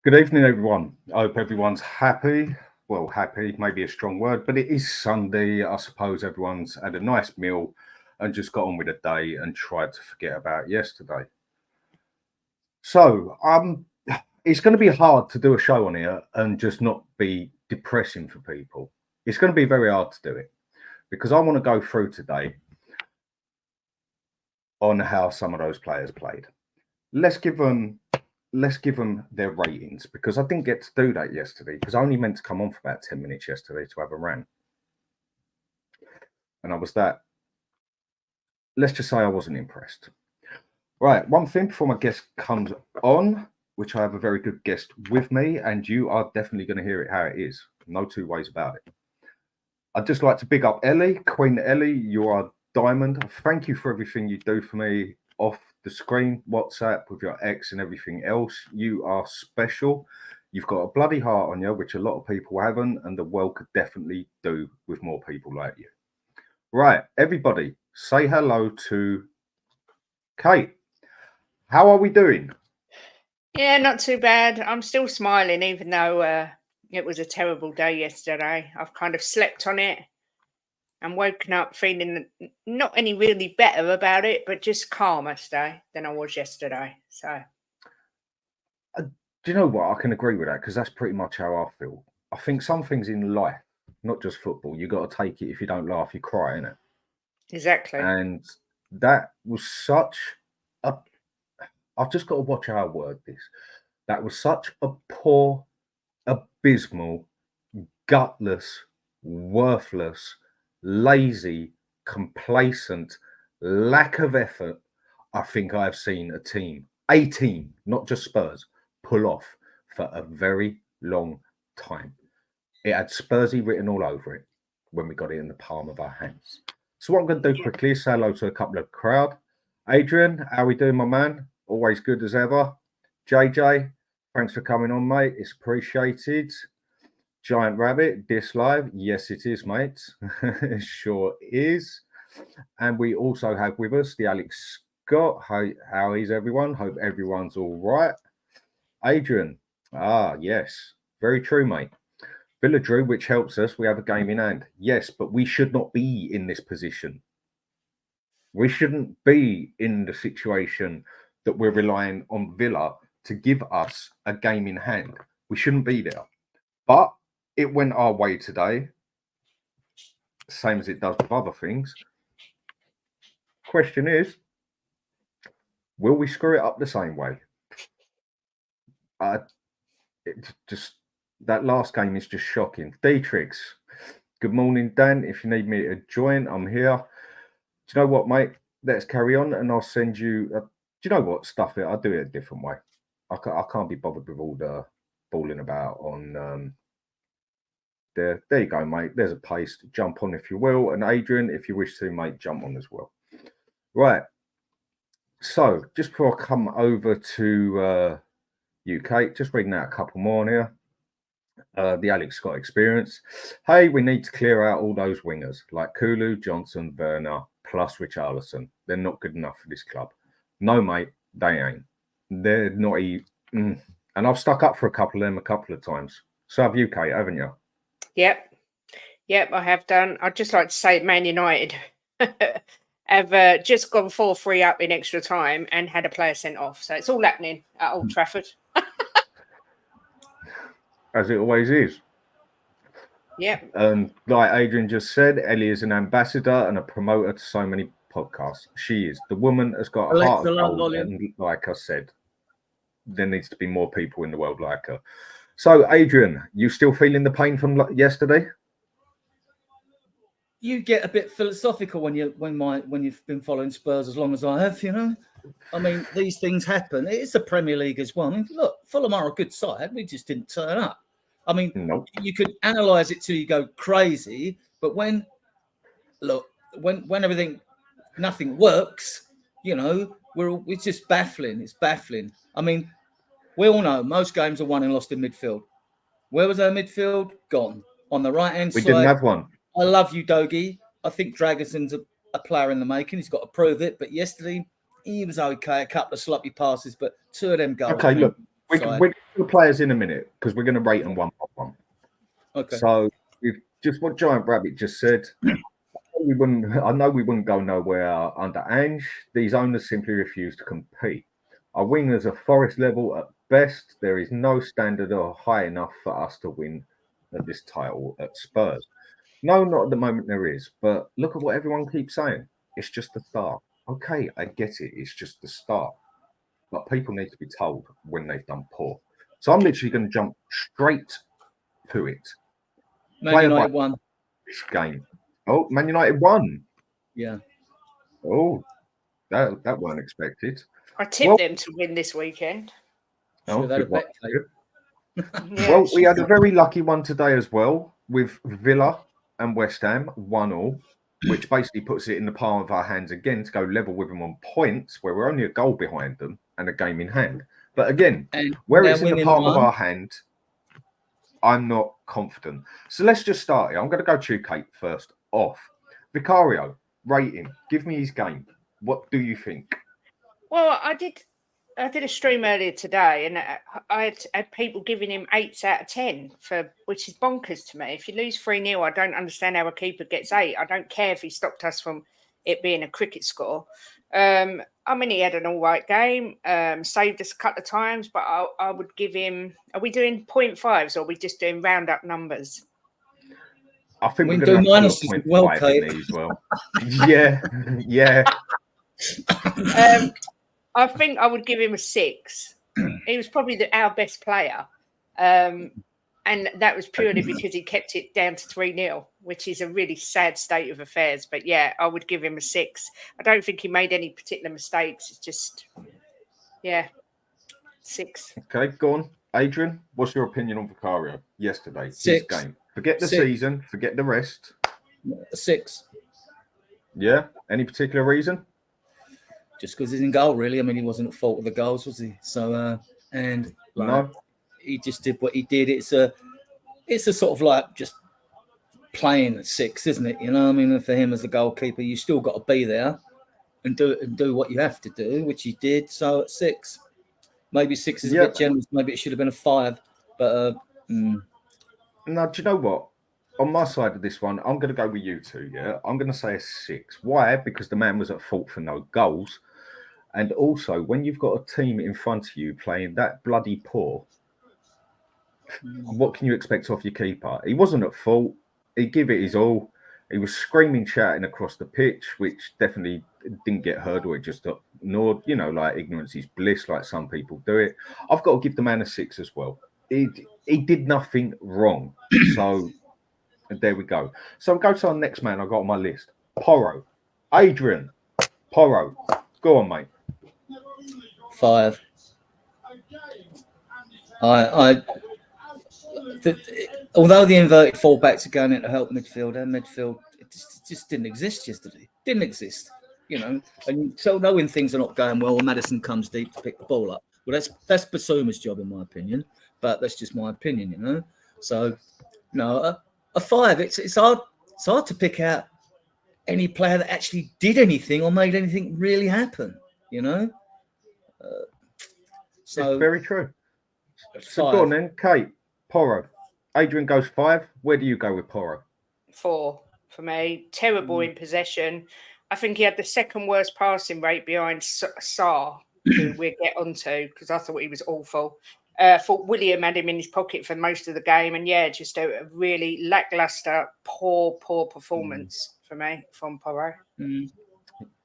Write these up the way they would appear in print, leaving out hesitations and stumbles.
Good evening, everyone. I hope everyone's happy. Well, happy, maybe a strong word, but it is Sunday. I suppose everyone's had a nice meal and just got on with the day and tried to forget about yesterday. So, it's going to be hard to do a show on here and just not be depressing for people. It's going to be very hard to do it because I want to go through today on how some of those players played. Let's give them their ratings because I didn't get to do that yesterday because I only meant to come on for about 10 minutes yesterday to have a rant. And I was that. Let's just say I wasn't impressed. Right, one thing before my guest comes on, which I have a very good guest with me, and you are definitely going to hear it how it is. No two ways about it. I'd just like to big up Ellie, Queen Ellie. You are diamond. Thank you for everything you do for me off the screen, WhatsApp, with your ex and everything else. You are special. You've got a bloody heart on you, which a lot of people haven't, and the world could definitely do with more people like you. Right, everybody, say hello to Kate. How are we doing? Yeah, not too bad. I'm still smiling, even though it was a terrible day yesterday. I've kind of slept on it and woken up feeling not any really better about it, but just calmer today than I was yesterday. So, do you know what? I can agree with that because that's pretty much how I feel. I think some things in life, not just football, you got to take it. If you don't laugh, you cry, innit? Exactly. And that was such a. I've just got to watch how I word this. That was such a poor, abysmal, gutless, worthless, lazy, complacent, lack of effort. I think I've seen a team, not just Spurs, pull off for a very long time. It had Spursy written all over it when we got it in the palm of our hands. So what I'm going to do quickly is say hello to a couple of crowd. Adrian, how are we doing, my man? Always good as ever. JJ, thanks for coming on, mate. It's appreciated. Giant Rabbit, this live. Yes, it is, mate. It sure is. And we also have with us the Alex Scott. How is everyone? Hope everyone's all right. Adrian, yes. Very true, mate. Villa drew, which helps us. We have a game in hand. Yes, but we should not be in this position. We shouldn't be in the situation that we're relying on Villa to give us a game in hand. We shouldn't be there. But it went our way today, same as it does with other things. Question is, will we screw it up the same way? That last game is just shocking. Detrex, good morning, Dan. If you need me to join, I'm here. Do you know what, mate? Let's carry on, and I'll send you. Do you know what? Stuff it. I'll do it a different way. I can't be bothered with all the balling about on. There you go, mate. There's a paste. Jump on if you will, and Adrian, if you wish to, mate, jump on as well. Right. So just before I come over to UK, just reading out a couple more here. The Alex Scott experience. Hey, we need to clear out all those wingers like Kulu, Johnson, Werner, plus Richarlison. They're not good enough for this club. No, mate, they ain't. They're not even. And I've stuck up for a couple of them a couple of times. So have you, Kate, haven't you? Yep, I have done. I'd just like to say Man United have just gone 4-3 up in extra time and had a player sent off. So it's all happening at Old Trafford. As it always is. Yeah. Like Adrian just said, Ellie is an ambassador and a promoter to so many podcasts. She is. The woman has got a heart of gold. And like I said, there needs to be more people in the world like her. So, Adrian, you still feeling the pain from yesterday? You get a bit philosophical when you've been following Spurs as long as I have, you know. I mean, these things happen. It's the Premier League as well. I mean, look, Fulham are a good side. We just didn't turn up. I mean, nope. You could analyse it till you go crazy, but when everything, nothing works, you know, it's just baffling. It's baffling. I mean, we all know most games are won and lost in midfield. Where was our midfield? Gone. On the right-hand side. We didn't have one. I love Udogie. I think Dragusin's a player in the making. He's got to prove it. But yesterday, he was okay. A couple of sloppy passes, but two of them goals. Okay, look. side. We're the players in a minute because we're going to rate them one by one. Okay. So, we've just what Giant Rabbit just said. I know we wouldn't go nowhere under Ange. These owners simply refuse to compete. Our wingers are Forest level at best. There is no standard or high enough for us to win this title at Spurs. No, not at the moment there is. But look at what everyone keeps saying. It's just the start. Okay, I get it. It's just the start. But people need to be told when they've done poor. So I'm literally going to jump straight to it. Man United won. This game. Oh, Man United won. Yeah. Oh, that weren't expected. I tipped them to win this weekend. Should have had a bet, Yeah. Well, we had a very lucky one today as well with Villa and West Ham 1-1, which basically puts it in the palm of our hands again to go level with them on points where we're only a goal behind them and a game in hand. But again, where it's in the palm of our hand, I'm not confident. So let's just start here. I'm going to go to Kate first off. Vicario, rating. Give me his game. What do you think? Well, I did a stream earlier today, and I had people giving him 8s out of 10 which is bonkers to me. If you lose 3-0, I don't understand how a keeper gets 8. I don't care if he stopped us from it being a cricket score. I mean, he had an all right game, saved us a couple of times, but I would give him. Are we doing 0.5s or are we just doing round up numbers? I think we're going to do minuses as well, Kate. As well. Yeah. I think I would give him a 6. He was probably our best player. And that was purely because he kept it down to 3-0, which is a really sad state of affairs. But yeah, I would give him a 6. I don't think he made any particular mistakes. It's just, 6. Okay, go on. Adrian, what's your opinion on Vicario yesterday? 6. His game. Forget the season, forget the rest. 6. Yeah? Any particular reason? Just because he's in goal, really. I mean, he wasn't at fault with the goals, was he? So, No. He just did what he did. It's a sort of like just playing at 6, isn't it? You know, I mean, for him as a goalkeeper, you still got to be there and do what you have to do, which he did. So at 6, maybe 6 is a bit generous. Maybe it should have been a 5. But Now, do you know what? On my side of this one, I'm going to go with you two. Yeah, I'm going to say a 6. Why? Because the man was at fault for no goals, and also when you've got a team in front of you playing that bloody poor. What can you expect off your keeper? He wasn't at fault. He gave it his all. He was screaming, shouting across the pitch, which definitely didn't get heard or it just ignored. You know, like ignorance is bliss, like some people do it. I've got to give the man a 6 as well. He did nothing wrong. So there we go. So I'll go to our next man I got on my list. Porro. Adrian. Porro. Go on, mate. 5. Although the inverted fullbacks are going in to help midfield it just didn't exist yesterday. Didn't exist, you know. And so knowing things are not going well, Maddison comes deep to pick the ball up. Well, that's Bissouma's job, in my opinion. But that's just my opinion, you know. So, no, a 5. It's hard to pick out any player that actually did anything or made anything really happen, you know. So it's very true. 5. So go on then, Kate. Porro. Adrian goes 5. Where do you go with Porro? 4 for me. Terrible in possession. I think he had the second worst passing rate behind Sarr, who we'll get onto because I thought he was awful. I thought William had him in his pocket for most of the game. And just a really lackluster, poor performance for me from Porro.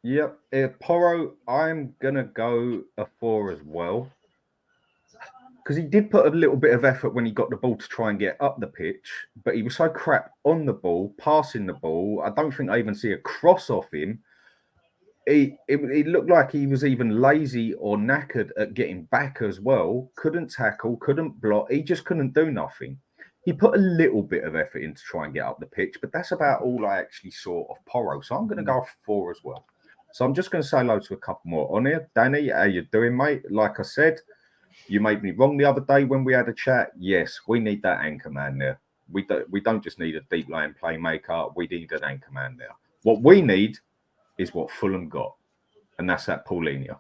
Yep. Porro, I'm going to go a 4 as well. Because he did put a little bit of effort when he got the ball to try and get up the pitch, but he was so crap on the ball, passing the ball. I don't think I even see a cross off him. It looked like he was even lazy or knackered at getting back as well. Couldn't tackle, couldn't block. He just couldn't do nothing. He put a little bit of effort in to try and get up the pitch, but that's about all I actually saw of Porro. So I'm going to go 4 as well. So I'm just going to say hello to a couple more on here. Danny, how you doing, mate? Like I said, you made me wrong the other day when we had a chat. Yes, we need that anchor man there. We don't just need a deep line playmaker. We need an anchor man there. What we need is what Fulham got, and that's that Paulinho.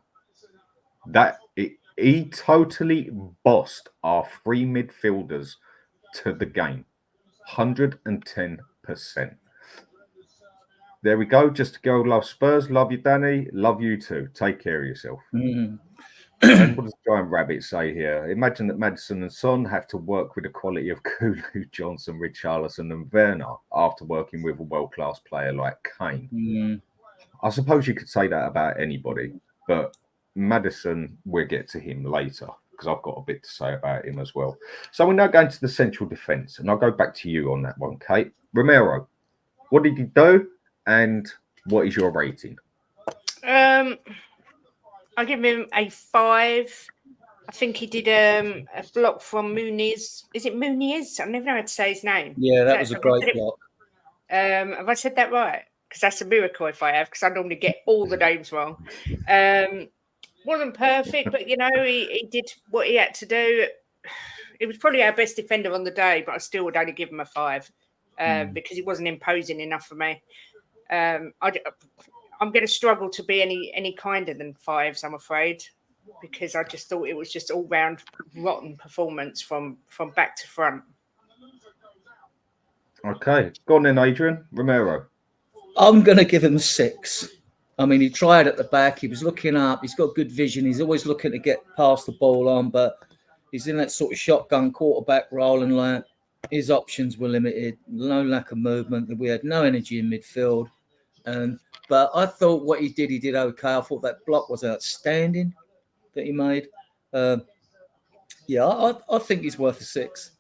That it He totally bossed our three midfielders to the game. 110%. There we go. Just a girl love Spurs. Love you, Danny. Love you too. Take care of yourself. Mm. And what does Giant Rabbit say here? Imagine that Maddison and Son have to work with the quality of Kulu, Johnson, Richarlison, and Werner after working with a world-class player like Kane. Mm. I suppose you could say that about anybody, but Maddison, we'll get to him later because I've got a bit to say about him as well. So we're now going to the central defence, and I'll go back to you on that one, Kate. Romero, what did he do, and what is your rating? I'll give him a 5. I think he did a block from Muniz. Is it Muniz? I never know how to say his name. Yeah, that was a great block. Have I said that right? Because that's a miracle if I have, because I normally get all the names wrong. Wasn't perfect, but, you know, he did what he had to do. It was probably our best defender on the day, but I still would only give him a 5 because he wasn't imposing enough for me. I'm going to struggle to be any kinder than 5s, I'm afraid, because I just thought it was just all round rotten performance from back to front. Okay, go on then, Adrian. Romero. I'm going to give him a 6. I mean, he tried at the back. He was looking up. He's got good vision. He's always looking to get past the ball on, but he's in that sort of shotgun quarterback role, and like his options were limited. No lack of movement. We had no energy in midfield. But I thought what he did okay. I thought that block was outstanding that he made. I think he's worth a 6.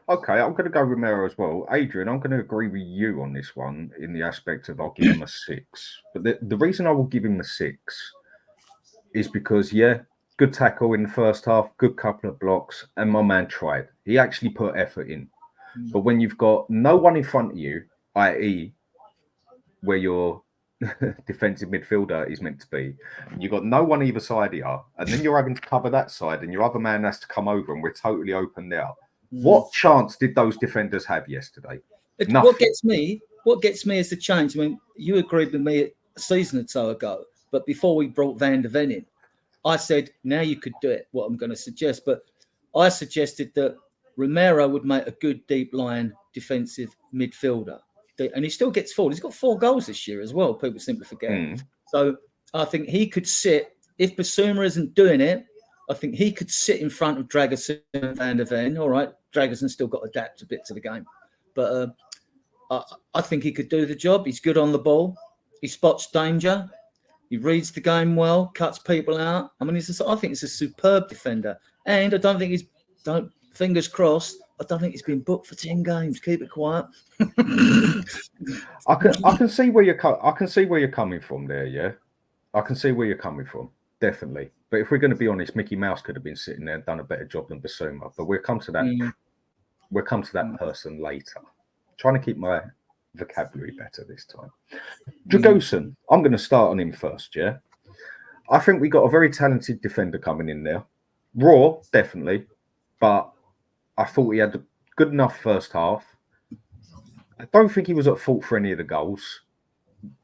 Okay, I'm going to go Romero as well. Adrian, I'm going to agree with you on this one in the aspect of I'll give him a 6. But the reason I will give him a 6 is because, yeah, good tackle in the first half, good couple of blocks, and my man tried. He actually put effort in. But when you've got no one in front of you, i.e., where your defensive midfielder is meant to be, you've got no one either side of you, and then you're having to cover that side, and your other man has to come over, and we're totally open there. What chance did those defenders have yesterday? Nothing. What gets me is the change. I mean, you agreed with me a season or so ago, but before we brought Van der Ven in, I said, now you could do it, what I'm going to suggest. But I suggested that Romero would make a good deep line defensive midfielder. And he still gets forward. He's got 4 goals this year as well. People seem to forget. So I think he could sit, if Bissouma isn't doing it, I think he could sit in front of Dragusin and Van der Ven. All right, Dragusin's still got to adapt a bit to the game. But I think he could do the job. He's good on the ball. He spots danger. He reads the game well, cuts people out. I mean, I think he's a superb defender. And I don't think fingers crossed, I don't think he's been booked for 10 games. Keep it quiet. I can see where you're coming from there, yeah. I can see where you're coming from, definitely. But if we're going to be honest, Mickey Mouse could have been sitting there and done a better job than Bissouma. But we'll come to that. We'll come to that person later. Trying to keep my vocabulary better this time. Dragusin, I'm going to start on him first, yeah. I think we got a very talented defender coming in there. Raw, definitely, but I thought he had a good enough first half. I don't think he was at fault for any of the goals,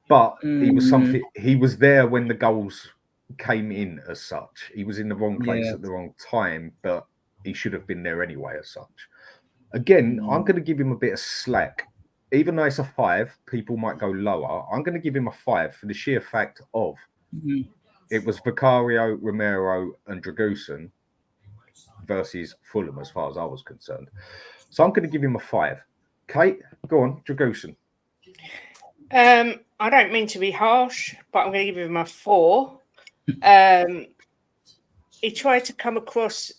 but he was there when the goals came in as such. He was in the wrong place at the wrong time, but he should have been there anyway as such. Again, I'm going to give him a bit of slack. Even though it's a 5, people might go lower. I'm going to give him a 5 for the sheer fact of it was Vicario, Romero, and Dragusin versus Fulham, as far as I was concerned. So I'm going to give him a 5. Kate, go on, Dragusin. I don't mean to be harsh, but I'm going to give him a 4. He tried to come across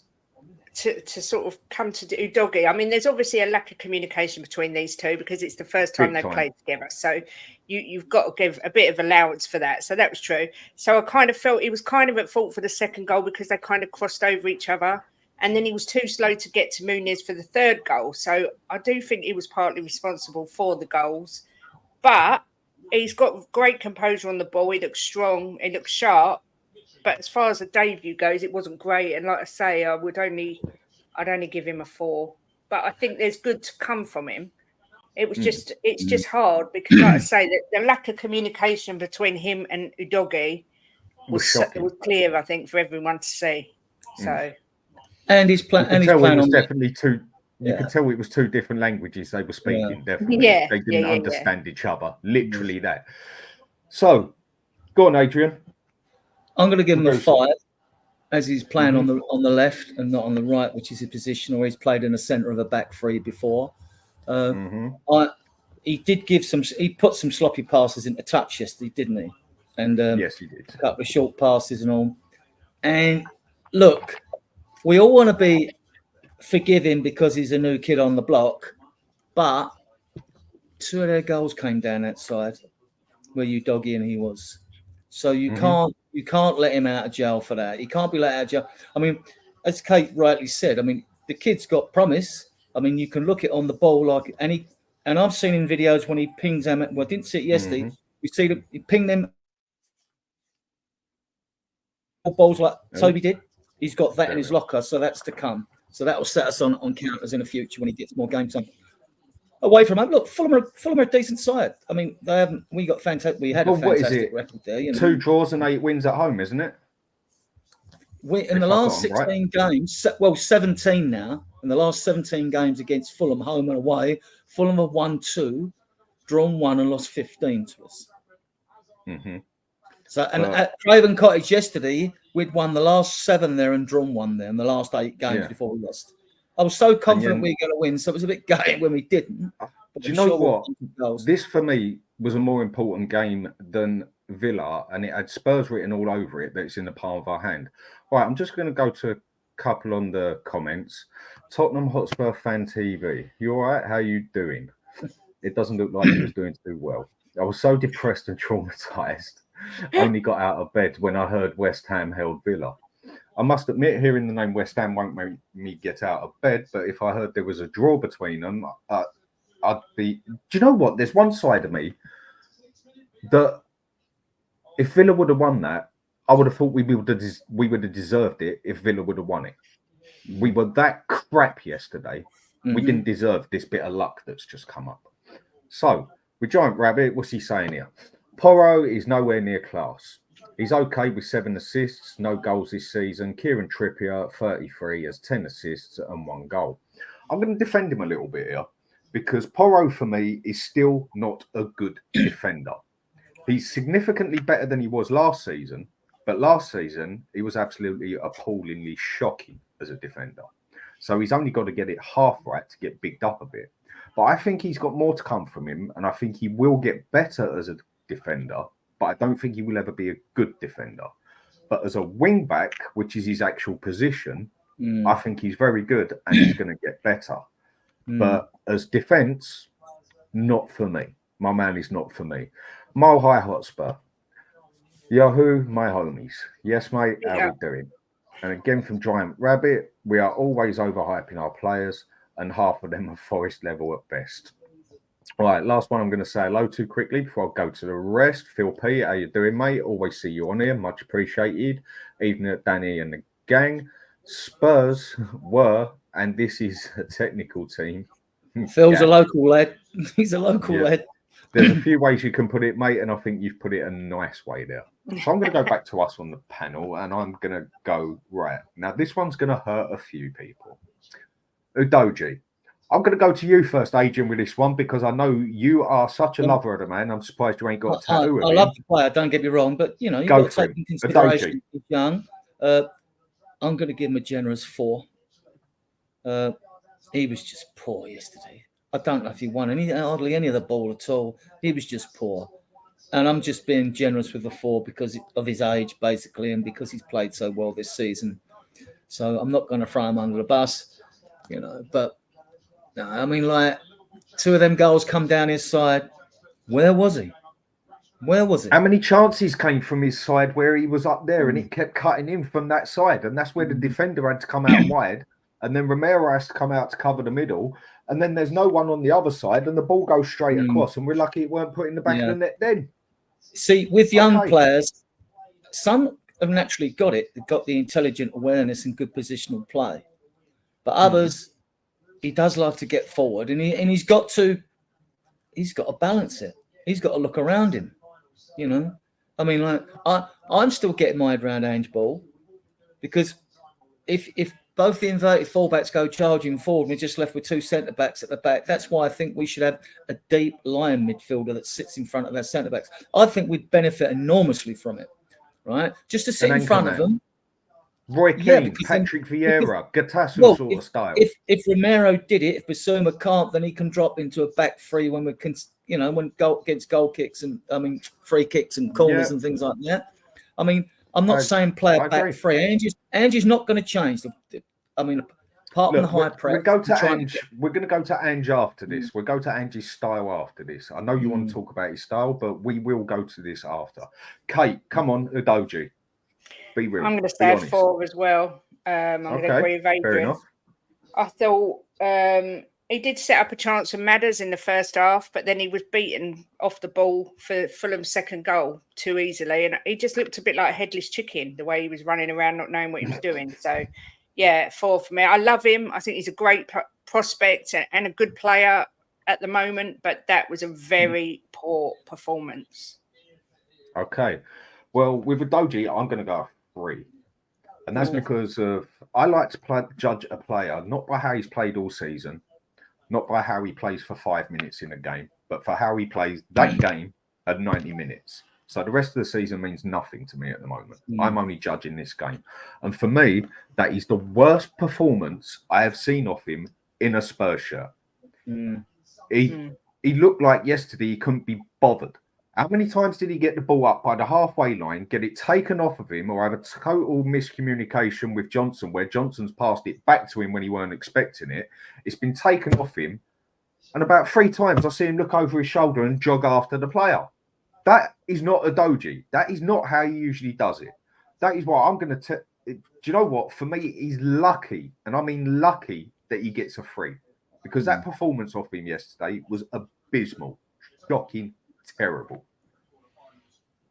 to sort of come to Udogie. I mean, there's obviously a lack of communication between these two because it's the first time they've played together. So you've got to give a bit of allowance for that. So that was true. So I kind of felt he was kind of at fault for the second goal because they kind of crossed over each other. And then he was too slow to get to Muniz for the third goal. So I do think he was partly responsible for the goals. But he's got great composure on the ball. He looks strong. He looks sharp. But as far as the debut goes, it wasn't great. And like I say, I'd only give him a 4. But I think there's good to come from him. It's just hard because, like I say, the lack of communication between him and Udogie was shocking. was clear, I think, for everyone to see. So, and he's You playing. could And he's tell it playing was on. definitely two. You Yeah. could tell it was two different languages they were speaking. Definitely, Yeah, they didn't yeah, yeah. understand each other. Literally that. So, go on, Adrian. I'm going to give him a Producer. 5, as he's playing on the left and not on the right, which is his position, or he's played in the centre of a back three before. He did give some. He put some sloppy passes into touch yesterday, didn't he? And Yes, he did. a couple of short passes and all. And look, we all want to be forgiving because he's a new kid on the block, but 2 of their goals came down that side where Udogie and he was. So you can't let him out of jail for that. He can't be let out of jail. I mean, as Kate rightly said, I mean, the kid's got promise. I mean, you can look it on the ball like any. And I've seen in videos when he pings them. Well, I didn't see it yesterday. We see them. He pinged them balls like Toby did. He's got that in his locker, so that's to come. So that will set us on counters in the future when he gets more game time. Away from him, look, Fulham are a decent side. I mean, they haven't. We got fantastic. We had a fantastic record there. You know? 2 draws and 8 wins at home, isn't it? In the last 16 games, well, 17 now. In the last 17 games against Fulham, home and away, Fulham have won 2, drawn 1, and lost 15 to us. So, and at Craven Cottage yesterday, we'd won the last 7 there and drawn 1 there in the last 8 games before we lost. I was so confident we were going to win, so it was a bit gutting when we didn't. Do you know what? This for me was a more important game than Villa, and it had Spurs written all over it that it's in the palm of our hand. Right, I'm just going to go to a couple on the comments. Tottenham Hotspur Fan TV. You all right? How you doing? It doesn't look like you was doing too well. I was so depressed and traumatized. Only got out of bed when I heard West Ham held Villa. I must admit, hearing the name West Ham won't make me get out of bed, but if I heard there was a draw between them, I'd be... Do you know what? There's one side of me that if Villa would have won that, I would have thought we would have deserved it if Villa would have won it. We were that crap yesterday. We didn't deserve this bit of luck that's just come up. So, with Giant Rabbit, what's he saying here? Porro is nowhere near class. He's okay with 7 assists, no goals this season. Kieran Trippier, 33, has 10 assists and 1 goal. I'm going to defend him a little bit here because Porro, for me, is still not a good defender. He's significantly better than he was last season, but last season, he was absolutely appallingly shocking as a defender. So he's only got to get it half right to get bigged up a bit. But I think he's got more to come from him, and I think he will get better as a defender, but I don't think he will ever be a good defender. But as a wing back, which is his actual position, I think he's very good and he's going to get better. But as defence, not for me. My man is not for me. Mile High Hotspur. Yahoo, my homies. Yes, mate, how we doing? And again from Giant Rabbit, we are always overhyping our players and half of them are Forest level at best. All right, last one I'm going to say hello to quickly before I go to the rest. Phil P, how you doing, mate? Always see you on here. Much appreciated. Even at Danny and the gang. Spurs were, and this is a technical team. Phil's a local lad. He's a local lad. There's a few ways you can put it, mate, and I think you've put it a nice way there. So I'm going to go back to us on the panel, and I'm going to go, right. Now, this one's going to hurt a few people. Udogie. I'm going to go to you first, Adrian, with this one, because I know you are such a lover of the man. I'm surprised you ain't got a tattoo of him. I love the player, don't get me wrong, but, you know, you've got to take into consideration he's young. I'm going to give him a generous 4. He was just poor yesterday. I don't know if he won hardly any of the ball at all. He was just poor. And I'm just being generous with the 4 because of his age, basically, and because he's played so well this season. So I'm not going to throw him under the bus, you know. But, no, I mean, like, 2 of them goals come down his side. Where was he? Where was it? How many chances came from his side where he was up there and it kept cutting in from that side? And that's where the defender had to come out wide. And then Romero has to come out to cover the middle. And then there's no one on the other side. And the ball goes straight across. And we're lucky it weren't put in the back of the net then. See, with young players, some have naturally got it. They've got the intelligent awareness and good positional play. But others, he does like to get forward. And he's got to balance it. He's got to look around him, you know. I mean, like I'm still getting my head around Ange ball, because if both the inverted fullbacks go charging forward, we're just left with two centre backs at the back. That's why I think we should have a deep line midfielder that sits in front of our centre backs. I think we'd benefit enormously from it, right? Just to sit An in front anchor of man. them. Roy Yeah, Keane, because Patrick because Vieira, Getasu well, sort of style. if Romero did it, if Bissouma can't, then he can drop into a back three when we can, you know, when against goal kicks and free kicks and corners and things like that. I mean, I'm not saying play a back three. Ange's not going to change. Apart from the high press, we go to Ange. We're going to go to Ange after this. We'll go to Ange's style after this. I know you want to talk about his style, but we will go to this after. Kate, come on, Udogie. Be real. I'm going to say 4 as well. I'm going to agree with Adrian. Fair enough. I thought he did set up a chance for Maddison in the first half, but then he was beaten off the ball for Fulham's second goal too easily. And he just looked a bit like a headless chicken, the way he was running around, not knowing what he was doing. So, yeah, 4 for me. I love him. I think he's a great prospect and a good player at the moment, but that was a very poor performance. Okay. Well, with Udogie, I'm going to go 3. And that's because of I like to judge a player not by how he's played all season, not by how he plays for 5 minutes in a game, but for how he plays that game at 90 minutes. So the rest of the season means nothing to me at the moment. I'm only judging this game. And for me, that is the worst performance I have seen of him in a Spurs shirt. He looked like yesterday he couldn't be bothered. How many times did he get the ball up by the halfway line, get it taken off of him, or have a total miscommunication with Johnson where Johnson's passed it back to him when he weren't expecting it? It's been taken off him. And about 3 times I see him look over his shoulder and jog after the player. That is not Udogie. That is not how he usually does it. That is why I'm going to... Do you know what? For me, he's lucky, and I mean lucky, that he gets a 3. Because that performance of him yesterday was abysmal. Shocking. Terrible.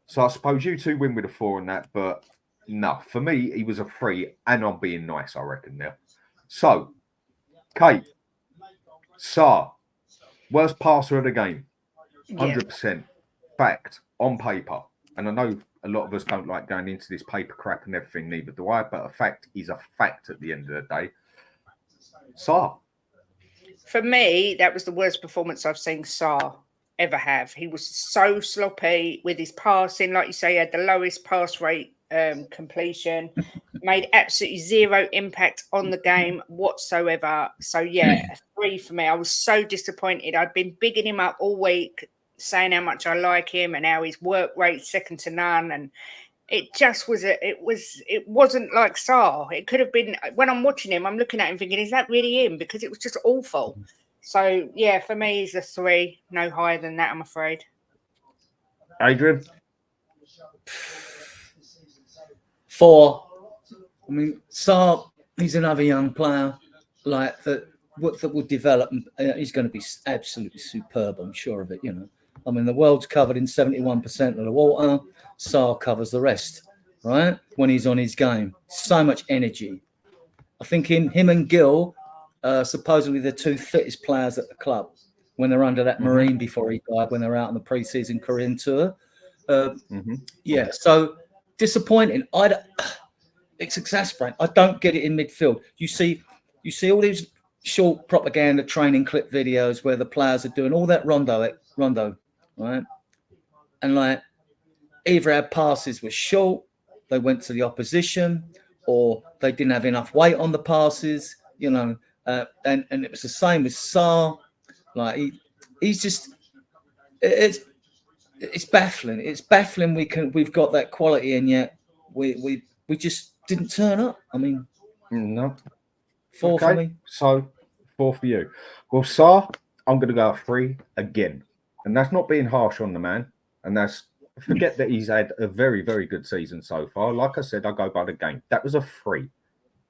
So I suppose you two win with a 4 on that, but no, for me, he was a 3, and I'm being nice, I reckon now. So, Kate, Sarr, worst passer of the game, 100%, fact, on paper. And I know a lot of us don't like going into this paper crap and everything, neither do I, but a fact is a fact at the end of the day. Sarr. For me, that was the worst performance I've seen Sarr ever have. He was so sloppy with his passing. Like you say, he had the lowest pass rate completion, made absolutely 0 impact on the game whatsoever. So, yeah, a 3 for me. I was so disappointed. I'd been bigging him up all week, saying how much I like him and how his work rate's second to none. And it just was, it wasn't like Sarr. It could have been, when I'm watching him, I'm looking at him thinking, is that really him? Because it was just awful. So, yeah, for me, he's a 3. No higher than that, I'm afraid. Adrian? 4. I mean, Sarr, he's another young player like that will develop. He's going to be absolutely superb, I'm sure of it, you know. I mean, the world's covered in 71% of the water. Sarr covers the rest, right? When he's on his game. So much energy. I think him and Gill... supposedly the 2 fittest players at the club when they're under that Marine before he died, when they're out on the pre-season Korean tour. Yeah, so disappointing. It's exasperating. I don't get it in midfield. You see all these short propaganda training clip videos where the players are doing all that rondo, right? And like either our passes were short, they went to the opposition, or they didn't have enough weight on the passes, you know. And it was the same with Sarr. Like he's just it's baffling. It's baffling. We've got that quality, and yet we just didn't turn up. I mean, no. 4 for me. So 4 for you. Well, Sarr, I'm going to go 3 again, and that's not being harsh on the man. And that's forget that he's had a very, very good season so far. Like I said, I go by the game. That was a 3.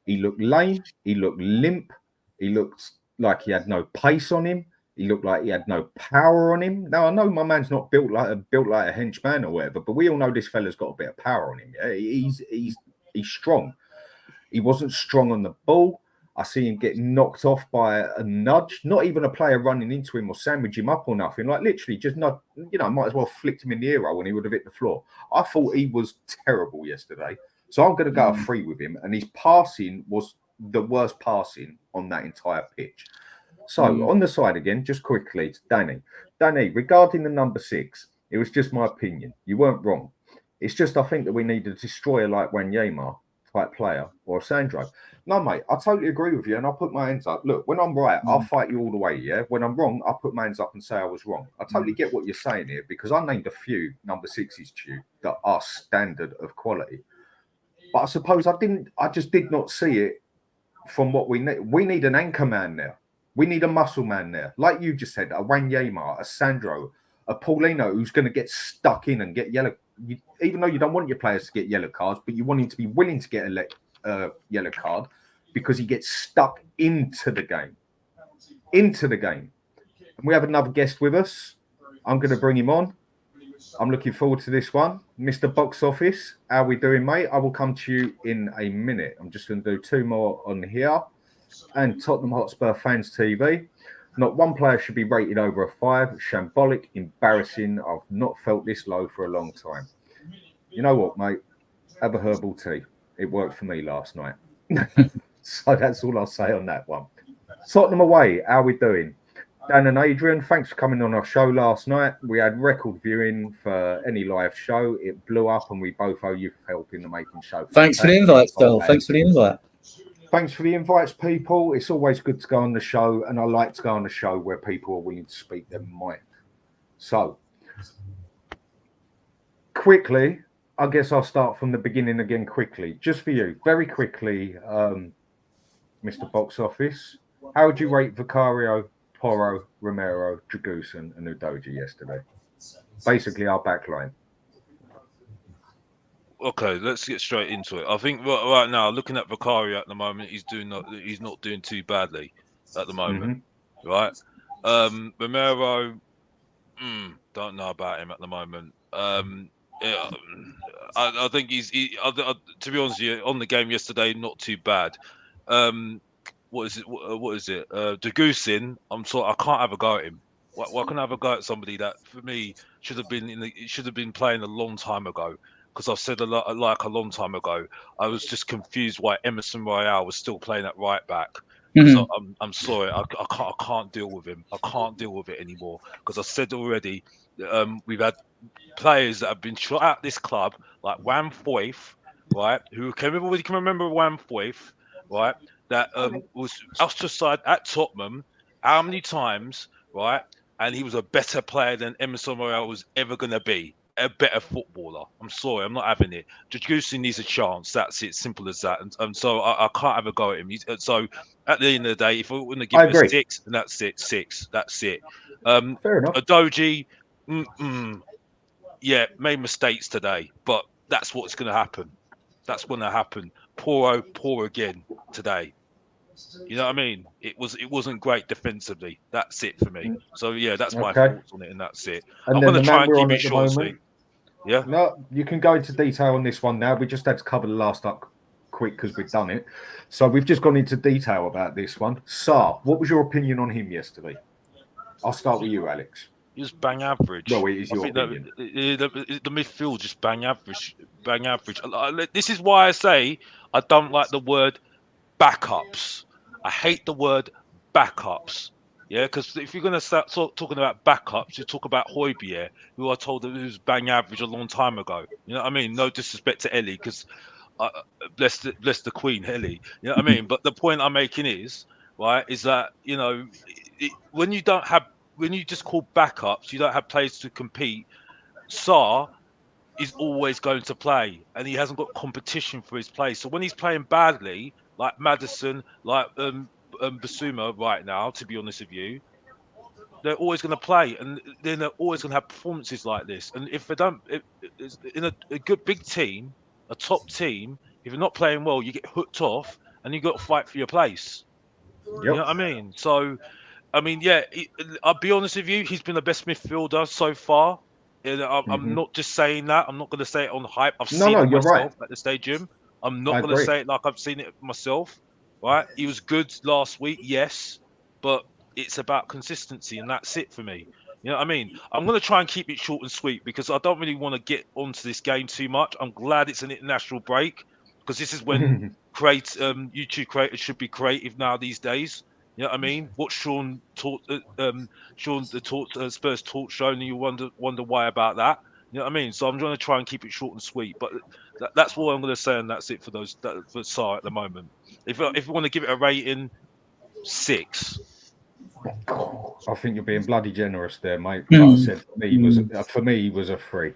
He looked lame. He looked limp. He looked like he had no pace on him. He looked like he had no power on him. Now I know my man's not built like a henchman or whatever, but we all know this fella's got a bit of power on him. Yeah? He's strong. He wasn't strong on the ball. I see him get knocked off by a nudge, not even a player running into him or sandwich him up or nothing. Like literally just not, might as well flicked him in the ear roll when he would have hit the floor. I thought he was terrible yesterday. So I'm going to go a free with him. And his passing was the worst passing on that entire pitch. So on the side again, just quickly, to Danny. Danny, regarding the number 6, it was just my opinion. You weren't wrong. It's just I think that we need a destroyer like Wanyama type player or Sandro. No, mate, I totally agree with you, and I'll put my hands up. Look, when I'm right, I'll fight you all the way, yeah? When I'm wrong, I'll put my hands up and say I was wrong. I totally get what you're saying here, because I named a few number 6s to you that are standard of quality. But I suppose I just did not see it from what we need. We need an anchor man there. We need a muscle man there. Like you just said, a Wanyama, a Sandro, a Paulino who's going to get stuck in and get yellow. Even though you don't want your players to get yellow cards, but you want him to be willing to get a yellow card because he gets stuck into the game. And we have another guest with us. I'm going to bring him on. I'm looking forward to this one. Mr. Box Office, how are we doing, mate? I will come to you in a minute. I'm just going to do 2 more on here. And Tottenham Hotspur Fans TV. Not one player should be rated over a 5. Shambolic, embarrassing. I've not felt this low for a long time. You know what, mate? Have a herbal tea. It worked for me last night. So that's all I'll say on that one. Tottenham away, how are we doing? Dan and Adrian, thanks for coming on our show last night. We had record viewing for any live show. It blew up, and we both owe you for helping the making show. Thanks for the invite, Phil. Thanks for the invite. Thanks for the invites, people. It's always good to go on the show, and I like to go on the show where people are willing to speak their mind. So, quickly, I guess I'll start from the beginning again quickly. Just for you, very quickly, Mr. Box Office, how would you rate Vicario, Porro, Romero, Dragusin, and Udogie yesterday? Basically, our back line. Okay, let's get straight into it. I think right now, looking at Vicario at the moment, he's not doing too badly at the moment, right? Romero, don't know about him at the moment. Yeah, I think to be honest with you, on the game yesterday, not too bad. What is it? Dragusin, I can't have a go at him. Why can I have a go at somebody that for me should have been playing a long time ago? Because I've said a long time ago, I was just confused why Emerson Royale was still playing at right back. So I'm sorry, I can't deal with him. I can't deal with it anymore. Because I said already, we've had players that have been shot at this club, like Wam Foyth, right? Everybody can remember Wam Foyth, right? That was ostracized at Tottenham. How many times, right? And he was a better player than Emerson Royale was ever going to be. A better footballer. I'm sorry, I'm not having it. Dragusin needs a chance. That's it. Simple as that. And so I can't have a go at him. So at the end of the day, if we're going to give him a 6, then that's it. 6. That's it. Fair enough. Udogie, yeah, made mistakes today, but that's what's going to happen. That's going to happen. Porro again today. You know what I mean? It wasn't great defensively. That's it for me. So yeah, that's my thoughts on it, and that's it. And I'm going to try and keep it short and sweet. Yeah. No, you can go into detail on this one now. We just had to cover the last up quick because we've done it. So we've just gone into detail about this one. Sarr, what was your opinion on him yesterday? I'll start with you, Alex. He was bang average. No, it is your opinion. The midfield just bang average. Bang average. This is why I say I don't like the word backups. I hate the word backups. Yeah, because if you're going to start talking about backups, you talk about Hojbjerg, who I told him was bang average a long time ago. You know what I mean? No disrespect to Ellie, because bless the Queen, Ellie. You know what I mean? But the point I'm making is, right, is that, you know, when you just call backups, you don't have players to compete. Sarr is always going to play, and he hasn't got competition for his place. So when he's playing badly, like Maddison, like Bissouma right now, to be honest with you, they're always going to play, and then they're always going to have performances like this. And if they don't, in a good big team, a top team, if you're not playing well, you get hooked off, and you got to fight for your place. Yep. You know what I mean? So, I mean, yeah, I'll be honest with you, he's been the best midfielder so far. I'm not just saying that. I'm not going to say it on hype. I've seen it myself at the stadium. I'm not going to say it like I've seen it myself. right? He was good last week, yes, but it's about consistency, and that's it for me. You know what I mean? I'm going to try and keep it short and sweet because I don't really want to get onto this game too much. I'm glad it's an international break because this is when YouTube creators should be creative now these days. You know what I mean? What Sean taught, Sean the Spurs talk show, and you wonder why about that. You know what I mean? So I'm going to try and keep it short and sweet, but that's all I'm going to say, and that's it for for Sarr at the moment. If you want to give it a rating, 6. I think you're being bloody generous there, mate. Like I said, for me, he was a 3.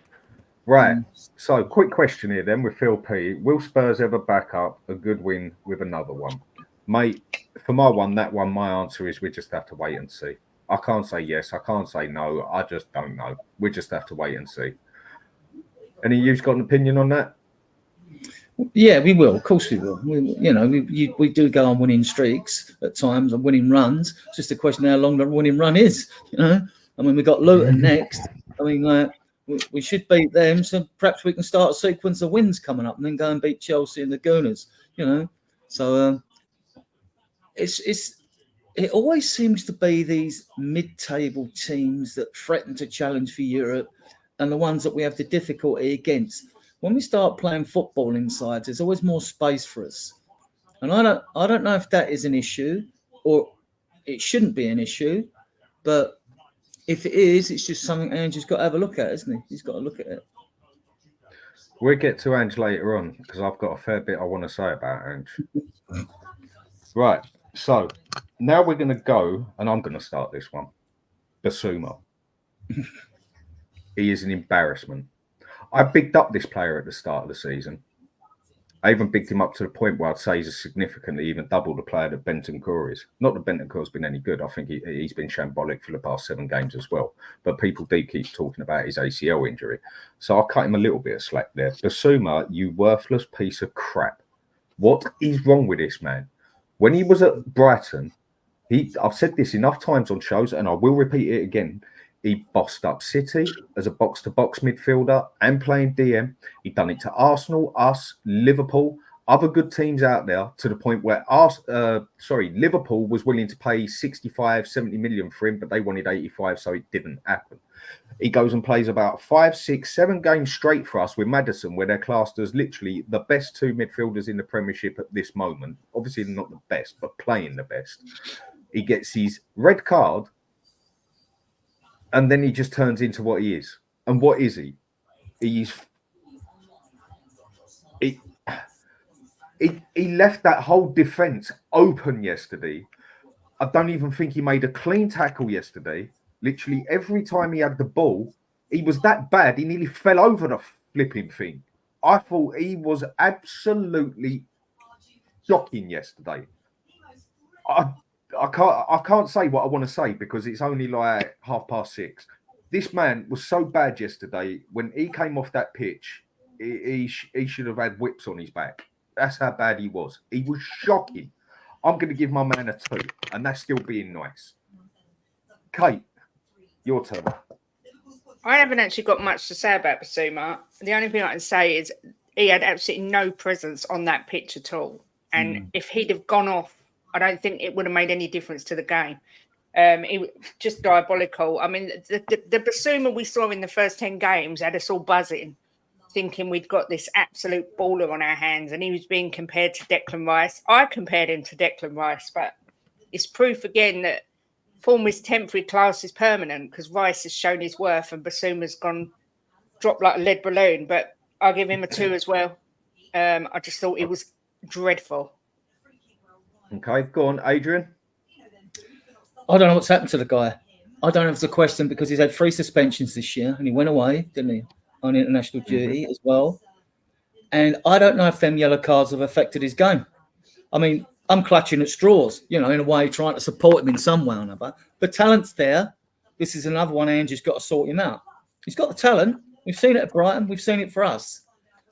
Right. So, quick question here then with Phil P. Will Spurs ever back up a good win with another one? Mate, for my one, my answer is we just have to wait and see. I can't say yes. I can't say no. I just don't know. We just have to wait and see. Any of you's got an opinion on that? Yeah, we will. Of course we will. We do go on winning streaks at times and winning runs. It's just a question of how long the winning run is. I mean, we got Luton next. I mean, we should beat them, so perhaps we can start a sequence of wins coming up and then go and beat Chelsea and the Gooners. So it always seems to be these mid-table teams that threaten to challenge for Europe and the ones that we have the difficulty against. When we start playing football inside, there's always more space for us. And I don't know if that is an issue or it shouldn't be an issue, but if it is, it's just something Ange's got to have a look at, isn't he? He's got to look at it. We'll get to Ange later on because I've got a fair bit I want to say about Ange. Right. So now we're going to go, and I'm going to start this one. Bissouma. He is an embarrassment. I bigged up this player at the start of the season. I even bigged him up to the point where I'd say he's a significantly even double the player that Bentancur is. Not that Bentancur's been any good. I think he's been shambolic for the past 7 games as well. But people do keep talking about his ACL injury. So I'll cut him a little bit of slack there. Bissouma, you worthless piece of crap. What is wrong with this man? When he was at Brighton, I've said this enough times on shows, and I will repeat it again. He bossed up City as a box-to-box midfielder and playing DM. He'd done it to Arsenal, us, Liverpool, other good teams out there, to the point where Liverpool was willing to pay 65, 70 million for him, but they wanted 85, so it didn't happen. He goes and plays about 5, 6, 7 games straight for us with Maddison, where they're classed as literally the best 2 midfielders in the Premiership at this moment. Obviously not the best, but playing the best. He gets his red card, and then he just turns into what he is. And what is he? He left that whole defence open yesterday. I don't even think he made a clean tackle yesterday. Literally every time he had the ball, he was that bad. He nearly fell over the flipping thing. I thought he was absolutely shocking yesterday. I can't say what I want to say because it's only like 6:30. This man was so bad yesterday. When he came off that pitch, he should have had whips on his back. That's how bad he was. He was shocking. I'm going to give my man a 2, and that's still being nice. Kate, your turn. I haven't actually got much to say about Bissouma. The only thing I can say is he had absolutely no presence on that pitch at all. And if he'd have gone off, I don't think it would have made any difference to the game. It was just diabolical. I mean, the Bissouma we saw in the first 10 games had us all buzzing, thinking we'd got this absolute baller on our hands, and he was being compared to Declan Rice. I compared him to Declan Rice, but it's proof again that form is temporary, class is permanent, because Rice has shown his worth and Bissouma's dropped like a lead balloon. But I'll give him a 2 as well. I just thought it was dreadful. Okay, go on, Adrian. I don't know what's happened to the guy. I don't know if it's a question because he's had 3 suspensions this year and he went away, didn't he, on international duty as well. And I don't know if them yellow cards have affected his game. I mean, I'm clutching at straws, in a way, trying to support him in some way or another. The talent's there. This is another one Ange's got to sort him out. He's got the talent. We've seen it at Brighton. We've seen it for us.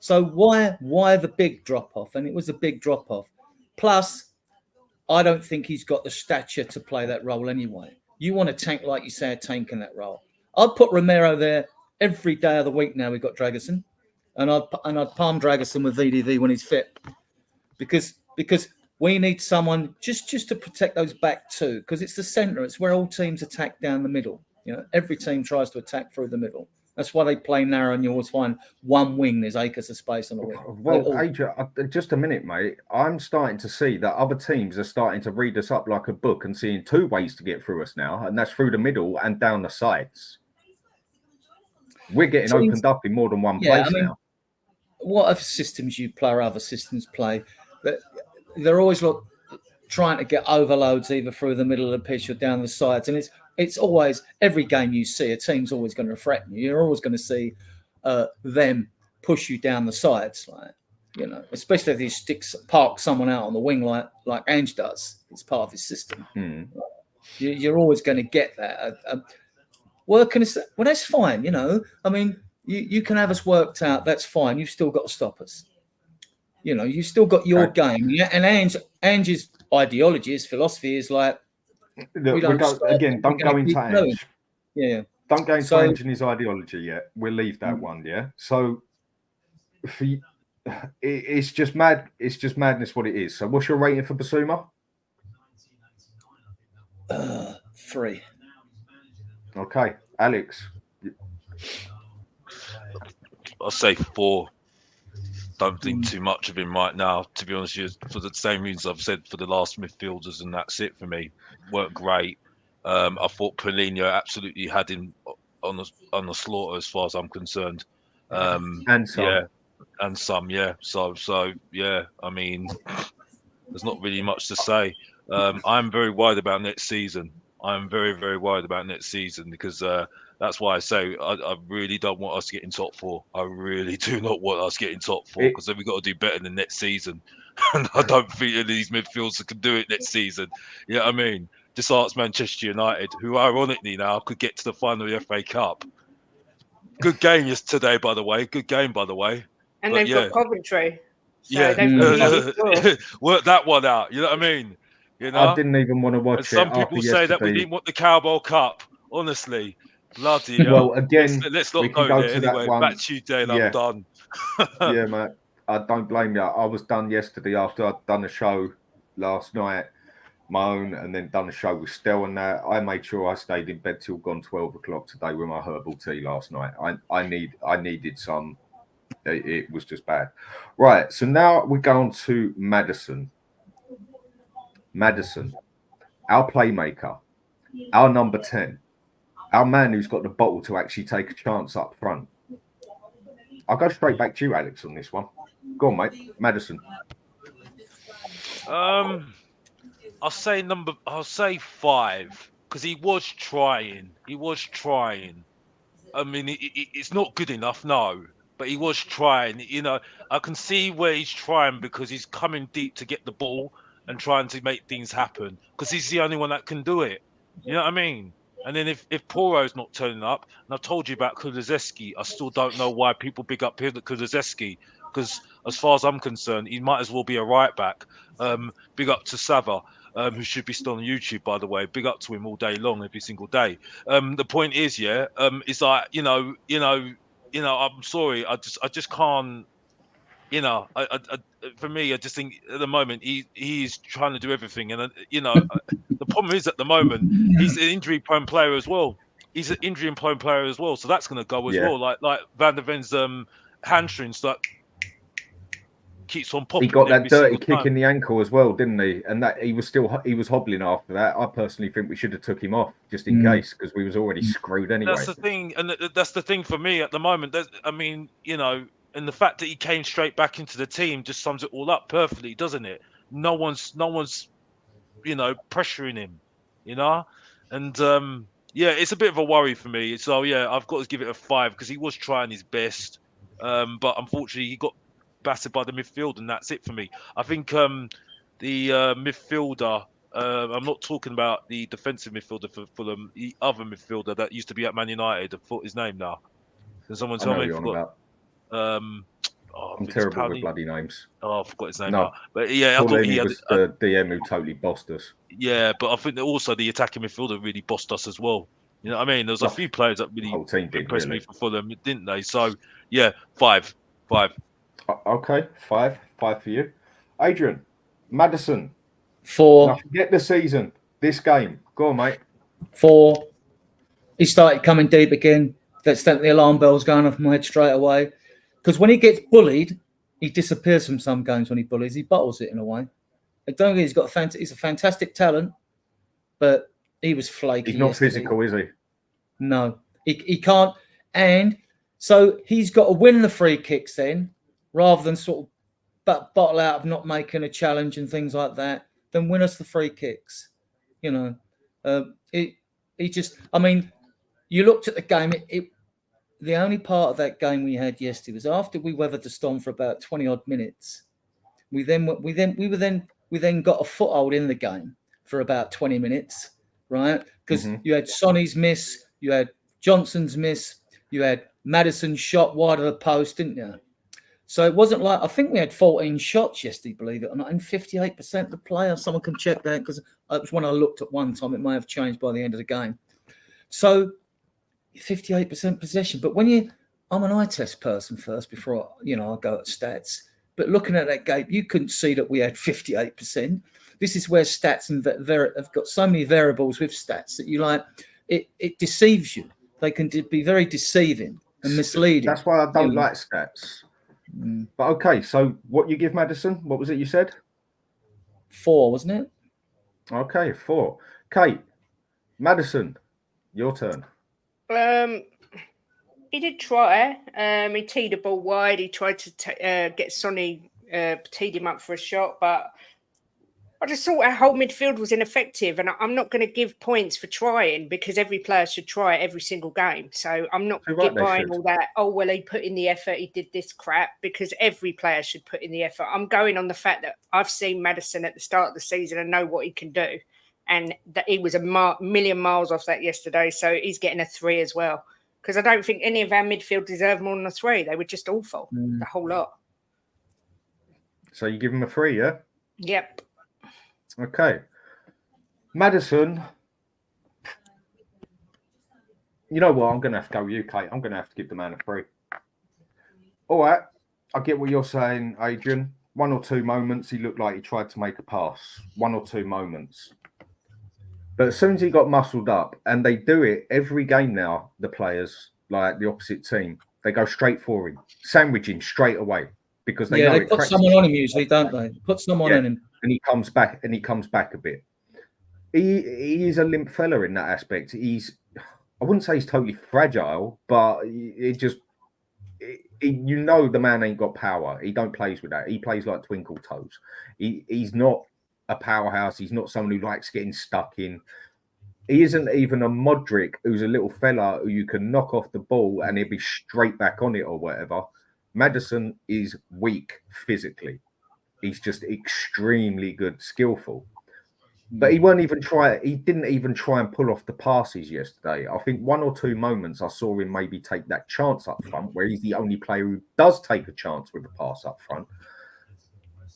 So why the big drop-off? And it was a big drop-off. Plus, I don't think he's got the stature to play that role anyway. You want a tank, like you say, a tank in that role. I'd put Romero there every day of the week now we've got Dragusin. And I'd palm Dragusin with VDV when he's fit. Because we need someone just to protect those back two, because it's the centre. It's where all teams attack down the middle. Every team tries to attack through the middle. That's why they play narrow, and you always find one wing. There's acres of space on the wing. Well, Adrian, just a minute, mate. I'm starting to see that other teams are starting to read us up like a book and seeing two ways to get through us now, and that's through the middle and down the sides. We're getting opened up in more than one place now. Whatever systems you play or other systems play, they're always trying to get overloads either through the middle of the pitch or down the sides, and it's always, every game you see, a team's always going to threaten you. You're always going to see them push you down the sides, especially if he park someone out on the wing like Ange does. It's part of his system. You're always going to get that. Well, that's fine. I mean, you can have us worked out. That's fine. You've still got to stop us. You've still got your game. Yeah, and Ange's ideology, his philosophy is like, look, don't go into Ange. Yeah. Don't go into Ange and his ideology yet. We'll leave that one, yeah? So it's just mad. It's just madness what it is. So what's your rating for Bissouma? 3. Okay. Alex? I'll say 4. Don't think too much of him right now, to be honest with you, for the same reasons I've said for the last midfielders, and that's it for me. Weren't great. I thought Paulinho absolutely had him on the slaughter as far as I'm concerned. And some. Yeah, and some, yeah. So yeah, I mean, there's not really much to say. I'm very worried about next season. I'm very, very worried about next season because that's why I say I really don't want us to get in top 4. I really do not want us to get in top 4 because then we've got to do better than next season. And I don't think any of these midfielders can do it next season. You know what I mean? Just ask Manchester United, who ironically now could get to the final of the FA Cup. Good game today, by the way. Good game, by the way. And they've got Coventry. So work that one out. You know what I mean? I didn't even want to watch it. Some people say that we didn't want the Carabao Cup. Honestly, bloody well, again, let's not go there anyway. Back to you, Dale. I'm done. Yeah, mate. I don't blame you. I was done yesterday after I'd done a show last night, my own, and then done a show with Stel and that. I made sure I stayed in bed till gone 12 o'clock today with my herbal tea last night. I needed some. It was just bad. Right. So now we go on to Maddison. Maddison, our playmaker, our number 10, our man who's got the bottle to actually take a chance up front. I'll go straight back to you, Alex, on this one. Go on, mate. Maddison. I'll say 5 because he was trying. I mean, it's not good enough, no, but he was trying. I can see where he's trying because he's coming deep to get the ball and trying to make things happen because he's the only one that can do it. You know what I mean? And then if Porro's not turning up, and I've told you about Kulusevski, I still don't know why people big up Kulusevski because as far as I'm concerned, he might as well be a right back. Big up to Sava, who should be still on YouTube, by the way. Big up to him all day long, every single day. The point is, it's like I'm sorry, I just can't. For me, I just think at the moment he's trying to do everything, and the problem is at the moment he's an injury-prone player as well. So that's going to go as well. Like Van der Ven's hamstrings that keeps on popping. He got that dirty kick in the ankle as well, didn't he? And that he was hobbling after that. I personally think we should have took him off just in case because we was already screwed anyway. That's the thing, and that's the thing for me at the moment. And the fact that he came straight back into the team just sums it all up perfectly, doesn't it? No one's pressuring him, and it's a bit of a worry for me. So I've got to give it a 5 because he was trying his best, but unfortunately he got battered by the midfield, and that's it for me. I think the midfielder. I'm not talking about the defensive midfielder for Fulham, the other midfielder that used to be at Man United. I forgot his name now. Can someone tell me? I'm terrible with bloody names. I forgot his name now. But I thought he was the DM who totally bossed us. Yeah, but I think that also the attacking midfielder really bossed us as well. You know what I mean? There's a few players that really impressed me for Fulham, didn't they? So 5. Okay, 5 for you. Adrian. Maddison. Four. Now forget the season. This game. Go on, mate. 4. He started coming deep again. That sent the alarm bells going off my head straight away. Because when he gets bullied, he disappears from some games. When he bullies, he bottles it in a way. I don't think he's a fantastic talent, but he was flaky. He's not yesterday. physical, is he? No, he can't. And so he's got to win the free kicks then, rather than sort of bottle out of not making a challenge and things like that. Then win us the free kicks. You know, he just. I mean, you looked at the game. The only part of that game we had yesterday was after we weathered the storm for about 20 odd minutes. We then got a foothold in the game for about 20 minutes, right? Because you had Sonny's miss, you had Johnson's miss, you had Maddison's shot wide of the post, didn't you? So it wasn't like, I think we had 14 shots yesterday, believe it or not, and 58% of the player. Someone can check that because it was when I looked at one time. It may have changed by the end of the game. So 58% possession. But when I'm an eye test person first before I go at stats. But looking at that game, you couldn't see that we had 58%. This is where stats and have got so many variables with stats that you like. It deceives you. They can be very deceiving and misleading. That's why I don't like stats. But okay, so what you give Maddison? What was it you said? 4, wasn't it? Okay, 4. Kate, Maddison, your turn. He did try. He teed the ball wide. He tried to get Sonny, teed him up for a shot, but I just thought our whole midfield was ineffective. And I'm not going to give points for trying because every player should try every single game. So I'm not buying all that. Oh, well, he put in the effort. He did this crap because every player should put in the effort. I'm going on the fact that I've seen Maddison at the start of the season and know what he can do. And that he was a million miles off that yesterday. So he's getting a 3 as well. Because I don't think any of our midfield deserved more than a 3. They were just awful, the whole lot. So you give him a 3, yeah? Yep. Okay. Maddison. You know what? I'm going to have to go with you, Kate. I'm going to have to give the man a 3. All right. I get what you're saying, Adrian. 1 or 2 moments, he looked like he tried to make a pass. 1 or 2 moments. But as soon as he got muscled up, and they do it every game now, the players, like the opposite team, they go straight for him, sandwich him straight away because they know they put someone on him usually, don't they? Put someone on him, and he comes back a bit. He is a limp fella in that aspect. I wouldn't say he's totally fragile, but the man ain't got power. He don't plays with that. He plays like twinkle toes. He's not a powerhouse. He's not someone who likes getting stuck in. He isn't even a Modric who's a little fella who you can knock off the ball and he'll be straight back on it or whatever. Maddison is weak physically. He's just extremely good, skillful. But he didn't even try and pull off the passes yesterday. I think 1 or 2 moments I saw him maybe take that chance up front where he's the only player who does take a chance with a pass up front.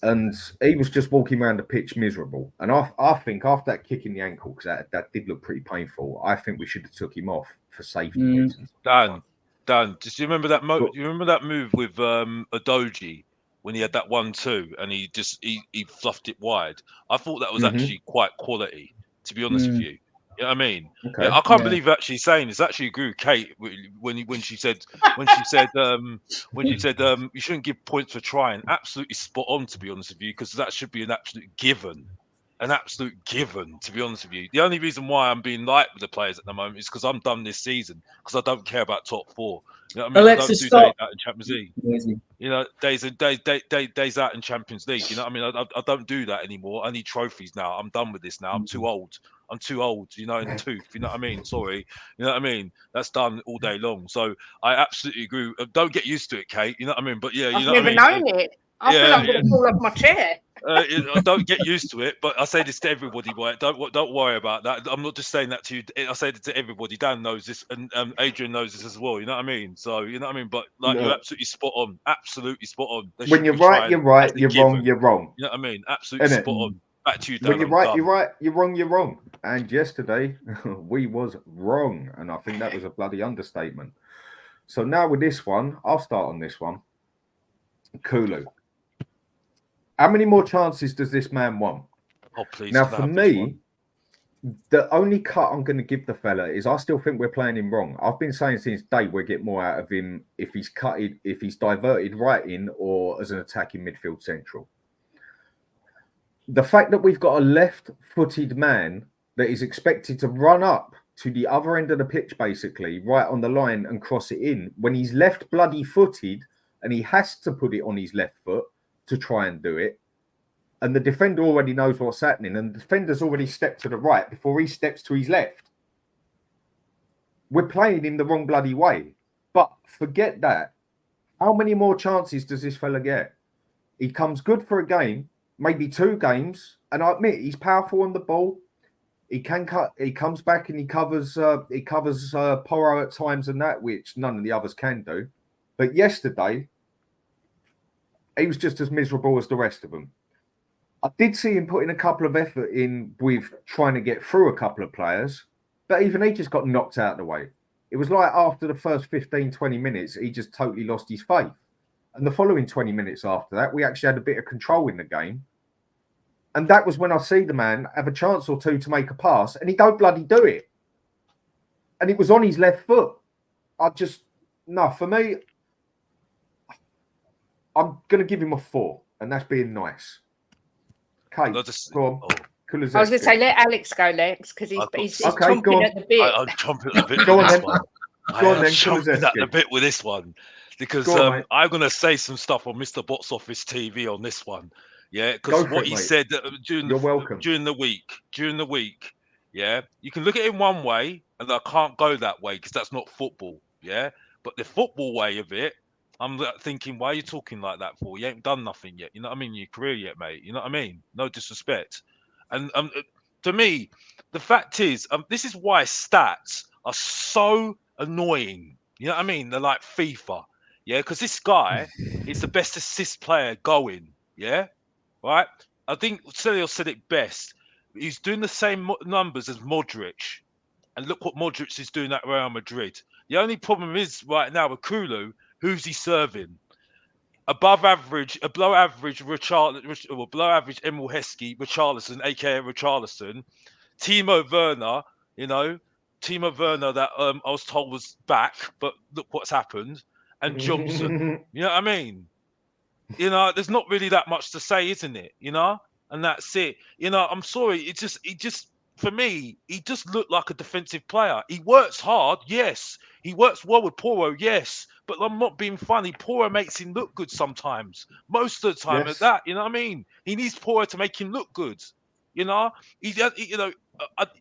And he was just walking around the pitch miserable. And I think after that kick in the ankle, because that did look pretty painful, I think we should have took him off for safety reasons. Dan, do you remember that you remember that move with Udogie when he had that 1-2 and he fluffed it wide? I thought that was actually quite quality, to be honest with you. You know what I mean? Okay. Yeah, I can't believe you're actually saying this. Actually, agree with Kate when she said you shouldn't give points for trying. Absolutely spot on, to be honest with you, because that should be an absolute given. To be honest with you. The only reason why I'm being light with the players at the moment is because I'm done this season because I don't care about top 4. You know what I mean? Alexa, I don't do stop. days out in Champions League. You know, days out in Champions League. You know what I mean? I don't do that anymore. I need trophies now. I'm done with this now. I'm too old, you know, in the tooth. You know what I mean? Sorry. You know what I mean? That's done all day long. So I absolutely agree. Don't get used to it, Kate. You know what I mean? But yeah, I've never known it. I feel like I'm going to fall off my chair. I don't get used to it, but I say this to everybody, boy. Don't worry about that. I'm not just saying that to you. I say it to everybody. Dan knows this, and Adrian knows this as well. You know what I mean? So you know what I mean. But you're absolutely spot on. Absolutely spot on. When you're right, you're right. You're wrong, you're wrong. You know what I mean? Absolutely spot on. Back to you, Dan. When you're right, you're right. You're wrong, you're wrong. And yesterday we was wrong, and I think that was a bloody understatement. So now with this one, I'll start on this one. Kulu. How many more chances does this man want? Oh, please. Now, can I for have this one? me, the only cut I'm going to give the fella is I still think we're playing him wrong. I've been saying since day we'll get more out of him if he's cutted, if he's diverted right in or as an attacking midfield central. The fact that we've got a left-footed man that is expected to run up to the other end of the pitch, basically, right on the line and cross it in, when he's left bloody-footed and he has to put it on his left foot to try and do it, and the defender already knows what's happening, and the defender's already stepped to the right before he steps to his left. We're playing him the wrong bloody way. But forget that. How many more chances does this fella get? He comes good for a game, maybe 2 games, and I admit he's powerful on the ball. He can cut. He comes back and he covers Porro at times and that, which none of the others can do. But yesterday, he was just as miserable as the rest of them. I did see him putting a couple of effort in with trying to get through a couple of players, but even he just got knocked out of the way. It was like after the first 15, 20 minutes, he just totally lost his faith. And the following 20 minutes after that, we actually had a bit of control in the game. And that was when I see the man have a chance or two to make a pass, and he don't bloody do it. And it was on his left foot. For me, I'm going to give him a 4, and that's being nice. Kate, go on. Kulusevski. I was going to say, let Alex go, Lex, because he's Okay, chomping at the bit. I'm chomping at the bit Go with on this then. one. Go on then, chomping at the Kulusevski. bit with this one. Because Go on, mate. I'm going to say some stuff on Mr. Box Office TV on this one. Yeah, because Go for what it, he mate. said You're welcome. during the week, yeah, you can look at it in one way, and I can't go that way because that's not football, yeah. But the football way of it, I'm thinking, why are you talking like that for? You ain't done nothing yet, you know what I mean? In your career yet, mate. You know what I mean? No disrespect. And to me, the fact is, this is why stats are so annoying. You know what I mean? They're like FIFA, yeah, because this guy is the best assist player going, yeah. Right? I think Celio said it best. He's doing the same numbers as Modric. And look what Modric is doing at Real Madrid. The only problem is right now with Kulu, who's he serving? Below average Emil Heskey, Richarlison, aka Richarlison, Timo Werner, that I was told was back, but look what's happened, and Johnson. You know what I mean? There's not really that much to say, isn't it? And that's it. I'm sorry. He just for me, he just looked like a defensive player. He works hard, yes. He works well with Porro, yes. But I'm not being funny. Porro makes him look good sometimes. Most of the time Yes. at that, you know what I mean? He needs Porro to make him look good. I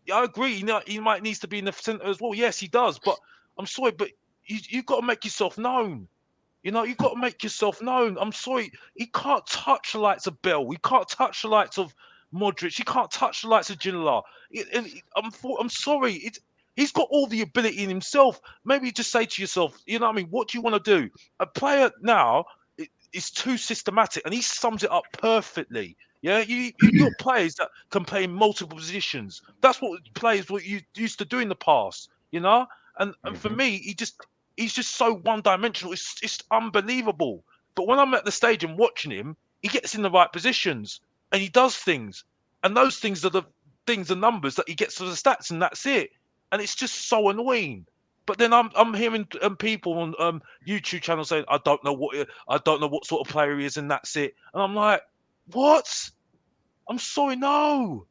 agree. He might needs to be in the centre as well. Yes, he does. But I'm sorry, but you've got to make yourself known. You've got to make yourself known. I'm sorry. He can't touch the likes of Bell. He can't touch the likes of Modric. He can't touch the likes of Ginola. I'm sorry. He's got all the ability in himself. Maybe just say to yourself, you know what I mean? What do you want to do? A player now is too systematic, and he sums it up perfectly. Yeah, you got players that can play in multiple positions. That's what you used to do in the past. And for me, he's just so one-dimensional. It's unbelievable. But when I'm at the stage and watching him, he gets in the right positions and he does things. And those things are the numbers that he gets to the stats, and that's it. And it's just so annoying. But then I'm hearing people on YouTube channels saying, I don't know what sort of player he is, and that's it. And I'm like, what? I'm sorry, no.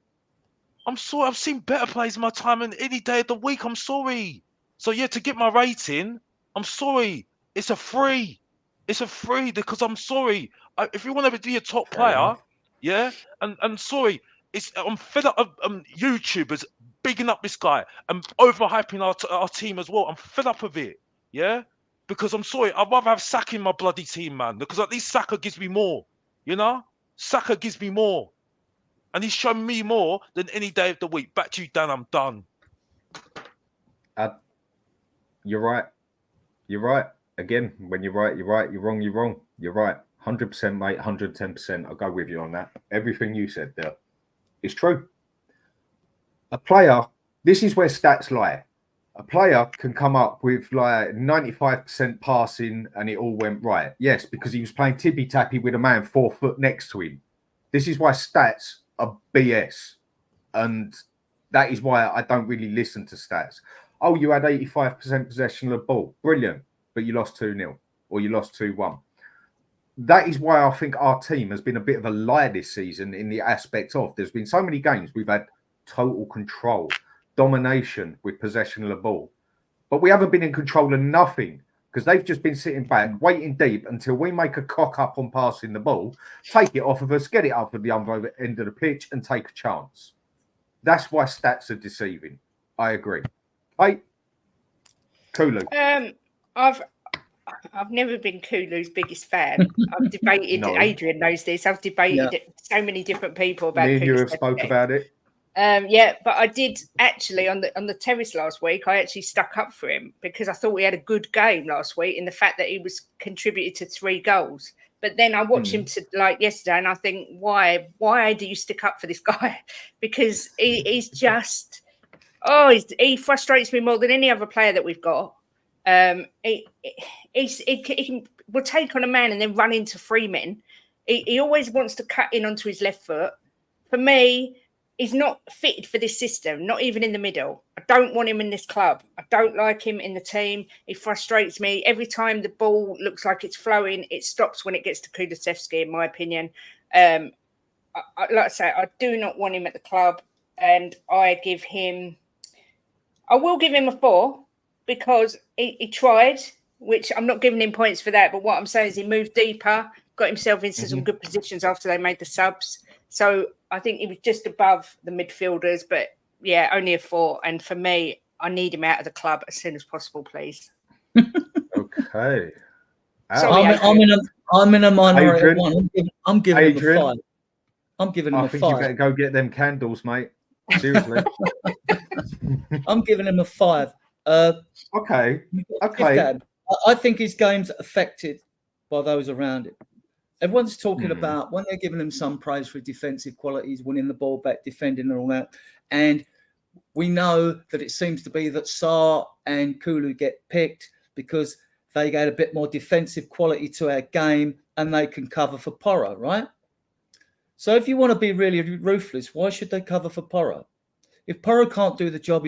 I'm sorry. I've seen better players in my time, and any day of the week. I'm sorry. So yeah, to get my rating, I'm sorry. It's a 3. It's a 3 because I'm sorry. If you want to be a top player, yeah, and sorry, I'm fed up of YouTubers bigging up this guy and overhyping our team as well. I'm fed up of it, yeah, because I'm sorry. I'd rather have Saka in my bloody team, man, because at least Saka gives me more. Saka gives me more, and he's shown me more than any day of the week. Back to you, Dan. I'm done. You're right. You're right. Again, when you're right, you're right. You're wrong, you're wrong. You're right. 100%, mate. 110%. I'll go with you on that. Everything you said there is true. A player, this is where stats lie. A player can come up with like 95% passing and it all went right. Yes, because he was playing tippy-tappy with a man 4 foot next to him. This is why stats are BS. And that is why I don't really listen to stats. Oh, you had 85% possession of the ball. Brilliant. But you lost 2-0 or you lost 2-1. That is why I think our team has been a bit of a liar this season in the aspect of there's been so many games we've had total control, domination with possession of the ball. But we haven't been in control of nothing because they've just been sitting back, waiting deep until we make a cock up on passing the ball, take it off of us, get it up at the other end of the pitch and take a chance. That's why stats are deceiving. I agree. Hey, Kulu. I've never been Kulu's biggest fan. I've debated. No. Adrian knows this. I've debated it with so many different people about. Me and you have Kulusevski. spoke about it. Yeah, but I did actually on the terrace last week. I actually stuck up for him because I thought we had a good game last week in the fact that he was contributed to 3 goals. But then I watched him like yesterday, and I think, why do you stick up for this guy? Because he's just, he frustrates me more than any other player that we've got. He will take on a man and then run into 3 men. He always wants to cut in onto his left foot. For me, he's not fitted for this system, not even in the middle. I don't want him in this club. I don't like him in the team. He frustrates me. Every time the ball looks like it's flowing, it stops when it gets to Kulusevski, in my opinion. Like I say, I do not want him at the club. And I will give him a 4 because he tried, which I'm not giving him points for that. But what I'm saying is he moved deeper, got himself into some good positions after they made the subs. So I think he was just above the midfielders, but yeah, only a 4. And for me, I need him out of the club as soon as possible, please. Okay. Sorry, I'm in a minority Adrian, of 1. I'm giving Adrian, him a 5. I'm giving him I a think 5. you better go get them candles, mate. Seriously. I'm giving him a 5. Okay. I think his game's affected by those around him. Everyone's talking about when they're giving him some praise for defensive qualities, winning the ball back, defending and all that. And we know that it seems to be that Sarr and Kulu get picked because they get a bit more defensive quality to our game and they can cover for Porro, right? So if you want to be really ruthless, why should they cover for Porro? If Porro can't do his job,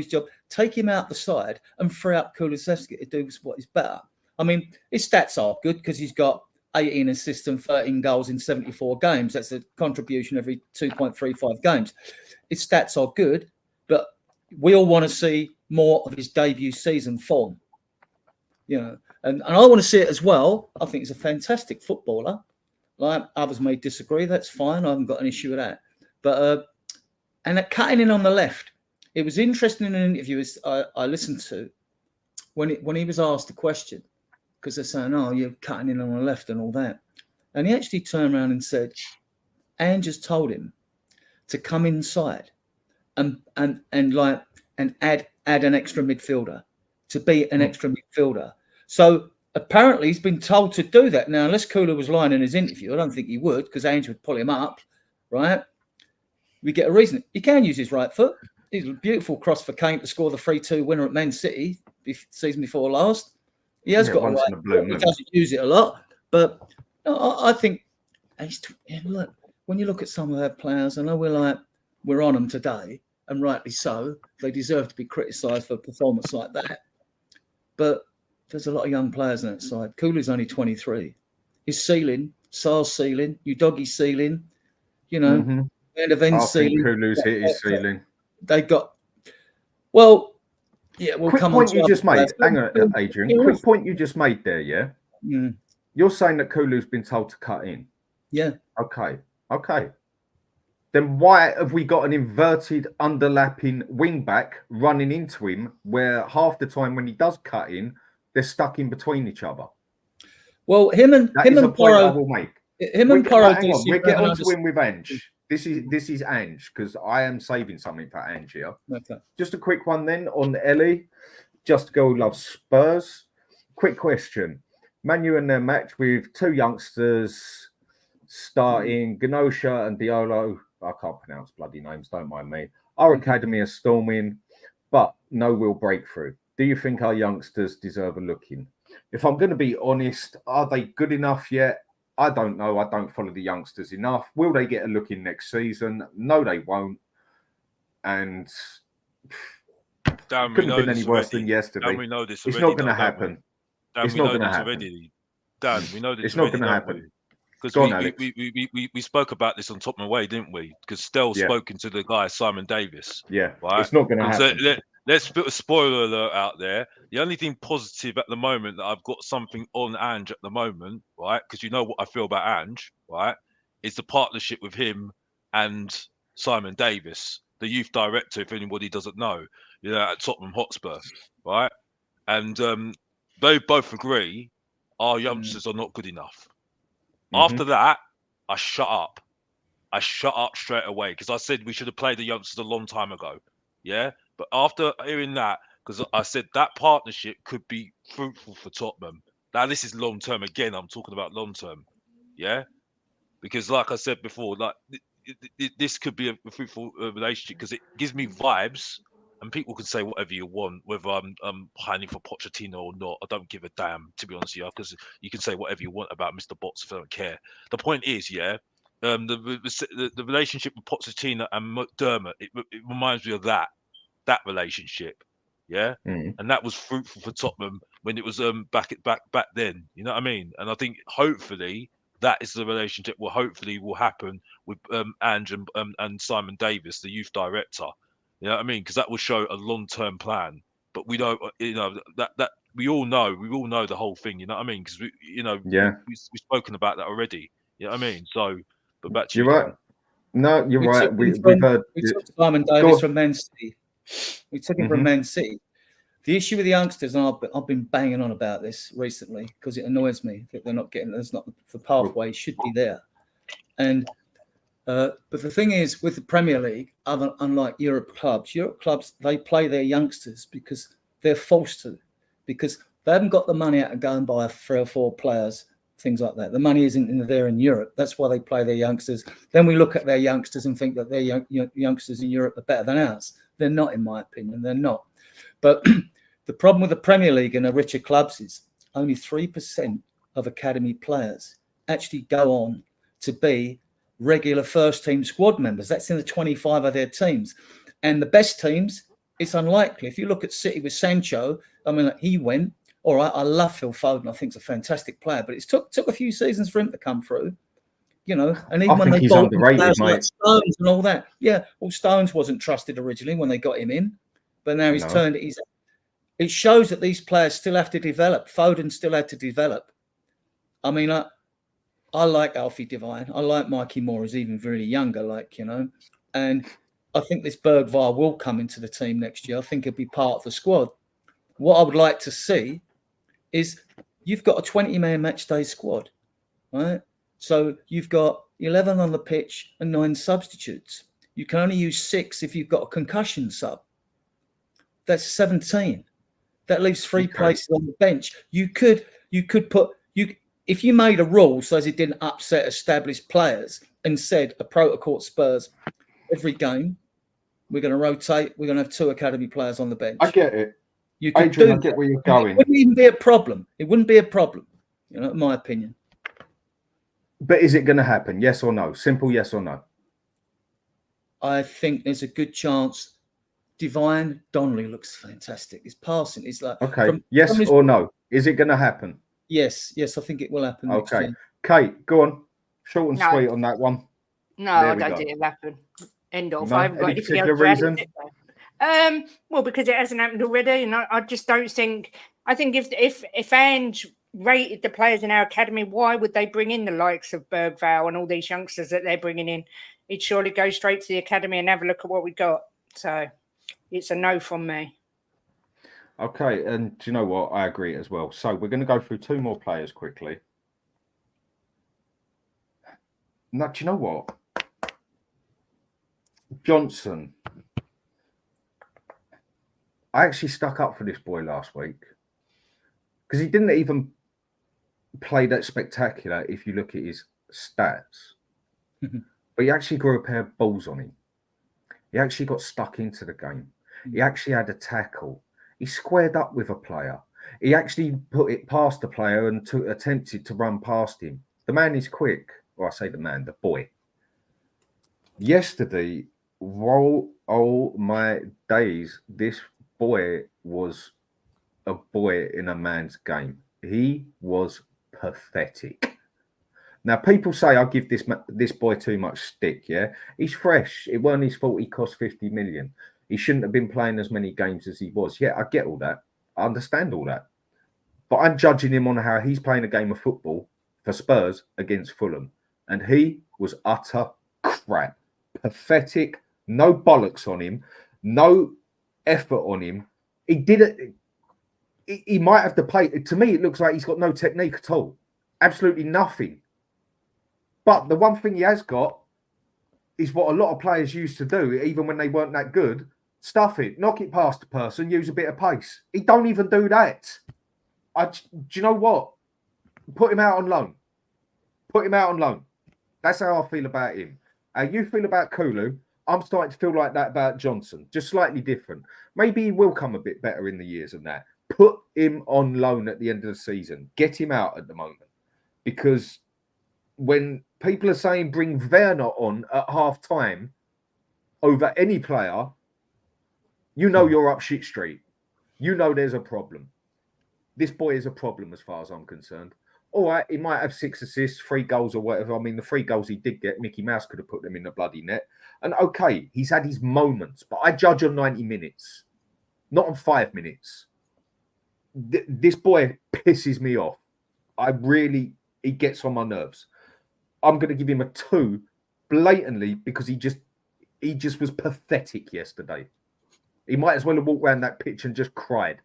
take him out the side and free up Kulusevski to do what is better. I mean, his stats are good because he's got 18 assists and 13 goals in 74 games. That's a contribution every 2.35 games. His stats are good, but we all want to see more of his debut season form. You know, and I want to see it as well. I think he's a fantastic footballer. Like others may disagree, that's fine. I haven't got an issue with that. But and at cutting in on the left, it was interesting in an interview I listened to when he was asked a question. Because they're saying, oh, you're cutting in on the left and all that. And he actually turned around and said, Ange has told him to come inside and add an extra midfielder, to be an extra midfielder. So apparently he's been told to do that. Now, unless Kulu was lying in his interview, I don't think he would, because Ange would pull him up, right? We get a reason. He can use his right foot. He's a beautiful cross for Kane to score the 3-2 winner at Man City season before last. He has got a right. He doesn't use it a lot, but I think look, when you look at some of our players, I know we're on them today, and rightly so. They deserve to be criticised for a performance like that. But there's a lot of young players on that side. Kulu's only 23. His ceiling, Sarr's ceiling, Udogie's ceiling, you know, and Evan's ceiling. Kulu's hit his ceiling. They got well. Yeah, we'll quick come point on you just made. players. Hang on, Adrian. Quick point you just made there, yeah? You're saying that Kulu's been told to cut in. Yeah. Okay. Then why have we got an inverted, underlapping wing back running into him where half the time when he does cut in, they're stuck in between each other? Well, him and Porro. I will make. Him and Porro. We'll get on to him with Ange. This is Ange, because I am saving something for Ange here. Okay. Just a quick one then on Ellie. Just a girl who loves Spurs. Quick question. Man U in their match with 2 youngsters starting, Ganosha and Diolo. I can't pronounce bloody names, don't mind me. Our academy are storming, but no real breakthrough. Do you think our youngsters deserve a look in? If I'm going to be honest, are they good enough yet? I don't know. I don't follow the youngsters enough. Will they get a look in next season? No, they won't. And Dan, we couldn't have know been any this worse already. than yesterday. Dan, we know this It's already. not going to though, don't we? happen. Dan, It's we not know going to this happen. already. Dan, we know this It's not already, going to don't happen. we? Because Go on, Alex. we spoke about this on Tottenham Way, didn't we? Because Stell Yeah. spoken to the guy Simon Davis. Yeah, Right. it's not going to 'Cause happen. let's put a spoiler alert out there. The only thing positive at the moment that I've got something on Ange at the moment, right? Because you know what I feel about Ange, right? Is the partnership with him and Simon Davis, the youth director, if anybody doesn't know, you know, at Tottenham Hotspur, right? And they both agree our youngsters are not good enough. After that, I shut up. I shut up straight away because I said we should have played the youngsters a long time ago. Yeah. But after hearing that, because I said that partnership could be fruitful for Tottenham. Now, this is long term again. I'm talking about long term. Yeah. Because, like I said before, like this could be a fruitful relationship because it gives me vibes. And people can say whatever you want, whether I'm pining for Pochettino or not. I don't give a damn, to be honest with you, because you can say whatever you want about Mr. Botts if I don't care. The point is, yeah, the relationship with Pochettino and McDermott, it reminds me of that relationship, yeah, and that was fruitful for Tottenham when it was back then. You know what I mean? And I think hopefully that is the relationship will happen with Ange and Simon Davis, the youth director. You know what I mean? Because that will show a long-term plan. But we don't, you know, that we all know the whole thing. You know what I mean? Because we've spoken about that already. You know what I mean? So, but back to you're you, right. Dan. No, you're right. We've heard. We took Simon Davis from Man City. We took him from Man City. The issue with the youngsters, and I've been banging on about this recently because it annoys me that they're not getting. There's not the pathway should be there, and. But the thing is, with the Premier League, unlike Europe clubs, they play their youngsters because they're forced to, because they haven't got the money out to go and buy 3 or 4 players, things like that. The money isn't there in Europe. That's why they play their youngsters. Then we look at their youngsters and think that their youngsters in Europe are better than ours. They're not, in my opinion. They're not. But the problem with the Premier League and the richer clubs is only 3% of academy players actually go on to be regular first team squad members. That's in the 25 of their teams. And the best teams, it's unlikely. If you look at City with Sancho, I mean, he went, all right, I love Phil Foden. I think he's a fantastic player, but it took a few seasons for him to come through, you know. And even when they he's bought underrated, mate. like Stones and all that. Yeah, well, Stones wasn't trusted originally when they got him in, but now he's turned it. It shows that these players still have to develop. Foden still had to develop. I mean, I like Alfie Devine. I like Mikey Moore, who's even really younger, and I think this Bergvall will come into the team next year. I think he'll be part of the squad. What I would like to see is you've got a 20-man match day squad, right? So you've got 11 on the pitch and 9 substitutes. You can only use 6 if you've got a concussion sub. That's 17. That leaves 3 places on the bench. You could put if you made a rule so as it didn't upset established players and said a protocol at Spurs, every game we're going to rotate, we're going to have 2 academy players on the bench. I get it. You could Adrian, do I get that. where you're going. It wouldn't even be a problem. It wouldn't be a problem, in my opinion. But is it going to happen? Yes or no? Simple yes or no. I think there's a good chance. Divine Donnelly looks fantastic. His passing is like yes or no? Is it going to happen? Yes, I think it will happen. Okay, next year. Kate, go on. Short and sweet on that one. No, I don't think it'll happen. End of. No, I haven't got anything else to add. Well, because it hasn't happened already, and I just don't think. I think if Ange rated the players in our academy, why would they bring in the likes of Bergvall and all these youngsters that they're bringing in? He'd surely go straight to the academy and have a look at what we got. So it's a no from me. Okay, and do you know what? I agree as well. So we're going to go through 2 more players quickly. Now, do you know what? Johnson. I actually stuck up for this boy last week because he didn't even play that spectacular if you look at his stats. But he actually grew a pair of balls on him. He actually got stuck into the game. He actually had a tackle. He squared up with a player. He actually put it past the player and attempted to run past him. The man is quick. Or I say the man, the boy. Yesterday, oh my days, this boy was a boy in a man's game. He was pathetic. Now, people say I give this boy too much stick, yeah? He's fresh. It weren't his fault he cost 50 million. He shouldn't have been playing as many games as he was. Yeah, I get all that. I understand all that. But I'm judging him on how he's playing a game of football for Spurs against Fulham. And he was utter crap. Pathetic. No bollocks on him. No effort on him. He didn't... He might have to play... To me, it looks like he's got no technique at all. Absolutely nothing. But the one thing he has got is what a lot of players used to do, even when they weren't that good. Stuff it, knock it past the person, use a bit of pace. He don't even do that. Do you know what? Put him out on loan. Put him out on loan. That's how I feel about him. How you feel about Kulu, I'm starting to feel like that about Johnson. Just slightly different. Maybe he will come a bit better in the years than that. Put him on loan at the end of the season. Get him out at the moment. Because when people are saying bring Werner on at half time over any player, you know you're up shit street. You know there's a problem. This boy is a problem as far as I'm concerned. All right, he might have 6 assists, 3 goals or whatever. I mean, the 3 goals he did get, Mickey Mouse could have put them in the bloody net. And okay, he's had his moments, but I judge on 90 minutes, not on 5 minutes. This boy pisses me off. He gets on my nerves. I'm going to give him a 2 blatantly because he just was pathetic yesterday. He might as well have walked around that pitch and just cried.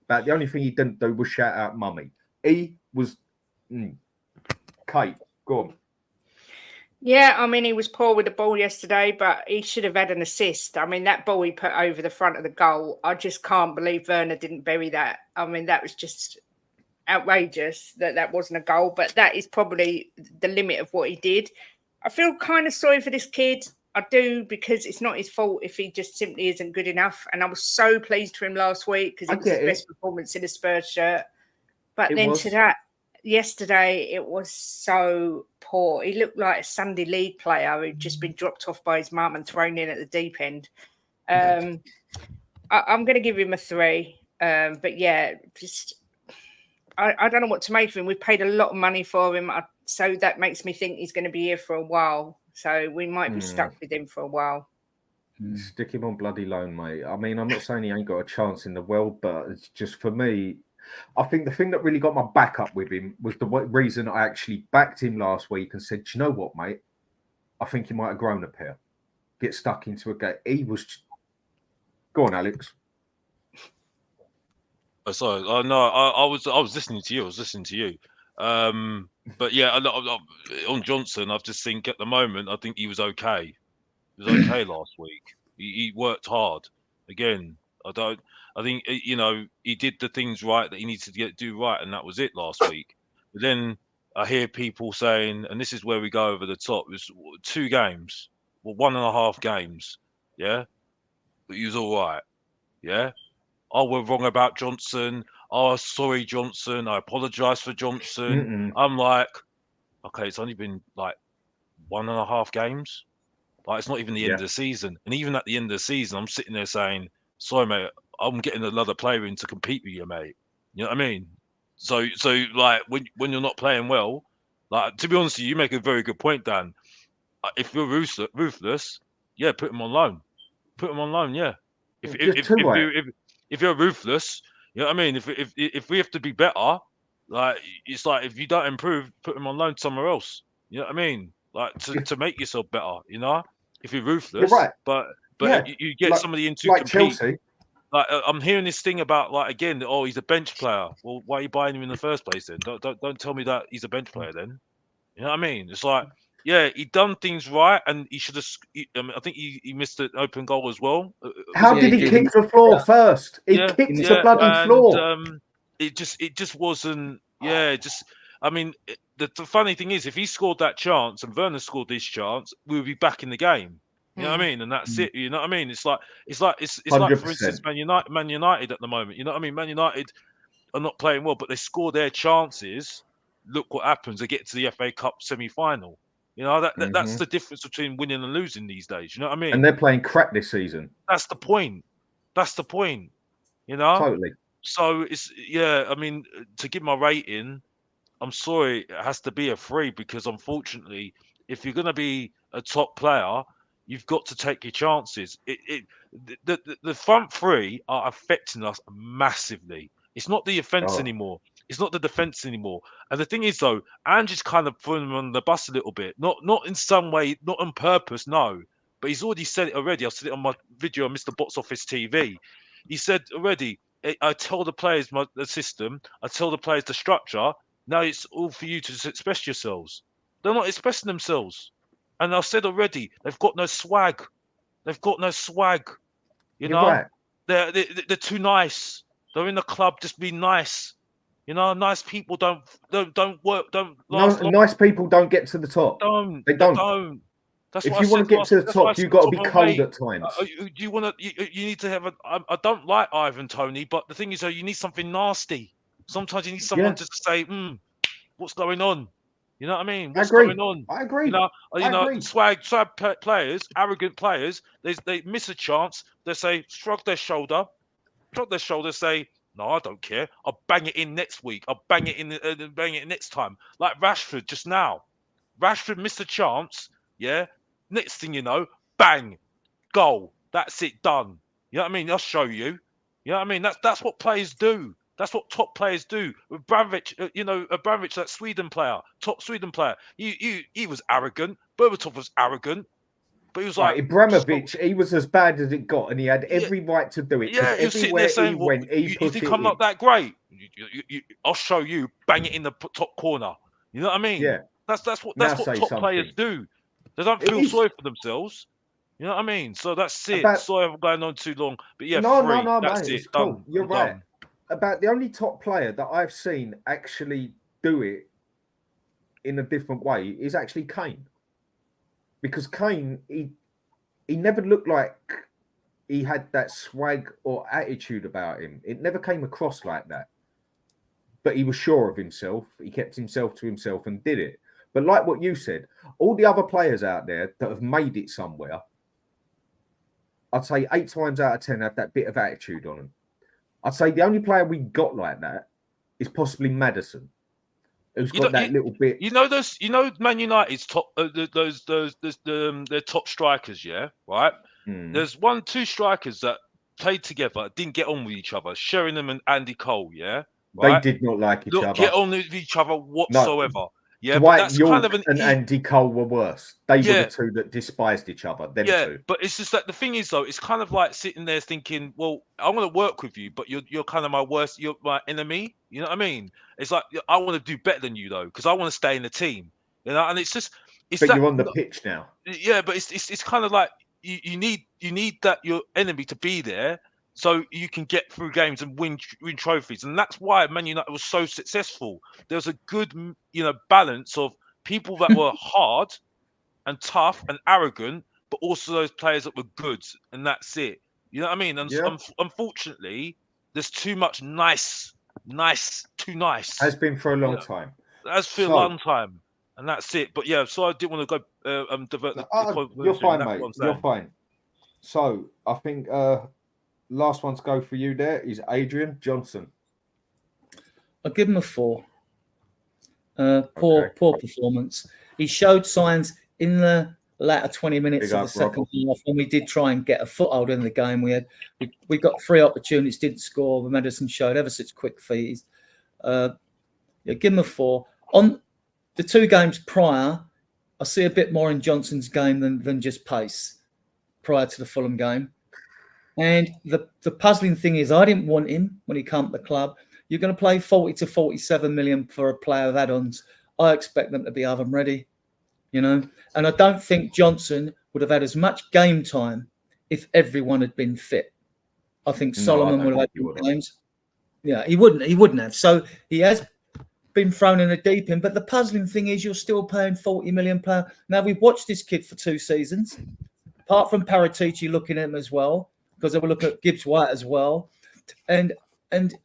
But the only thing he didn't do was shout out mummy. He was... Kate, go on. Yeah, I mean, he was poor with the ball yesterday, but he should have had an assist. I mean, that ball he put over the front of the goal, I just can't believe Werner didn't bury that. I mean, that was just outrageous that wasn't a goal, but that is probably the limit of what he did. I feel kind of sorry for this kid. I do, because it's not his fault if he just simply isn't good enough. And I was so pleased for him last week because it was his best performance in a Spurs shirt. But then to that, yesterday, it was so poor. He looked like a Sunday League player who'd just been dropped off by his mum and thrown in at the deep end. I'm going to give him a 3. But yeah, just... I don't know what to make of him. We've paid a lot of money for him, so that makes me think he's going to be here for a while. So we might be stuck with him for a while. Stick him on bloody loan, mate. I mean, I'm not saying he ain't got a chance in the world, but it's just for me, I think the thing that really got my back up with him was the reason I actually backed him last week and said, you know what, mate? I think he might have grown a pair. Get stuck into a game. He was... Go on, Alex. Oh, sorry. Oh, no, I was listening to you. I was listening to you. But yeah, on Johnson, I just think at the moment, I think he was okay. He was okay last week. He worked hard. Again, I think, he did the things right that he needed to do right, and that was it last week. But then I hear people saying, and this is where we go over the top, it was 2 games, 1.5 games, yeah? But he was all right, yeah? Oh, we're wrong about Johnson. Oh, sorry, Johnson. I apologise for Johnson. I'm like, okay, it's only been like 1.5 games. Like, it's not even the end of the season. And even at the end of the season, I'm sitting there saying, sorry, mate, I'm getting another player in to compete with you, mate. You know what I mean? So like, when you're not playing well, like, to be honest with you, you make a very good point, Dan. If you're ruthless, yeah, put him on loan. Put him on loan, yeah. If you're ruthless, you know what I mean? If we have to be better, like, it's like, if you don't improve, put him on loan somewhere else. You know what I mean? Like, to make yourself better, you know? If you're ruthless. You're right. But yeah. you get like, somebody into like compete. Chelsea. Like, I'm hearing this thing about, like, again, oh, he's a bench player. Well, why are you buying him in the first place then? Don't tell me that he's a bench player then. You know what I mean? It's like, yeah, he done things right, and he should have. I think he missed an open goal as well. How did he kick the floor first? He kicked the bloody floor. It just wasn't. Yeah, I mean, the funny thing is, if he scored that chance and Werner scored this chance, we would be back in the game. You know what I mean? And that's it. You know what I mean? It's like for instance, Man United at the moment. You know what I mean? Man United are not playing well, but they score their chances. look what happens. They get to the FA Cup semi-final. You know, that's the difference between winning and losing these days. You know what I mean? And they're playing crap this season. That's the point. That's the point. You know? Totally. So it's, I mean, to give my rating, I'm sorry, it has to be a 3 because unfortunately, if you're going to be a top player, you've got to take your chances. The front 3 are affecting us massively. It's not the offence anymore. It's not the defence anymore. And the thing is, though, Ange is kind of putting him on the bus a little bit. Not in some way, not on purpose, no. But he's already said it already. I've said it on my video on Mr. Box Office TV. He said already, I tell the players the system, I tell the players the structure. Now it's all for you to express yourselves. They're not expressing themselves. And I've said already, they've got no swag. They've got no swag. You know? Right. They're too nice. They're in the club, just be nice. You know, nice people don't work, don't last long. Nice people don't get to the top. They don't. That's if what you want to get to the top, you've got to be cold at times. You need to have I don't like Ivan Toney, but the thing is, you need something nasty. Sometimes you need someone just to say, what's going on? You know what I mean? What's going on? I agree. You know, swag players, arrogant players, they miss a chance. They say, shrug their shoulder, say, no, I don't care. I'll bang it in next week. I'll bang it in, bang it next time. Like Rashford just now. Rashford missed a chance. Yeah. Next thing you know, bang, goal. That's it, done. You know what I mean? I'll show you. You know what I mean? That's what players do. That's what top players do. Abramovich, Abramovich, that Sweden player, top Sweden player. He was arrogant. Berbatov was arrogant. But he was like Abramovich, he was as bad as it got, and he had every right to do it. Yeah, he was sitting there saying, you think I'm not that great? I'll show you. Bang it in the top corner. You know what I mean? Yeah. That's what top players do. They don't feel sorry for themselves. You know what I mean? So that's it. Sorry, I'm going on too long. But yeah, no, that's mate, it. Done. You're right. About the only top player that I've seen actually do it in a different way is actually Kane. Because Kane, he never looked like he had that swag or attitude about him. It never came across like that. But he was sure of himself. He kept himself to himself and did it. But like what you said, all the other players out there that have made it somewhere, I'd say 8 times out of 10 have that bit of attitude on them. I'd say the only player we got like that is possibly Maddison, who's got that little bit. You know, Man United's top, their top strikers, yeah, right? There's 2 strikers that played together, didn't get on with each other. Sheringham and Andy Cole, yeah, right? They did not like each other. Get on with each other whatsoever. No. Yeah, Dwight that's York kind of and Andy Cole were worse. They were the 2 that despised each other. Them 2. But it's just that the thing is, though, it's kind of like sitting there thinking, well, I want to work with you, but you're kind of my worst, you're my enemy. You know what I mean? It's like I want to do better than you, though, because I want to stay in the team. You know, and it's just, but you're on the pitch now. Yeah, but it's kind of like you need that your enemy to be there, so you can get through games and win trophies, and that's why Man United was so successful. There was a good, balance of people that were hard and tough and arrogant, but also those players that were good, and that's it. You know what I mean? And unfortunately, there's too much nice, too nice. Has been for a long time. Has for a long time, and that's it. But yeah, so I didn't want to go divert. You're fine, mate. You're fine. So I think last one to go for you there is Adrian Johnson. I'll give him a 4. Poor performance. He showed signs in the latter 20 minutes of the second half when we did try and get a foothold in the game. We got 3 opportunities, didn't score. But Maddison showed ever such quick feet. Give him a 4. On the 2 games prior, I see a bit more in Johnson's game than just pace prior to the Fulham game. And the puzzling thing is, I didn't want him when he came to the club. You're going to play 40 to 47 million for a player of add-ons. I expect them to be oven ready, and I don't think Johnson would have had as much game time if everyone had been fit. I think Solomon would have had games. Yeah, he wouldn't have. So he has been thrown in the deep end. But the puzzling thing is, you're still paying 40 million player. Now, we've watched this kid for 2 seasons. Apart from Paratici looking at him as well, because they will look at Gibbs White as well. And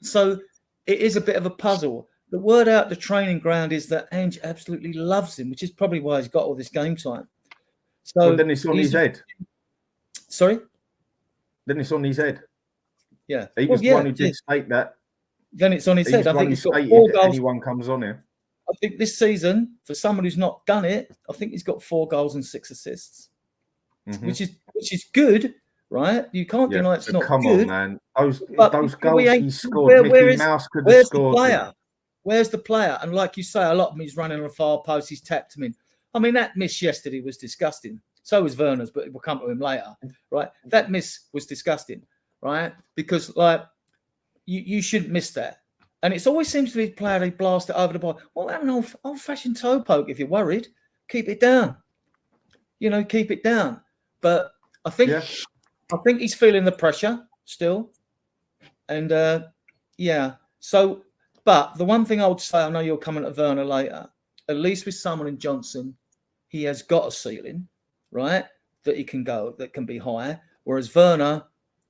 so it is a bit of a puzzle. the word out the training ground is that Ange absolutely loves him, which is probably why he's got all this game time. So well, then it's on his head. Sorry? Then it's on his head. Yeah. He was the one who did state that. Then it's on his head. I think he's got 4 goals. Anyone comes on here. I think this season, for someone who's not done it, I think he's got 4 goals and 6 assists, which is good, right? You can't deny it's not come good. Come on, man. Those goals he scored, Mickey Mouse could have scored. Where's the player? And like you say, a lot of them he's running on the far post. He's tapped him in. I mean, that miss yesterday was disgusting. So was Werner's, but we'll come to him later, right? That miss was disgusting, right? Because, like, you shouldn't miss that. And it always seems to be a player they blast it over the bar. Well, have an old-fashioned toe poke if you're worried. Keep it down. Keep it down. But I think he's feeling the pressure still. And, So, but the one thing I would say, I know you're coming to Werner later, at least with someone in Johnson, he has got a ceiling, right, that he can go, that can be higher. Whereas Werner,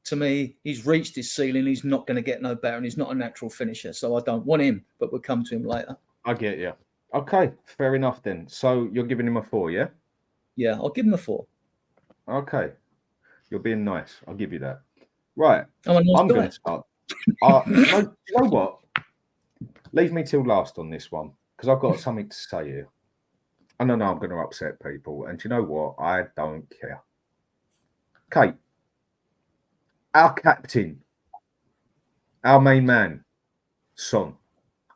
to me, he's reached his ceiling. He's not going to get no better, and he's not a natural finisher. So I don't want him, but we'll come to him later. I get you. Okay, fair enough then. So you're giving him a 4, yeah? Yeah, I'll give him a 4. Okay. You're being nice. I'll give you that. Right. I'm going to start. You know what? Leave me till last on this one, because I've got something to say here. And I know I'm going to upset people. And you know what? I don't care. Kate. Our captain, our main man, Son,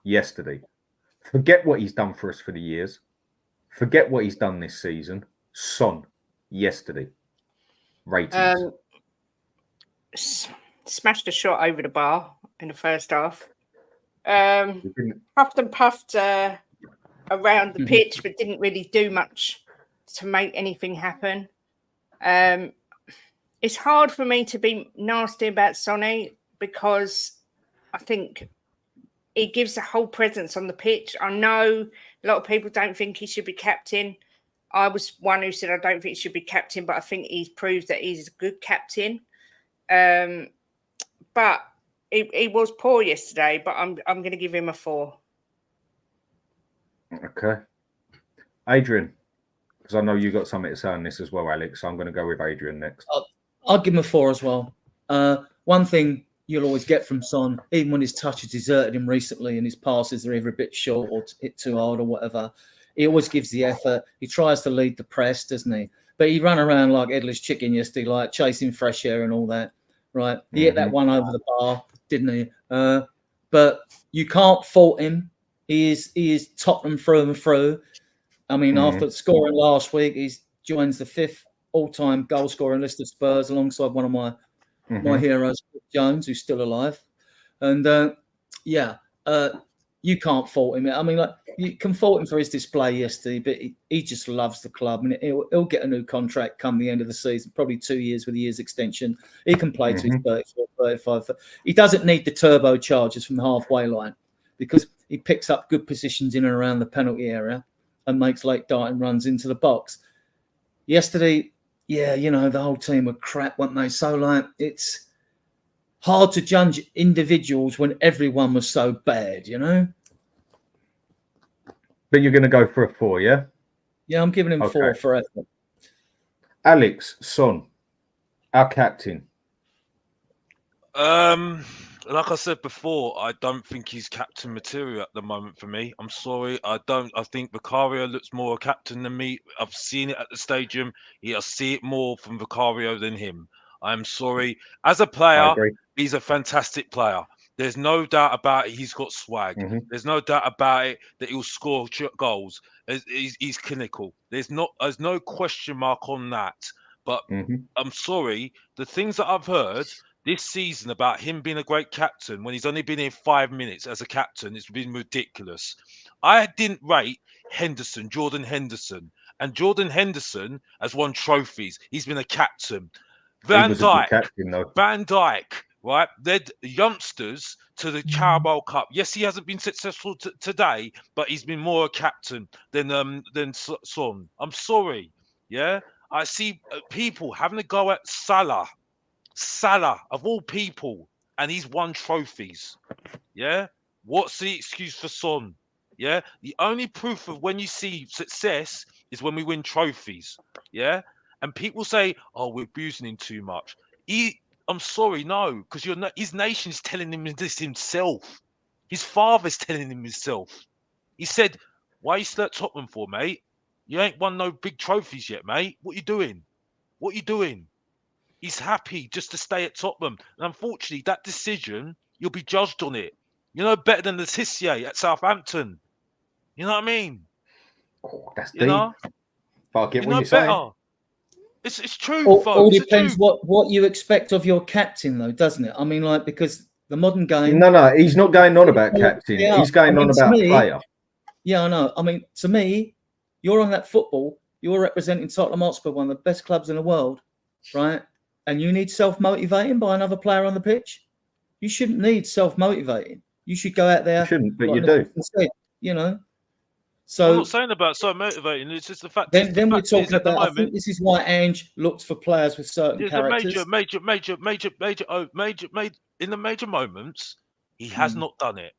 yesterday. Forget what he's done for us for the years. Forget what he's done this season. Son, yesterday. Ratings. Smashed a shot over the bar in the first half. Puffed and puffed around the pitch, but didn't really do much to make anything happen. It's hard for me to be nasty about Sonny because I think he gives a whole presence on the pitch. I know a lot of people don't think he should be captain. I was one who said I don't think he should be captain, but I think he's proved that he's a good captain. But he was poor yesterday, but I'm going to give him a 4. Okay. Adrian, because I know you got something to say on this as well, Alex. So I'm going to go with Adrian next. I'll give him a 4 as well. One thing you'll always get from Son, even when his touch has deserted him recently and his passes are either a bit short or hit too hard or whatever, he always gives the effort. He tries to lead the press, doesn't he? But he ran around like headless chicken yesterday, like chasing fresh air and all that, right? He hit that one over the bar, didn't he? But you can't fault him. He is Tottenham through and through. I mean, after scoring last week, he joins the 5th all-time goal scoring list of Spurs alongside one of my heroes, Jones, who's still alive. And you can't fault him. I mean, like, you can fault him for his display yesterday, but he just loves the club. I mean, he'll get a new contract come the end of the season, probably 2 years with a year's extension. He can play to his 34, 35. He doesn't need the turbochargers from the halfway line because he picks up good positions in and around the penalty area and makes late darting runs into the box. Yesterday, the whole team were crap, weren't they? So, like, it's hard to judge individuals when everyone was so bad, But you're going to go for a 4, yeah? Yeah, I'm giving him 4 for effort. Alex, Son, our captain. Like I said before, I don't think he's captain material at the moment for me. I'm sorry, I don't. I think Vicario looks more a captain than me. I've seen it at the stadium. I see it more from Vicario than him. I'm sorry. As a player, he's a fantastic player. There's no doubt about it. He's got swag. There's no doubt about it that he'll score goals. He's clinical. There's no question mark on that. But I'm sorry, the things that I've heard this season about him being a great captain when he's only been here 5 minutes as a captain, it's been ridiculous. I didn't rate Jordan Henderson. And Jordan Henderson has won trophies. He's been a captain. Van Dijk, right? They're youngsters to the Carabao Cup. Yes, he hasn't been successful today, but he's been more a captain than Son. I'm sorry. Yeah, I see people having a go at Salah, of all people, and he's won trophies. Yeah, What's the excuse for Son? Yeah, the only proof of when you see success is when we win trophies. Yeah, and people say, "Oh, we're abusing him too much." I'm sorry, no, because his nation is telling him this himself. His father's telling him himself. He said, "Why you still at Tottenham for, mate? You ain't won no big trophies yet, mate. What you doing? What you doing?" He's happy just to stay at Tottenham. And unfortunately, that decision, you'll be judged on it. You know, better than Letitia at Southampton. You know what I mean? Oh, that's You deep. know? But I get You what know you're saying. better. It's true, All folks. It's depends true. what you expect of your captain, though, doesn't it? I mean, like, because the modern game. No, he's not going on about captain. He's going on about player. Yeah, I know. I mean, to me, you're on that football. You're representing Tottenham Hotspur, one of the best clubs in the world, right? And you need self-motivating by another player on the pitch. You shouldn't need self-motivating. You should go out there. You shouldn't, but like you do. said, you know. So I'm not saying about so motivating. It's just the fact. Then we're talking at the about. moment, I think this is why Ange looks for players with certain there's characters. a major in the major moments, he has not done it.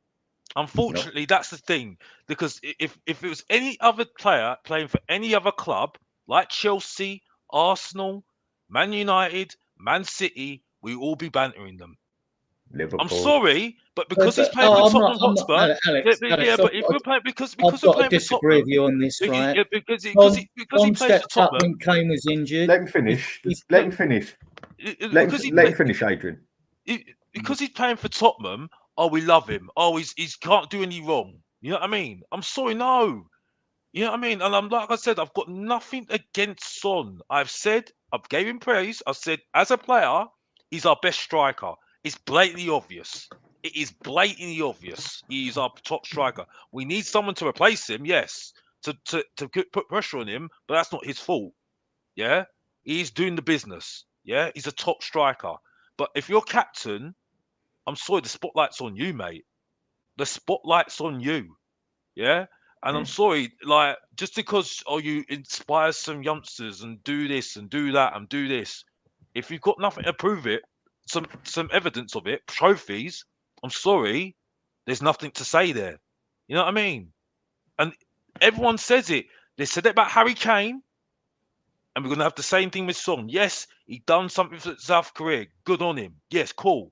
Unfortunately, that's the thing. Because if it was any other player playing for any other club, like Chelsea, Arsenal, Man United, Man City, we all be bantering them. Liverpool. I'm sorry, but because he's playing for Tottenham Hotspur, Alex, but if you're playing because I've we're got playing to for disagree Tottenham, with you on this, right? because he Tom plays for stepped up Tottenham. when Kane was injured. Let me finish. Let me finish, Adrian. Because he's playing for Tottenham, oh, we love him. Oh, he's can't do any wrong. You know what I mean? I'm sorry, no. You know what I mean? And I'm like I said, I've got nothing against Son. I've gave him praise. I said, as a player, he's our best striker. It's blatantly obvious. It is blatantly obvious. He's our top striker. We need someone to replace him, yes, to put pressure on him, but that's not his fault. Yeah, he's doing the business. Yeah, he's a top striker. But if you're captain, I'm sorry, the spotlight's on you, mate. The spotlight's on you. Yeah. And I'm sorry, like, just because you inspire some youngsters and do this and do that and do this, if you've got nothing to prove it, some evidence of it, trophies, I'm sorry, there's nothing to say there. You know what I mean? And everyone says it. They said it about Harry Kane, and we're gonna have the same thing with Son. Yes, he done something for South Korea. Good on him. Yes, cool.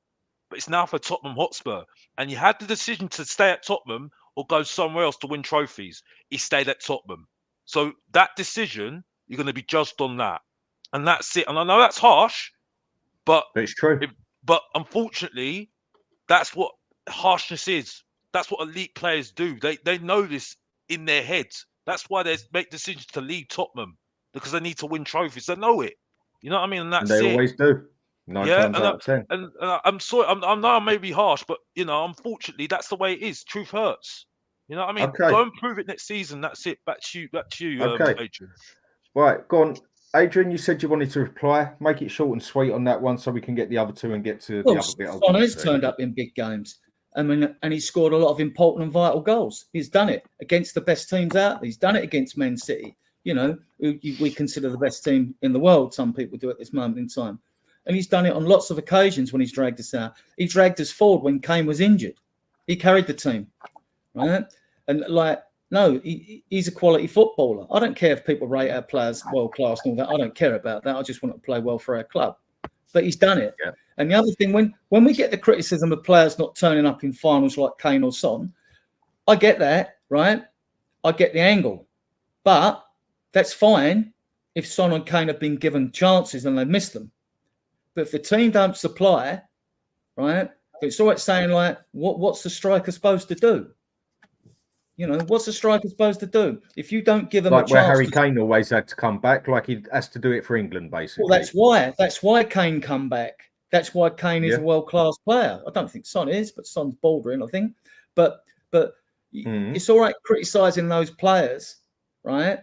But it's now for Tottenham Hotspur, and you had the decision to stay at Tottenham or go somewhere else to win trophies. He stayed at Tottenham. So that decision, you're going to be judged on that. And that's it. And I know that's harsh, but it's true. But unfortunately, that's what harshness is. That's what elite players do. They know this in their heads. That's why they make decisions to leave Tottenham, because they need to win trophies. They know it. You know what I mean? And that's they it. always do. 9 times out of 10. And I'm sorry, I know I may be harsh, but unfortunately, that's the way it is. Truth hurts. You know what I mean? Okay. Go and prove it next season. That's it. Back to you, Okay. Adrian. Right, go on. Adrian, you said you wanted to reply. Make it short and sweet on that one so we can get the other two and get to the other bit. Son has turned up in big games. I mean, and he's scored a lot of important and vital goals. He's done it against the best teams out. He's done it against Man City, we consider the best team in the world. Some people do at this moment in time. And he's done it on lots of occasions when he's dragged us out. He dragged us forward when Kane was injured. He carried the team, right? And he's a quality footballer. I don't care if people rate our players world class and all that. I don't care about that. I just want to play well for our club. But he's done it. Yeah. And the other thing, when we get the criticism of players not turning up in finals like Kane or Son, I get that, right? I get the angle. But that's fine if Son and Kane have been given chances and they missed them. But if the team don't supply, right, it's all right saying, like, what's the striker supposed to do? What's the striker supposed to do? If you don't give him a chance... Like where Harry Kane always had to come back, like he has to do it for England, basically. Well, that's why Kane come back. That's why Kane is a world-class player. I don't think Son is, but Son's bouldering, I think. But it's all right criticising those players, right,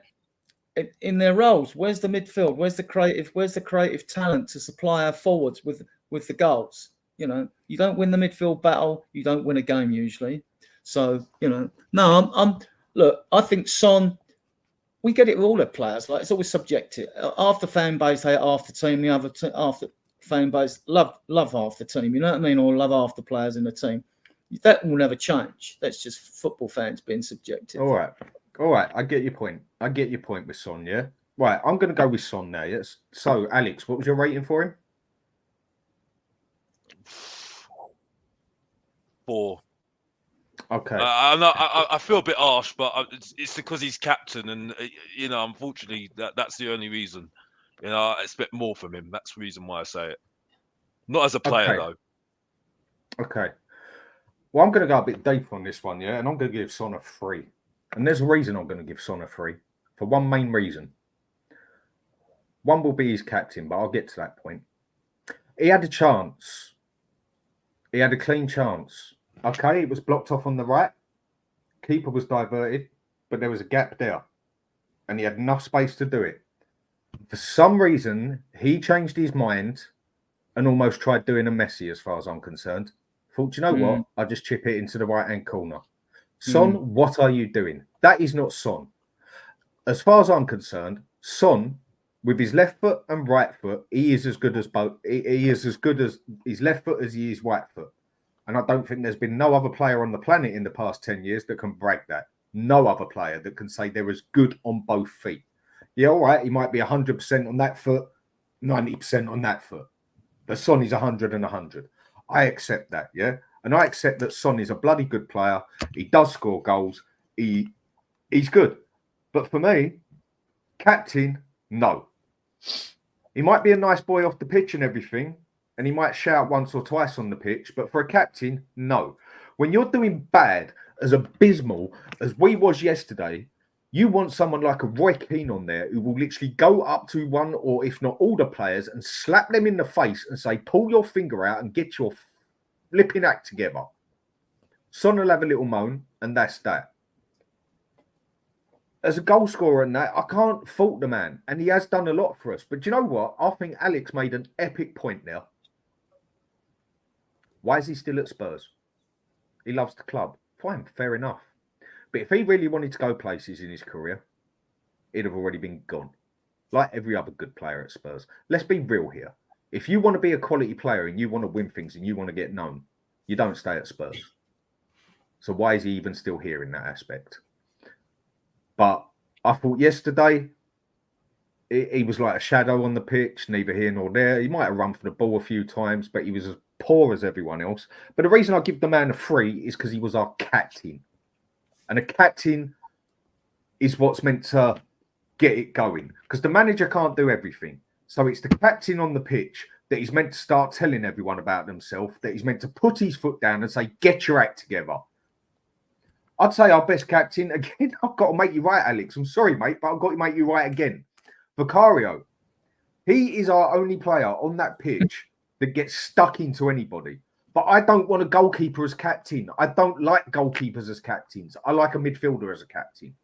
in their roles. Where's the midfield? Where's the creative talent to supply our forwards with the goals? You don't win the midfield battle, you don't win a game usually. So, look, I think Son, we get it with all the players. Like, it's always subjective. Half the fan base hate half the team, the other half the fan base love half the team. You know what I mean? Or love half the players in the team. That will never change. That's just football fans being subjective. All right. I get your point. With Son, yeah? Right, I'm going to go with Son now. Yes. So, Alex, what was your rating for him? 4. Okay. I feel a bit harsh, but it's because he's captain, and unfortunately, that's the only reason. I expect more from him. That's the reason why I say it. Not as a player, though. Okay. Well, I'm going to go a bit deep on this one, yeah, and I'm going to give Son a 3. And there's a reason I'm going to give Son a 3. For one main reason. One will be his captain, but I'll get to that point. He had a chance. He had a clean chance. Okay, it was blocked off on the right. Keeper was diverted, but there was a gap there. And he had enough space to do it. For some reason, he changed his mind and almost tried doing a Messi, as far as I'm concerned. Thought, you know what? I'll just chip it into the right-hand corner. Son, what are you doing? That is not Son. As far as I'm concerned, Son, with his left foot and right foot, he is as good as both. He is as good as his left foot as he is right foot. And I don't think there's been no other player on the planet in the past 10 years that can brag that. No other player that can say they're as good on both feet. Yeah, all right, he might be 100% on that foot, 90% on that foot. But Son is 100 and 100. I accept that, yeah? And I accept that Son is a bloody good player. He does score goals. He's good. But for me, captain, no. He might be a nice boy off the pitch and everything, and he might shout once or twice on the pitch, but for a captain, no. When you're doing bad, as abysmal as we was yesterday, you want someone like a Roy Keane on there who will literally go up to one or if not all the players and slap them in the face and say, pull your finger out and get your flipping act together. Son will have a little moan, and that's that. As a goal scorer and that, I can't fault the man. And he has done a lot for us. But do you know what? I think Alex made an epic point there. Why is he still at Spurs? He loves the club. Fine, fair enough. But if he really wanted to go places in his career, he'd have already been gone. Like every other good player at Spurs. Let's be real here. If you want to be a quality player and you want to win things and you want to get known, you don't stay at Spurs. So why is he even still here in that aspect? But I thought yesterday, he was like a shadow on the pitch, neither here nor there. He might have run for the ball a few times, but he was as poor as everyone else. But the reason I give the man a 3 is because he was our captain. And a captain is what's meant to get it going. Because the manager can't do everything. So it's the captain on the pitch that he's meant to start telling everyone about themselves, that he's meant to put his foot down and say, get your act together. I'd say our best captain, again, I've got to make you right, Alex. I'm sorry, mate, but I've got to make you right again. Vicario, he is our only player on that pitch that gets stuck into anybody. But I don't want a goalkeeper as captain. I don't like goalkeepers as captains. I like a midfielder as a captain.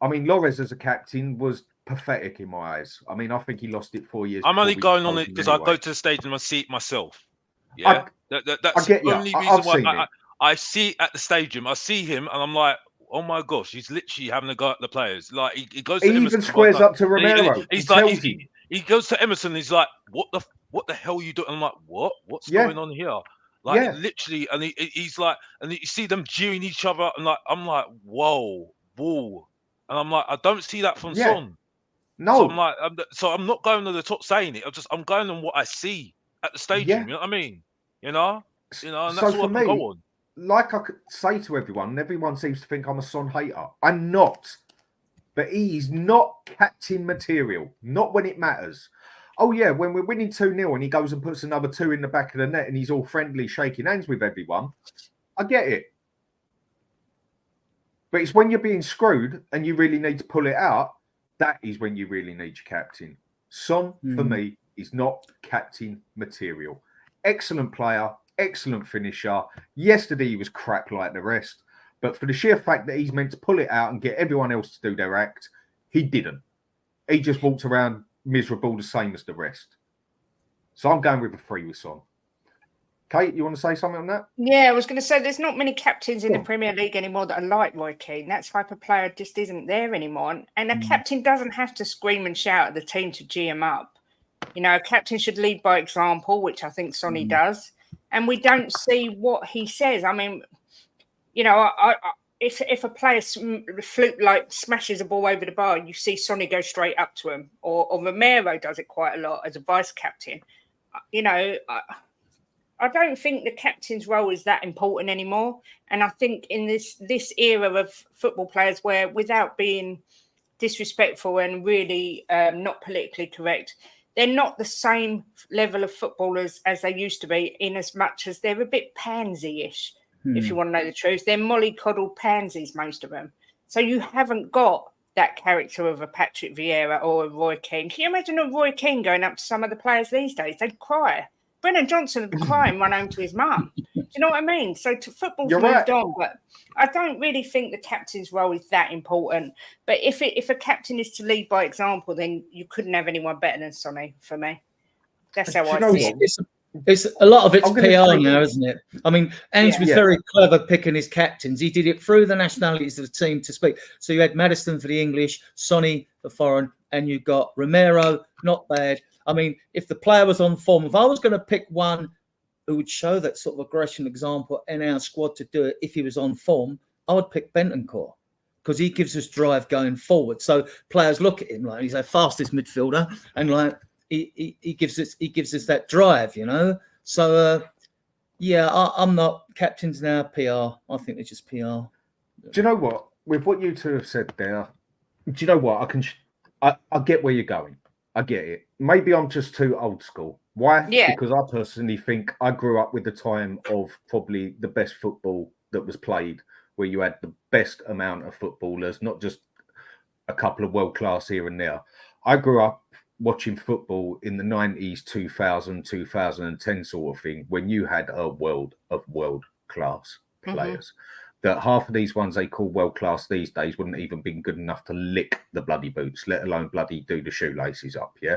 I mean, Lores as a captain was pathetic in my eyes. I mean, I think he lost it 4 years. I'm only going on it because I go to the stage and I see it myself. Yeah, that's the only reason why I see it at the stadium. I see him and I'm like, oh my gosh, he's literally having a go at the players. Like he goes to Emerson, even squares up to Romero. He's like, he goes to Emerson. He's like, what the hell are you doing? I'm like, what's going on here? Like literally, and he's like, and you see them jeering each other, and like I'm like, whoa, and I'm like, I don't see that from Son. No, so I'm like, I'm not going to the top saying it. I'm going on what I see at the stadium. You know what I mean? You know, and that's all I can go on. Like I could say to everyone, and everyone seems to think I'm a Son hater. I'm not. But he is not captain material. Not when it matters. Oh, yeah, when we're winning 2-0 and he goes and puts another 2 in the back of the net and he's all friendly, shaking hands with everyone. I get it. But it's when you're being screwed and you really need to pull it out, that is when you really need your captain. Son, for me, is not captain material. Excellent player. Excellent finisher. Yesterday he was crap like the rest. But for the sheer fact that he's meant to pull it out and get everyone else to do their act, he didn't. He just walked around miserable, the same as the rest. So I'm going with a 3 with Son. Kate, you want to say something on that? Yeah, I was going to say there's not many captains in the Premier League anymore that are like Roy Keane. That type of player just isn't there anymore. And a captain doesn't have to scream and shout at the team to G him up. You know, a captain should lead by example, which I think Sonny does. and we don't see what he says. I mean, you know, if a player smashes a ball over the bar, you see Sonny go straight up to him, or Romero does it quite a lot as a vice captain. You know, I don't think the captain's role is that important anymore. And I think in this era of football players, where without being disrespectful and really not politically correct, they're not the same level of footballers as they used to be, in as much as they're a bit pansy-ish. If you want to know the truth, they're mollycoddled pansies, most of them. So you haven't got that character of a Patrick Vieira or a Roy Keane. Can you imagine a Roy Keane going up to some of the players these days? They'd cry. Brennan Johnson would cry and run home to his mum. Do you know what I mean? So football's moved on, but I don't really think the captain's role is that important. But if a captain is to lead by example, then you couldn't have anyone better than Sonny for me. That's how I see it. It's a lot of it's PR now, isn't it? I mean, Ange was very clever picking his captains. He did it through the nationalities of the team to speak. So you had Maddison for the English, Sonny for foreign, and you got Romero, not bad. I mean, if the player was on form, if I was going to pick one who would show that sort of aggression example in our squad to do it, if he was on form, I would pick Bentancur, because he gives us drive going forward. So players look at him like he's our fastest midfielder, and like he gives us that drive, you know. So I'm not captains now. PR. I think they're just PR. Do you know what? With what you two have said there, do you know what? I get where you're going. I get it. Maybe I'm just too old school. Why? Yeah. Because I personally think I grew up with the time of probably the best football that was played, where you had the best amount of footballers, not just a couple of world class here and there. I grew up watching football in the 90s, 2000, 2010 sort of thing, when you had a world of world class players. That half of these ones they call world class these days wouldn't even been good enough to lick the bloody boots, let alone bloody do the shoelaces up. Yeah,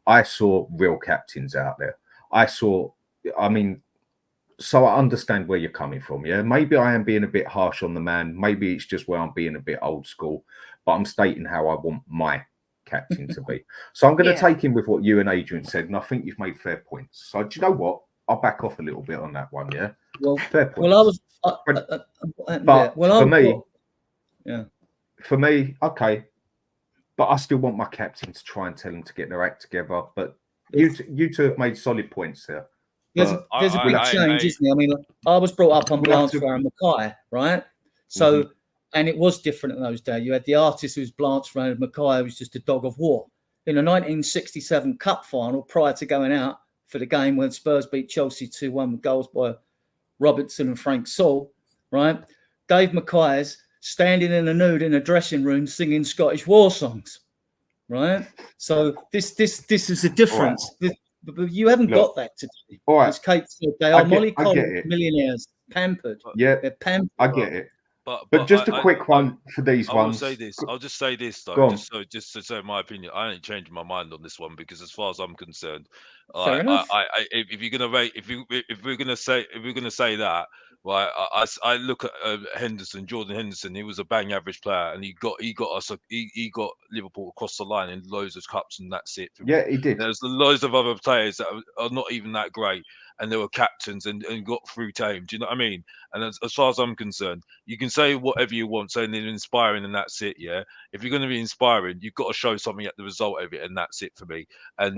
I saw real captains out there. So I understand where you're coming from. Yeah, maybe I am being a bit harsh on the man. Maybe it's just where I'm being a bit old school, but I'm stating how I want my captain to be. So I'm going to take in with what you and Adrian said, and I think you've made fair points. So do you know what? I'll back off a little bit on that one. Yeah. Well, fair points. Well, I was. For me, okay. But I still want my captain to try and tell them to get their act together. But you two have made solid points there. There's a big change, isn't there? I mean, I was brought up on Blanchflower and Mackay, right? So, and it was different in those days. You had the artist who was Blanchflower, and Mackay was just a dog of war. In the 1967 Cup final, prior to going out for the game when Spurs beat Chelsea 2-1 with goals by Robertson and Frank Saul, right? Dave Mackay's standing in the nude in a dressing room singing Scottish war songs, right? So this is a difference. Right. You haven't got that today. All right. As Kate said, they are mollycoddled millionaires, pampered. Yeah, they're pampered. I get it. But just a quick one for these ones. I'll just say this though, just to say my opinion. I ain't changing my mind on this one, because as far as I'm concerned, if we're gonna say that, right? I look at Jordan Henderson. He was a bang average player, and he got Liverpool across the line in loads of cups, and that's it. Yeah, he did. There's loads of other players that are not even that great, and they were captains and got through time. Do you know what I mean? And as far as I'm concerned, you can say whatever you want, saying they're inspiring, and that's it. Yeah, if you're going to be inspiring, you've got to show something at the result of it, and that's it for me. And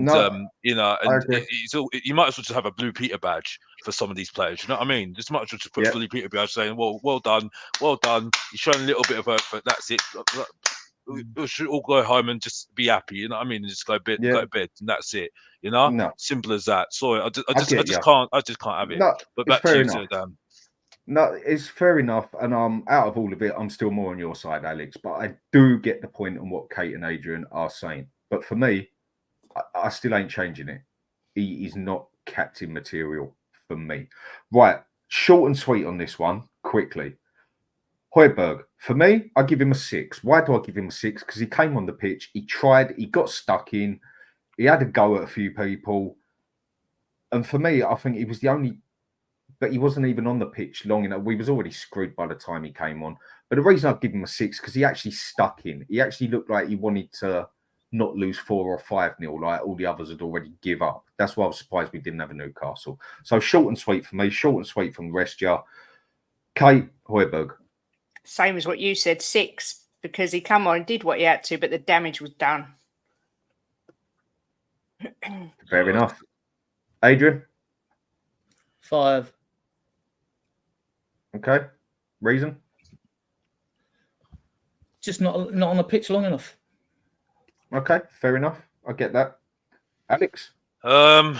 you might as well just have a Blue Peter badge for some of these players. You know what I mean? Just might as well just put Blue Peter badge saying, well done. You're showing a little bit of effort. That's it. We should all go home and just be happy. You know what I mean? And just go to bed, and that's it. You know, simple as that. Sorry, I just can't have it. No, but back to you, Dan. No, it's fair enough, and out of all of it, I'm still more on your side, Alex. But I do get the point on what Kate and Adrian are saying. But for me, I still ain't changing it. He is not captain material for me. Right, short and sweet on this one, quickly. Hojbjerg, for me, I give him a 6. Why do I give him a 6? Because he came on the pitch, he tried, he got stuck in, he had a go at a few people. And for me, I think he was the only... But he wasn't even on the pitch long enough. We was already screwed by the time he came on. But the reason I give him a 6, because he actually stuck in. He actually looked like he wanted to not lose 4 or 5-0 like all the others had already give up. That's why I was surprised we didn't have a Newcastle. So short and sweet for me, short and sweet from the rest of you. Kate, Hojbjerg. Same as what you said, 6, because he come on and did what he had to, but the damage was done. Fair enough. Adrian? 5. Okay. Reason? Just not on the pitch long enough. Okay, fair enough. I get that. Alex? I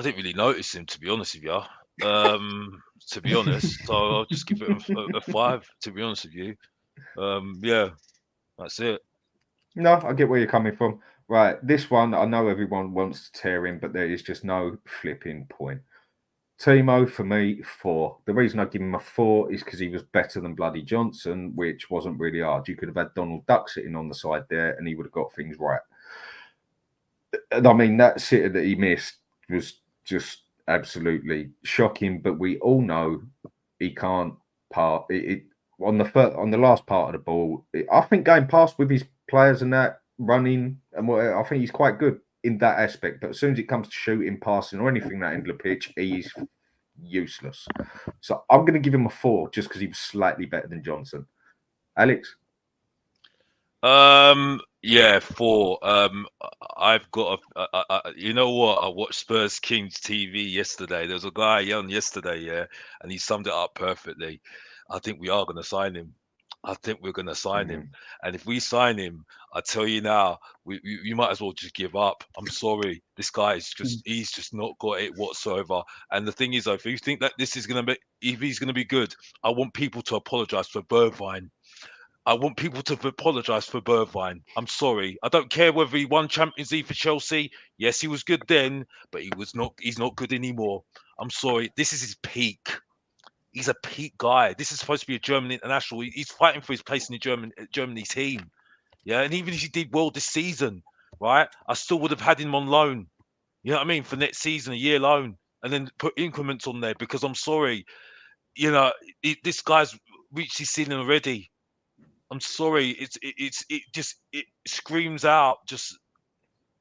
didn't really notice him, to be honest with you. To be honest, so I'll just give it a 5. To be honest with you, yeah, that's it. No, I get where you're coming from. Right, this one, I know everyone wants to tear him, but there is just no flipping point. Timo, for me, 4. The reason I give him a 4 is because he was better than bloody Johnson, which wasn't really hard. You could have had Donald Duck sitting on the side there and he would have got things right. And I mean, that sitter that he missed was just absolutely shocking, but we all know he can't part it on the last part of the ball. I think going past with his players and that running, and I think he's quite good in that aspect. But as soon as it comes to shooting, passing, or anything that end of the pitch, he's useless. So I'm going to give him a 4 just because he was slightly better than Johnson. Alex? Yeah, 4. I've got you know what? I watched Spurs Kings TV yesterday. There was a guy on yesterday, yeah, and he summed it up perfectly. I think we are going to sign him. I think we're going to sign him. And if we sign him, I tell you now, we might as well just give up. I'm sorry. This guy is he's just not got it whatsoever. And the thing is, though, if you think that this is going to be, if he's going to be good, I want people to apologize for Bergwijn. I want people to apologise for Bergwijn. I'm sorry. I don't care whether he won Champions League for Chelsea. Yes, he was good then, but he's not good anymore. I'm sorry. This is his peak. He's a peak guy. This is supposed to be a German international. He's fighting for his place in the Germany team. Yeah, and even if he did well this season, right, I still would have had him on loan. You know what I mean? For next season, a year loan, and then put increments on there because I'm sorry. You know, this guy's reached his ceiling already. I'm sorry. It screams out. Just,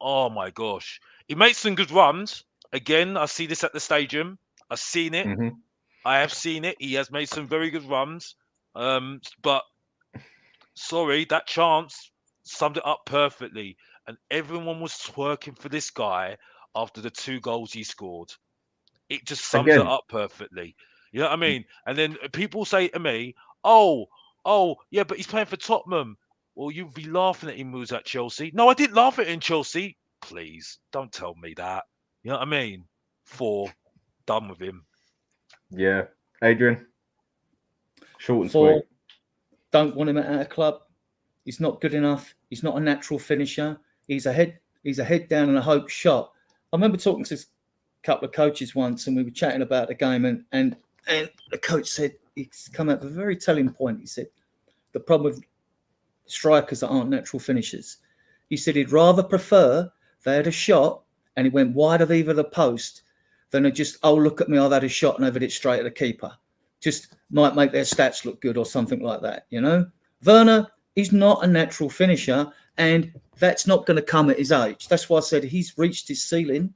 oh my gosh. He makes some good runs. Again, I see this at the stadium. I've seen it. I have seen it. He has made some very good runs. But sorry, that chance summed it up perfectly. And everyone was twerking for this guy after the 2 goals he scored. It just sums it up perfectly. You know what I mean? And then people say to me, oh, yeah, but he's playing for Tottenham. Well, you'd be laughing at him who was at Chelsea. No, I didn't laugh at him, Chelsea. Please, don't tell me that. You know what I mean? 4. Done with him. Yeah. Adrian? Short and 4. sweet. Don't want him at our club. He's not good enough. He's not a natural finisher. He's a head down and a hope shot. I remember talking to a couple of coaches once and we were chatting about the game and the coach said, he's come out with a very telling point. He said, the problem with strikers that aren't natural finishers. He said he'd rather prefer they had a shot and it went wide of either the post than they just, oh, look at me, I've had a shot and I've hit it straight at the keeper. Just might make their stats look good or something like that, you know? Werner, he's not a natural finisher and that's not going to come at his age. That's why I said he's reached his ceiling,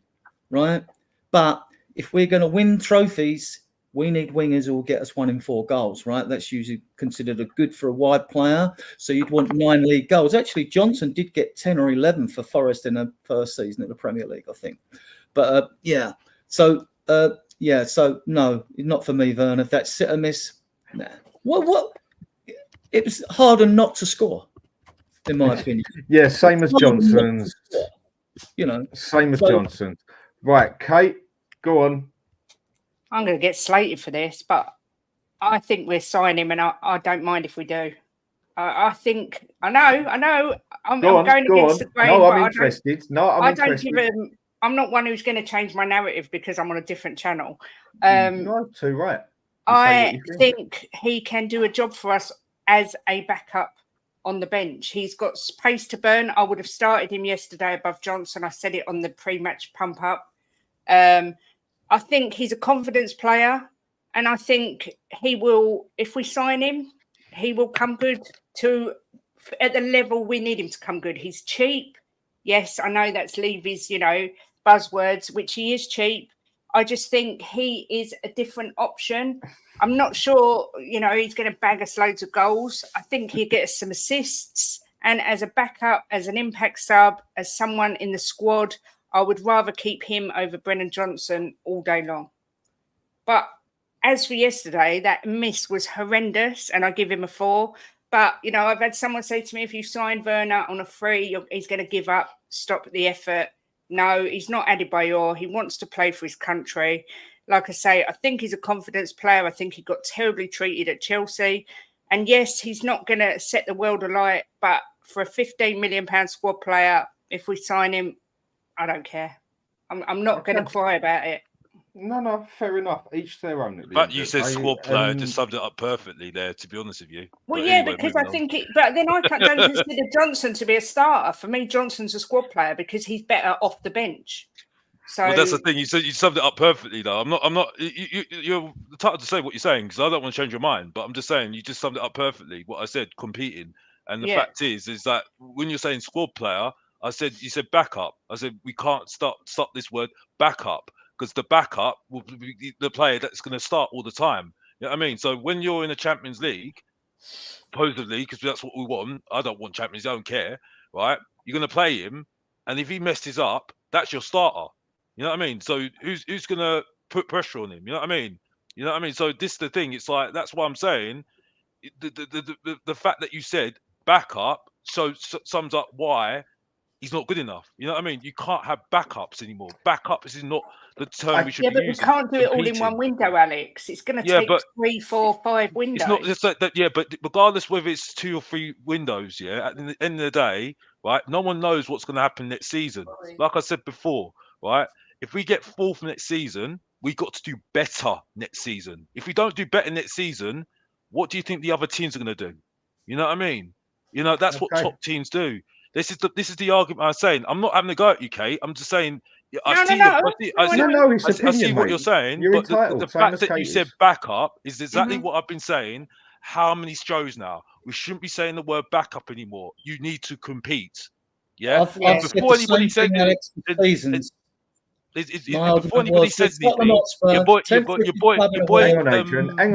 right? But if we're going to win trophies, we need wingers who will get us 1 in 4 goals, right? That's usually considered a good for a wide player. So you'd want 9 league goals. Actually, Johnson did get 10 or 11 for Forest in the first season in the Premier League, I think. But yeah, so so no, not for me, Werner. If that's sit or miss, nah. What? It was harder not to score, in my opinion. Yeah, same as Johnson's. You know, same as Johnson. Right, Kate, go on. I'm going to get slated for this, but I think we're signing him, and I don't mind if we do. I think I know. I'm going against the grain. No, I'm interested. I don't give him. I'm not one who's going to change my narrative because I'm on a different channel. No, too right. I think he can do a job for us as a backup on the bench. He's got pace to burn. I would have started him yesterday above Johnson. I said it on the pre-match pump up. I think he's a confidence player, and I think he will, if we sign him, he will come good at the level we need him to come good. He's cheap. Yes, I know that's Levy's, buzzwords, which he is cheap. I just think he is a different option. I'm not sure, he's going to bag us loads of goals. I think he'll get us some assists. And as a backup, as an impact sub, as someone in the squad, I would rather keep him over Brennan Johnson all day long. But as for yesterday, that miss was horrendous, and I give him a 4. But, I've had someone say to me, if you sign Werner on a free, he's going to give up, stop the effort. No, he's not Adebayor. He wants to play for his country. Like I say, I think he's a confidence player. I think he got terribly treated at Chelsea. And yes, he's not going to set the world alight, but for a £15 million squad player, if we sign him, I don't care. I'm not going to cry about it. No, fair enough. Each their own. But you said squad player just summed it up perfectly there, to be honest with you. Well, yeah, anyway, because I think but then I don't consider Johnson to be a starter. For me, Johnson's a squad player because he's better off the bench. So well, that's the thing. You said you summed it up perfectly, though. I'm not. You're entitled to say what you're saying because I don't want to change your mind. But I'm just saying you just summed it up perfectly. What I said, competing, and the fact is that when you're saying squad player, you said backup. I said we can't stop this word backup because the backup will be the player that's going to start all the time. You know what I mean? So when you're in the Champions League, supposedly, because that's what we want. I don't want Champions. I don't care, right? You're going to play him, and if he messes up, that's your starter. You know what I mean? So who's going to put pressure on him? You know what I mean? You know what I mean? So this is the thing. It's like that's why I'm saying the fact that you said backup sums up why he's not good enough. You know what I mean? You can't have backups anymore. Backup is not the term we should be using. Yeah, but we can't do it all in one window, Alex. It's going to take 3, 4, 5 windows. It's not just that. Yeah, but regardless whether it's 2 or 3 windows, at the end of the day, right? No one knows what's going to happen next season. Like I said before, right? If we get 4th next season, we got to do better next season. If we don't do better next season, what do you think the other teams are going to do? You know what I mean? That's what top teams do. This is the argument I'm saying. I'm not having a go at you, Kate. I'm just saying. I see what you're saying. You're but entitled. the fact that you said backup is exactly what I've been saying. How many shows now? We shouldn't be saying the word backup anymore. You need to compete. Yeah. Before anybody said seasons. Before anybody says anything, your boy, hang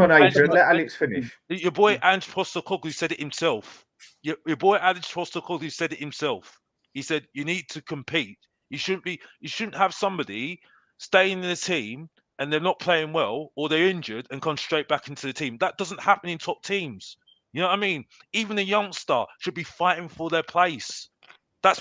on, Adrian, let Alex finish. Your boy Ange Postecoglou said it himself. Your boy Ange Postecoglou said it himself. He said you need to compete. You shouldn't have somebody staying in the team and they're not playing well or they're injured and come straight back into the team. That doesn't happen in top teams. You know what I mean? Even a youngster should be fighting for their place. That's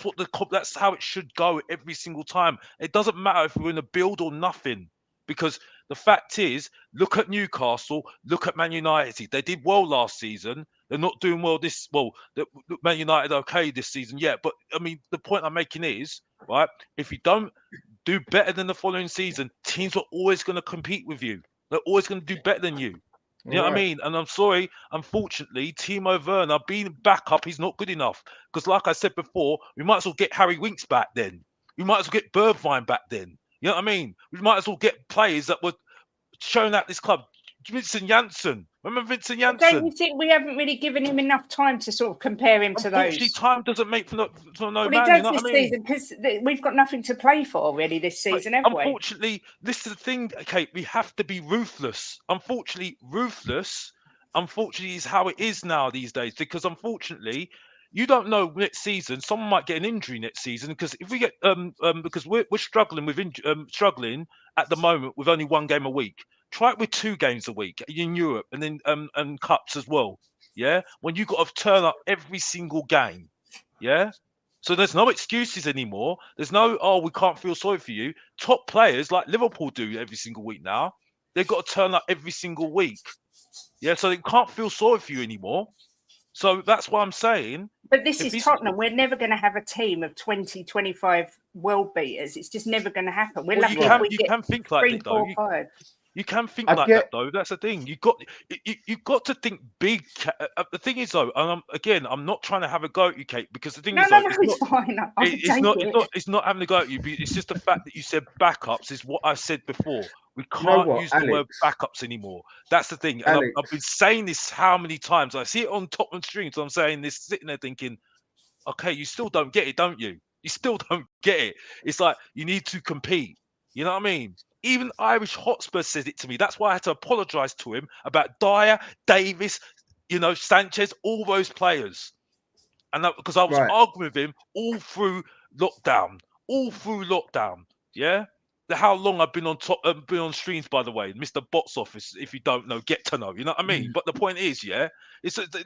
how it should go every single time. It doesn't matter if we're in a build or nothing, because the fact is, look at Newcastle, look at Man United. They did well last season. They're not doing well Man United okay this season, but I mean the point I'm making is, right, if you don't do better than the following season, teams are always going to compete with you. They're always going to do better than you. You know what I mean? And I'm sorry, unfortunately, Timo Werner being backup, he's not good enough. Because like I said before, we might as well get Harry Winks back then. We might as well get Bergwijn back then. You know what I mean? We might as well get players that were shown at this club. Vincent Janssen. Remember Vincent Janssen? Don't you think we haven't really given him enough time to sort of compare him to those? Unfortunately, time doesn't make for no man. He does this season because we've got nothing to play for really this season, haven't we? Unfortunately, this is the thing, Kate. We have to be ruthless. Unfortunately, is how it is now these days. Because unfortunately, you don't know next season. Someone might get an injury next season because if we get because we're struggling with struggling at the moment with only 1 game a week. Try it with 2 games a week in Europe and then and cups as well. Yeah, when you got to turn up every single game. Yeah, so there's no excuses anymore. There's no we can't feel sorry for you. Top players like Liverpool do every single week now. They've got to turn up every single week. Yeah, so they can't feel sorry for you anymore. So that's what I'm saying. But this is Tottenham. We're never going to have a team of 20, 25 world beaters. It's just never going to happen. We're lucky if we get 3, 4, 5. You can think that though. That's the thing. You got to think big. The thing is though, and I'm not trying to have a go at you, Kate, because the thing is, it's fine. It's not having a go at you. It's just the fact that you said backups is what I said before. We can't use the word backups anymore. That's the thing. And I've been saying this how many times? I see it on Tottenham streams. So I'm saying this, sitting there thinking, okay, you still don't get it, don't you? You still don't get it. It's like you need to compete. You know what I mean? Even Irish Hotspur says it to me. That's why I had to apologise to him about Dyer, Davis, Sanchez, all those players. And that because I was arguing with him all through lockdown. Yeah. How long I've been on been on streams, by the way, Mr. Box Office. If you don't know, get to know. You know what I mean? But the point is, yeah,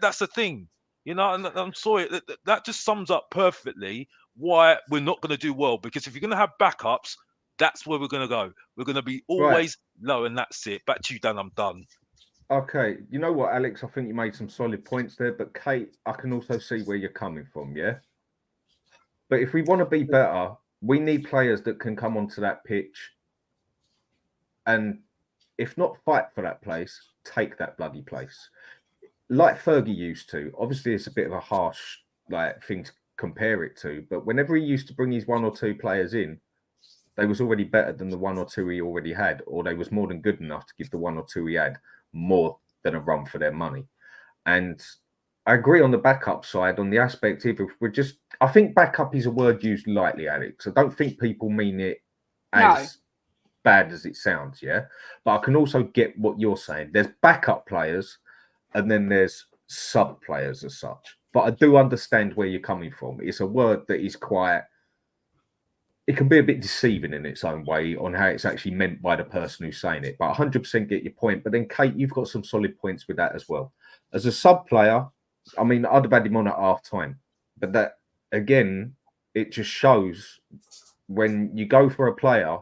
that's the thing. And I'm sorry, that just sums up perfectly why we're not going to do well. Because if you're going to have backups, that's where we're going to go. We're going to be always low, and that's it. Back to you, Dan. I'm done. Okay, you know what, Alex? I think you made some solid points there, but Kate, I can also see where you're coming from, yeah? But if we want to be better, we need players that can come onto that pitch and, if not fight for that place, take that bloody place. Like Fergie used to. Obviously, it's a bit of a harsh thing to compare it to, but whenever he used to bring his 1 or 2 players in, they was already better than the 1 or 2 he already had, or they was more than good enough to give the 1 or 2 he had more than a run for their money. And I agree on the backup side, on the aspect if we're just, I think backup is a word used lightly, Alex. I don't think people mean it as bad as it sounds, yeah? But I can also get what you're saying. There's backup players and then there's sub players as such. But I do understand where you're coming from. It's a word that is quite, it can be a bit deceiving in its own way on how it's actually meant by the person who's saying it. But 100% get your point. But then, Kate, you've got some solid points with that as well. As a sub player, I mean, I'd have had him on at half time. But that, again, it just shows when you go for a player,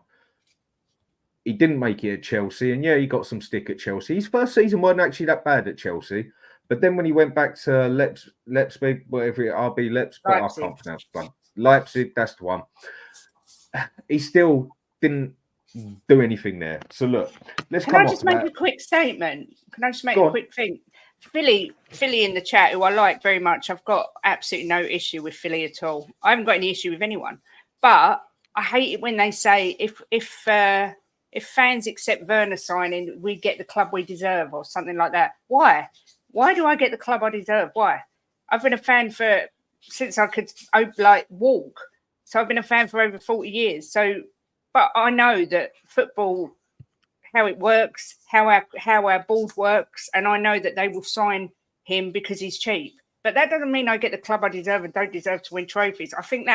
he didn't make it at Chelsea. And yeah, he got some stick at Chelsea. His first season wasn't actually that bad at Chelsea. But then when he went back to Leipzig, whatever it RB Leipzig, I can't pronounce it. Leipzig, that's the one. He still didn't do anything there. So look, let's Can I just make a quick statement? Can I just make a quick thing? Philly in the chat, who I like very much. I've got absolutely no issue with Philly at all. I haven't got any issue with anyone. But I hate it when they say if fans accept Werner signing, we get the club we deserve or something like that. Why? Why do I get the club I deserve? Why? I've been a fan since I could walk. So I've been a fan for over 40 years. So, but I know that football, how it works, how our board works, and I know that they will sign him because he's cheap. But that doesn't mean I get the club I deserve and don't deserve to win trophies. I think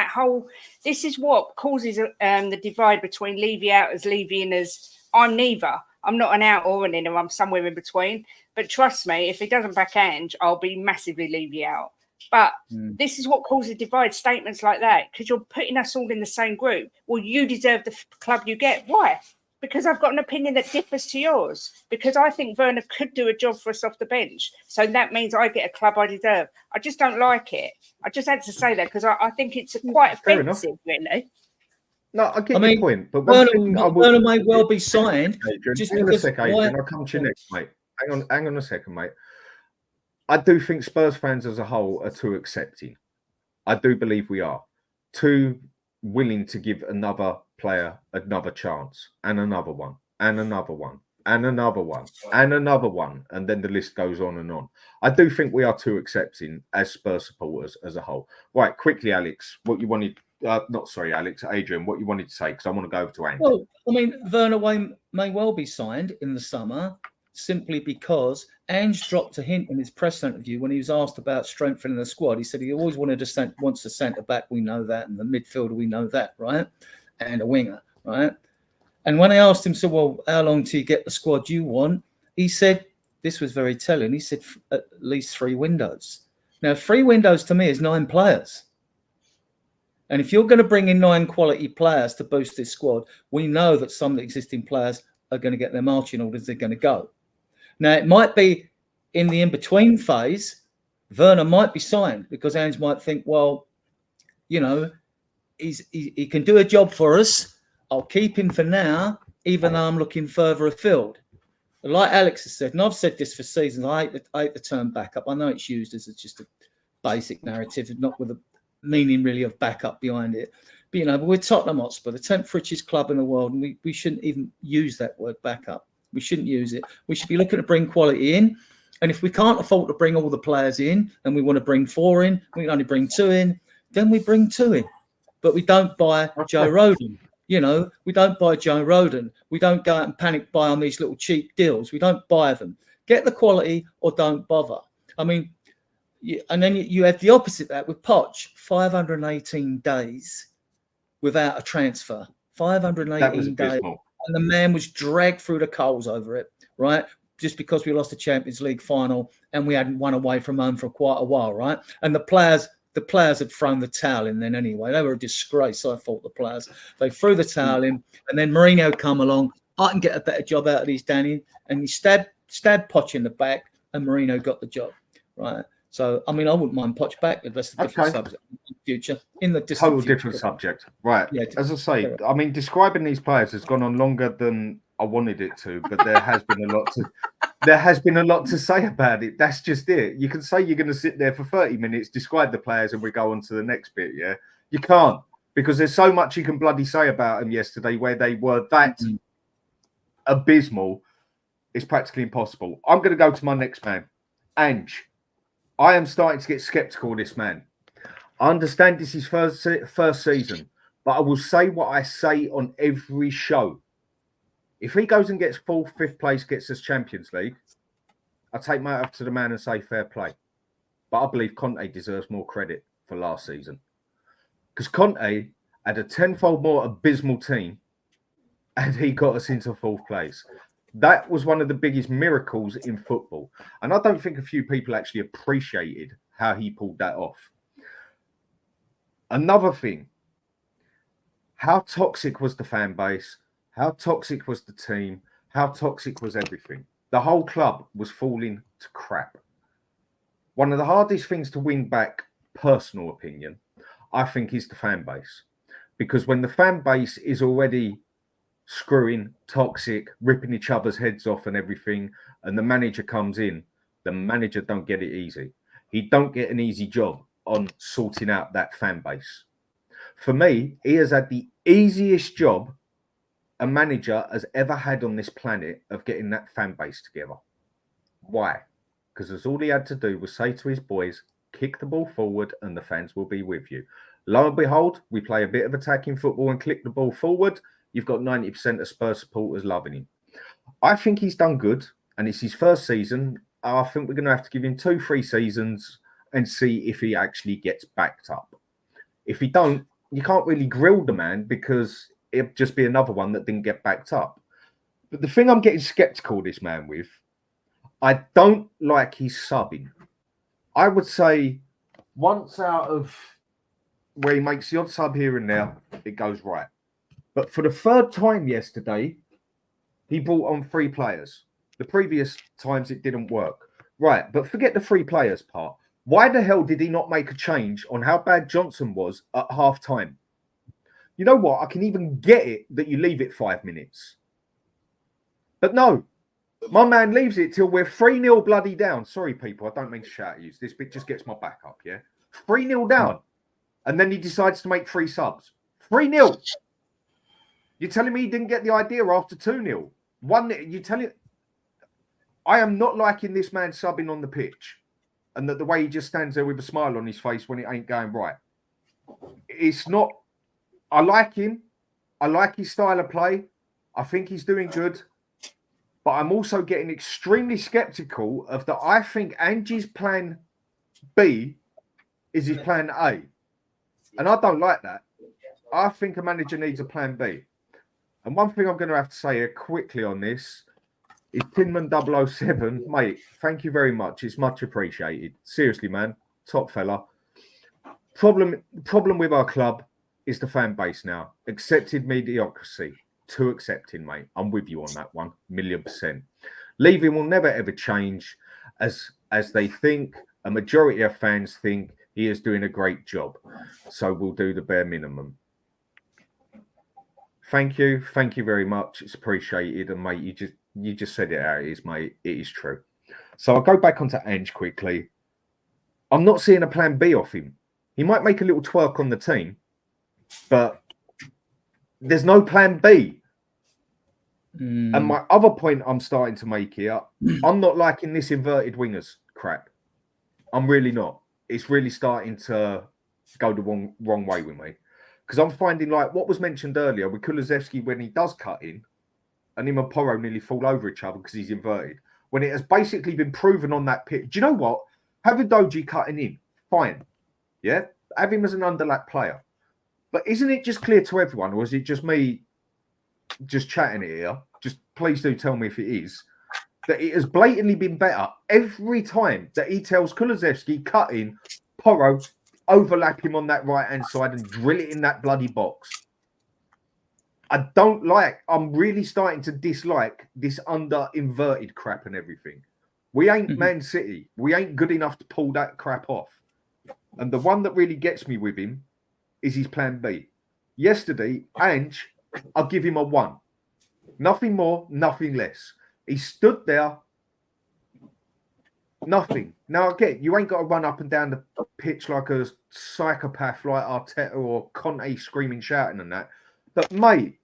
this is what causes the divide between Levy outers, Levy inners. I'm neither. I'm not an out or an inner. I'm somewhere in between. But trust me, if he doesn't back Ange, I'll be massively Levy out. But this is what causes divide, statements like that, because you're putting us all in the same group. Well, you deserve the club you get. Why? Because I've got an opinion that differs to yours. Because I think Werner could do a job for us off the bench. So that means I get a club I deserve. I just don't like it. I just had to say that because I think it's quite offensive, really. No, I get your point. But Werner may well be signed. Adrian, hang on a sec, Adrian. I'll come to you next, mate. Hang on a second, mate. I do think Spurs fans as a whole are too accepting. I do believe we are. Too willing to give another player another chance and another one and another one and another one and another one. And then the list goes on and on. I do think we are too accepting as Spurs supporters as a whole. Right, quickly, Alex, what you wanted... Adrian, what you wanted to say, because I want to go over to Ange. Well, I mean, Werner may well be signed in the summer simply because Ange dropped a hint in his press interview when he was asked about strengthening the squad. He said he always wants a centre-back, we know that, and the midfielder, we know that, right? And a winger, right? And when I asked him, so, well, how long till you get the squad you want? He said, this was very telling, he said at least 3 windows. Now, 3 windows to me is 9 players. And if you're going to bring in 9 quality players to boost this squad, we know that some of the existing players are going to get their marching orders, they're going to go. Now, it might be in the in-between phase, Werner might be signed because Ange might think, well, you know, he can do a job for us. I'll keep him for now, even though I'm looking further afield. Like Alex has said, and I've said this for seasons, I hate the term backup. I know it's used as just a basic narrative, not with a meaning really of backup behind it. But, you know, we're Tottenham Hotspur, the 10th richest club in the world, and we shouldn't even use that word backup. We shouldn't use it. We should be looking to bring quality in. And if we can't afford to bring all the players in and we want to bring 4 in, we can only bring 2 in, then we bring 2 in. but we don't buy Joe Roden. You know, we don't buy Joe Roden. We don't go out and panic buy on these little cheap deals. We don't buy them. Get the quality or don't bother. I mean, and then you have the opposite of that with Poch, 518 days without a transfer. 518 days. Abysmal. And the man was dragged through the coals over it, right? Just because we lost the Champions League final and we hadn't won away from home for quite a while, right? And the players had thrown the towel in then anyway. They were a disgrace, I thought, the players. They threw the towel in, and then Mourinho come along. I can get a better job out of these, Danny. And he stabbed Poch in the back, and Mourinho got the job, right? So, I mean, I wouldn't mind Poch back if that's a different subject in the future. In the distant total future. different subject. Right. Yeah, as I say, I mean, describing these players has gone on longer than I wanted it to, but there has been a lot to say about it. That's just it. You can say you're going to sit there for 30 minutes, describe the players, and we go on to the next bit. Yeah, you can't, because there's so much you can bloody say about them yesterday where they were that abysmal. It's practically impossible. I'm going to go to my next man, Ange. I am starting to get sceptical of this man. I understand this is first season, but I will say what I say on every show. If he goes and gets 4th, 5th place, gets us Champions League, I take my hat off to the man and say fair play. But I believe Conte deserves more credit for last season. Because Conte had a tenfold more abysmal team and he got us into 4th place. That was one of the biggest miracles in football. And I don't think a few people actually appreciated how he pulled that off. Another thing, how toxic was the fan base? How toxic was the team? How toxic was everything? The whole club was falling to crap. One of the hardest things to win back, personal opinion, I think, is the fan base. Because when the fan base is already screwing, toxic, ripping each other's heads off and everything, and the manager comes in, the manager don't get it easy. He don't get an easy job on sorting out that fan base. For me, he has had the easiest job a manager has ever had on this planet of getting that fan base together. Why? Because all he had to do was say to his boys, kick the ball forward and the fans will be with you. Lo and behold, we play a bit of attacking football and click the ball forward. You've got 90% of Spurs supporters loving him. I think he's done good, and it's his first season. I think we're going to have to give him 2-3 seasons and see if he actually gets backed up. If he don't, you can't really grill the man because it'd just be another one that didn't get backed up. But the thing I'm getting sceptical of this man with, I don't like his subbing. I would say once out of where he makes the odd sub here and there, it goes right. But for the 3rd time yesterday, he brought on 3 players. The previous times it didn't work. Right, but forget the 3 players part. Why the hell did he not make a change on how bad Johnson was at half time? You know what? I can even get it that you leave it 5 minutes. But no, my man leaves it till we're 3-0 bloody down. Sorry, people, I don't mean to shout at you. This bit just gets my back up, yeah? 3-0 down. And then he decides to make 3 subs. 3-0. You're telling me he didn't get the idea after 2-0? 1-0. You're telling... I am not liking this man subbing on the pitch. And that the way he just stands there with a smile on his face when it ain't going right. It's not... I like him. I like his style of play. I think he's doing good. But I'm also getting extremely sceptical of that. I think Ange's plan B is his plan A. And I don't like that. I think a manager needs a plan B. And one thing I'm going to have to say here quickly on this is Tinman 007, mate, thank you very much. It's much appreciated. Seriously, man. Top fella. Problem with our club is the fan base now. Accepted mediocrity. Too accepting, mate. I'm with you on that one. 1,000,000%. Leaving will never ever change as they think. A majority of fans think he is doing a great job. So we'll do the bare minimum. Thank you. Thank you very much. It's appreciated. And mate, you just said it how it is, mate. It is true. So I'll go back onto Ange quickly. I'm not seeing a plan B off him. He might make a little twerk on the team, but there's no plan B. And my other point I'm starting to make here, I'm not liking this inverted wingers crap. I'm really not. It's really starting to go the wrong way with me. Because I'm finding like what was mentioned earlier with Kulusevski when he does cut in, and him and Porro nearly fall over each other because he's inverted. When it has basically been proven on that pitch. Do you know what? Have Udogie cutting in, fine. Yeah? Have him as an underlap player. But isn't it just clear to everyone, or is it just me just chatting it here? Just please do tell me if it is. That it has blatantly been better every time that he tells Kulusevski, cut in, Porro, overlap him on that right-hand side and drill it in that bloody box. I'm really starting to dislike this under-inverted crap and everything. We ain't Man City. We ain't good enough to pull that crap off. And the one that really gets me with him is his plan B. Yesterday, Ange, I'll give him a 1. Nothing more, nothing less. He stood there, nothing. Now, again, you ain't got to run up and down the pitch like a psychopath like Arteta or Conte screaming, shouting and that. But, mate,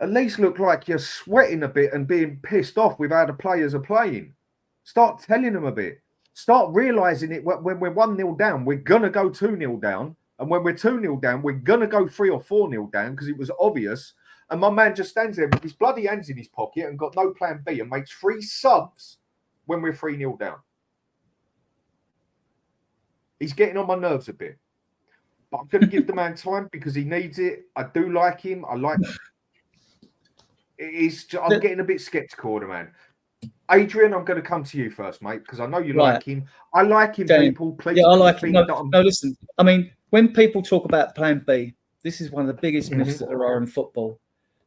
at least look like you're sweating a bit and being pissed off with how the players are playing. Start telling them a bit. Start realising it when we're 1-0 down, we're going to go 2-0 down. And when we're 2-0 down, we're going to go 3 or 4-0 down because it was obvious. And my man just stands there with his bloody hands in his pocket and got no plan B and makes 3 subs when we're 3-0 down. He's getting on my nerves a bit. But I'm going to give the man time because he needs it. I do like him. I'm getting a bit sceptical of the man. Adrian, I'm going to come to you first, mate, because I know you like him. I like him, people. Please, yeah, I like him. No, listen. I mean, when people talk about Plan B, this is one of the biggest myths that there are in football.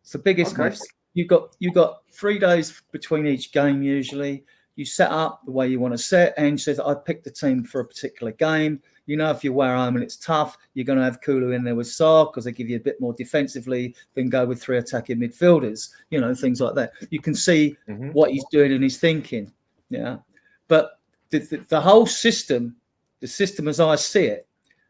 It's the biggest myths. You've got 3 days between each game usually. You set up the way you want to set. Ange says, I picked the team for a particular game. You know, if you're away home and it's tough, you're going to have Kulu in there with Sarr because they give you a bit more defensively than go with 3 attacking midfielders, you know, things like that. You can see what he's doing and he's thinking. Yeah. But the whole system, the system as I see it,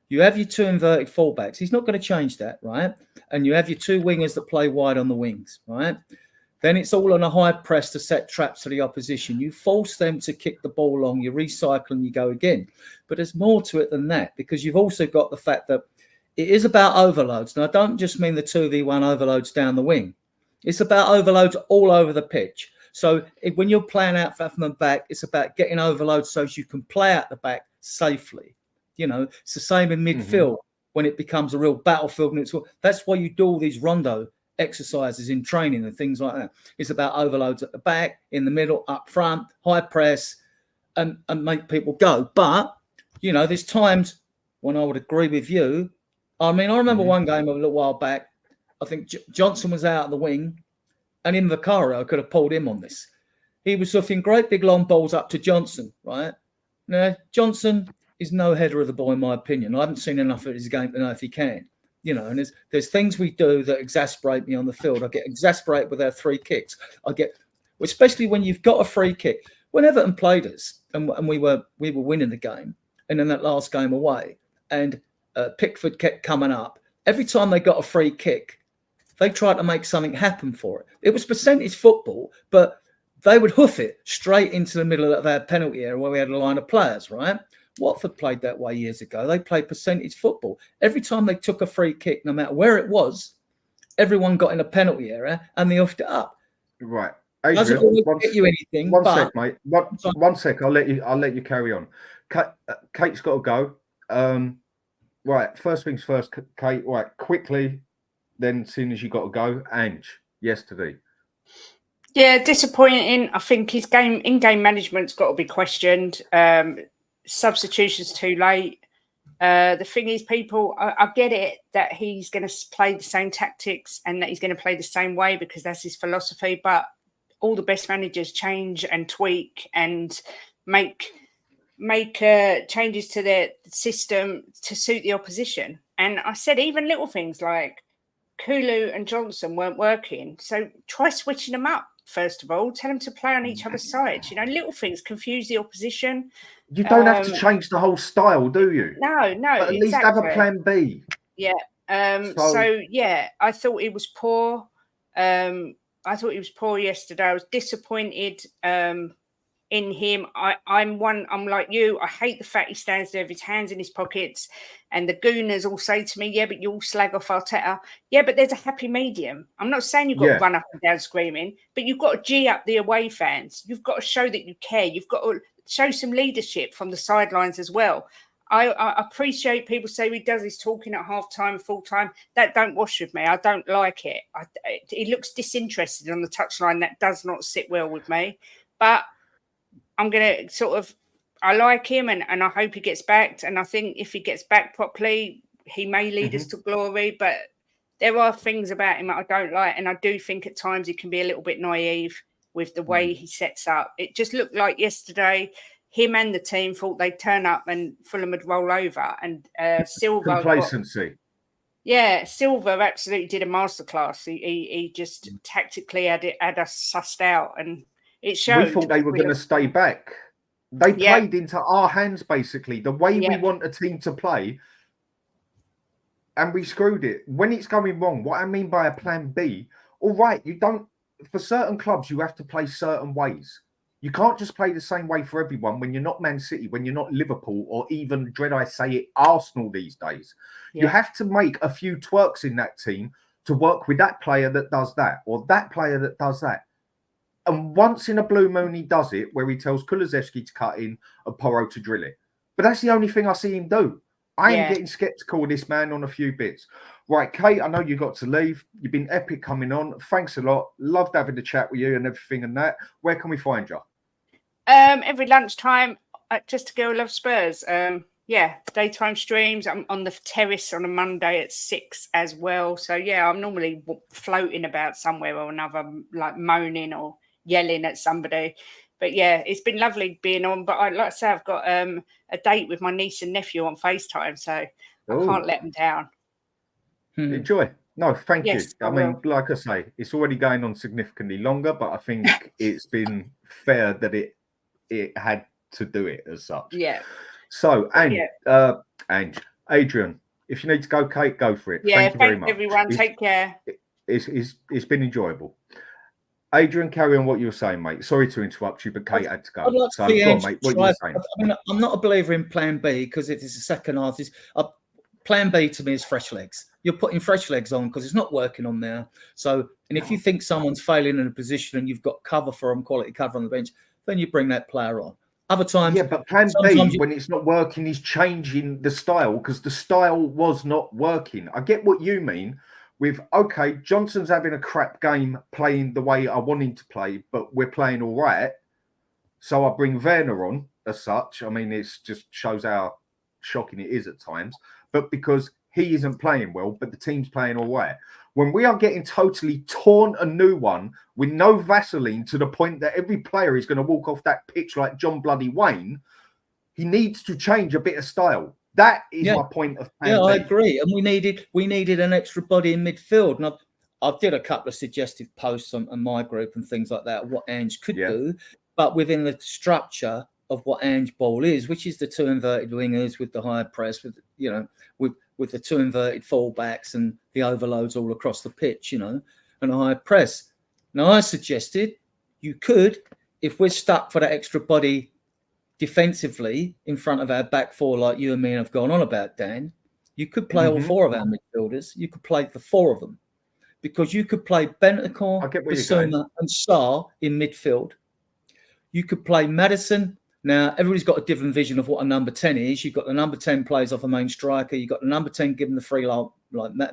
you have your 2 inverted fullbacks. He's not going to change that, right? And you have your 2 wingers that play wide on the wings, right? Then it's all on a high press to set traps for the opposition. You force them to kick the ball long, you recycle and you go again. But there's more to it than that because you've also got the fact that it is about overloads. And I don't just mean the 2v1 overloads down the wing. It's about overloads all over the pitch. So when you're playing out from the back, it's about getting overloads so you can play out the back safely. You know, it's the same in midfield when it becomes a real battlefield. And that's why you do all these rondo exercises in training and things like that. It's about overloads at the back, in the middle, up front, high press, and make people go. But, you know, there's times when I would agree with you. I mean, I remember one game a little while back. I think Johnson was out on the wing, and in Vicario could have pulled him on this. He was stuffing great big long balls up to Johnson, right? Now, Johnson is no header of the ball, in my opinion. I haven't seen enough of his game to know if he can. You know, and there's things we do that exasperate me on the field. I get exasperated with our 3 kicks. Especially when you've got a free kick. When Everton played us and we were winning the game, and then that last game away, and Pickford kept coming up. Every time they got a free kick, they tried to make something happen for it. It was percentage football, but they would hoof it straight into the middle of our penalty area where we had a line of players, right? Watford played that way years ago. They played percentage football. Every time they took a free kick, no matter where it was, everyone got in a penalty area and they hoofed it up. Right. Adrian, doesn't always get you anything. One sec, mate. One sec. I'll let you carry on. Kate's got to go. Right. First things first, Kate. Right. Quickly. Then, as soon as you got to go, Ange. Yesterday. Yeah, disappointing. I think his in-game management's got to be questioned. Substitutions too late. The thing is, people, I get it that he's going to play the same tactics and that he's going to play the same way because that's his philosophy. But all the best managers change and tweak and make changes to their system to suit the opposition. And I said even little things like Kulu and Johnson weren't working. So try switching them up, first of all. Tell them to play on each other's sides. You know, little things confuse the opposition. You don't have to change the whole style, do you? No, but at least have a plan B. Yeah. So yeah, I thought it was poor. I thought he was poor yesterday. I was disappointed in in him. I'm like you. I hate the fact he stands there with his hands in his pockets, and the gooners all say to me, "Yeah, but you all slag off Arteta." Yeah, but there's a happy medium. I'm not saying you've got to run up and down screaming, but you've got to G up the away fans. You've got to show that you care. You've got to show some leadership from the sidelines as well. I appreciate people say he does his talking at half time, full time. That don't wash with me. I don't like it. He looks disinterested on the touchline. That does not sit well with me. But I'm going to I like him and I hope he gets backed. And I think if he gets backed properly, he may lead us to glory. But there are things about him that I don't like. And I do think at times he can be a little bit naive with the way he sets up. It just looked like yesterday, him and the team thought they'd turn up and Fulham would roll over. And Silva... Complacency. Silva absolutely did a masterclass. He just tactically had us sussed out, and it showed. We thought they were going to stay back. They played into our hands, basically, the way we want a team to play, and we screwed it. When it's going wrong, what I mean by a plan B, all right, you don't, for certain clubs, you have to play certain ways. You can't just play the same way for everyone when you're not Man City, when you're not Liverpool, or even, dread I say it, Arsenal these days. You have to make a few twerks in that team to work with that player that does that, or that player that does that. And once in a blue moon, he does it, where he tells Kulusevski to cut in and Porro to drill it. But that's the only thing I see him do. I am getting sceptical of this man on a few bits. Right, Kate, I know you got to leave. You've been epic coming on. Thanks a lot. Loved having the chat with you and everything and that. Where can we find you? Every lunchtime, Just a Girl Loves Spurs. Daytime streams. I'm on the terrace on a Monday at 6 as well. So yeah, I'm normally floating about somewhere or another, like moaning or yelling at somebody. But yeah, it's been lovely being on. But like I say, I've got a date with my niece and nephew on FaceTime, so I can't let them down. Enjoy. No, thank you. I mean, like I say, it's already going on significantly longer, but I think it's been fair that it had to do it as such. Yeah. So, Ange, Adrian, if you need to go, Kate, go for it. Yeah, thank you very much. Everyone. Take care. It's been enjoyable. Adrian, carry on what you were saying, mate. Sorry to interrupt you, but Kate had to go. I'd like so, to go on, mate. What you were saying? I mean, I'm not a believer in Plan B because it is a second half. Plan B to me is fresh legs. You're putting fresh legs on because it's not working on there. So, and if you think someone's failing in a position and you've got cover for them, quality cover on the bench, then you bring that player on. Other times, but Plan B, when it's not working, is changing the style because the style was not working. I get what you mean with, okay, Johnson's having a crap game playing the way I want him to play, but we're playing all right. So I bring Werner on as such. I mean, it just shows how shocking it is at times, but because he isn't playing well, but the team's playing all right. When we are getting totally torn a new one with no Vaseline to the point that every player is going to walk off that pitch like John Bloody Wayne, he needs to change a bit of style. That is my point of Plan B. I agree. And we needed an extra body in midfield. And I did a couple of suggestive posts on my group and things like that, what Ange could do, but within the structure of what Ange Ball is, which is the two inverted wingers with the high press, with the two inverted fullbacks and the overloads all across the pitch, and a high press. Now, I suggested you could, if we're stuck for that extra body defensively in front of our back four, like you and me have gone on about, Dan, you could play all four of our midfielders. You could play the four of them because you could play Bentancur, Bissouma and Sarr in midfield. You could play Maddison. Now, everybody's got a different vision of what a number 10 is. You've got the number 10 plays off a main striker. You've got the number 10 giving the free like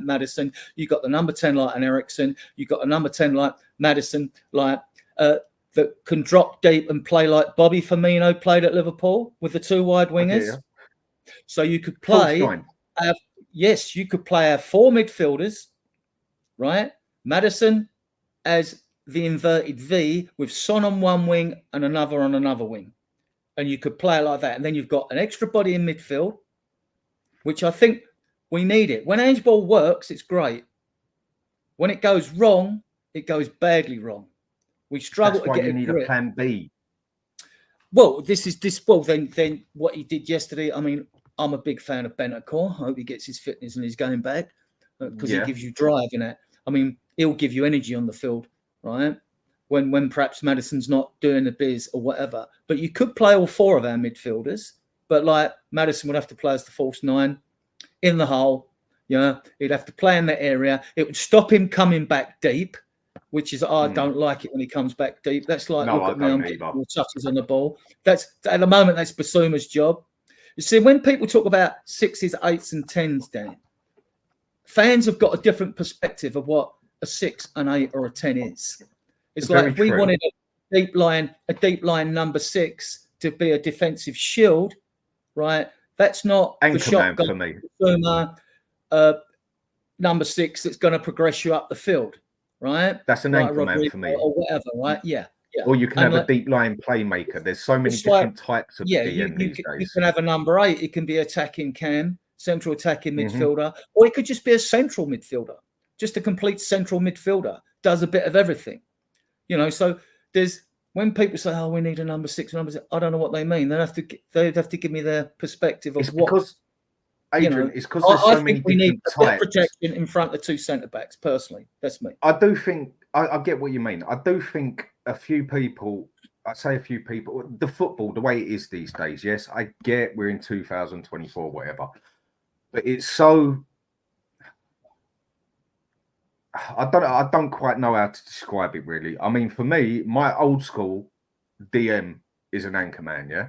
Maddison. You've got the number 10 like an Ericsson. You've got a number 10 like Maddison, like that can drop deep and play like Bobby Firmino played at Liverpool with the two wide wingers. So you could play, you could play our four midfielders, right? Maddison as the inverted V with Son on one wing and another on another wing. And you could play it like that. And then you've got an extra body in midfield, which I think we need it. When Ange Ball works, it's great. When it goes wrong, it goes badly wrong. We struggle to get you need a Plan B. Well, then what he did yesterday, I mean, I'm a big fan of Bentancur. I hope he gets his fitness and he's going back because he gives you drive in it. I mean, he'll give you energy on the field, right? when perhaps Maddison's not doing the biz or whatever. But you could play all 4 of our midfielders, but like Maddison would have to play as the false 9 in the hole. Yeah, he'd have to play in that area. It would stop him coming back deep, which is I don't like it when he comes back deep. That's like, No, look I at me, don't I'm getting either. more touches on the ball. That's at the moment that's Bissouma's job. You see, when people talk about 6s, 8s, and 10s, Dan, fans have got a different perspective of what a 6, an 8, or a 10 is. It's Very like if we true. wanted a deep line number 6 to be a defensive shield, right? That's not the Anchorman shotgun for me. Bissouma, number 6 that's going to progress you up the field, right? That's an like anchor man Rodrigo for me. or whatever, right? Yeah. Or you can And have like, a deep line playmaker. There's so many it's like, different types of yeah, DM you these can days. have a number 8. It can be attacking cam, central attacking Mhm. midfielder, or it could just be a central midfielder, just a complete central midfielder, does a bit of everything. You know, so there's when people say, "Oh, we need a number 6, number 6," I don't know what they mean. They'd have to give me their perspective of It's what. because, Adrian, You know, it's because there's so many we need different a bit of types. protection in front of 2 centre backs. Personally, that's me. I do think I get what you mean. I do think a few people, I say a few people, the football, the way it is these days, yes, I get we're in 2024, whatever. But it's so I don't quite know how to describe it really. I mean, for me, my old school DM is an anchor man, yeah.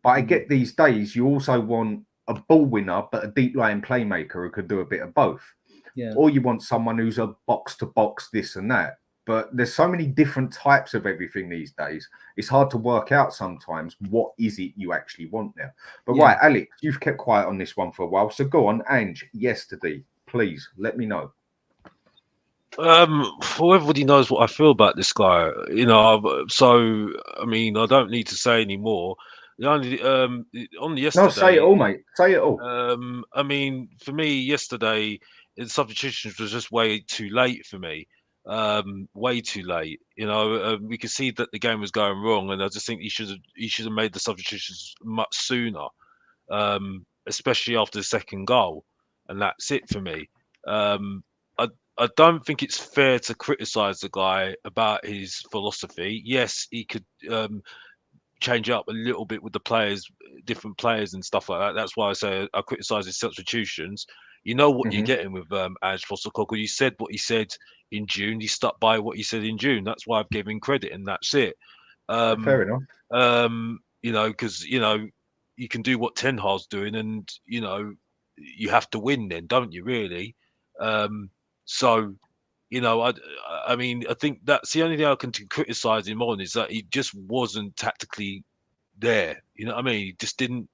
But I get these days you also want a ball winner, but a deep line playmaker who could do a bit of both. Yeah. Or you want someone who's a box to box, this and that. But there's so many different types of everything these days. It's hard to work out sometimes what is it you actually want now. But right, Alex, you've kept quiet on this one for a while. So go on, Ange, yesterday, please let me know. Everybody knows what I feel about this guy, you know. So I mean, I don't need to say any more. The only on yesterday. No, say it all, mate. Say it all. I mean, for me, yesterday, the substitutions was just way too late for me. Way too late. You know, we could see that the game was going wrong, and I just think he should have made the substitutions much sooner, especially after the second goal, and that's it for me. I don't think it's fair to criticize the guy about his philosophy. Yes, he could change up a little bit with the players, different players and stuff like that. That's why I say I criticize his substitutions. You know what you're getting with Ange Postecoglou. You said what he said in June. He stuck by what he said in June. That's why I've given him credit, and that's it. Fair enough. You know, because you know you can do what Ten Hag's doing, and you know you have to win. Then, don't you? Really? So, you know, I mean, I think that's the only thing I can criticize him on is that he just wasn't tactically there. You know what I mean? He just didn't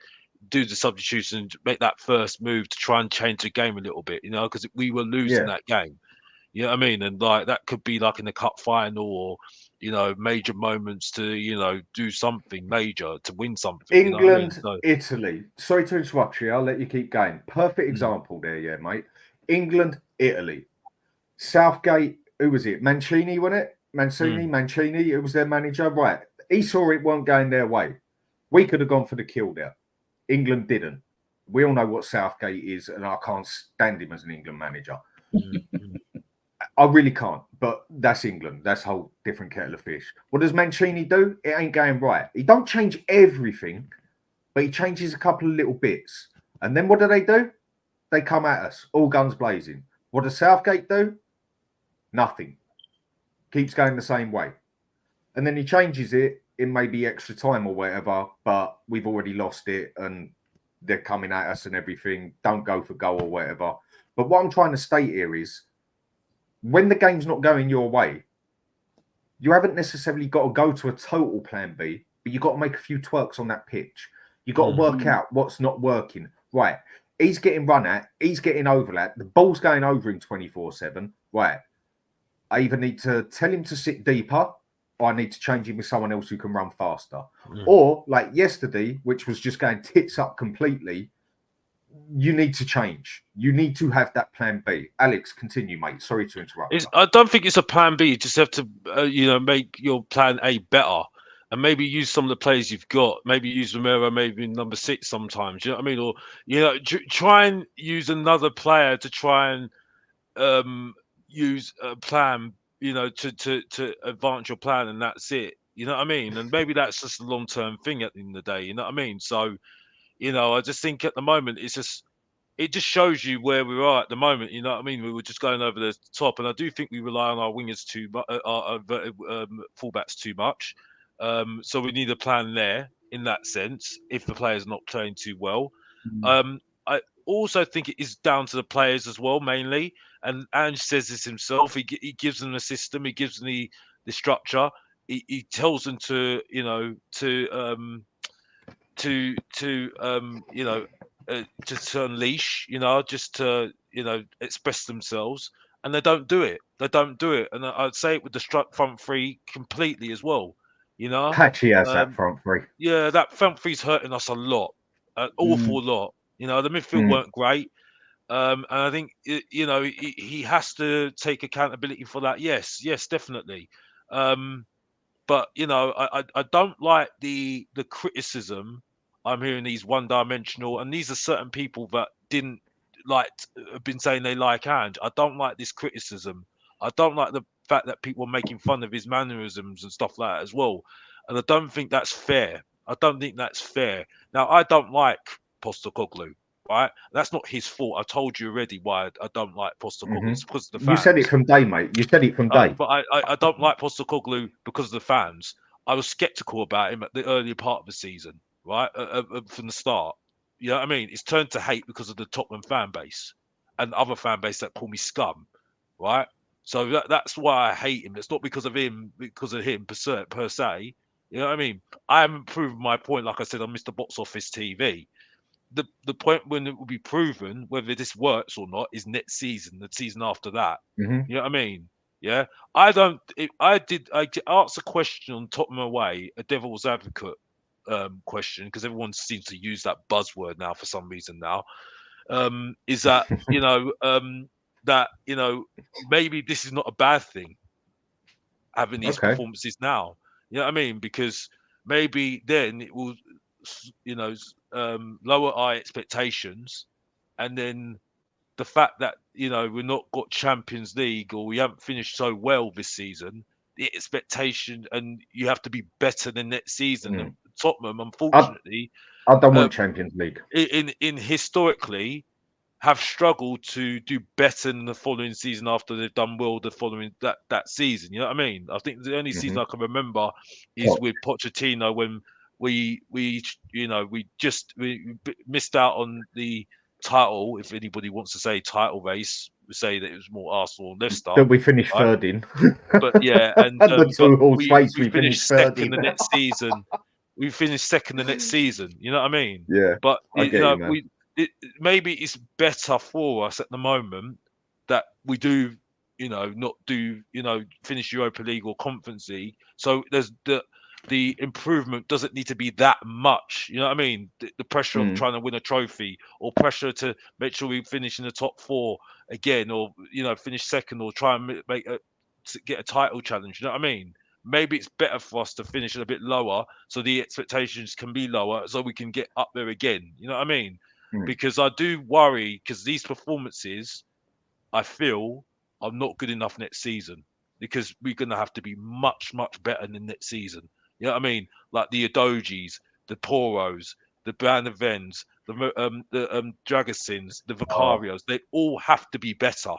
do the substitution, make that first move to try and change the game a little bit, you know, because we were losing that game. You know what I mean? And like that could be like in the cup final or, you know, major moments to, you know, do something major to win something. England, you know what I mean? Italy. Sorry to interrupt you. I'll let you keep going. Perfect example there, yeah, mate. England, Italy. Southgate, who was it? Mancini, wasn't it? Mancini, who was their manager. Right. He saw it weren't going their way. We could have gone for the kill there. England didn't. We all know what Southgate is, and I can't stand him as an England manager. I really can't, but that's England. That's a whole different kettle of fish. What does Mancini do? It ain't going right. He don't change everything, but he changes a couple of little bits. And then what do? They come at us, all guns blazing. What does Southgate do? Nothing. Keeps going the same way. And then he changes it in maybe extra time or whatever, but we've already lost it and they're coming at us and everything. Don't go for goal or whatever. But what I'm trying to state here is when the game's not going your way, you haven't necessarily got to go to a total plan B, but you've got to make a few twerks on that pitch. You've got to work out what's not working. Right. He's getting run at. He's getting overlapped. The ball's going over him 24/7. Right. I either need to tell him to sit deeper or I need to change him with someone else who can run faster. Or like yesterday, which was just going tits up completely, you need to change. You need to have that plan B. Alex, continue, mate. Sorry to interrupt. I don't think it's a plan B. You just have to, you know, make your plan A better. And maybe use some of the players you've got. Maybe use Romero, maybe number 6 sometimes. You know what I mean? Or, you know, try and use another player to try and use a plan to advance your plan, and that's it. You know what I mean? And maybe that's just a long-term thing at the end of the day. You know what I mean? So, I just think at the moment it just shows you where we are at the moment. You know what I mean? We were just going over the top, and I do think we rely on our wingers too much, our fullbacks too much. So we need a plan there in that sense. If the player's not playing too well, I also think it is down to the players as well, mainly. And Ange says this himself. He gives them the system. He gives them the structure. He tells them to just to unleash, just to express themselves, and they don't do it. They don't do it, and I'd say it with the front three completely as well. Patchy has that front three. Yeah, that front three's hurting us a lot, an awful lot. The midfield weren't great, and I think he has to take accountability for that. Yes, definitely. But I don't like the criticism I'm hearing. These one-dimensional, and these are certain people that didn't have been saying they like Ange. I don't like this criticism. I don't like the fact that people are making fun of his mannerisms and stuff like that as well. And I don't think that's fair. I don't think that's fair. Now, I don't like Postecoglou, right? That's not his fault. I told you already why I don't like Postecoglou. It's because of the fans. You said it from day, mate. You said it from day. But I don't like Postecoglou because of the fans. I was sceptical about him at the earlier part of the season, right? From the start. You know what I mean? It's turned to hate because of the Tottenham fan base and other fan base that call me scum, right? So that's why I hate him. It's not because of him per se. You know what I mean? I haven't proven my point, like I said, on Mr. Box Office TV. The point when it will be proven whether this works or not is next season, the season after that. You know what I mean? Yeah. I asked a question on Tottenham away, a devil's advocate question, because everyone seems to use that buzzword now for some reason now. Is that maybe this is not a bad thing, having these performances now. You know what I mean? Because maybe then it will lower our expectations, and then the fact that we're not got Champions League, or we haven't finished so well this season, the expectation, and you have to be better than next season. And Tottenham, unfortunately, I don't want Champions League. In historically have struggled to do better in the following season after they've done well the following that season. You know what I mean? I think the only season I can remember is with Pochettino, when we missed out on the title. If anybody wants to say title race, we say that it was more Arsenal and Leicester. That we finished third in. But yeah, and we finished second the next season. We finished second the next season. You know what I mean? Yeah. But maybe it's better for us at the moment that we do, not do, finish Europa League or Conference League. So there's the improvement doesn't need to be that much. You know what I mean? The pressure of trying to win a trophy, or pressure to make sure we finish in the top 4 again, or finish second, or try and get a title challenge. You know what I mean? Maybe it's better for us to finish a bit lower, so the expectations can be lower, so we can get up there again. You know what I mean? Because I do worry, because these performances, I feel, are not good enough next season, because we're going to have to be much, much better than next season. You know what I mean? Like the Udogies, the Porros, the Vens, the Dragusins, the Vicarios, they all have to be better.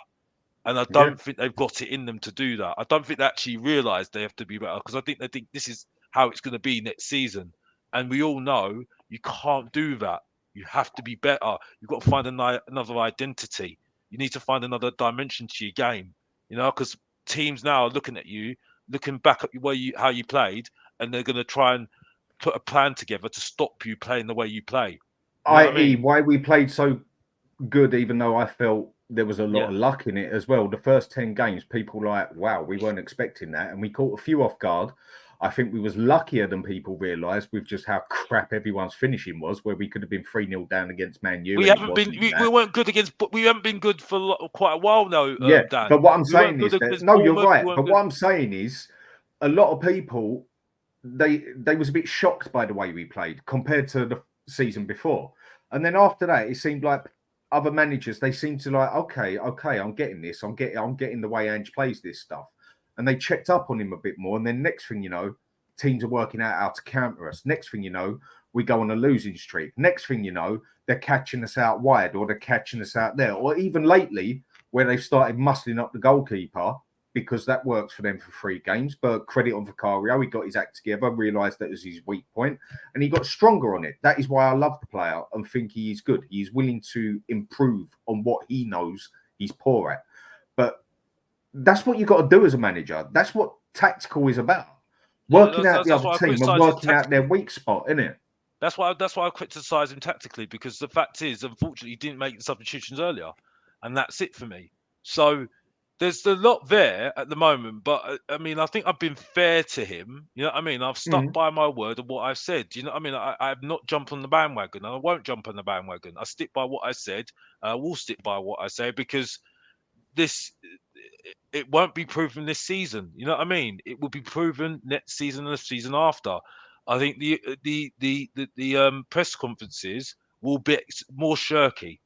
And I don't think they've got it in them to do that. I don't think they actually realise they have to be better, because I think they think this is how it's going to be next season. And we all know you can't do that. You have to be better. You've got to find another identity. You need to find another dimension to your game, because teams now are looking at you, looking back at how you played, and they're going to try and put a plan together to stop you playing the way you play. Why we played so good, even though I felt there was a lot of luck in it as well. The first 10 games, people were like, wow, we weren't expecting that. And we caught a few off guard. I think we was luckier than people realised with just how crap everyone's finishing was, where we could have been 3-0 down against Man U. We haven't been. We weren't good against. But we haven't been good for quite a while now. Dan. But what I'm saying is you're right. But what I'm saying is, a lot of people they was a bit shocked by the way we played compared to the season before, and then after that, it seemed like other managers, they seem to like, okay, I'm getting this. I'm getting the way Ange plays this stuff. and they checked up on him a bit more. And then next thing you know, teams are working out how to counter us. Next thing you know, we go on a losing streak. Next thing you know, they're catching us out wide, or they're catching us out there. Or even lately, where they've started muscling up the goalkeeper, because that works for them for 3 games. But credit on Vicario, he got his act together, realised that was his weak point, and he got stronger on it. That is why I love the player and think he is good. He's willing to improve on what he knows he's poor at. But that's what you got to do as a manager. That's what tactical is about. Working out the other team and working out their weak spot, isn't it? That's why I criticise him tactically, because the fact is, unfortunately, he didn't make the substitutions earlier, and that's it for me. So there's a lot there at the moment, but I mean, I think I've been fair to him. You know what I mean? I've stuck by my word of what I've said. You know what I mean? I have not jumped on the bandwagon, and I won't jump on the bandwagon. I stick by what I said. I will stick by what I say, because it won't be proven this season. You know what I mean? It will be proven next season and the season after. I think the press conferences will be more shirky.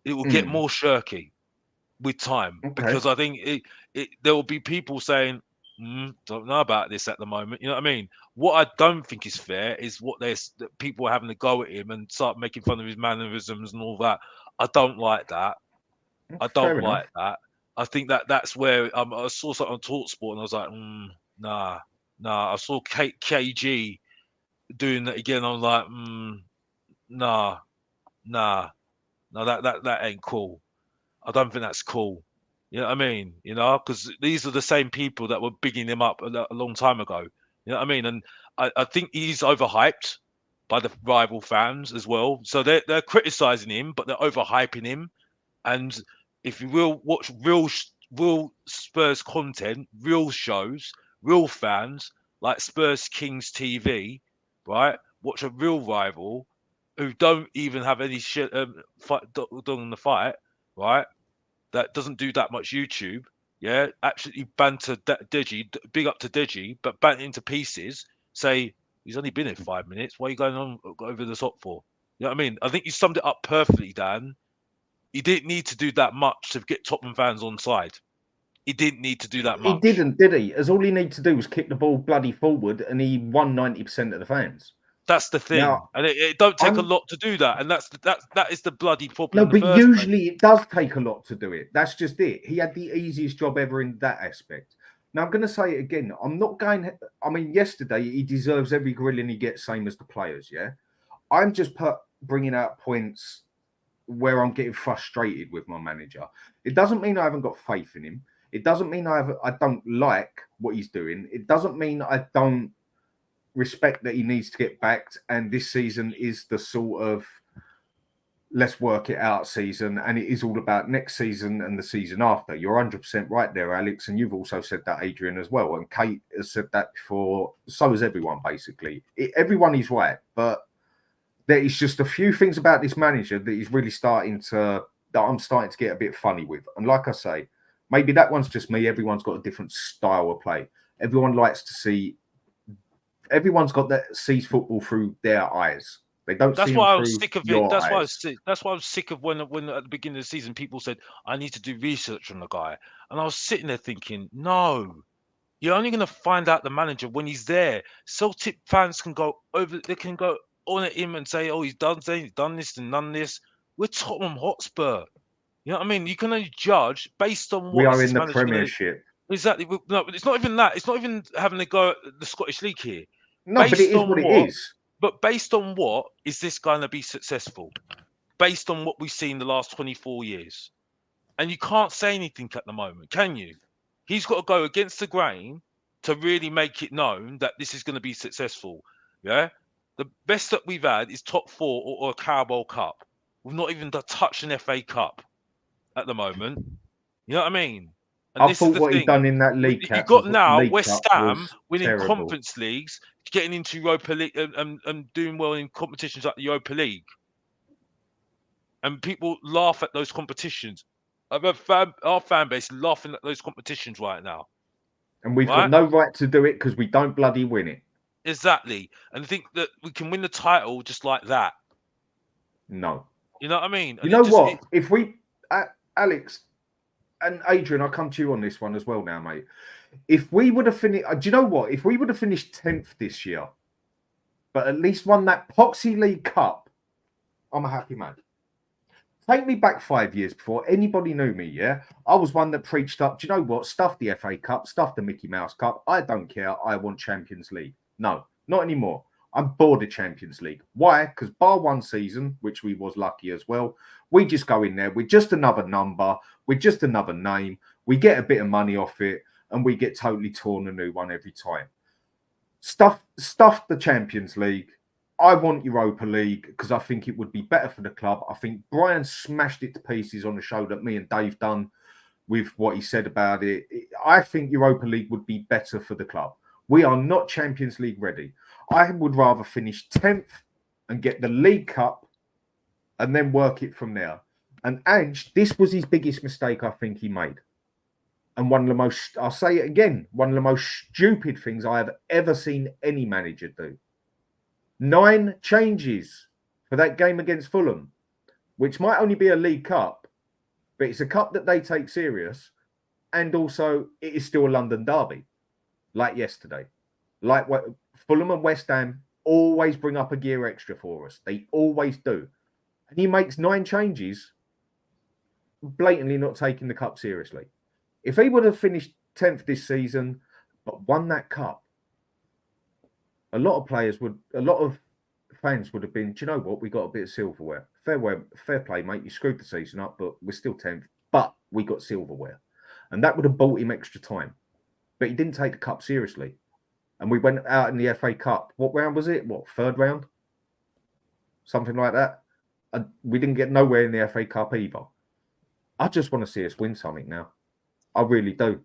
It will get more shirky with time, because I think there will be people saying, don't know about this at the moment. You know what I mean? What I don't think is fair is that people are having to go at him and start making fun of his mannerisms and all that. I don't like that. I don't like that. I think that's where I saw something on TalkSport and I was like, nah. I saw KG doing that again. I'm like, nah. That ain't cool. I don't think that's cool. You know what I mean? You know, because these are the same people that were bigging him up a long time ago. You know what I mean? And I think he's overhyped by the rival fans as well. So they're criticizing him, but they're overhyping him. And if you will watch real Spurs content, real shows, real fans like Spurs Kings TV, right? Watch a real rival who don't even have any shit fight done in the fight, right? That doesn't do that much YouTube. Yeah, absolutely banter Digi, big up to Digi, but banter into pieces. Say he's only been here 5 minutes. Why are you going on over the top for? You know what I mean? I think you summed it up perfectly, Dan. He didn't need to do that much to get Tottenham fans on side. He didn't need to do that much. He didn't, did he? As all he needed to do was kick the ball bloody forward, and he won 90% of the fans. That's the thing, now, and it don't take a lot to do that, and that is the bloody problem. No, but usually it does take a lot to do it. That's just it. He had the easiest job ever in that aspect. Now I'm going to say it again. I'm not going. I mean, yesterday he deserves every grilling he gets, same as the players. Yeah, I'm just bringing out points where I'm getting frustrated with my manager. It doesn't mean I haven't got faith in him. It doesn't mean I don't like what he's doing. It doesn't mean I don't respect that he needs to get backed. And this season is the sort of let's work it out season. And it is all about next season and the season after. You're 100% right there, Alex. And you've also said that, Adrian, as well. And Kate has said that before. So has everyone, basically. Everyone is right. But there is just a few things about this manager that he's really I'm starting to get a bit funny with. And like I say, maybe that one's just me. Everyone's got a different style of play. Everyone's got that sees football through their eyes. They don't. That's why I was sick of it. That's why I was sick of when at the beginning of the season people said I need to do research on the guy, and I was sitting there thinking, no, you're only going to find out the manager when he's there. Celtic fans can go over. They can go on at him and say, oh, he's done this and done this. We're Tottenham Hotspur. You know what I mean? You can only judge based on what we are in the Premiership. Exactly. No, but it's not even that. It's not even having to go at the Scottish League here. No, but it is what it is. But based on what is this going to be successful? Based on what we've seen the last 24 years. And you can't say anything at the moment, can you? He's got to go against the grain to really make it known that this is going to be successful. Yeah? The best that we've had is top 4 or a Carabao Cup. We've not even touched an FA Cup at the moment. You know what I mean? And I thought what he'd done in that league. You got now West Ham winning conference leagues, getting into Europa League and doing well in competitions like the Europa League. And people laugh at those competitions. Our fan base laughing at those competitions right now. And we've got no right to do it because we don't bloody win it. Exactly. And think that we can win the title just like that. No. You know what I mean? You know what? If we, Alex, and Adrian, I'll come to you on this one as well now, mate. If we would have finished, do you know what? If we would have finished 10th this year, but at least won that Poxy League Cup, I'm a happy man. Take me back 5 years before anybody knew me, yeah? I was one that preached up, do you know what? Stuff the FA Cup, stuff the Mickey Mouse Cup. I don't care. I want Champions League. No, not anymore. I'm bored of Champions League. Why? Because bar one season, which we was lucky as well, we just go in there. We're just another number. We're just another name. We get a bit of money off it, and we get totally torn a new one every time. Stuff the Champions League. I want Europa League because I think it would be better for the club. I think Brian smashed it to pieces on the show that me and Dave done with what he said about it. I think Europa League would be better for the club. We are not Champions League ready. I would rather finish 10th and get the League Cup and then work it from there. And Ange, this was his biggest mistake I think he made. And one of the most, I'll say it again, one of the most stupid things I have ever seen any manager do. 9 changes for that game against Fulham, which might only be a League Cup, but it's a cup that they take serious. And also, it is still a London derby, like yesterday. Like what Fulham and West Ham always bring up a gear extra for us. They always do. And he makes 9 changes, blatantly not taking the cup seriously. If he would have finished 10th this season, but won that cup, a lot of fans would have been, do you know what? We got a bit of silverware. Fair play, mate. You screwed the season up, but we're still 10th. But we got silverware. And that would have bought him extra time. But he didn't take the cup seriously. And we went out in the FA Cup. What round was it? What, 3rd round? Something like that. And we didn't get nowhere in the FA Cup either. I just want to see us win something now. I really do.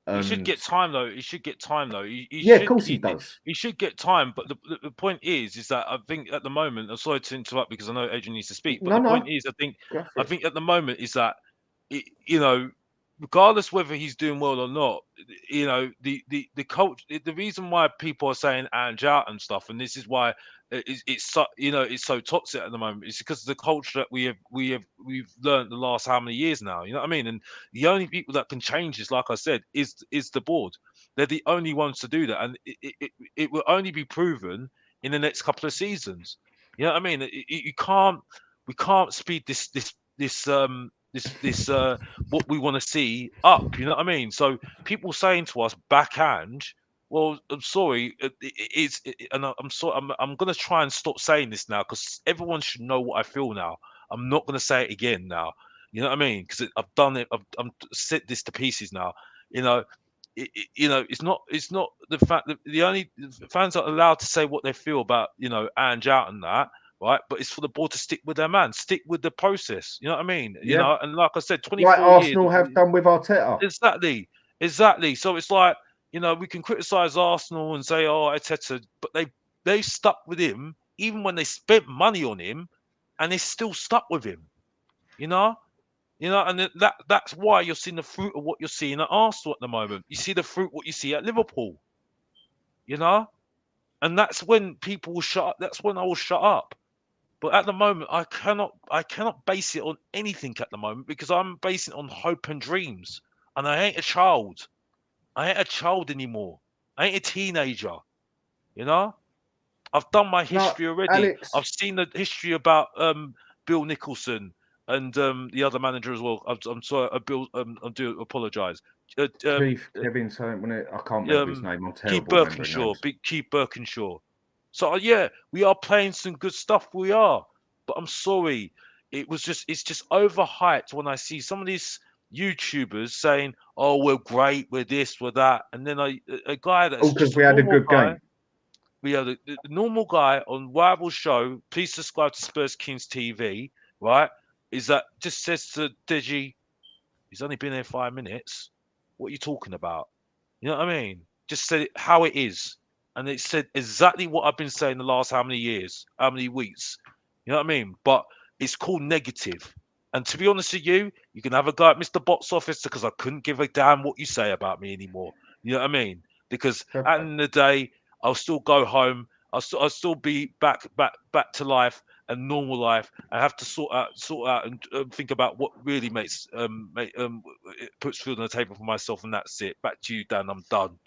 He should get time though. He should get time though. Of course he does. He should get time. But the point is that I think at the moment, I'm sorry to interrupt because I know Adrian needs to speak. But point is, I think at the moment is that, regardless whether he's doing well or not, the coach. The reason why people are saying Ange out and stuff, and this is why it's so toxic at the moment. It's because of the culture that we've learned the last how many years now. You know what I mean? And the only people that can change this, like I said, is the board. They're the only ones to do that, and it will only be proven in the next couple of seasons. You know what I mean? We can't speed this what we want to see up. You know what I mean? So people saying to us backhand. Well, I'm sorry. I'm sorry. I'm going to try and stop saying this now because everyone should know what I feel now. I'm not going to say it again now. You know what I mean? Because I've done it. I'm set this to pieces now. It's not the fact that the only fans are allowed to say what they feel about Ange out and that. Right, but it's for the board to stick with their man, stick with the process. You know what I mean? Yeah. And like I said, 24 like Arsenal years, have done with Arteta. Exactly. So it's like, we can criticize Arsenal and say, oh, Arteta, but they stuck with him even when they spent money on him, and they still stuck with him. And that's why you're seeing the fruit of what you're seeing at Arsenal at the moment. You see the fruit what you see at Liverpool. And that's when people will shut up. That's when I will shut up. But at the moment, I cannot base it on anything at the moment because I'm basing it on hope and dreams. And I ain't a child. I ain't a child anymore. I ain't a teenager. I've done my history already. Alex, I've seen the history about Bill Nicholson and the other manager as well. I'm sorry, Bill. I do apologise. Kevin, something. I can't remember his name. I'm terrible remembering names. Keith Birkinshaw. So yeah, we are playing some good stuff. We are, but I'm sorry, it's just overhyped when I see some of these YouTubers saying, "Oh, we're great, we're this, we're that," and then a guy that's because we had a good game. We had the normal guy on Rival Show. Please subscribe to Spurs Kings TV. Right? Is that just says to Digi, he's only been here 5 minutes. What are you talking about? You know what I mean? Just said it how it is. And it said exactly what I've been saying the last how many years, how many weeks. You know what I mean? But it's called negative. And to be honest with you, you can have a go at Mr. Box Office because I couldn't give a damn what you say about me anymore. You know what I mean? Because at the end of the day, I'll still go home. I'll still be back to life, and normal life, and have to sort out and think about what really makes puts food on the table for myself, and that's it. Back to you, Dan. I'm done.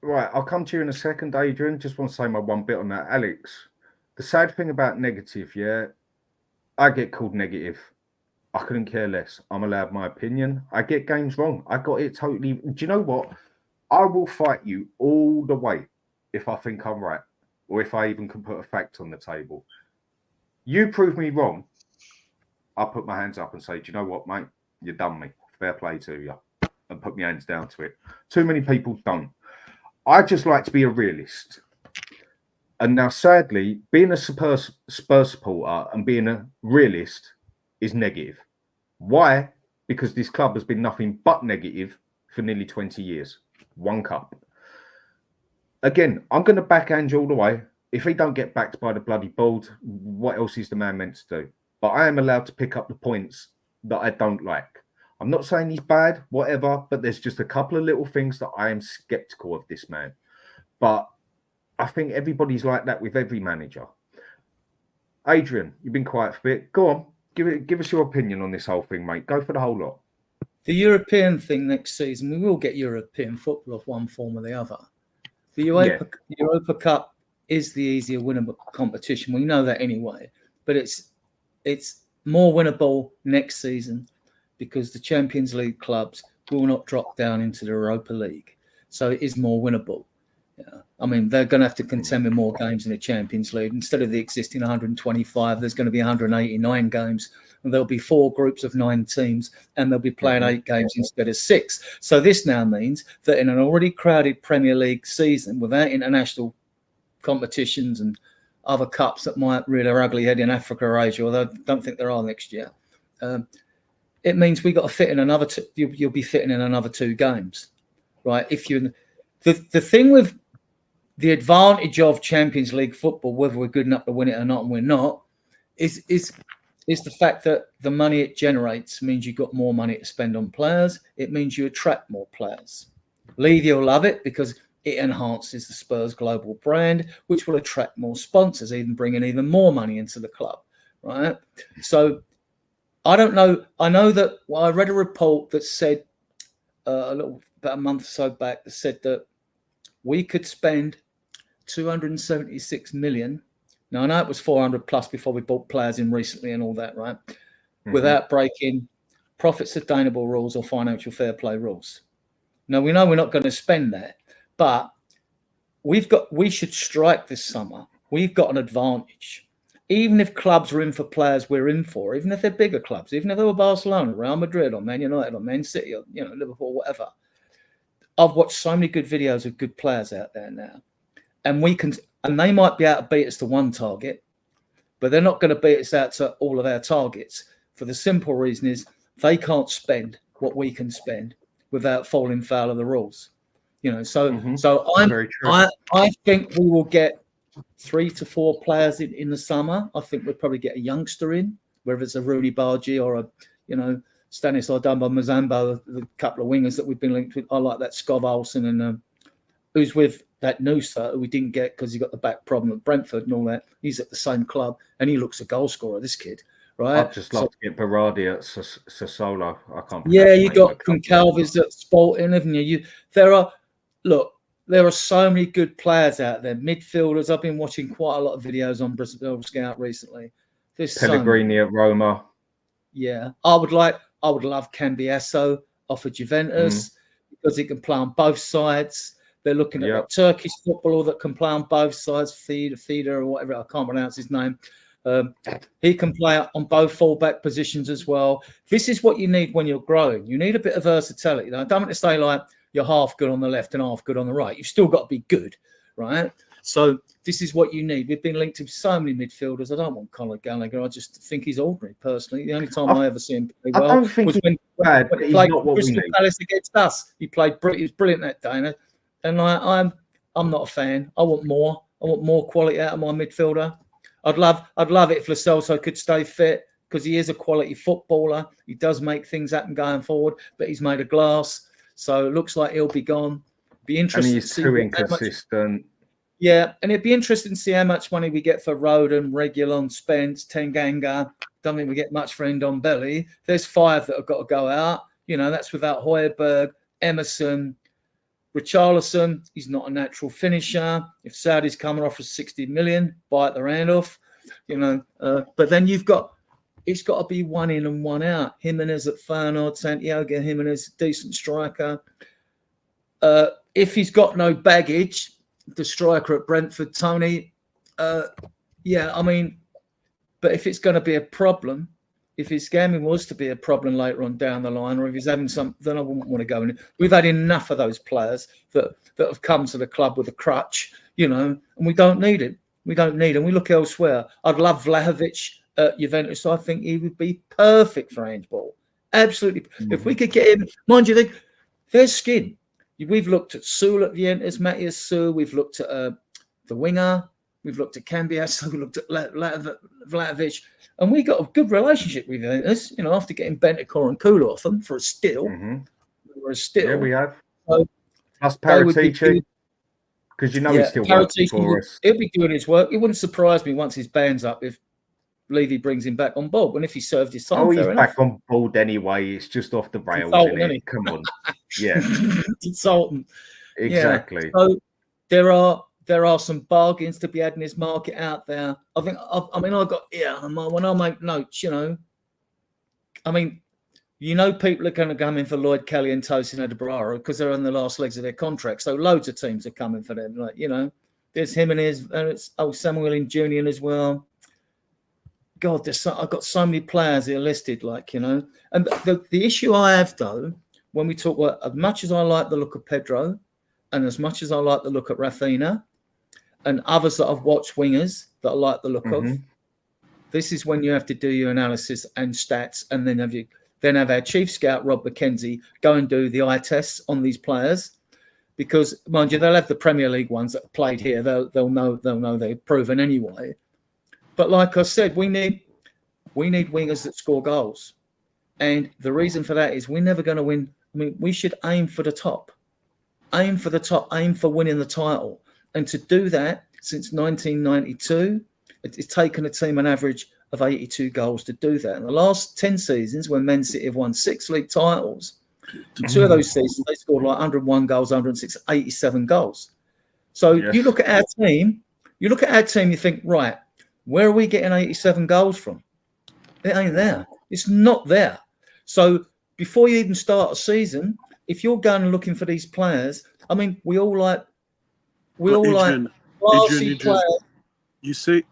Right, I'll come to you in a second, Adrian. Just want to say my one bit on that. Alex, the sad thing about negative, yeah, I get called negative. I couldn't care less. I'm allowed my opinion. I get games wrong. I got it totally. Do you know what? I will fight you all the way if I think I'm right, or if I even can put a fact on the table. You prove me wrong, I'll put my hands up and say, do you know what, mate? You done me. Fair play to you. And put my hands down to it. Too many people don't. I just like to be a realist. And now, sadly, being a Spurs supporter and being a realist is negative. Why? Because this club has been nothing but negative for nearly 20 years. One cup. Again, I'm going to back Ange all the way. If he don't get backed by the bloody board, what else is the man meant to do? But I am allowed to pick up the points that I don't like. I'm not saying he's bad, whatever, but there's just a couple of little things that I am skeptical of this man. But I think everybody's like that with every manager. Adrian, you've been quiet for a bit. Go on, give us your opinion on this whole thing, mate. Go for the whole lot. The European thing next season, we will get European football of one form or the other. The Europa Cup is the easier winnable competition. We know that anyway, but it's more winnable next season because the Champions League clubs will not drop down into the Europa League. So it is more winnable. Yeah. I mean, they're going to have to contend with more games in the Champions League. Instead of the existing 125, there's going to be 189 games. And there'll be 4 groups of 9 teams, and they'll be playing 8 games instead of 6. So this now means that in an already crowded Premier League season, without international competitions and other cups that might rear their ugly head in Africa or Asia, although I don't think there are next year, it means we got to fit in another. You'll be fitting in another 2 games, right? If you, the thing with the advantage of Champions League football, whether we're good enough to win it or not, and we're not, is the fact that the money it generates means you've got more money to spend on players. It means you attract more players. Levy will love it because it enhances the Spurs global brand, which will attract more sponsors, even bringing even more money into the club, right? So I don't know. I know that I read a report that said about a month or so back that said that we could spend 276 million. Now, I know it was 400 plus before we bought players in recently and all that, right? Without breaking profit sustainable rules or financial fair play rules. Now, we know we're not going to spend that, but we should strike this summer. We've got an advantage. Even if clubs are in for players we're in for, even if they're bigger clubs, even if they were Barcelona, Real Madrid or Man United or Man City or Liverpool, whatever. I've watched so many good videos of good players out there now. And they might be able to beat us to one target, but they're not going to beat us out to all of our targets for the simple reason is they can't spend what we can spend without falling foul of the rules. So I think we will get 3 to 4 players in the summer. I think we'll probably get a youngster in, whether it's a Rooney Bargi or Stanislav Dumba-Mazambo, the couple of wingers that we've been linked with. I like that Skov Olsen and who's with that Noosa, who we didn't get because he got the back problem at Brentford and all that. He's at the same club and he looks a goal scorer, this kid, right? I'd just love to get Berardi at Sassuolo. I can't. Yeah, you got Goncalves at Sporting, haven't you? There are so many good players out there. Midfielders. I've been watching quite a lot of videos on Brazil Scout recently. There's Pellegrini at Roma. Yeah, I would love Cambiasso off of Juventus because he can play on both sides. They're looking at a Turkish footballer that can play on both sides, Feeder or whatever. I can't pronounce his name. He can play on both fullback positions as well. This is what you need when you're growing. You need a bit of versatility. I don't want to say like you're half good on the left and half good on the right. You've still got to be good, right? So this is what you need. We've been linked to so many midfielders. I don't want Conor Gallagher. I just think he's ordinary, personally. The only time I ever see him play well was when he played Crystal Palace against us. He was brilliant that day. And I'm not a fan. I want more. I want more quality out of my midfielder. I'd love it if Lo Celso could stay fit because he is a quality footballer. He does make things happen going forward, but he's made of glass. So it looks like he'll be gone. Be interesting. And he's too inconsistent. Yeah, and it'd be interesting to see how much money we get for Roden, Reguilon, Spence, Tanganga. Don't think we get much for Ndombele. There's 5 that have got to go out. You know, that's without Hojbjerg, Emerson, Richarlison. He's not a natural finisher. If Saudi's coming off for 60 million, bite the hand off. You know, but then it's got to be one in and one out. Jimenez at Feyenoord, Santiago Jimenez, decent striker. If he's got no baggage, the striker at Brentford, Tony, yeah, I mean, but if it's going to be a problem, if his gaming was to be a problem later on down the line, or if he's having some, then I wouldn't want to go in. We've had enough of those players that have come to the club with a crutch, you know, and we don't need it. We don't need him. We look elsewhere. I'd love Vlahovic at Juventus. I think he would be perfect for handball. Absolutely. Mm-hmm. If we could get him, mind you, their skin. We've looked at Sul at Juventus, Matthias Sul. We've looked at the winger. We've looked at Cambiasso. We looked at Vlahovic. And we got a good relationship with Juventus, you know, after getting Bentancur and Kula off them for a steal. For a steal. Yeah, we have. So plus Paratici. Because you know he's still working for us. He'll be doing his work. It wouldn't surprise me once his band's up if Levy brings him back on board. And if he served his time, oh, he's back on board anyway. It's just off the rails, isn't it? Come on, yeah, consultant. Exactly. Yeah. So there are some bargains to be had in this market out there. I think. I mean, I got when I make notes, you know. I mean, you know, people are going to come in for Lloyd Kelly and Tosin Adebayo because they're on the last legs of their contract. So loads of teams are coming for them. Like, you know, there's him and it's Samuel in Junior as well. God, I've got so many players here listed, like, you know. And the issue I have, though, when we talk about, as much as I like the look of Pedro and as much as I like the look at Rafinha and others that I've watched wingers that I like the look of, this is when you have to do your analysis and stats and then have our chief scout, Rob McKenzie, go and do the eye tests on these players. Because, mind you, they'll have the Premier League ones that have played here. They'll know they're proven anyway. But like I said, we need wingers that score goals. And the reason for that is we're never going to win. I mean, we should aim for the top. Aim for the top. Aim for winning the title. And to do that, since 1992, it's taken a team an average of 82 goals to do that. In the last 10 seasons, when Man City have won 6 league titles, 2 of those seasons, they scored like 101 goals, 106, 87 goals. So you look at our team, you think, right, where are we getting 87 goals from? It ain't there. It's not there. So before you even start a season, if you're going and looking for these players, I mean, we all like Adrian, players. You say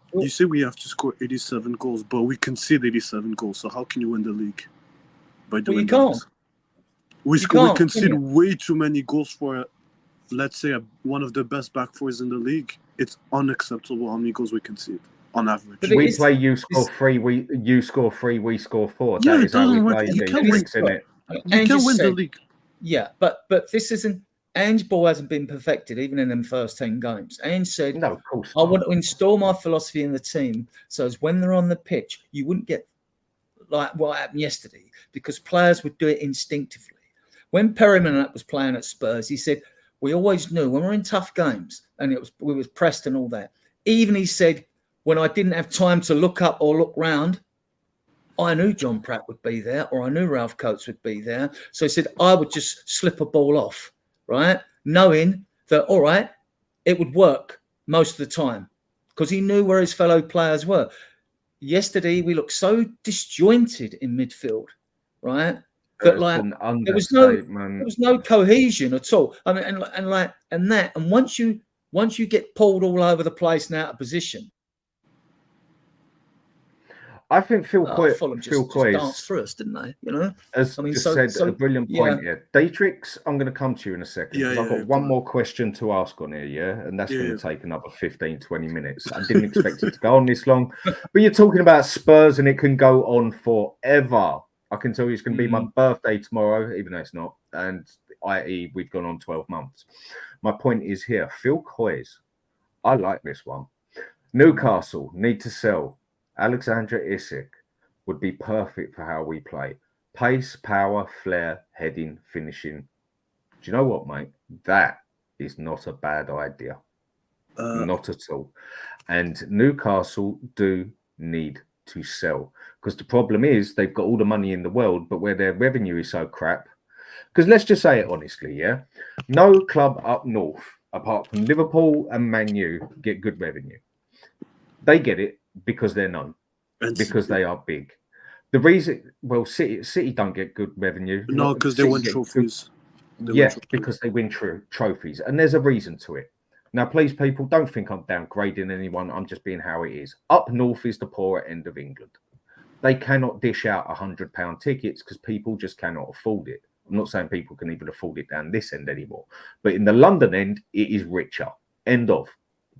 we have to score 87 goals, but we concede 87 goals. So how can you win the league? By doing that? We concede way too many goals for, let's say, one of the best back fours in the league. It's unacceptable how many goals we concede on average. But we play you score 3, we score 4. Yeah, that it doesn't work. You can't win the league. Yeah, but this isn't. Ange's ball hasn't been perfected even in them first 10 games. Ange said, "No, of course I want to install my philosophy in the team, so as when they're on the pitch, you wouldn't get like what happened yesterday because players would do it instinctively. When Perryman was playing at Spurs, he said we always knew when we're in tough games and we was pressed and all that. Even he said when I didn't have time to look up or look round, I knew John Pratt would be there or I knew Ralph Coates would be there. So he said I would just slip a ball off." Right, knowing that, all right, it would work most of the time because he knew where his fellow players were. Yesterday, we looked so disjointed in midfield, right? That like there was no cohesion at all. I mean, and once you get pulled all over the place and out of position, I think Phil Coyce danced through us, didn't they? You know, as I mean, said a brilliant point here. Detrex, I'm going to come to you in a second. I've got one more question to ask on here, and that's going to take another 15, 20 minutes. I didn't expect it to go on this long, but you're talking about Spurs, and it can go on forever. I can tell you it's going to be my birthday tomorrow, even though it's not, and i.e. we've gone on 12 months. My point is here, Phil Coyce. I like this one. Newcastle need to sell. Alexander Isak would be perfect for how we play. Pace, power, flair, heading, finishing. Do you know what, mate? That is not a bad idea. Not at all. And Newcastle do need to sell, because the problem is they've got all the money in the world, but where their revenue is so crap. Because let's just say it honestly, yeah, no club up north apart from Liverpool and Man U get good revenue. They get it because they're known, because they are big. The reason, well, City don't get good revenue. No, because they win trophies. Because they win trophies, and there's a reason to it. Now, please, people, don't think I'm downgrading anyone. I'm just being how it is. Up north is the poorer end of England. They cannot dish out £100 tickets because people just cannot afford it. I'm not saying people can even afford it down this end anymore, but in the London end, it is richer. End of.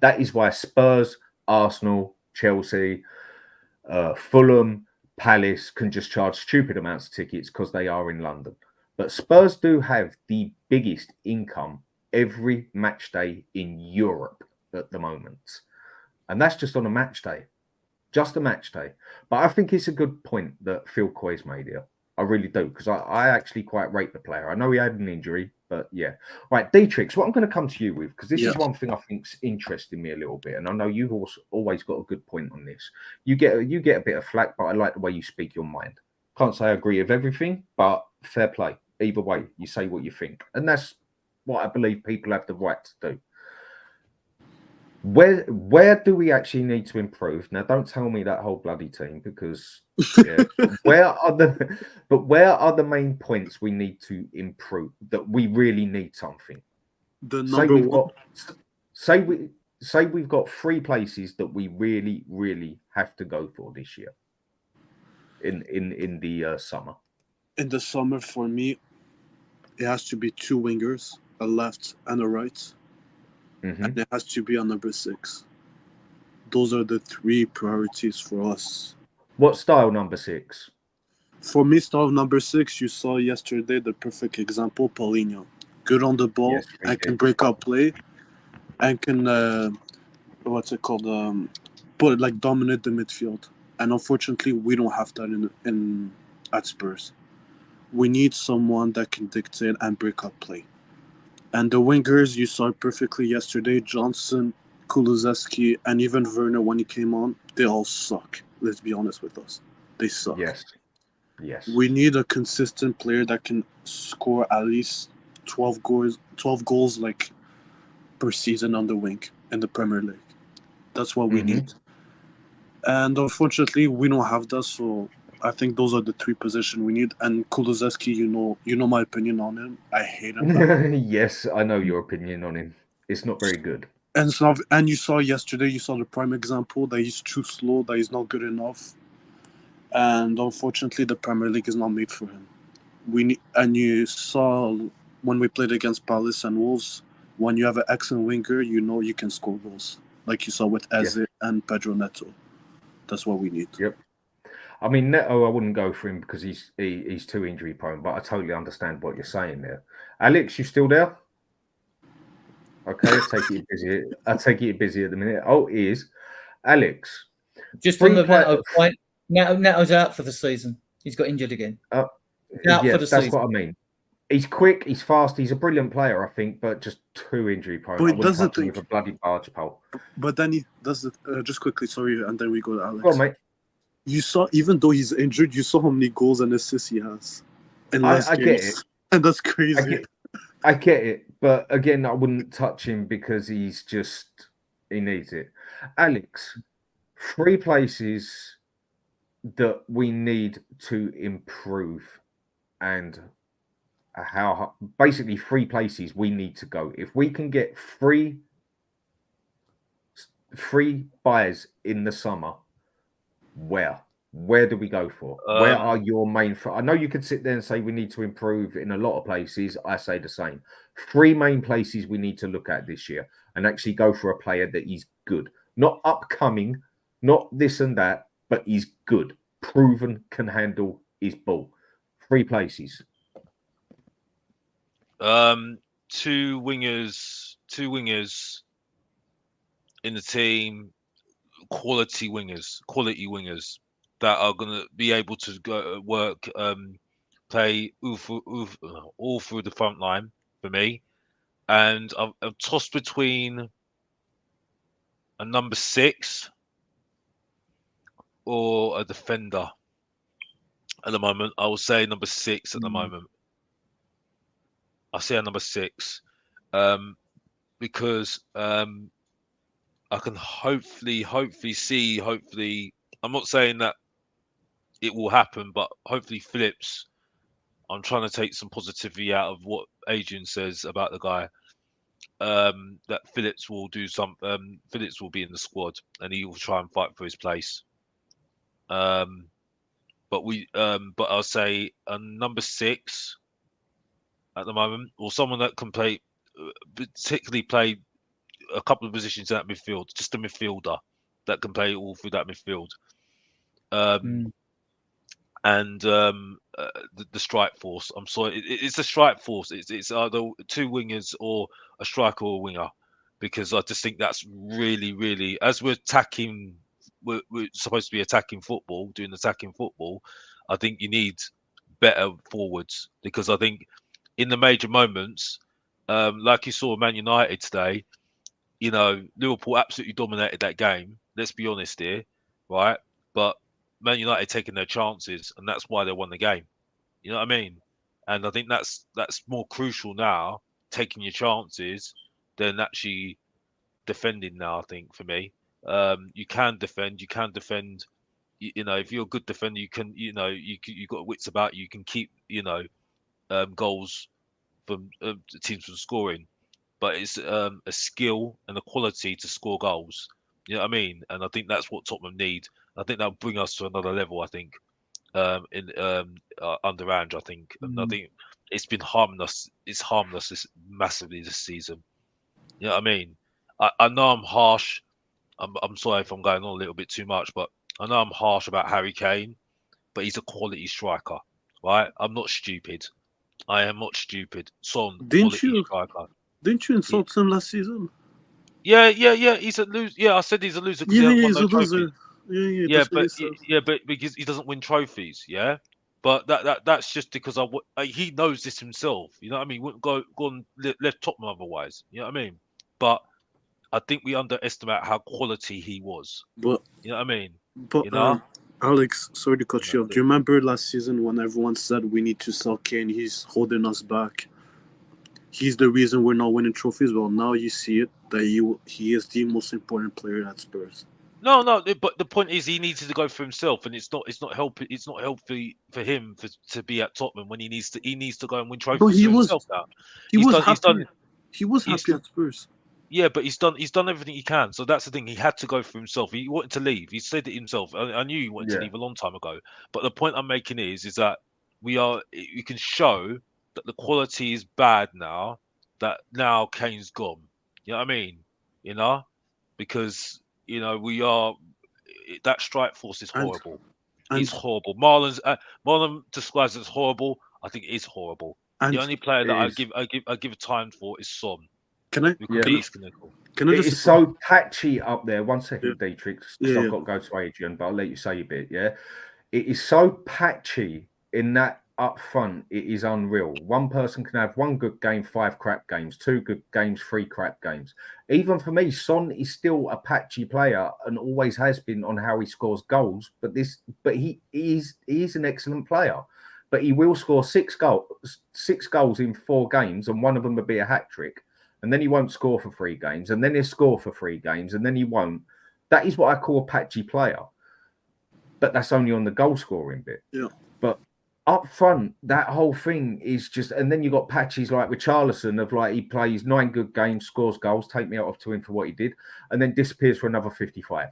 That is why Spurs, Arsenal, Chelsea, Fulham, Palace can just charge stupid amounts of tickets because they are in London. But Spurs do have the biggest income every match day in Europe at the moment. And that's just on a match day. Just a match day. But I think it's a good point that Phil Coy's made here. I really do, because I actually quite rate the player. I know he had an injury, but yeah. Right, Detrex, what I'm going to come to you with, because this is one thing I think's interesting me a little bit, and I know you've also always got a good point on this. You get a bit of flack, but I like the way you speak your mind. Can't say I agree with everything, but fair play. Either way, you say what you think. And that's what I believe people have the right to do. Where do we actually need to improve? Now, don't tell me that whole bloody team, because where are the main points we need to improve, that we really need something? Say we've got 3 places that we really, really have to go for this year in the summer. In the summer, for me, it has to be 2 wingers, a left and a right. And it has to be a number 6. Those are the 3 priorities for us. What style number 6? For me, style number 6, you saw yesterday the perfect example, Paulinho. Good on the ball, and can break up play, and can, dominate the midfield. And unfortunately, we don't have that at Spurs. We need someone that can dictate and break up play. And the wingers, you saw perfectly yesterday, Johnson, Kulusevski, and even Werner, when he came on, they all suck. Let's be honest with us. They suck. Yes. We need a consistent player that can score at least 12 goals like per season on the wing in the Premier League. That's what we need. And unfortunately, we don't have that, so I think those are the 3 positions we need. And Kulusevski, you know my opinion on him. I hate him. Yes, I know your opinion on him. It's not very good. And you saw yesterday, you saw the prime example that he's too slow, that he's not good enough. And unfortunately, the Premier League is not made for him. And you saw when we played against Palace and Wolves, when you have an excellent winger, you can score goals. Like you saw with Eze and Pedro Neto. That's what we need. Yep. I mean, Neto, I wouldn't go for him because he's too injury prone, but I totally understand what you're saying there. Alex, you still there? Okay, I take it you're busy at the minute. Oh, he is. Alex. Just on the Neto point, Neto's out for the season. He's got injured again. For the season. What I mean. He's quick, he's fast, he's a brilliant player, I think, but just too injury prone. But I wouldn't touch him with a bloody barge pole. But then he does it, just quickly, sorry, and then we go to Alex. Go on, mate. You saw, even though he's injured, you saw how many goals and assists he has in last games. Get it. And that's crazy. I get it. But again, I wouldn't touch him because he needs it. Alex, 3 places that we need to improve, and basically 3 places we need to go. If we can get 3 buys in the summer, where do we go for? Where are your main? I know you could sit there and say we need to improve in a lot of places. I say the same. 3 main places we need to look at this year and actually go for a player that is good, not upcoming, not this and that, but he's good, proven, can handle his ball. 3 places. 2 wingers in the team. Quality wingers that are going to be able to go work, play all through the front line for me. And I've tossed between a number 6 or a defender at the moment. I will say number 6 at the moment. I say a number 6 because I can hopefully see. I'm not saying that it will happen, but hopefully Phillips. I'm trying to take some positivity out of what Adrian says about the guy. That Phillips will do some. Phillips will be in the squad, and he will try and fight for his place. But I'll say a number 6 at the moment, or someone that can play, particularly play a couple of positions in that midfield, just a midfielder that can play all through that midfield. And the strike force. I'm sorry, it's a strike force. It's either 2 wingers or a striker or a winger, because I just think that's really, as we're attacking, we're supposed to be attacking football, doing attacking football. I think you need better forwards, because I think in the major moments, like you saw Man United today, you know, Liverpool absolutely dominated that game. Let's be honest here, right? But Man United taking their chances, and that's why they won the game. You know what I mean? And I think that's more crucial now, taking your chances, than actually defending now. I think for me, you can defend. You know, if you're a good defender, you can. You know, you got wits about you. You can keep, you know, goals from teams from scoring. But it's a skill and a quality to score goals. You know what I mean? And I think that's what Tottenham need. I think that'll bring us to another level. I think under Ange, I think, and I think it's been harming us. It's harmed us massively this season. You know what I mean? I know I'm harsh. I'm sorry if I'm going on a little bit too much, but I know I'm harsh about Harry Kane. But he's a quality striker, right? I'm not stupid. I am not stupid. Son, quality striker. Didn't you insult him last season? Yeah. He's a loser. Yeah, I said he's a loser because he hasn't won no trophies. But because he doesn't win trophies. Yeah, but that's just because he knows this himself. You know what I mean? He wouldn't go and left Tottenham otherwise. You know what I mean? But I think we underestimate how quality he was. But you know what I mean? But you know? Alex, sorry to cut you off. Do you remember last season when everyone said we need to sell Kane? He's holding us back. He's the reason we're not winning trophies. Well, now you see it that he is the most important player at Spurs. No, but the point is he needs to go for himself, and it's not healthy for him to be at Tottenham when he needs to go and win trophies for himself now. He was happy at Spurs. Yeah, but he's done everything he can. So that's the thing. He had to go for himself. He wanted to leave. He said it himself. I knew he wanted to leave a long time ago. But the point I'm making is that we can show that the quality is bad now. That now Kane's gone. You know what I mean? You know, because that strike force is horrible. It's horrible. Marlon describes it as horrible. I think it is horrible. The only player that I give time for is Son. It's so patchy up there. One second, Detrex, because I've got to go to Adrian, but I'll let you say a bit. Yeah, it is so patchy in that up front. It is unreal. One person can have 1 good game, 5 crap games, 2 good games, 3 crap games. Even for me, Son is still a patchy player and always has been on how he scores goals. But he is an excellent player. But he will score 6 goals in 4 games, and one of them will be a hat trick. And then he won't score for 3 games, and then he'll score for 3 games, and then he won't. That is what I call a patchy player. But that's only on the goal scoring bit. Yeah. But up front, that whole thing is just, and then you got patches like Richarlison of like he plays 9 good games, scores goals, take me out of to him for what he did, and then disappears for another 55.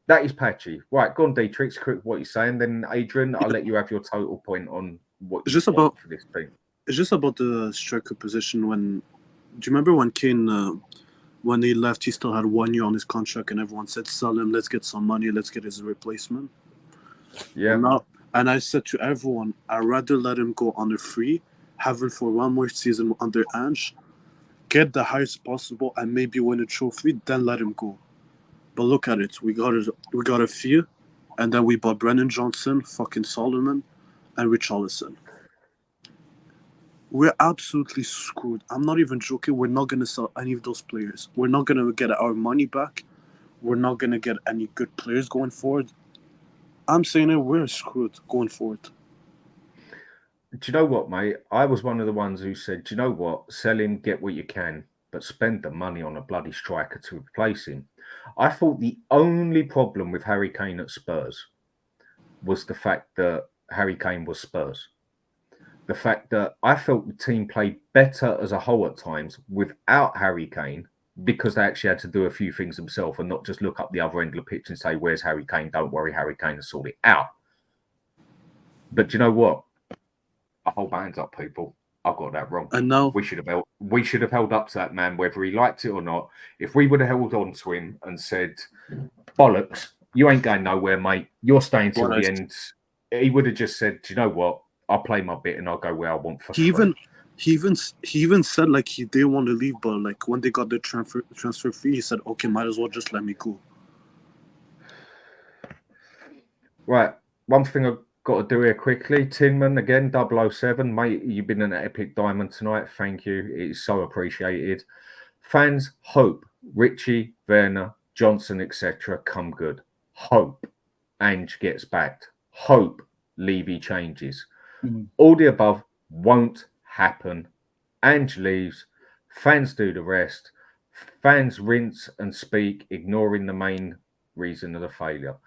That is patchy. Right, go on, Detrex, quick what you're saying. Then Adrian, I'll let you have your total point on what you want for this team. It's just about the striker position. Do you remember when Kane, when he left, he still had 1 year on his contract, and everyone said, "Sell him. Let's get some money. Let's get his replacement." Yeah. And I said to everyone, I'd rather let him go under free, have him for 1 more season under Ange, get the highest possible, and maybe win a trophy, then let him go. But look at it. We got a few, and then we bought Brennan Johnson, fucking Solomon, and Richarlison. We're absolutely screwed. I'm not even joking. We're not going to sell any of those players. We're not going to get our money back. we're not going to get any good players going forward, I'm saying that we're screwed going forward. Do you know what, mate? I was one of the ones who said, do you know what? Sell him, get what you can, but spend the money on a bloody striker to replace him. I thought the only problem with Harry Kane at Spurs was the fact that Harry Kane was Spurs. The fact that I felt the team played better as a whole at times without Harry Kane, because they actually had to do a few things themselves and not just look up the other end of the pitch and say, where's Harry Kane? Don't worry, Harry Kane will sort it out. But do you know what? I hold my hands up, people. I got that wrong. And now we should have held up to that man, whether he liked it or not. If we would have held on to him and said, bollocks, you ain't going nowhere, mate. You're staying till the end. He would have just said, do you know what? I'll play my bit and I'll go where I want for free. He even said like he didn't want to leave, but like when they got the transfer fee, he said, okay, might as well just let me go. Right. One thing I've got to do here quickly. Tinman again, 007. Mate, you've been an epic diamond tonight. Thank you. It is so appreciated. Fans hope Richie, Werner, Johnson, etc. come good. Hope Ange gets backed. Hope Levy changes. All the above won't happen. Ange leaves. Fans do the rest. Fans rinse and speak, ignoring the main reason of the failure.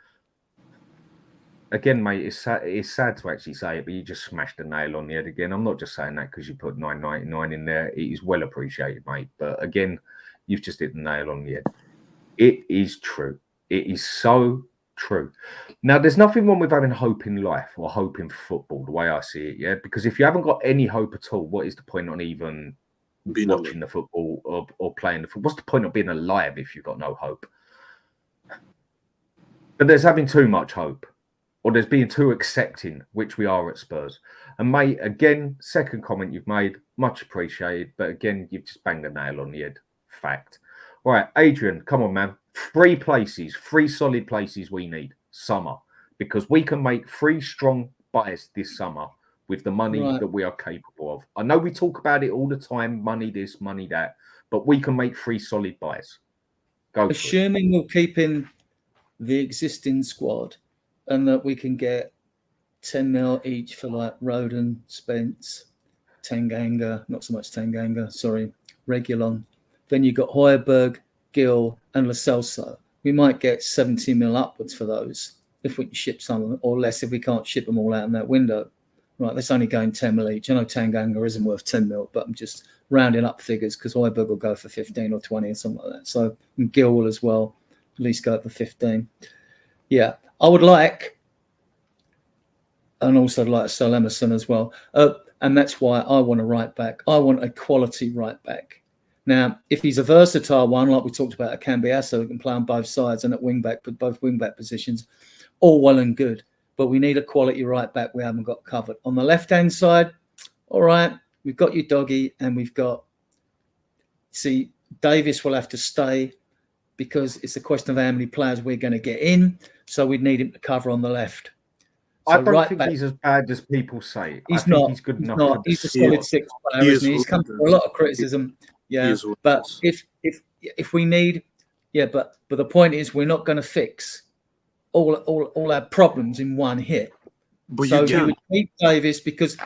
Again, mate, it's sad to actually say it, but you just smashed the nail on the head again. I'm not just saying that because you put $9.99 in there. It is well appreciated, mate. But again, you've just hit the nail on the head. It is true. It is so true. Now, there's nothing wrong with having hope in life or hope in football, the way I see it, yeah? Because if you haven't got any hope at all, what is the point on even watching the football or playing the football? What's the point of being alive if you've got no hope? But there's having too much hope, or there's being too accepting, which we are at Spurs. And mate, again, second comment you've made, much appreciated. But again, you've just banged the nail on the head. Fact. All right, Adrian, come on, man. 3 solid places we need summer, because we can make 3 strong buys this summer with the money that we are capable of. I know we talk about it all the time, money this, money that, but we can make 3 solid buys. Go. Assuming we'll keep in the existing squad and that we can get 10 mil each for like Roden, Spence, Tanganga, not so much Tanganga, sorry, Regulon. Then you've got Hojbjerg, Gill, and Lo Celso. We might get 70 mil upwards for those if we can ship some, or less if we can't ship them all out in that window. Right, that's only going 10 mil each. I know Tanganga isn't worth 10 mil, but I'm just rounding up figures because Hojbjerg will go for 15 or 20 or something like that. So and Gill will as well at least go for 15. Yeah, I would like, and also I'd like to sell Emerson as well. And that's why I want a right back. I want a quality right back. Now, if he's a versatile one, like we talked about at Cambiasso, who can play on both sides and at wing back, but both wing back positions, all well and good. But we need a quality right back we haven't got covered. On the left-hand side, all right, we've got Udogie and we've got, see, Davis will have to stay because it's a question of how many players we're going to get in. So we'd need him to cover on the left. So I don't think he's as bad as people say. I think he's good enough. He's a solid 6 player, isn't he? He's come through a lot of criticism. Yeah, but if we need, but the point is we're not going to fix all our problems in one hit. But so you would keep Davis because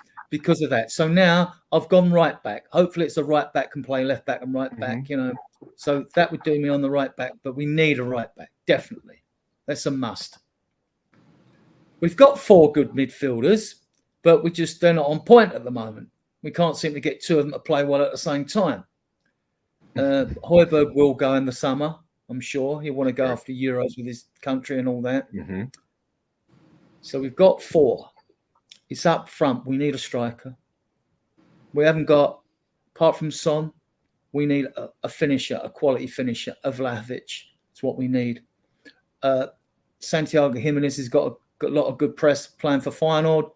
of that. So now I've gone right back. Hopefully it's a right back can play left back and right back, you know. So that would do me on the right back, but we need a right back, definitely. That's a must. We've got 4 good midfielders, but they're not on point at the moment. We can't seem to get 2 of them to play well at the same time. Hojbjerg will go in the summer, I'm sure. He'll want to go after Euros with his country and all that. So we've got 4. It's up front. We need a striker. We haven't got, apart from Son, we need a finisher, a quality finisher, a Vlahovic. It's what we need. Santiago Jimenez has got a lot of good press playing for Feyenoord.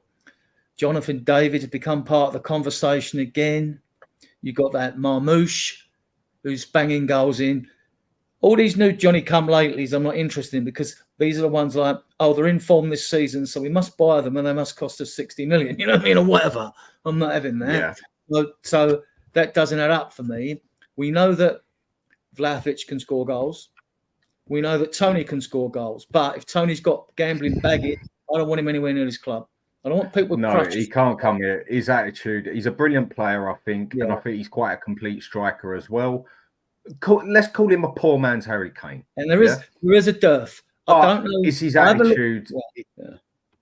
Jonathan David has become part of the conversation again. You've got that Marmouche who's banging goals in. All these new Johnny-come-latelys I'm not interested in because these are the ones like, they're in form this season, so we must buy them and they must cost us 60 million, you know what I mean, or whatever. I'm not having that. Yeah. So that doesn't add up for me. We know that Vlahovic can score goals. We know that Tony can score goals, but if Tony's got gambling baggage, I don't want him anywhere near this club. I don't want people. No, he can't come here. His attitude. He's a brilliant player, I think, and I think he's quite a complete striker as well. Let's call him a poor man's Harry Kane. And there is a dearth. I don't know. It's his attitude.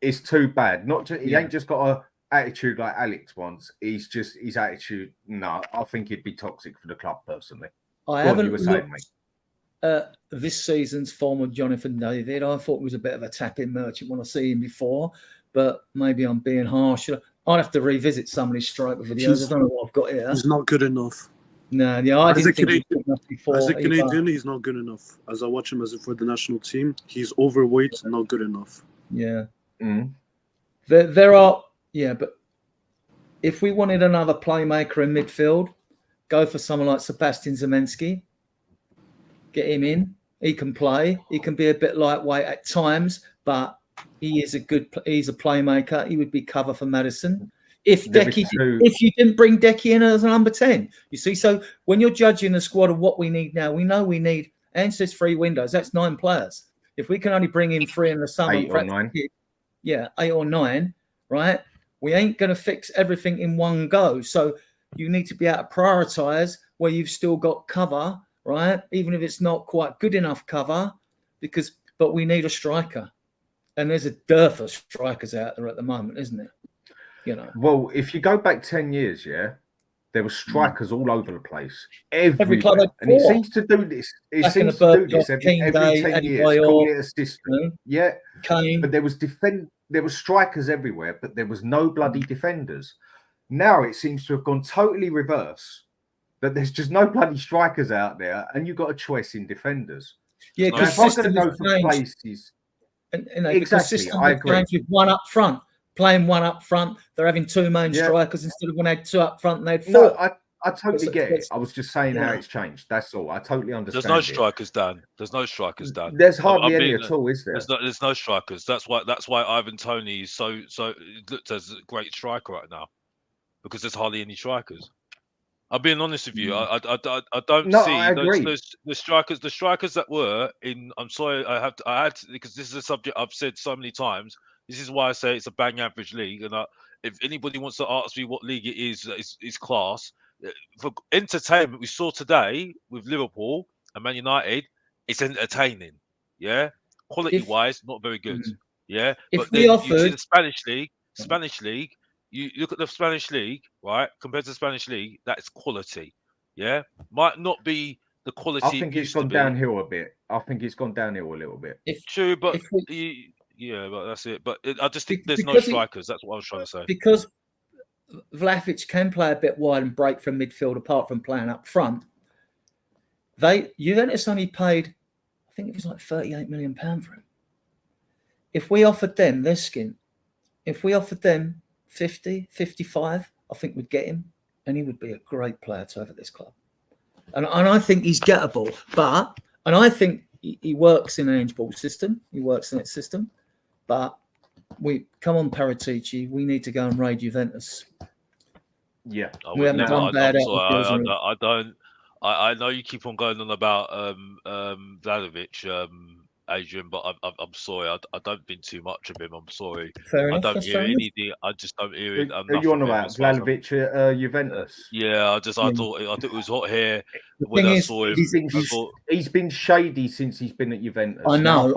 It's too bad. He ain't just got a attitude like Alex wants. He's just his attitude. No, I think he'd be toxic for the club personally. I haven't looked at this season's form of Jonathan David. I thought he was a bit of a tapping merchant when I see him before, but maybe I'm being harsh. I'd have to revisit some of his striker videos. I don't know what I've got here. He's not good enough. No, I didn't think he was good enough before. As a Canadian, he's not good enough. As I watch him for the national team, he's overweight, not good enough. Yeah. There are, but if we wanted another playmaker in midfield, go for someone like Sebastian Zemensky. Get him in. He can play. He can be a bit lightweight at times, but he's a playmaker. He would be cover for Maddison. If you didn't bring Decky in as a number 10, you see. So when you're judging the squad of what we need now, we know we need. And says 3 windows. That's 9 players. If we can only bring in 3 in the summer, 8 or 9. 8 or 9, right? We ain't going to fix everything in one go. So you need to be able to prioritise where you've still got cover, right? Even if it's not quite good enough cover, but we need a striker, and there's a dearth of strikers out there at the moment, isn't it? Well, if you go back 10 years, there were strikers all over the place. Every club had 4. And he seems to do this. He seems to do this every 10 years. Call it a system. Kane. But there was strikers everywhere, but there was no bloody defenders. Now it seems to have gone totally reverse. That there's just no bloody strikers out there, and you've got a choice in defenders. Yeah, because if I'm going to go for places, exactly, I agree. With 1 up front. Playing 1 up front, they're having 2 main strikers instead of when they had 2 up front and they had 4. No, I totally get it. I was just saying how it's changed. That's all. I totally understand. There's no strikers, Dan. There's no strikers, Dan. There's hardly any at all, is there? There's no strikers. That's why Ivan Toney is so looked as a great striker right now, because there's hardly any strikers. I'm being honest with you. I don't see the strikers. The strikers that were in. I'm sorry. I had to, because this is a subject I've said so many times. This is why I say it's a bang average league. And if anybody wants to ask me what league it is class. For entertainment, we saw today with Liverpool and Man United, it's entertaining. Yeah. Quality-wise, not very good. Yeah. But then you see the Spanish league, you look at the Spanish league, right? Compared to the Spanish league, that is quality. Yeah. Might not be the quality. I think it's gone downhill a bit. I think it's gone downhill a little bit. True, but... Yeah, but that's it. But I just think there's no strikers. That's what I was trying to say. Because Vlahovic can play a bit wide and break from midfield, apart from playing up front. Juventus only paid, I think it was like £38 million for him. If we offered them their skin, if we offered them 50, 55, I think we'd get him, and he would be a great player to have at this club. And I think he's gettable, and I think he works in an Ange ball system. He works in that system. But come on, Paratici. We need to go and raid Juventus. Yeah, we haven't done bad. I know you keep on going on about Vlahovic, Adrian, but I'm sorry. I don't think too much of him. I'm sorry. I don't hear anything. I just don't hear it. Who you on about? Vlahovic at Juventus? Yeah, I thought it was hot here when I saw him. He's been shady since he's been at Juventus. I know.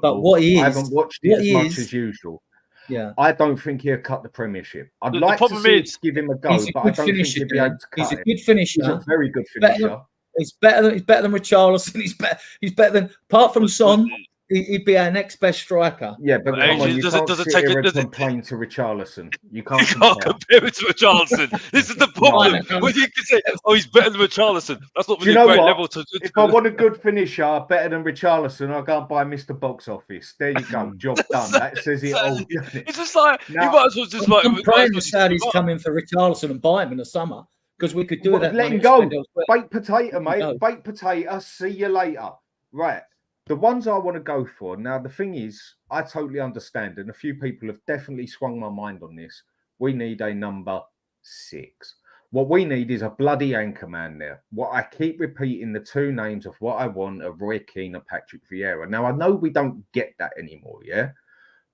But what he is, I haven't watched it as much as usual. Yeah, I don't think he'll cut the Premiership. I'd like to give him a go, but I don't think he'll be able to cut it. He's a good finisher. He's a very good finisher. He's better than Richarlison. He's better than, apart from Son, he'd be our next best striker. Yeah, but come on, you can't sit here and complain to Richarlison. You can't compare it to Richarlison. This is the problem. When you can say, he's better than Richarlison, that's not really a great level to. If I want a good finisher, better than Richarlison, I'll go and buy Mr. Box Office. There you go, job done. That says it all. It's just like you might as well just like. I'm praying the Saudis come in for Richarlison and buy him in the summer. Because we could do that. Let him go. Baked potato, mate. Baked potato. See you later. Right. The ones I want to go for. Now, the thing is, I totally understand. And a few people have definitely swung my mind on this. We need a number 6. What we need is a bloody anchor man there. What I keep repeating the two names of what I want are Roy Keane and Patrick Vieira. Now, I know we don't get that anymore, yeah?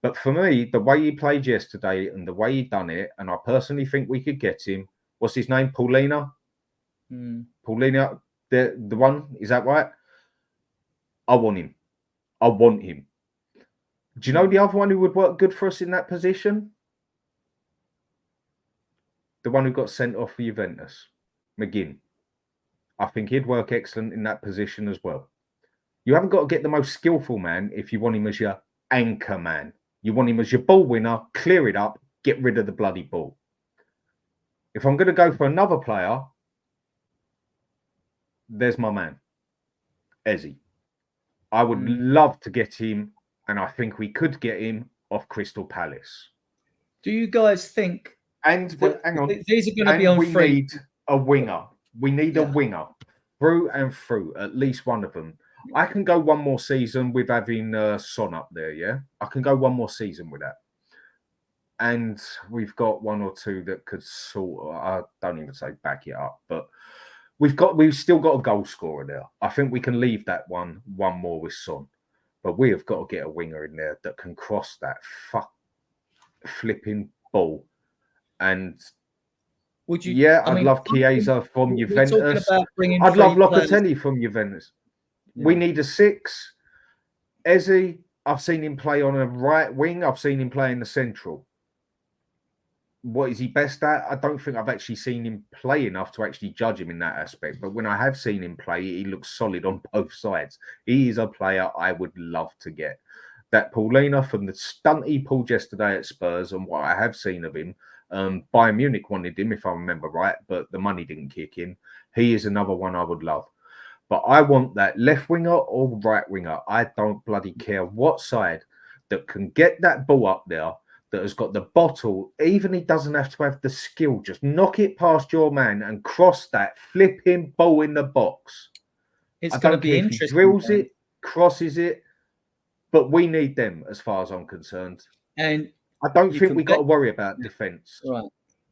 But for me, the way he played yesterday and the way he done it, and I personally think we could get him. What's his name? Paulina? Paulina, the one? Is that right? I want him. I want him. Do you know the other one who would work good for us in that position? The one who got sent off for Juventus, McGinn. I think he'd work excellent in that position as well. You haven't got to get the most skillful man if you want him as your anchor man. You want him as your ball winner, clear it up, get rid of the bloody ball. If I'm going to go for another player, there's my man, Eze. I would love to get him, and I think we could get him off Crystal Palace. Do you guys think... And hang on, these are going to be on free. We need a winger. We need a winger through and through, at least one of them. I can go one more season with having Son up there, yeah? I can go one more season with that. And we've got one or two that could sort of, I don't even say back it up, but we've still got a goal scorer there. I think we can leave that one more with Son. But we have got to get a winger in there that can cross that flipping ball. And would you? Yeah, I'd love Chiesa from Juventus. I'd love Locatelli from Juventus. Yeah. We need a 6. Eze, I've seen him play on a right wing. I've seen him play in the central. What is he best at? I don't think I've actually seen him play enough to actually judge him in that aspect. But when I have seen him play, he looks solid on both sides. He is a player I would love to get. That Paulina from the stunt he pulled yesterday at Spurs and what I have seen of him, Bayern Munich wanted him, if I remember right, but the money didn't kick in. He is another one I would love. But I want that left winger or right winger. I don't bloody care what side that can get that ball up there, that has got the bottle. Even he doesn't have to have the skill. Just knock it past your man and cross that flipping ball in the box. It's going to be interesting. He drills it, crosses it, but we need them as far as I'm concerned. And I don't think we've got to worry about defence. Right.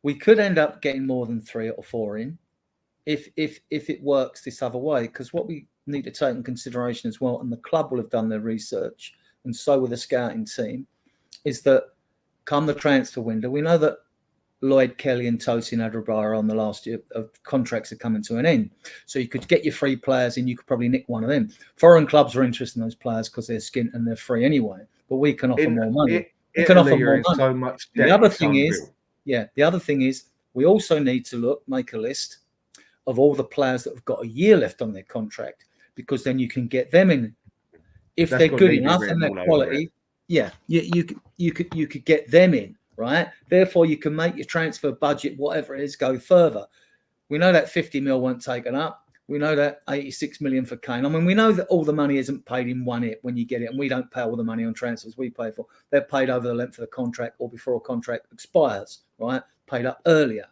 We could end up getting more than 3 or 4 in if it works this other way. Because what we need to take in consideration as well, and the club will have done their research, and so will the scouting team, is that come the transfer window, we know that Lloyd Kelly and Tosin Adrabar are on the last year of contracts are coming to an end. So you could get your free players and you could probably nick one of them. Foreign clubs are interested in those players because they're skint and they're free anyway. But we can offer more money. We can offer more money. So much the other thing is, we also need to make a list of all the players that have got a year left on their contract, because then you can get them in. If they're good enough and they're quality, you could get them in. Right. Therefore, you can make your transfer budget, whatever it is, go further. We know that 50 mil won't taken up. We know that 86 million for Kane. I mean, we know that all the money isn't paid in one hit when you get it, and we don't pay all the money on transfers we pay for. They're paid over the length of the contract or before a contract expires, right? Paid up earlier.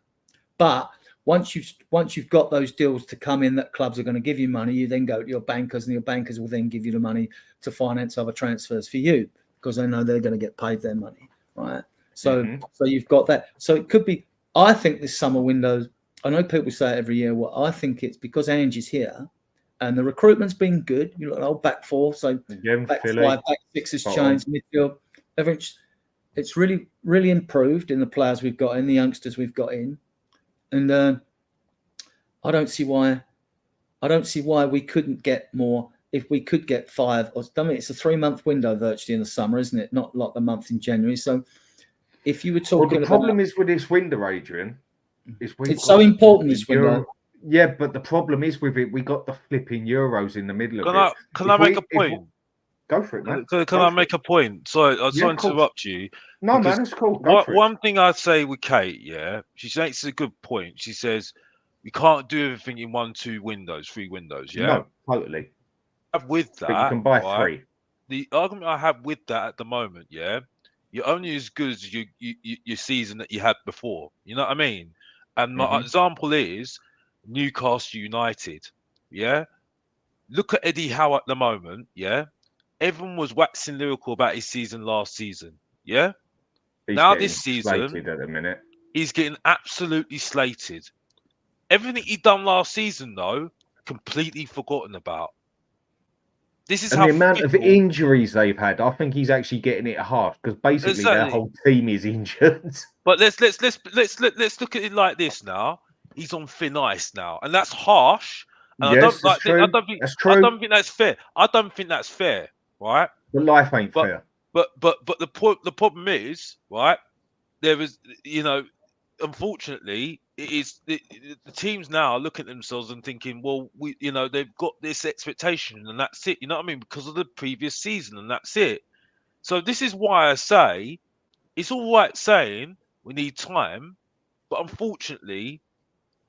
But once you've got those deals to come in that clubs are going to give you money, you then go to your bankers, and your bankers will then give you the money to finance other transfers for you, because they know they're going to get paid their money, right? So you've got that. So it could be, I think this summer window, I know people say it every year. Well, I think it's because Ange is here and the recruitment's been good. You look at old back 4, so back 5, back 6 has changed, midfield. It's really, really improved in the players we've got in, the youngsters we've got in. And I don't see why we couldn't get more. If we could get 5, or I mean, it's a 3-month window virtually in the summer, isn't it? Not like the month in January. So if you were talking the problem is with this window, Adrian, is it's so important this window. Yeah, but the problem is with it, we got the flipping Euros in the middle of it. Can I make a point? Go for it, man. Can I make a point? Sorry, I was trying to interrupt you. No, man, it's cool. One thing I'd say with Kate, she makes a good point. She says we can't do everything in 1, 2 windows, 3 windows. Yeah, no, totally. With that, but you can buy 3. The argument I have with that at the moment, you're only as good as your season that you had before. You know what I mean? And my example is Newcastle United. Yeah, look at Eddie Howe at the moment. Yeah, everyone was waxing lyrical about his season last season. Yeah, now this season, at the minute, he's getting absolutely slated. Everything he done last season, though, completely forgotten about. This is and how the amount of fickle- injuries they've had. I think he's actually getting it hard because basically their Exactly. whole team is injured. But let's look at it like this now. He's on thin ice now, and that's harsh. And Yes, that's true. That's true. I don't think that's fair. I don't think that's fair, right? But life ain't But fair. but the problem is, right? There is, you know, unfortunately, it is the teams now are looking at themselves and thinking, well, they've got this expectation and that's it. You know what I mean? Because of the previous season, and that's it. So this is why I say it's all right saying we need time, but unfortunately,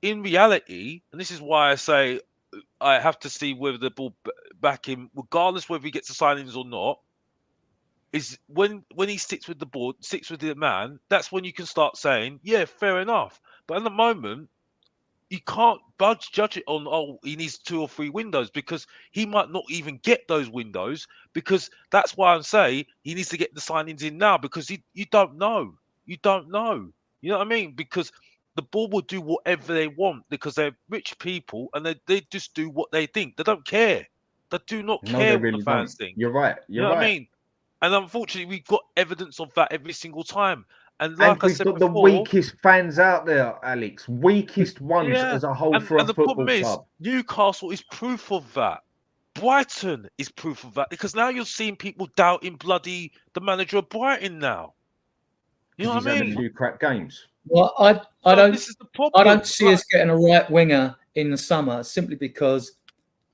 in reality, and this is why I say I have to see whether the ball back in, regardless whether he gets the signings or not. Is when he sticks with the board, sticks with the man, that's when you can start saying, yeah, fair enough. But at the moment, you can't judge it on, oh, he needs 2 or 3 windows, because he might not even get those windows, because that's why I'm saying he needs to get the signings in now, because you don't know. You don't know. You know what I mean? Because the board will do whatever they want because they're rich people and they just do what they think. They don't care. They do not No, care they what really the fans don't. think. You're right. You You're know what I right. mean? And unfortunately, we've got evidence of that every single time. And And like I we've said got the before, weakest fans out there, Alex. Weakest ones yeah. as a whole And for a the football problem is, club. Newcastle is proof of that. Brighton is proof of that, because now you're seeing people doubting bloody the manager of Brighton now. You know what I He's had a mean? few crap games. Well, I don't. This is the problem. I don't see us getting a right winger in the summer simply because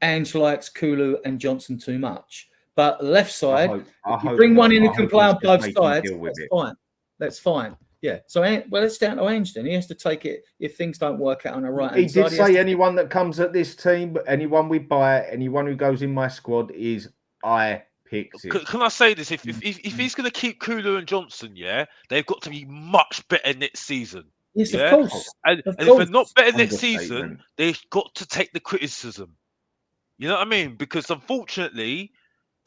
Ange likes Kulu and Johnson too much. But the left side, if you bring one in who can play on both sides, that's fine. That's fine. Yeah. So, well, it's down to Ange then. He has to take it if things don't work out on the right hand side. He did say anyone that comes at this team, anyone we buy, anyone who goes in my squad is I picked it. Can I say this? If he's going to keep Kulu and Johnson, yeah, they've got to be much better next season. Yes, yeah? of course. And if they're not better next season, they've got to take the criticism. You know what I mean? Because unfortunately,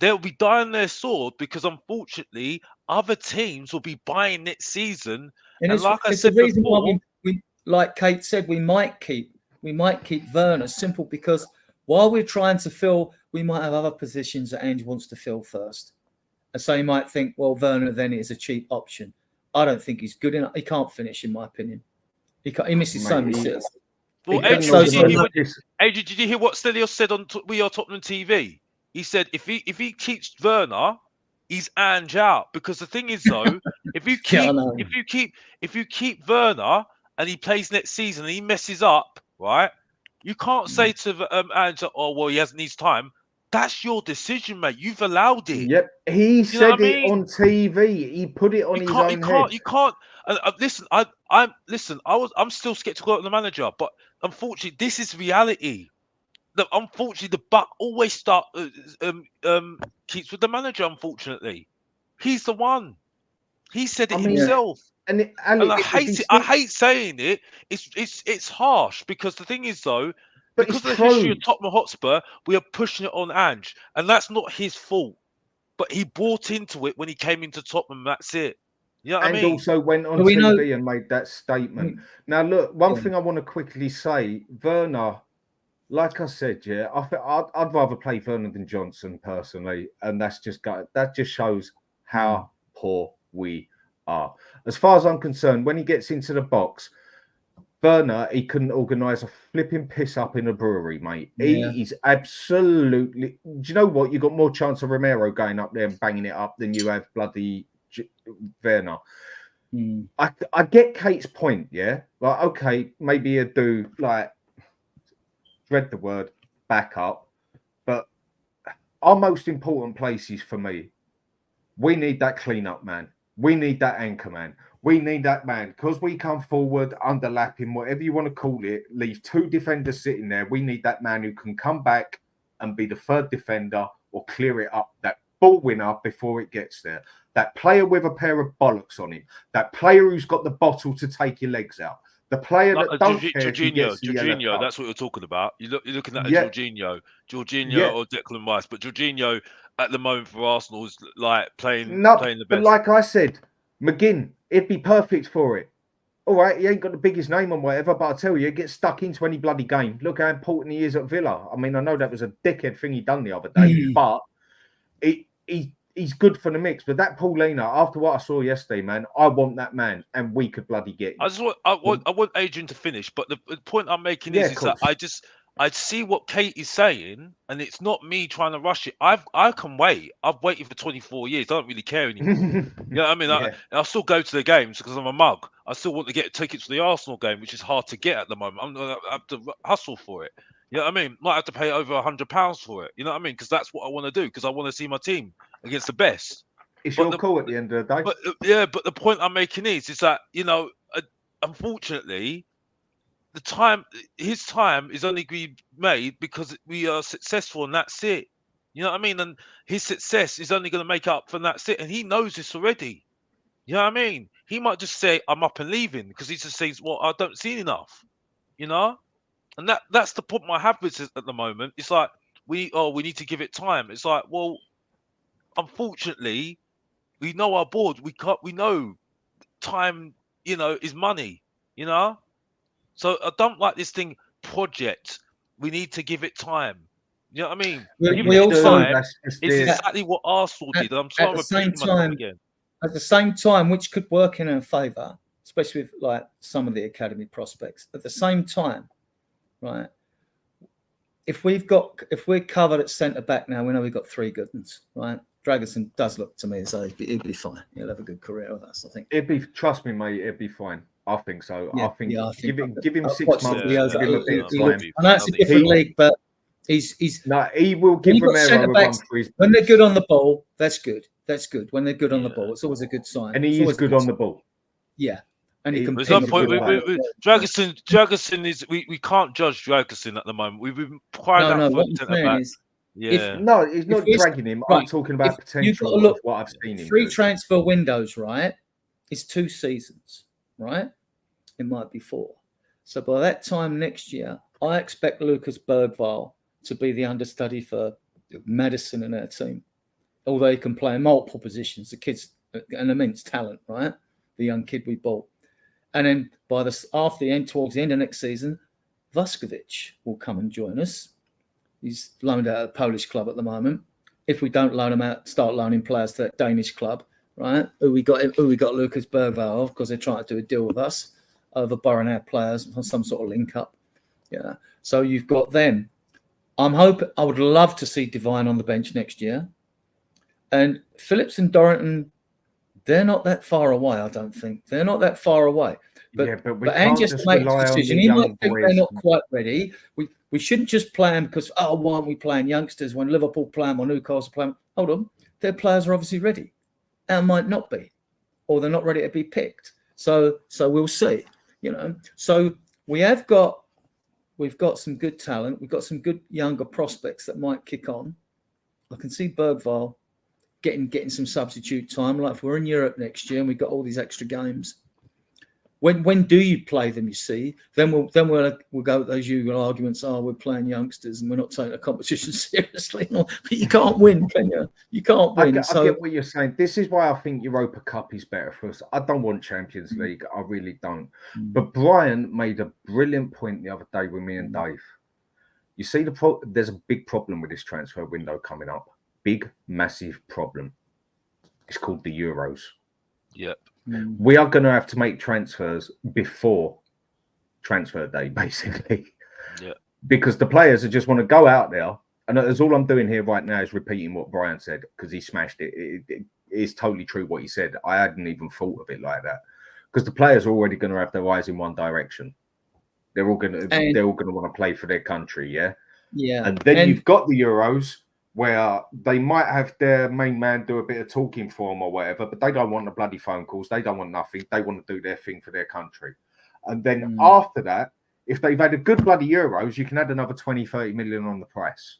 they'll be dying their sword, because unfortunately, other teams will be buying next season. And like I said before, why we, like Kate said, we might keep Werner, simple because while we're trying to fill, we might have other positions that Ange wants to fill first. And so you might think, well, Werner then is a cheap option. I don't think he's good enough. He can't finish, in my opinion. He misses so many sitters. Well, Adrian, did you hear what Stelios said on We Are Tottenham TV? He said if he keeps Werner, he's Ange out. Because the thing is, though, if you keep Werner and he plays next season and he messes up, right? You can't say to Ange, oh well, he hasn't his time. That's your decision, mate. You've allowed it. Yep, he said it on TV. He put it on his own head. You can't. Listen, I'm still skeptical of the manager, but unfortunately, this is reality. Unfortunately, the buck always keeps with the manager. Unfortunately, he's the one. He said it himself. And I hate it. I hate saying it. It's harsh, because the thing is, though, because of the history of Tottenham Hotspur, we are pushing it on Ange, and that's not his fault. But he bought into it when he came into Tottenham. That's it. You know what I mean? And also went on TV and made that statement. Now, look, one thing I want to quickly say, Werner, like I said, yeah, I'd rather play Werner than Johnson personally, and that just shows how poor we are. As far as I'm concerned, when he gets into the box, Werner, he couldn't organise a flipping piss up in a brewery, mate. Yeah. He is absolutely. Do you know what? You got more chance of Romero going up there and banging it up than you have bloody Werner. I get Kate's point, yeah. Like, okay, maybe you do like dread the word backup, but our most important places for me, we need that clean-up man. We need that anchor man. We need that man, because we come forward, underlapping, whatever you want to call it, leave 2 defenders sitting there. We need that man who can come back and be the 3rd defender or clear it up, that ball winner before it gets there. That player with a pair of bollocks on him. That player who's got the bottle to take your legs out. The player that don't care if he gets the yellow card. That's what you're talking about. You're looking at Jorginho or Declan Rice, but Jorginho at the moment for Arsenal is like playing the best. But like I said, McGinn, it'd be perfect for it. all right, he ain't got the biggest name on whatever, but I tell you, he gets stuck into any bloody game. Look how important he is at Villa. I mean, I know that was a dickhead thing he done the other day, but he's good for the mix. But that Paulina, after what I saw yesterday, man, I want that man, and we could bloody get him. I want Adrian to finish, but the point I'm making is that I see what Kate is saying, and it's not me trying to rush it. I can wait. I've waited for 24 years. I don't really care anymore. You know what I mean? Yeah. I'll still go to the games because I'm a mug. I still want to get tickets to the Arsenal game, which is hard to get at the moment. I have to hustle for it. You know what I mean? Might have to pay over £100 for it. You know what I mean? Because that's what I want to do. Because I want to see my team against the best. It's your call at the end of the day. But the point I'm making is that, you know, unfortunately, his time is only be made because we are successful, and that's it. You know what I mean? And his success is only going to make up for that's it. And he knows this already. You know what I mean? He might just say, I'm up and leaving, because he just says, well, I don't see enough. You know? And that's the problem I have with it at the moment. It's like, we need to give it time. It's like, well, unfortunately, we know our board. We know time, you know, is money, you know? So I don't like this thing, project. We need to give it time. You know what I mean? We also, it's exactly what Arsenal did. I'm sorry, I'm repeating myself again. At the same time, which could work in our favour, especially with like some of the academy prospects. At the same time, right? If we're covered at centre back now, we know we've got 3 good ones, right? Dragusin does look to me as though he'd be fine. He'll have a good career with us, I think. Trust me, mate, it'd be fine. I think so. Yeah, I think give him 6 months. Give him a bit of time. I know it's a different league, but he's he will give Romero a run for his when they're good on the ball. That's good. That's good. When they're good on the ball, it's always a good sign. And he is good on the ball. Yeah. And he can. There's no point. Dragusin is. We can't judge Dragusin at the moment. We've been crying out for centre back. He's not dragging him. Right, I'm talking about potential of what I've seen him. 3 transfer windows, right? It's 2 seasons, right? It might be 4. So by that time next year, I expect Lucas Bergvall to be the understudy for Maddison and our team. Although he can play in multiple positions, the kid's an immense talent, right? The young kid we bought. And then towards the end of next season, Vuskovic will come and join us. He's loaned out at a Polish club at the moment. If we don't loan him out, start loaning players to that Danish club, right? Who we got Lucas Bergvall of, because they're trying to do a deal with us over borrowing our players on some sort of link up. Yeah. So you've got them. I would love to see Divine on the bench next year. And Phillips and Dorrington, they're not that far away, I don't think. They're not that far away. But Ange has to make a decision. He might think they're not quite ready. We shouldn't just play them because, why aren't we playing youngsters when Liverpool play them or Newcastle play them? Hold on. Their players are obviously ready. And might not be. Or they're not ready to be picked. So we'll see. You know. So we've got some good talent. We've got some good younger prospects that might kick on. I can see Bergvall getting some substitute time. Like if we're in Europe next year and we've got all these extra games. When do you play them? You see, then we'll go with those usual arguments. We're playing youngsters and we're not taking the competition seriously. But you can't win, can you? You can't win. I get what you're saying. This is why I think Europa Cup is better for us. I don't want Champions League. I really don't. But Brian made a brilliant point the other day with me and Dave. You see, there's a big problem with this transfer window coming up. Big, massive problem. It's called the Euros. Yep. We are going to have to make transfers before transfer day, basically. Yeah. Because the players just want to go out there. And that's all I'm doing here right now is repeating what Brian said, because he smashed it. It is totally true what he said. I hadn't even thought of it like that. Because the players are already going to have their eyes in one direction. They're all going to want to play for their country, yeah? Yeah. And then you've got the Euros, where they might have their main man do a bit of talking for them or whatever, but they don't want the bloody phone calls. They don't want nothing. They want to do their thing for their country. And then after that, if they've had a good bloody Euros, you can add another 20, 30 million on the price.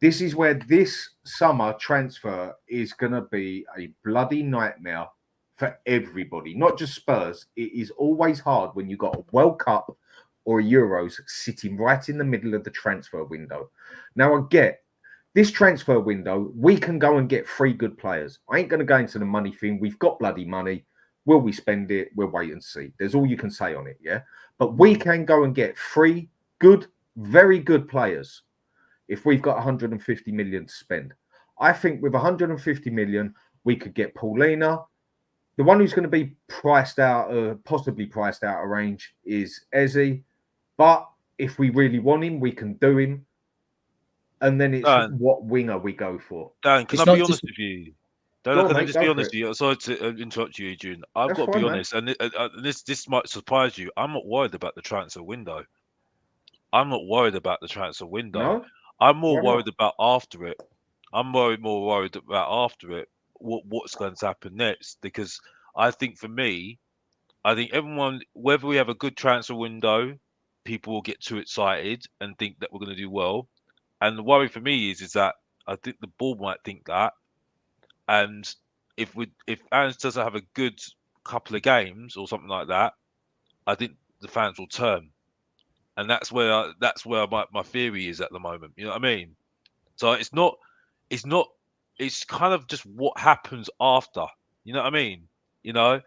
This is where this summer transfer is going to be a bloody nightmare for everybody, not just Spurs. It is always hard when you've got a World Cup or a Euros sitting right in the middle of the transfer window. Now, I get this transfer window, we can go and get 3 good players. I ain't going to go into the money thing. We've got bloody money. Will we spend it? We'll wait and see. There's all you can say on it, yeah? But we can go and get 3 good, very good players if we've got 150 million to spend. I think with 150 million, we could get Paulina. The one who's going to be priced out, possibly priced out of range, is Eze. But if we really want him, we can do him. And then it's what winger we go for. Dan, can I be honest with you? Dan, can I just be honest with you? Sorry to interrupt you, Adrian. I've got to be honest, and this might surprise you. I'm not worried about the transfer window. I'm not worried about the transfer window. No? I'm more worried about after it. I'm more worried about after it. What's going to happen next? Because I think for me, I think everyone, whether we have a good transfer window, people will get too excited and think that we're going to do well. And the worry for me is that I think the board might think that, and if Ange doesn't have a good couple of games or something like that, I think the fans will turn, and that's where my theory is at the moment. You know what I mean? So it's kind of just what happens after. You know what I mean? You know,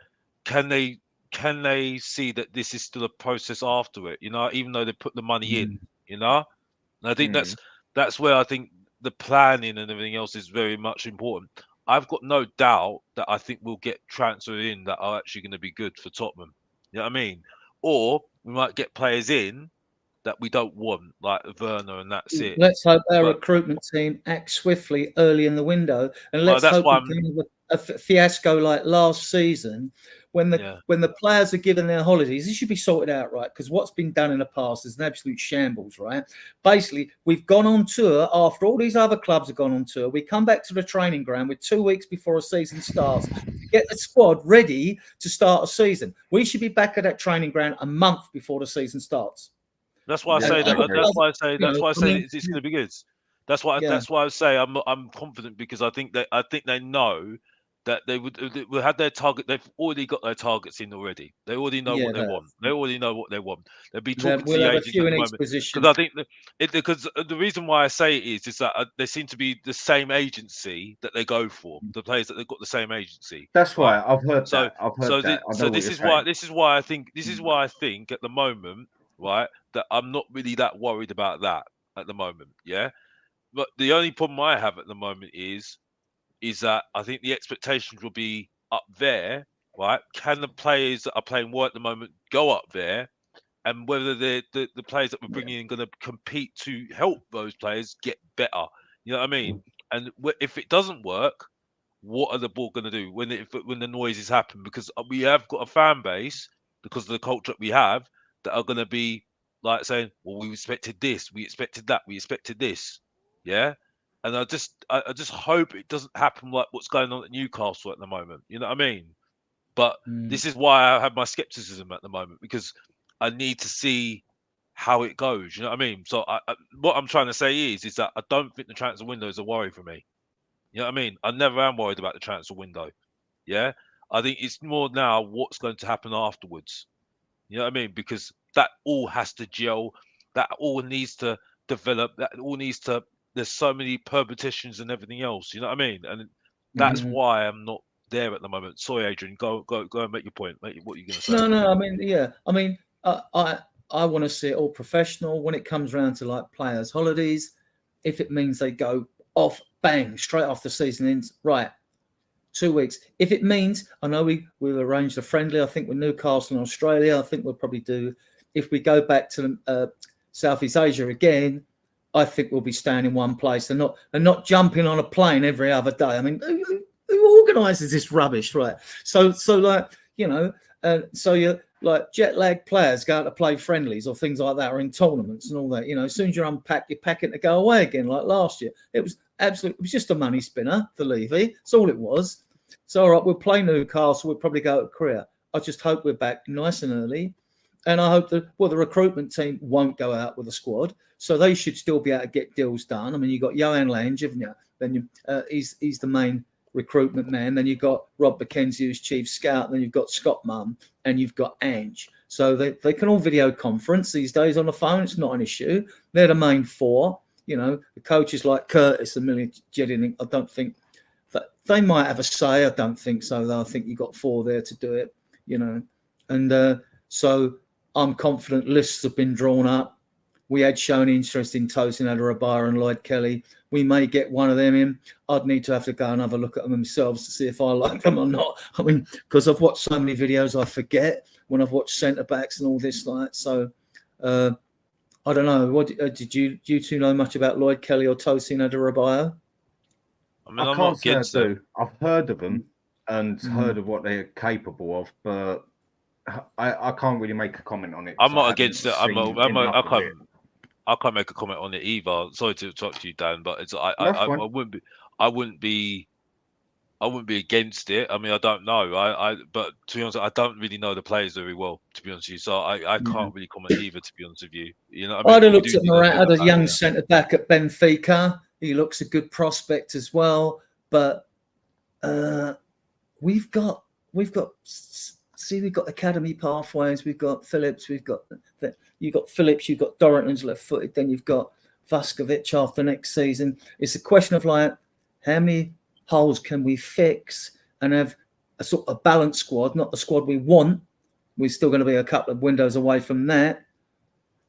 can they see that this is still a process after it? You know, even though they put the money in. You know, and I think that's where I think the planning and everything else is very much important. I've got no doubt that I think we'll get transferred in that are actually going to be good for Tottenham. You know what I mean? Or we might get players in that we don't want, like Werner, and that's it. Let's hope our recruitment team acts swiftly early in the window, and let's hope we can have a fiasco like last season when the players are given their holidays. This should be sorted out, right? Because what's been done in the past is an absolute shambles, right? Basically, we've gone on tour after all these other clubs have gone on tour. We come back to the training ground with 2 weeks before a season starts to get the squad ready to start a season. We should be back at that training ground a month before the season starts. That's why I say that. That's why I say it's going to be good. That's why I say I'm confident, because I think they know that they would have their target. They've already got their targets in already. They already know what they want. They already know what they want. They'll be talking to the agents at the moment. Because I think because the reason why I say it is that they seem to be the same agency that they go for. The players that they've got the same agency. That's right. I've heard that. I've heard that. So this is why I think at the moment, right, that I'm not really that worried about that at the moment. Yeah. But the only problem I have at the moment is that I think the expectations will be up there, right? Can the players that are playing well at the moment go up there? And whether the players that we're bringing in going to compete to help those players get better. You know what I mean? And if it doesn't work, what are the board going to do when the noises happen? Because we have got a fan base, because of the culture that we have, that are going to be like saying, well, we expected this, we expected that, we expected this. Yeah. And I just hope it doesn't happen like what's going on at Newcastle at the moment. You know what I mean? But this is why I have my skepticism at the moment, because I need to see how it goes. You know what I mean? So what I'm trying to say is that I don't think the transfer window is a worry for me. You know what I mean? I never am worried about the transfer window. Yeah. I think it's more now what's going to happen afterwards. You know what I mean? Because that all has to gel. That all needs to develop. That all needs to. There's so many permutations and everything else. You know what I mean? And that's why I'm not there at the moment. Sorry, Adrian. Go and make your point. What you're going to say? No. I mean, I want to see it all professional when it comes around to like players' holidays. If it means they go off, bang, straight off the season ends, right? 2 weeks. If it means, I know we've arranged a friendly, I think, with Newcastle in Australia. I think we'll probably do, if we go back to Southeast Asia again, I think we'll be staying in one place and not jumping on a plane every other day. I mean, who organises this rubbish, right? So like, you know, so you're like jet lag players go out to play friendlies or things like that, or in tournaments and all that. You know, as soon as you unpack, you're packing to go away again, like last year. It was just a money spinner for Levy. That's all it was. So all right, we'll play Newcastle. We'll probably go to Korea. I just hope we're back nice and early. And I hope that, the recruitment team won't go out with a squad. So they should still be able to get deals done. I mean, you've got Johan Lange, haven't you? Then he's the main recruitment man. Then you've got Rob McKenzie, who's chief scout. Then you've got Scott Munn, and you've got Ange. So they can all video conference these days on the phone. It's not an issue. They're the main four. You know, the coaches like Curtis and Millie Jedinek, I don't think they might have a say. I don't think so, though. I think you've got 4 there to do it, And so I'm confident lists have been drawn up. We had shown interest in Tosin Adarabioyo and Lloyd Kelly. We may get one of them in. I'd need to have to go and have a look at them themselves to see if I like them or not. I mean, because I've watched so many videos, I forget when I've watched centre-backs and all this like. So I don't know. What did you two know much about Lloyd Kelly or Tosin Adarabioyo? I mean, I I'm can't not say I against do. them. I've heard of them and heard of what they're capable of, but I can't really make a comment on it. I'm not against it. I can't make a comment on it either. Sorry to talk to you, Dan, but it's I wouldn't be against it. I mean, I don't know. But to be honest, I don't really know the players very well, to be honest with you. So I can't really comment either, to be honest with you. You know what I mean? I'd have looked at Morata, the young centre back at Benfica. He looks a good prospect as well. But we've got academy pathways. We've got Phillips. You've got Phillips. You've got Dorrington's left-footed. Then you've got Vuskovic after next season. It's a question of like how many holes can we fix and have a sort of balanced squad, not the squad we want. We're still going to be a couple of windows away from that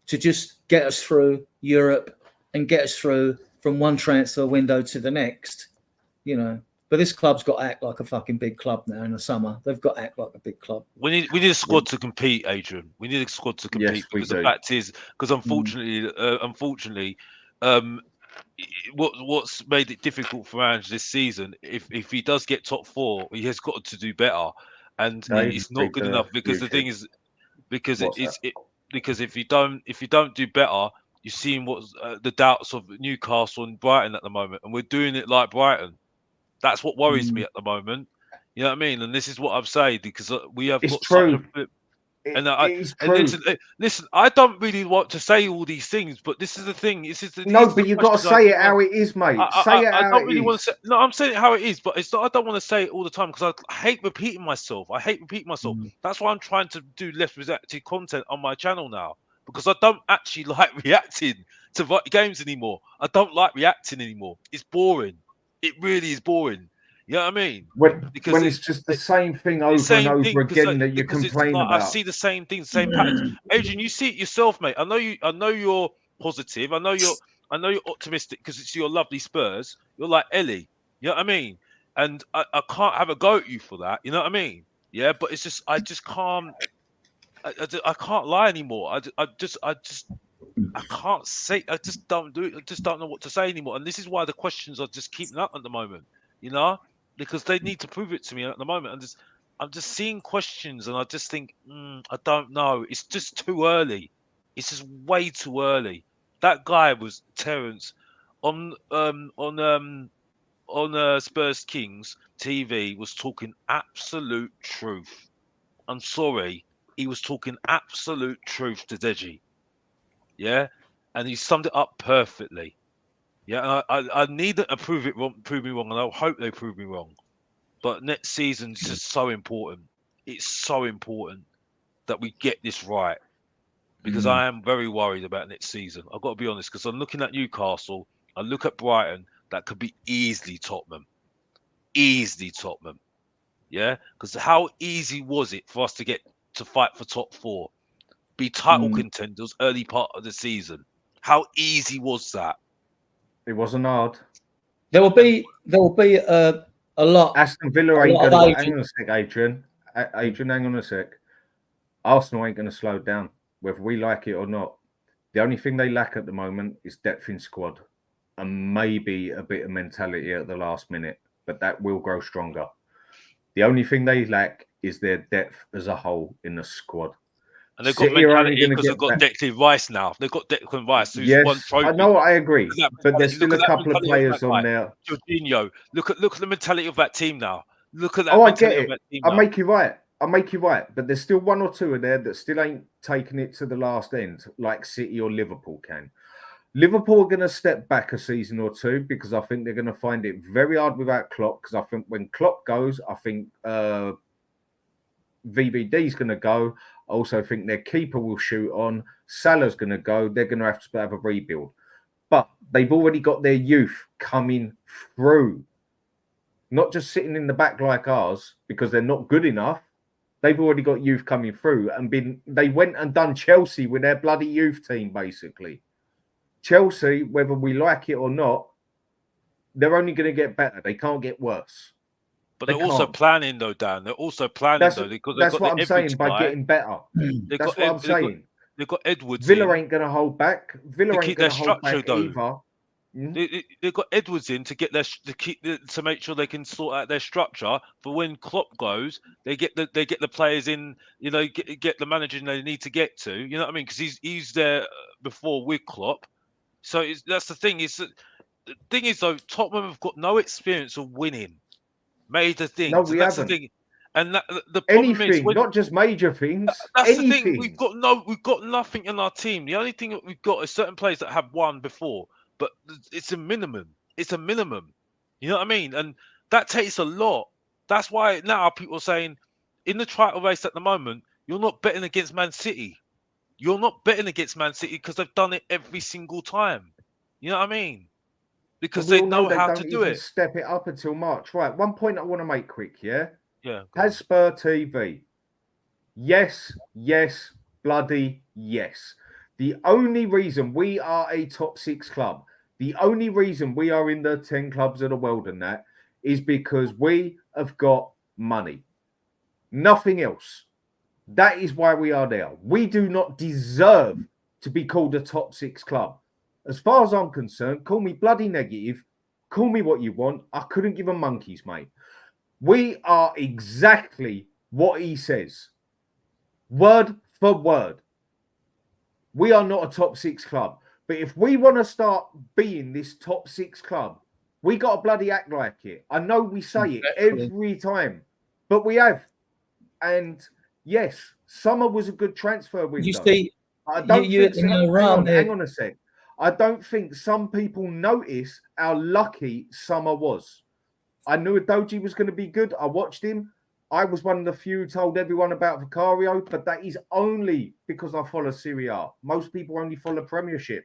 to just get us through Europe and get us through from one transfer window to the next, But this club's got to act like a fucking big club now in the summer. They've got to act like a big club. We need a squad to compete, Adrian. We need a squad to compete, yes, because the fact is, because unfortunately, what's made it difficult for Ange this season, if he does get top 4, he has got to do better, and it's not good enough because the thing is, because if you don't do better, you're seeing what's the doubts of Newcastle and Brighton at the moment, and we're doing it like Brighton. That's what worries me at the moment. You know what I mean? And this is what I'm saying, because we have got such a flip. And listen, I don't really want to say all these things, but this is the thing. But you've got to say it how it is, mate. Say it how it is. No, I'm saying it how it is, but it's not. I don't want to say it all the time because I hate repeating myself. That's why I'm trying to do less reactive content on my channel now, because I don't actually like reacting to games anymore. I don't like reacting anymore. It's boring. It really is boring. You know what I mean? When it's just the same thing over and over again that you complain about. I see the same things, same patterns. Adrian, you see it yourself, mate. I know you're positive. I know you're optimistic because it's your lovely Spurs. You're like Ellie. You know what I mean? And I can't have a go at you for that. You know what I mean? Yeah, but it's just I just can't. I can't lie anymore. I can't say. I just don't do it. I just don't know what to say anymore. And this is why the questions are just keeping up at the moment. Because they need to prove it to me at the moment. I'm just seeing questions, and I just think, I don't know. It's just too early. It's just way too early. That guy was Terence on Spurs Kings TV was talking absolute truth. I'm sorry, he was talking absolute truth to Deji. Yeah, and he summed it up perfectly. Yeah, and I need to prove me wrong, and I hope they prove me wrong. But next season's just so important. It's so important that we get this right, because I am very worried about next season. I've got to be honest, because I'm looking at Newcastle, I look at Brighton, that could be easily Tottenham. Yeah, because how easy was it for us to get to fight for top 4, be title contenders early part of the season? How easy was that? It wasn't hard. There will be a lot. Aston Villa ain't going to. Hang on a sec, Adrian. Hang on a sec. Arsenal ain't going to slow down, whether we like it or not. The only thing they lack at the moment is depth in squad, and maybe a bit of mentality at the last minute, but that will grow stronger. The only thing they lack is their depth as a whole in the squad. And they've got mentality because they've got Declan Rice now. They've got Declan Rice, who's won trophies. I know, I agree. But there's still a couple of players on there. Jorginho, look at the mentality of that team now. Look at that. Oh, I get it. I'll make you right. But there's still one or two in there that still ain't taking it to the last end, like City or Liverpool can. Liverpool are going to step back a season or two because I think they're going to find it very hard without Klopp. Because I think when Klopp goes, I think VVD's going to go. I also think their keeper will shoot on. Salah's going to go. They're going to have to have a rebuild. But they've already got their youth coming through. not just sitting in the back like ours because they're not good enough. They've already got youth coming through and they went and done Chelsea with their bloody youth team, basically. Chelsea, whether we like it or not, they're only going to get better. They can't get worse. But they're also planning, though, Dan. They're also planning, though. That's what I'm saying by getting better. That's what I'm saying. They've got Edwards. Villa ain't going to hold back. Villa ain't going to hold back though. either. They've got Edwards in to get to make sure they can sort out their structure for when Klopp goes. They get the players in, you know, get the manager they need to get to. You know what I mean? Because he's there before with Klopp. So that's the thing. The thing is though, Tottenham have got no experience of winning major things. No, we that's haven't. The thing. And the problem is not just major things. That's the thing. We've got nothing in our team. The only thing that we've got is certain players that have won before. But it's a minimum. It's a minimum. You know what I mean? And that takes a lot. That's why now people are saying, in the title race at the moment, you're not betting against Man City. You're not betting against Man City because they've done it every single time. You know what I mean? Because they know how to do it. Step it up until March. Right. One point I want to make quick. Yeah. Yeah. Has Spur TV? Yes. Yes. Bloody yes. The only reason we are a top 6 club, the only reason we are in the 10 clubs of the world and that is because we have got money. Nothing else. That is why we are there. We do not deserve to be called a top 6 club. As far as I'm concerned, call me bloody negative, call me what you want. I couldn't give a monkey's, mate. We are exactly what he says. Word for word. We are not a top 6 club. But if we want to start being this top 6 club, we got to bloody act like it. I know we say it every time, but we have. And yes, summer was a good transfer window. You see, I don't hang on a sec. I don't think some people notice how lucky summer was. I knew Udogie was going to be good. I watched him. I was one of the few who told everyone about Vicario, but that is only because I follow Serie A. Most people only follow Premiership.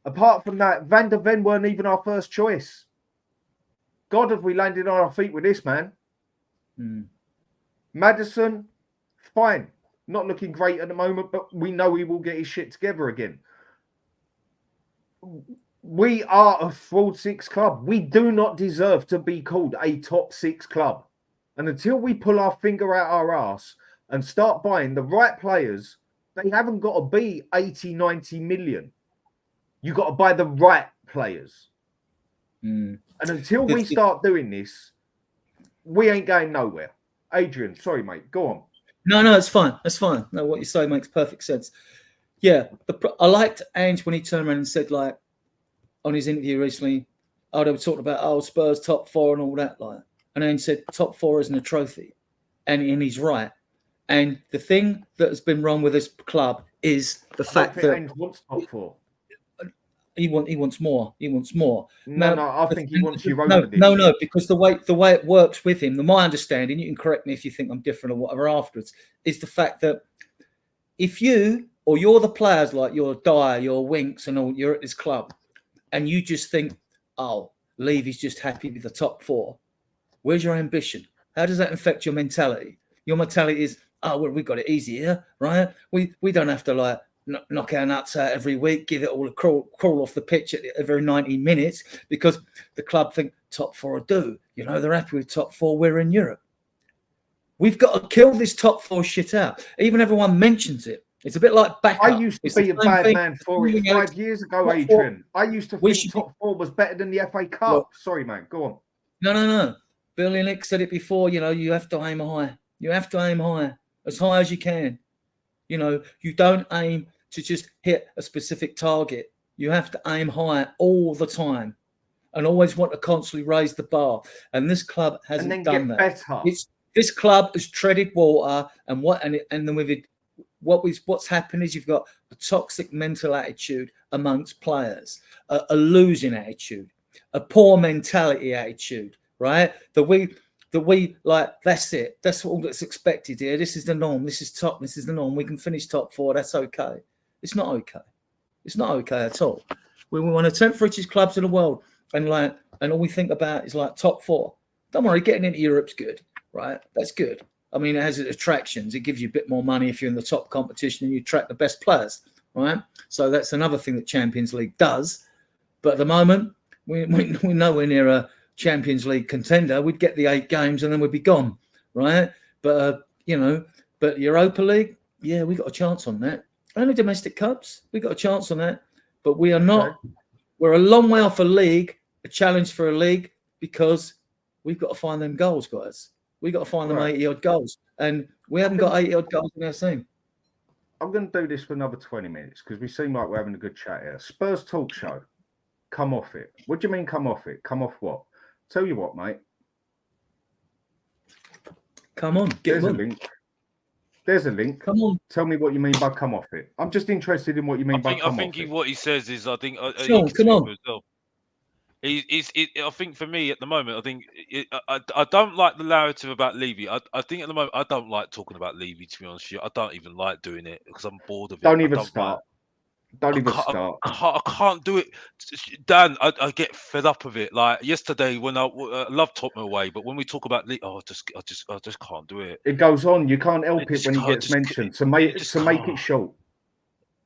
Apart from that, Van der Ven weren't even our first choice. God, have we landed on our feet with this, man. Maddison, fine. Not looking great at the moment, but we know he will get his shit together again. We are a fraud 6 club. We do not deserve to be called a top 6 club. And until we pull our finger out our ass and start buying the right players, they haven't got to be 80, 90 million. You got to buy the right players. And until we start doing this, we ain't going nowhere. Adrian, sorry, mate. Go on. No, it's fine. That's fine. No, what you say makes perfect sense. Yeah, I liked Ange when he turned around and said, like, on his interview recently, they were talking about, Spurs top 4 and all that, like. And then he said, top 4 isn't a trophy. And he's right. And the thing that has been wrong with this club is the fact that Ange wants top 4. He wants more. He wants more. No, I think he wants you over this. No, because the way it works with him, my understanding, you can correct me if you think I'm different or whatever afterwards, is the fact that if you or you're the players like your Dyer, your Winks and all, you're at this club, and you just think, Levy's just happy with the top 4. Where's your ambition? How does that affect your mentality? Your mentality is, we've got it easy here, right? We don't have to like knock our nuts out every week, give it all a crawl off the pitch at every 90 minutes because the club think top 4 will do. You know, they're happy with top 4. We're in Europe. We've got to kill this top 4 shit out. Even everyone mentions it. It's a bit like backup. I used to be a bad man for it 5 years ago, Adrian. I used to think top 4 was better than the FA Cup. Well, sorry, man. Go on. No. Billy Nick said it before, you know, you have to aim high. You have to aim high as you can. You know, you don't aim to just hit a specific target. You have to aim high all the time and always want to constantly raise the bar. And this club hasn't done that. Better. This club has treaded water, and then with it, what's happened is you've got a toxic mental attitude amongst players, a losing attitude, a poor mentality attitude. Right? The we like, that's it. That's all that's expected here. This is the norm. This is top. This is the norm. We can finish top 4. That's okay. It's not okay. It's not okay at all. We want to 10th richest clubs in the world, and all we think about is like top 4. Don't worry, getting into Europe's good, right? That's good. I mean, it has its attractions. It gives you a bit more money if you're in the top competition and you attract the best players, right? So that's another thing that Champions League does. But at the moment, we're nowhere near a Champions League contender. We'd get the 8 games and then we'd be gone, right? But, but Europa League, yeah, we got a chance on that. Only domestic cups, we got a chance on that. But we are not, we're a long way off a league, a challenge for a league, because we've got to find them goals, guys. We've got to find them 80-odd goals. And we haven't got 80-odd goals in our team. I'm going to do this for another 20 minutes because we seem like we're having a good chat here. Spurs talk show. Come off it. What do you mean come off it? Come off what? Tell you what, mate. Come on. There's a link. There's a link. Come on. Tell me what you mean by come off it. I'm just interested in what you mean by come off it. I think what he says is, I think... Sean, come on. I think for me at the moment, I think I don't like the narrative about Levy. I think at the moment I don't like talking about Levy, to be honest with you. I don't even like doing it because I'm bored of it. Don't even start. Don't even start. I can't do it, Dan. I get fed up of it. Like yesterday when I love Tottenham away, but when we talk about Levy, I just can't do it. It goes on. You can't help it when he gets mentioned. So make it short.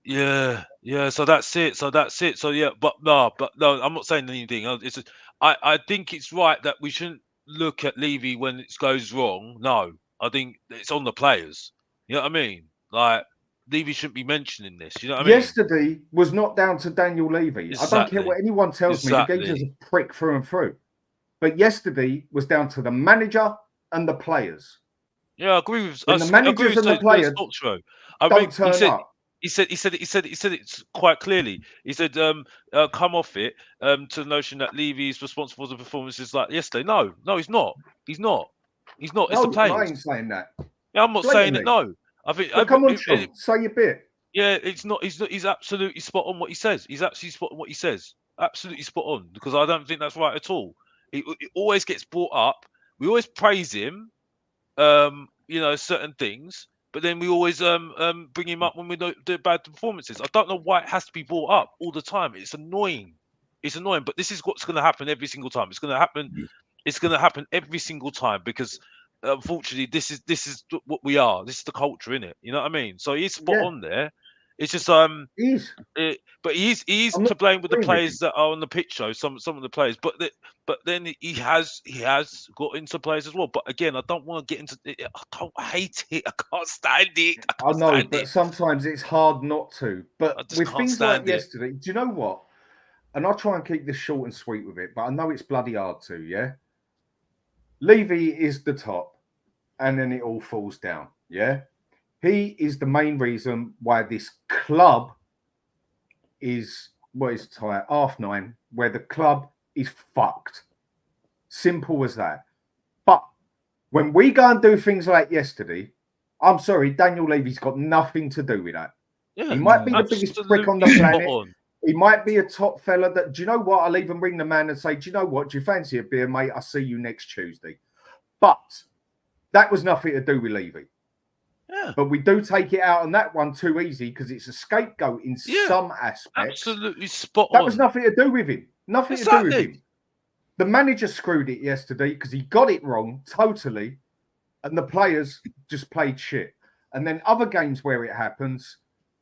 Yeah. So that's it. So yeah, but no, I'm not saying anything. It's just, I think it's right that we shouldn't look at Levy when it goes wrong. No, I think it's on the players. You know what I mean? Like Levy shouldn't be mentioning this. You know what I mean? Yesterday was not down to Daniel Levy. Exactly. I don't care what anyone tells me. The geezer's a prick through and through. But yesterday was down to the manager and the players. Yeah, I agree with. And the managers and the players don't turn up. He said it quite clearly. He said, come off it to the notion that Levy is responsible for the performances like yesterday. No, he's not. He's not. It's the players. I ain't saying that. Yeah, I'm not saying it. No, I think. Come on, Sean, say your bit. Yeah, it's not. He's absolutely spot on what he says. He's actually spot on what he says. Absolutely spot on, because I don't think that's right at all. It always gets brought up. We always praise him. Certain things. But then we always bring him up when we do bad performances. I don't know why it has to be brought up all the time. It's annoying. But this is what's going to happen every single time. It's going to happen. It's going to happen every single time because, unfortunately, this is what we are. This is the culture, innit? You know what I mean? So he's spot on there. It's just but he's to blame with the players that are on the pitch though. Some of the players, but then he has got into players as well. But again, I don't want to get into it. I hate it. I can't stand it. I know, but sometimes it's hard not to. But with things like yesterday, do you know what? And I'll try and keep this short and sweet with it, but I know it's bloody hard to. Yeah, Levy is the top, and then it all falls down. Yeah. He is the main reason why this club is time 9:30, where the club is fucked. Simple as that. But when we go and do things like yesterday, I'm sorry, Daniel Levy's got nothing to do with that. Yeah, he might be the biggest prick on the planet. He might be a top fella that, do you know what? I'll even ring the man and say, do you know what? Do you fancy a beer, mate? I'll see you next Tuesday. But that was nothing to do with Levy. Yeah. But we do take it out on that one too easy because it's a scapegoat in some aspects. Absolutely spot on. That was nothing to do with him. Nothing to do with him. The manager screwed it yesterday because he got it wrong totally, and the players just played shit. And then other games where it happens,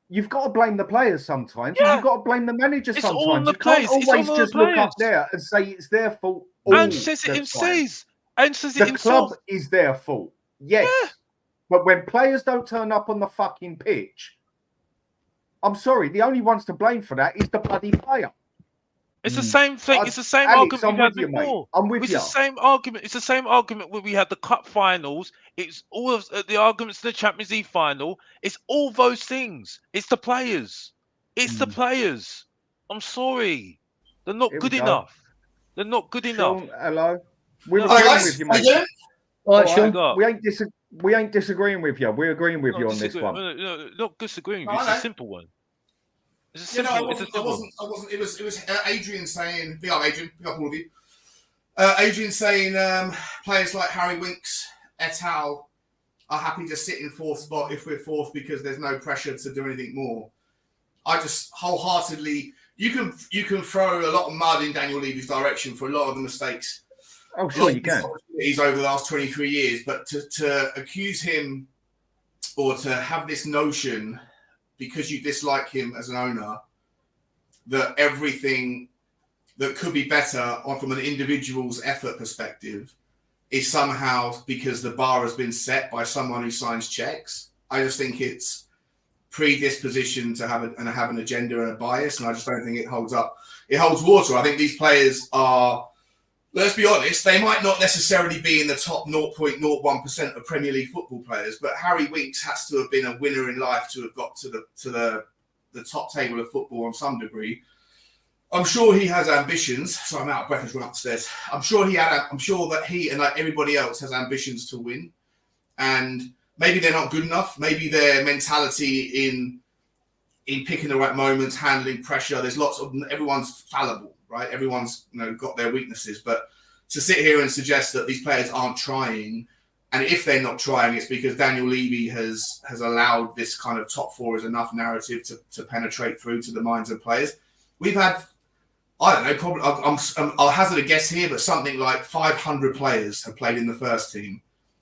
you've got to blame the players sometimes. Yeah. And you've got to blame the manager sometimes. All on the you can't always just look up there and say it's their fault. And says it himself. The club is their fault. Yes. Yeah. But when players don't turn up on the fucking pitch, I'm sorry, the only ones to blame for that is the bloody player. It's the same thing. It's the same argument we had before. I'm with you. It's the same argument. It's the same argument when we had the cup finals. It's all of the arguments in the Champions League final. It's all those things. It's the players. It's the players. I'm sorry. They're not good enough. They're not good enough. Hello. We're agreeing with you, mate. All right, Sean. We ain't disagreeing with you. We're agreeing with you on this one. No, not disagreeing with you. It's a simple one. It's a simple. I wasn't. It was Adrian saying. Big up, Adrian. Big up, all of you. Adrian saying players like Harry Winks, et al. Are happy to sit in fourth spot if we're fourth because there's no pressure to do anything more. I just wholeheartedly. You can throw a lot of mud in Daniel Levy's direction for a lot of the mistakes Oh, sure, you can. He's over the last 23 years, but to accuse him or to have this notion because you dislike him as an owner that everything that could be better from an individual's effort perspective is somehow because the bar has been set by someone who signs checks. I just think it's predisposition to have an agenda and a bias, and I just don't think it holds up. It holds water. I think these players are, let's be honest, they might not necessarily be in the top 0.01% of Premier League football players, but Harry Winks has to have been a winner in life to have got to the top table of football on some degree. I'm sure he has ambitions. So I'm out of breath as run upstairs. I'm sure that he and like everybody else has ambitions to win, and maybe they're not good enough. Maybe their mentality in picking the right moments, handling pressure. There's lots of everyone's fallible, right? Everyone's got their weaknesses. But to sit here and suggest that these players aren't trying, and if they're not trying, it's because Daniel Levy has allowed this kind of top four is enough narrative to penetrate through to the minds of players. We've had, I don't know, probably I'll hazard a guess here, but something like 500 players have played in the first team.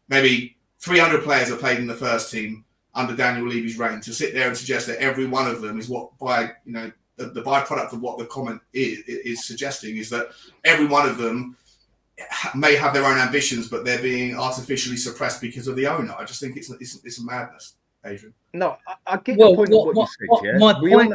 Maybe 300 players have played in the first team under Daniel Levy's reign. To sit there and suggest that every one of them is what the byproduct of what the comment is suggesting is that every one of them may have their own ambitions, but they're being artificially suppressed because of the owner. I just think it's a madness, Adrian. No, I get the point of what you said. Yeah? My point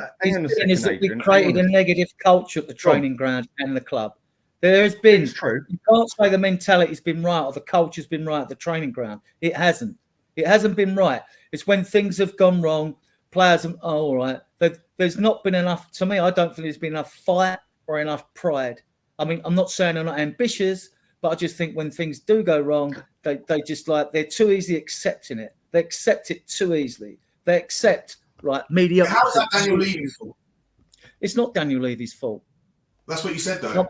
is that we created a negative culture at the training ground and the club. There has been, it's true. You can't say the mentality's been right or the culture's been right at the training ground. It hasn't. It hasn't been right. It's when things have gone wrong, players are all right. There's not been enough, to me, I don't think there's been enough fight or enough pride. I mean, I'm not saying they're not ambitious, but I just think when things do go wrong, they just they're too easily accepting it. They accept it too easily. They accept mediocre. How is that Daniel Levy's fault? It's not Daniel Levy's fault. That's what you said, though.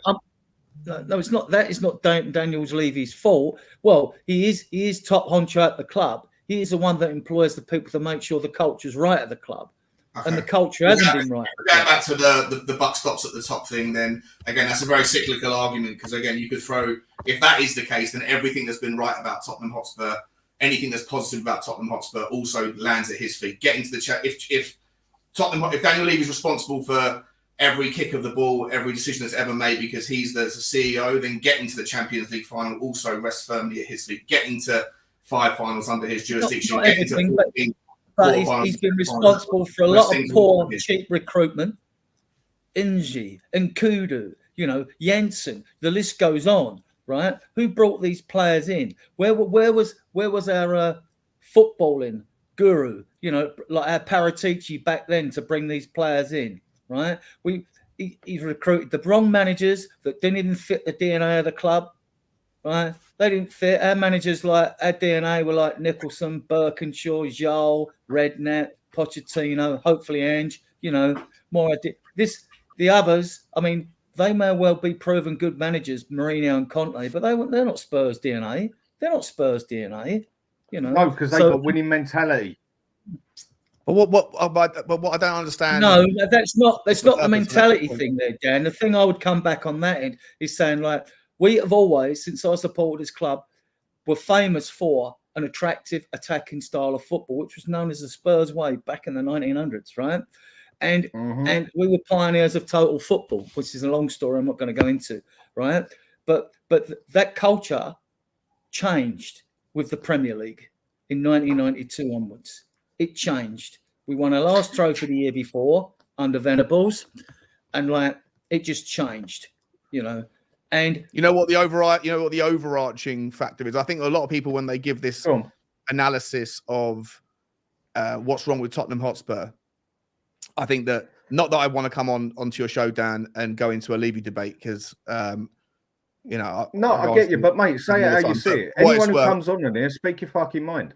No, it's not. That is not Daniel Levy's fault. Well, he is top honcho at the club. He is the one that employs the people to make sure the culture's right at the club. Okay. And the culture hasn't been right. Going back to the buck stops at the top thing, then again, that's a very cyclical argument because again, you could throw, if that is the case, then everything that's been right about Tottenham Hotspur, anything that's positive about Tottenham Hotspur also lands at his feet. Getting to the chat, if Daniel Levy is responsible for every kick of the ball, every decision that's ever made because he's the CEO, then getting to the Champions League final also rests firmly at his feet. Getting to 5 finals under his jurisdiction, not everything, but he's been responsible for a lot of poor, cheap recruitment. Inji and Kudu, Jensen, the list goes on, right? Who brought these players in? Where was our footballing guru, like our Paratici back then to bring these players in, right? He's recruited the wrong managers that didn't even fit the DNA of the club, right? They didn't fit. Our managers, our DNA were like Nicholson, Birkinshaw, Joel, Redknapp, Pochettino, hopefully Ange, more. The others, I mean, they may well be proven good managers, Mourinho and Conte, but they're not Spurs DNA. They're not Spurs DNA, No, because they've got winning mentality. But what I don't understand. No, that's not the mentality thing there, Dan. The thing I would come back on that end is saying we have always, since I supported this club, were famous for an attractive attacking style of football, which was known as the Spurs way back in the 1900s, right? And we were pioneers of total football, which is a long story I'm not going to go into, right? But that culture changed with the Premier League in 1992 onwards. It changed. We won our last trophy the year before under Venables, and it just changed, And what the overarching factor is. I think a lot of people, when they give this analysis of what's wrong with Tottenham Hotspur, I think that not that I want to come onto your show, Dan, and go into a Levy debate because I get you, but mate, say it how you see it. Anyone who comes on in here, speak your fucking mind.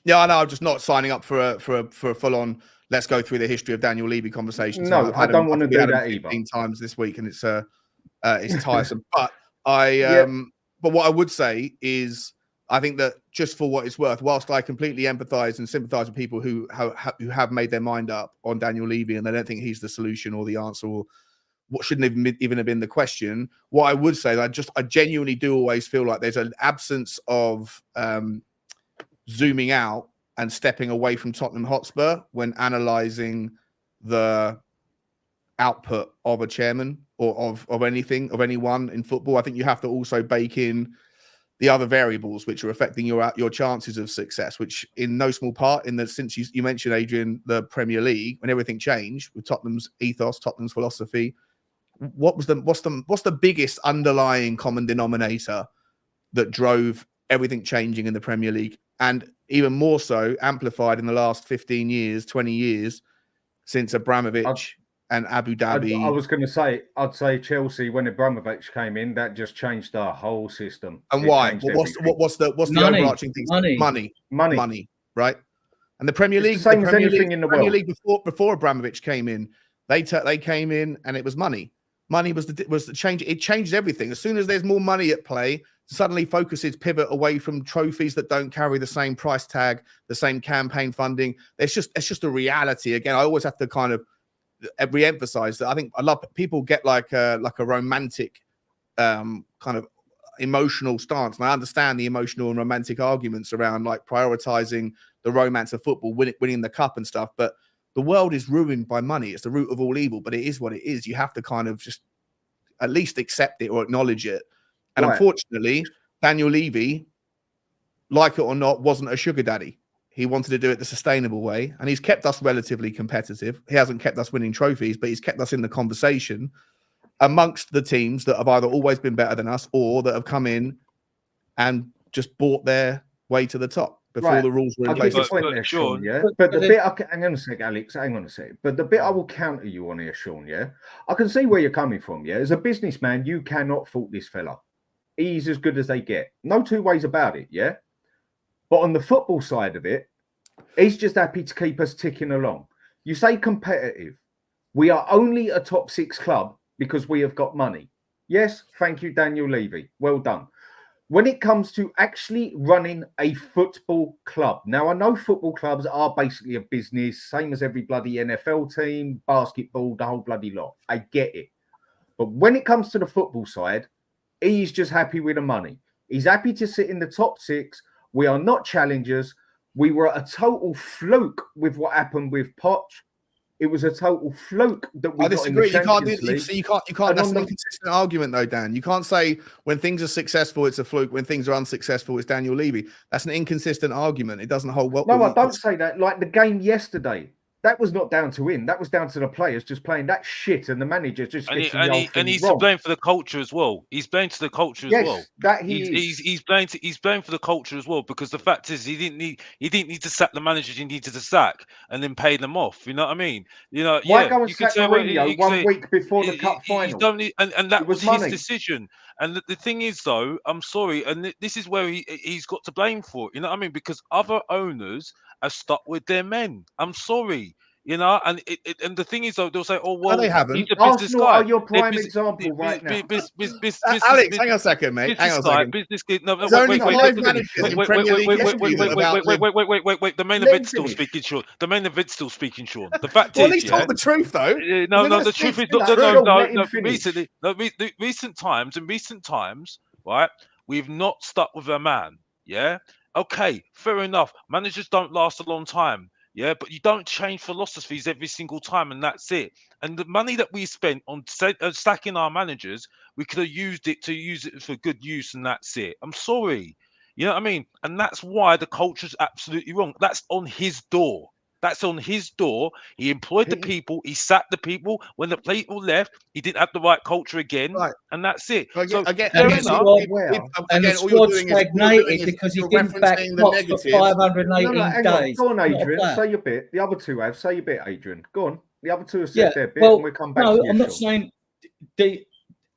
Yeah, I know. I'm just not signing up for a full-on. Let's go through the history of Daniel Levy conversations. No, I don't want to do that either. 15 times this week, and it's tiresome. But but what I would say is, I think that just for what it's worth, whilst I completely empathise and sympathise with people who have made their mind up on Daniel Levy and they don't think he's the solution or the answer or what shouldn't even have been the question. What I would say, that I genuinely do always feel like there's an absence of zooming out and stepping away from Tottenham Hotspur when analysing the output of a chairman or of anything, of anyone in football. I think you have to also bake in the other variables which are affecting your chances of success, which in no small part, in that since you mentioned, Adrian, the Premier League, when everything changed with Tottenham's ethos, Tottenham's philosophy, what's the biggest underlying common denominator that drove everything changing in the Premier League, and even more so amplified in the last 15 years, 20 years since Abramovich and Abu Dhabi? I was going to say, I'd say Chelsea, when Abramovich came in, that just changed our whole system. And why? What's the overarching thing? Money, right? And the Premier League, same as anything in the world. Premier League before Abramovich came in, they came in and it was money. Money was the change. It changed everything. As soon as there's more money at play, suddenly focuses pivot away from trophies that don't carry the same price tag, the same campaign funding. It's just a reality. Again, I always have to kind of re-emphasize that. I think people get like a romantic kind of emotional stance, and I understand the emotional and romantic arguments around like prioritizing the romance of football, winning the cup and stuff. But the world is ruined by money. It's the root of all evil, but it is what it is. You have to kind of just at least accept it or acknowledge it. And unfortunately, Daniel Levy, like it or not, wasn't a sugar daddy. He wanted to do it the sustainable way, and he's kept us relatively competitive. He hasn't kept us winning trophies, but he's kept us in the conversation amongst the teams that have either always been better than us or that have come in and just bought their way to the top before the rules were in place. Sean, yeah. But the bit, hang on a sec, Alex. Hang on a sec. But the bit I will counter you on here, Sean. Yeah, I can see where you're coming from. Yeah, as a businessman, you cannot fault this fella. He's as good as they get. No two ways about it. Yeah. But on the football side of it, he's just happy to keep us ticking along. You say competitive. We are only a top 6 club because we have got money. Yes, thank you, Daniel Levy. Well done. When it comes to actually running a football club, now I know football clubs are basically a business, same as every bloody NFL team, basketball, the whole bloody lot. I get it. But when it comes to the football side, he's just happy with the money. He's happy to sit in the top 6. We are not challengers. We were a total fluke with what happened with Poch. It was a total fluke that we got in the Champions League. You can't. That's an inconsistent argument, though, Dan. You can't say when things are successful, it's a fluke. When things are unsuccessful, it's Daniel Levy. That's an inconsistent argument. It doesn't hold well. No, I don't say that. Like the game yesterday, that was not down to him. That was down to the players just playing that shit, and the manager just and he's to blame for the culture as well. He's blamed to the culture as well. That he's blamed for the culture as well, because the fact is he didn't need to sack the managers he needed to sack and then pay them off. You know what I mean? You know, why go and sack Mourinho 1 week before the cup final? And that was his decision. And the thing is, though, I'm sorry, and this is where he's got to blame for it. You know what I mean? Because other owners are stuck with their men. I'm sorry. You know, and the thing is, though, they'll say, "Oh, well, they haven't." He's a business guy. Are your prime example right now. Alex, hang on a second, mate. Hang on a second. There's only 5 managers in Premier League history. Wait. The main event's still speaking, Sean. The main event's still speaking, Sean. The fact is, at least talk the truth, though. No. The truth is, no. Recent times, right? We've not stuck with a man. Yeah. Okay. Fair enough. Managers don't last a long time. Yeah, but you don't change philosophies every single time, and that's it. And the money that we spent on stacking our managers, we could have used it for good use, and that's it. I'm sorry. You know what I mean? And that's why the culture's absolutely wrong. That's on his door. That's on his door. He employed the people. He sacked the people. When the people left, he didn't have the right culture again. Right. And that's it. And the squad stagnated because he didn't back Poch for 518 days. Go on, Adrian. Say your bit. The other two have. Say your bit, Adrian. Go on. The other two have said their bit, and we'll come back to you. I'm not saying,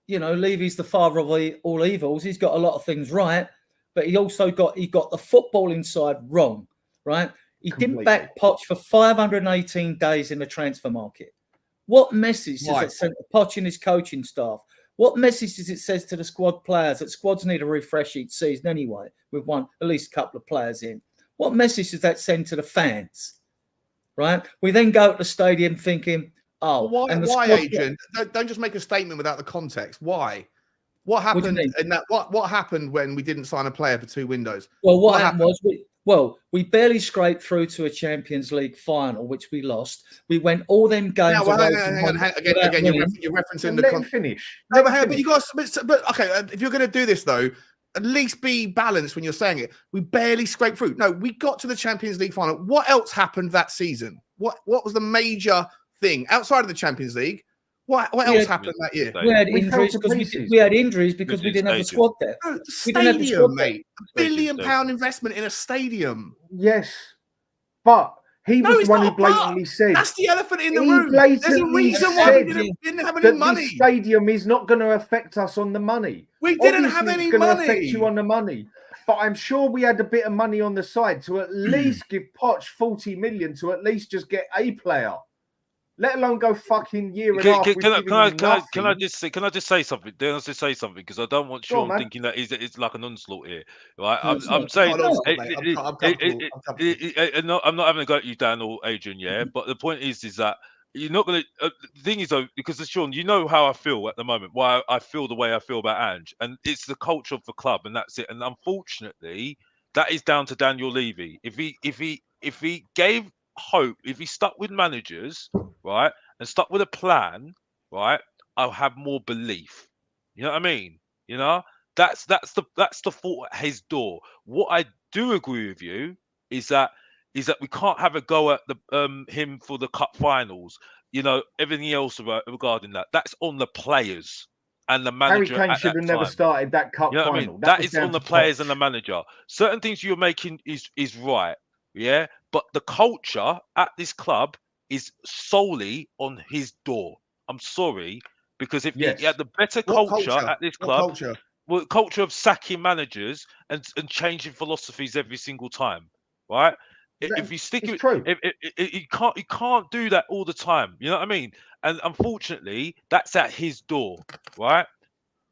Levy's the father of all evils. He's got a lot of things right, but he also got the footballing side wrong, right? He didn't back Poch for 518 days in the transfer market. What message does it send to Poch and his coaching staff? What message does it say to the squad players that squads need a refresh each season anyway, with at least a couple of players in? What message does that send to the fans? Right? We then go to the stadium thinking, Oh, why, and Adrian? Don't just make a statement without the context. Why? What happened in that? What happened when we didn't sign a player for 2 windows? Well, what happened was we barely scraped through to a Champions League final, which we lost. We went all them games. Now, again, you're referencing the finish. No, but you got. But okay, if you're going to do this though, at least be balanced when you're saying it. We barely scraped through. No, we got to the Champions League final. What else happened that season? What was the major thing outside of the Champions League? What else happened that year? We had injuries because we didn't have the squad there. Stadium, mate. £1 billion investment in a stadium. Yes, but he was the one who blatantly said that's the elephant in the room. There's a reason why we didn't have any money. This stadium is not going to affect us on the money. We didn't have any money. It's going to affect you on the money. But I'm sure we had a bit of money on the side to at least give Poch 40 million to at least just get a player. Let alone go fucking year and a half. Can I just say something? Can I just say something? Because I don't want Sean thinking that it's like an onslaught here, right? I'm saying I'm not having a go at you, Dan or Adrian, yeah. But the point is that you're not going to. The thing is though, because Sean, you know how I feel at the moment. Why I feel the way I feel about Ange, and it's the culture of the club, and that's it. And unfortunately, that is down to Daniel Levy. If he gave hope, if he stuck with managers, right, and stuck with a plan, right, I'll have more belief. You know what I mean? You know, that's the fault at his door. What I do agree with you is that we can't have a go at the him for the cup finals. You know, everything else regarding that's on the players and the manager. Harry Kane should have never started that cup final. I mean? That is on the players and the manager. Certain things you're making is right, yeah. But the culture at this club is solely on his door. I'm sorry, because if he had the better culture at this club, culture of sacking managers and changing philosophies every single time, right? If you stick with you can't do that all the time. You know what I mean? And unfortunately, that's at his door, right?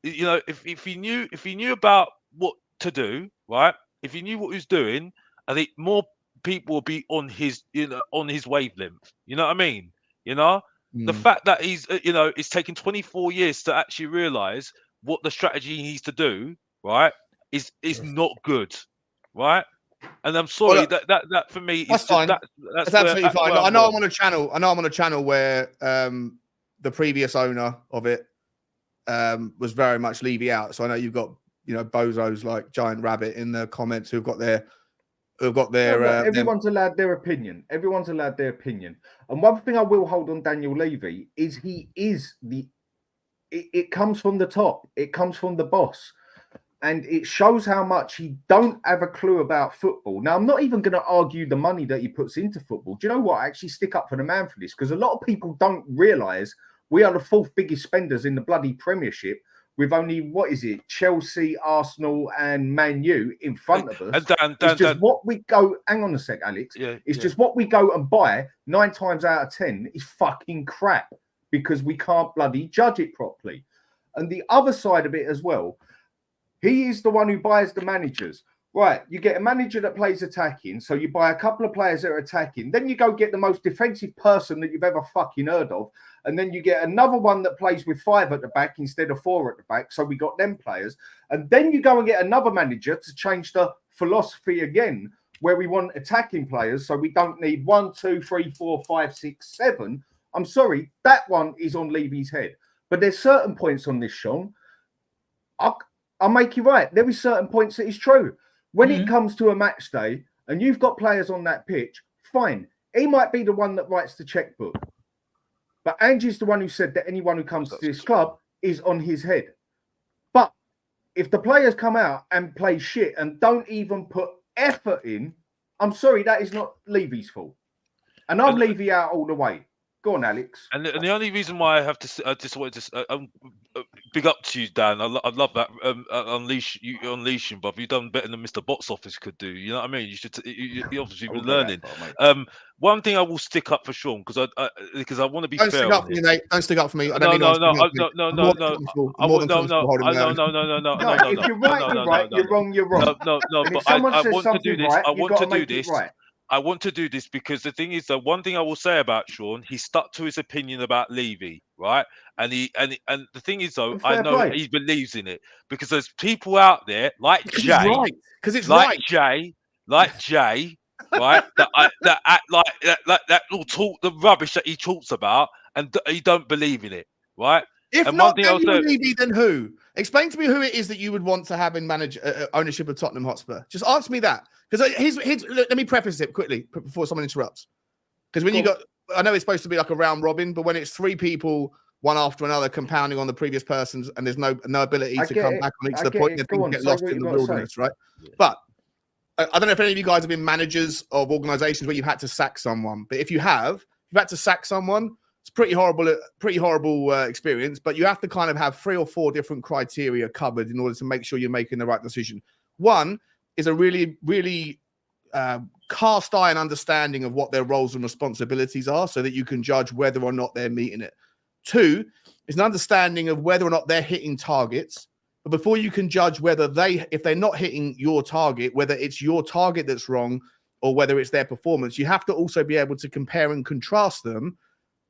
You know, if he knew about what to do, right? If he knew what he was doing, I think more people will be on his wavelength. You know what I mean? You know, the fact that he's it's taken 24 years to actually realize what the strategy he needs to do, right, is not good, right? And I'm sorry that for me that's fine. That's absolutely fine. I know I'm on a channel where the previous owner of it was very much Levy out. So I know you've got bozos like Giant Rabbit in the comments who've got their everyone's allowed their opinion. Everyone's allowed their opinion. And one thing I will hold on Daniel Levy is it comes from the top. It comes from the boss. And it shows how much he don't have a clue about football. Now, I'm not even going to argue the money that he puts into football. Do you know what? I actually stick up for the man for this, because a lot of people don't realise we are the 4th biggest spenders in the bloody Premiership, with only, Chelsea, Arsenal and Man U in front of us. It's just what we go... Hang on a sec, Alex. It's just what we go and buy 9 times out of 10 is fucking crap, because we can't bloody judge it properly. And the other side of it as well, he is the one who buys the managers. Right, you get a manager that plays attacking, so you buy a couple of players that are attacking. Then you go get the most defensive person that you've ever fucking heard of. And then you get another one that plays with 5 at the back instead of 4 at the back. So we got them players. And then you go and get another manager to change the philosophy again, where we want attacking players. So we don't need 1, 2, 3, 4, 5, 6, 7. I'm sorry, that one is on Levy's head. But there's certain points on this, Sean. I'll make you right. There is certain points that is true. When it comes to a match day and you've got players on that pitch, fine. He might be the one that writes the checkbook. But Ange is the one who said that anyone who comes to this club is on his head. But if the players come out and play shit and don't even put effort in, I'm sorry, that is not Levy's fault. And I'm Levy out all the way. Go on, Alex. And the only reason why I have to, I just wanted to big up to you, Dan. I love that unleashing, but you've done better than Mr. Box Office could do. You know what I mean? You should. You obviously been learning. One thing I will stick up for Sean because I want to be fair. Don't stick up for me, mate. Don't stick up for me. I don't no. If you're right, you're right. You're wrong, you're wrong. No. But I want to do this. I want to do this. I want to do this because the thing is, the one thing I will say about Sean, he stuck to his opinion about Levy, right? And the thing is, though, I know he believes in it because there's people out there like Jay, because it's like right. Jay, right? that act like that will talk the rubbish that he talks about, and he don't believe in it, right? If and not Daniel Levy, then who? Explain to me who it is that you would want to have in ownership of Tottenham Hotspur. Just answer me that. Because let me preface it quickly before someone interrupts. Because when you got, I know it's supposed to be like a round robin, but when it's three people, one after another, compounding on the previous person's, and there's no ability to come back on each of the point, things get lost in the wilderness, right? Yeah. But I don't know if any of you guys have been managers of organizations where you've had to sack someone. But if you have, you've had to sack someone. It's pretty horrible experience, but you have to kind of have 3 or 4 different criteria covered in order to make sure you're making the right decision. One is a really, really cast iron understanding of what their roles and responsibilities are so that you can judge whether or not they're meeting it. 2 is an understanding of whether or not they're hitting targets. But before you can judge whether if they're not hitting your target, whether it's your target that's wrong or whether it's their performance, you have to also be able to compare and contrast them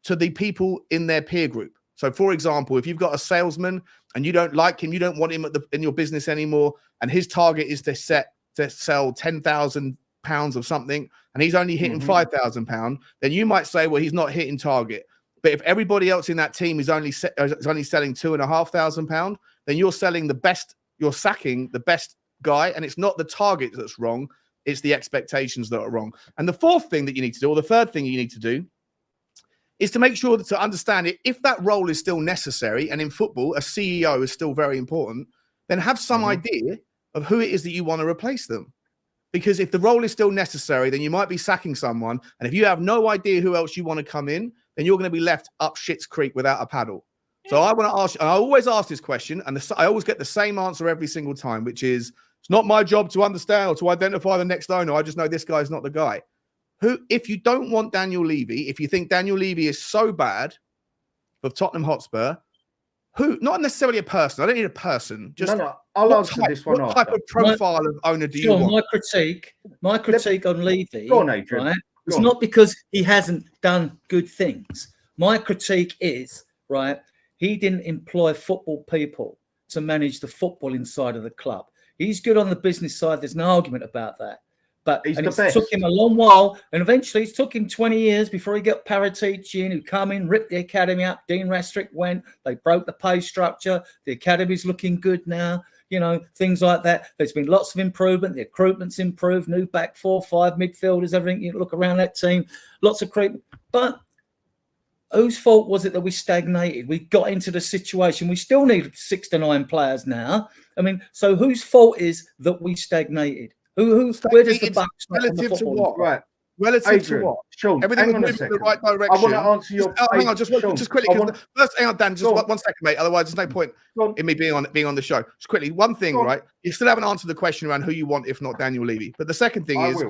to the people in their peer group. So, for example, if you've got a salesman and you don't like him, you don't want him in your business anymore, and his target is to sell £10,000 of something, and he's only hitting £5,000, then you might say, well, he's not hitting target. But if everybody else in that team is only selling £2,500, then you're selling the best. You're sacking the best guy, and it's not the target that's wrong; it's the expectations that are wrong. And the fourth thing that you need to do, or the third thing you need to do, is to make sure to understand it. If that role is still necessary, and in football, a CEO is still very important, then have some idea of who it is that you want to replace them. Because if the role is still necessary, then you might be sacking someone. And if you have no idea who else you want to come in, then you're going to be left up shit's creek without a paddle. So I want to ask, and I always ask this question, and I always get the same answer every single time, which is, it's not my job to understand or to identify the next owner. I just know this guy's not the guy. If you don't want Daniel Levy, if you think Daniel Levy is so bad for Tottenham Hotspur, not necessarily a person. I don't need a person. Just I'll answer this one. What type of profile of owner do you want? My critique on Levy, go on, Adrian. right? It's not because he hasn't done good things. My critique is, right, he didn't employ football people to manage the football inside of the club. He's good on the business side. There's no argument about that. But it took him a long while, and eventually it took him 20 years before he got Paratici in, who come in, ripped the academy up. Dean Rastrick went, they broke the pay structure. The academy's looking good now, things like that. There's been lots of improvement. The recruitment's improved, new back 4, 5 midfielders, everything. You look around that team, lots of recruitment. But whose fault was it that we stagnated? We got into the situation. We still need 6 to 9 players now. I mean, so whose fault is that we stagnated? Where does the buck relative to what? Right. Relative to what? Sean, everything was moving in the right direction. I want to answer your. Hang on, just quickly. First, hang on, Dan. Just 1 second, mate. Otherwise, there's no point in me being on the show. Just quickly, one thing, right? You still haven't answered the question around who you want, if not Daniel Levy. But the second thing is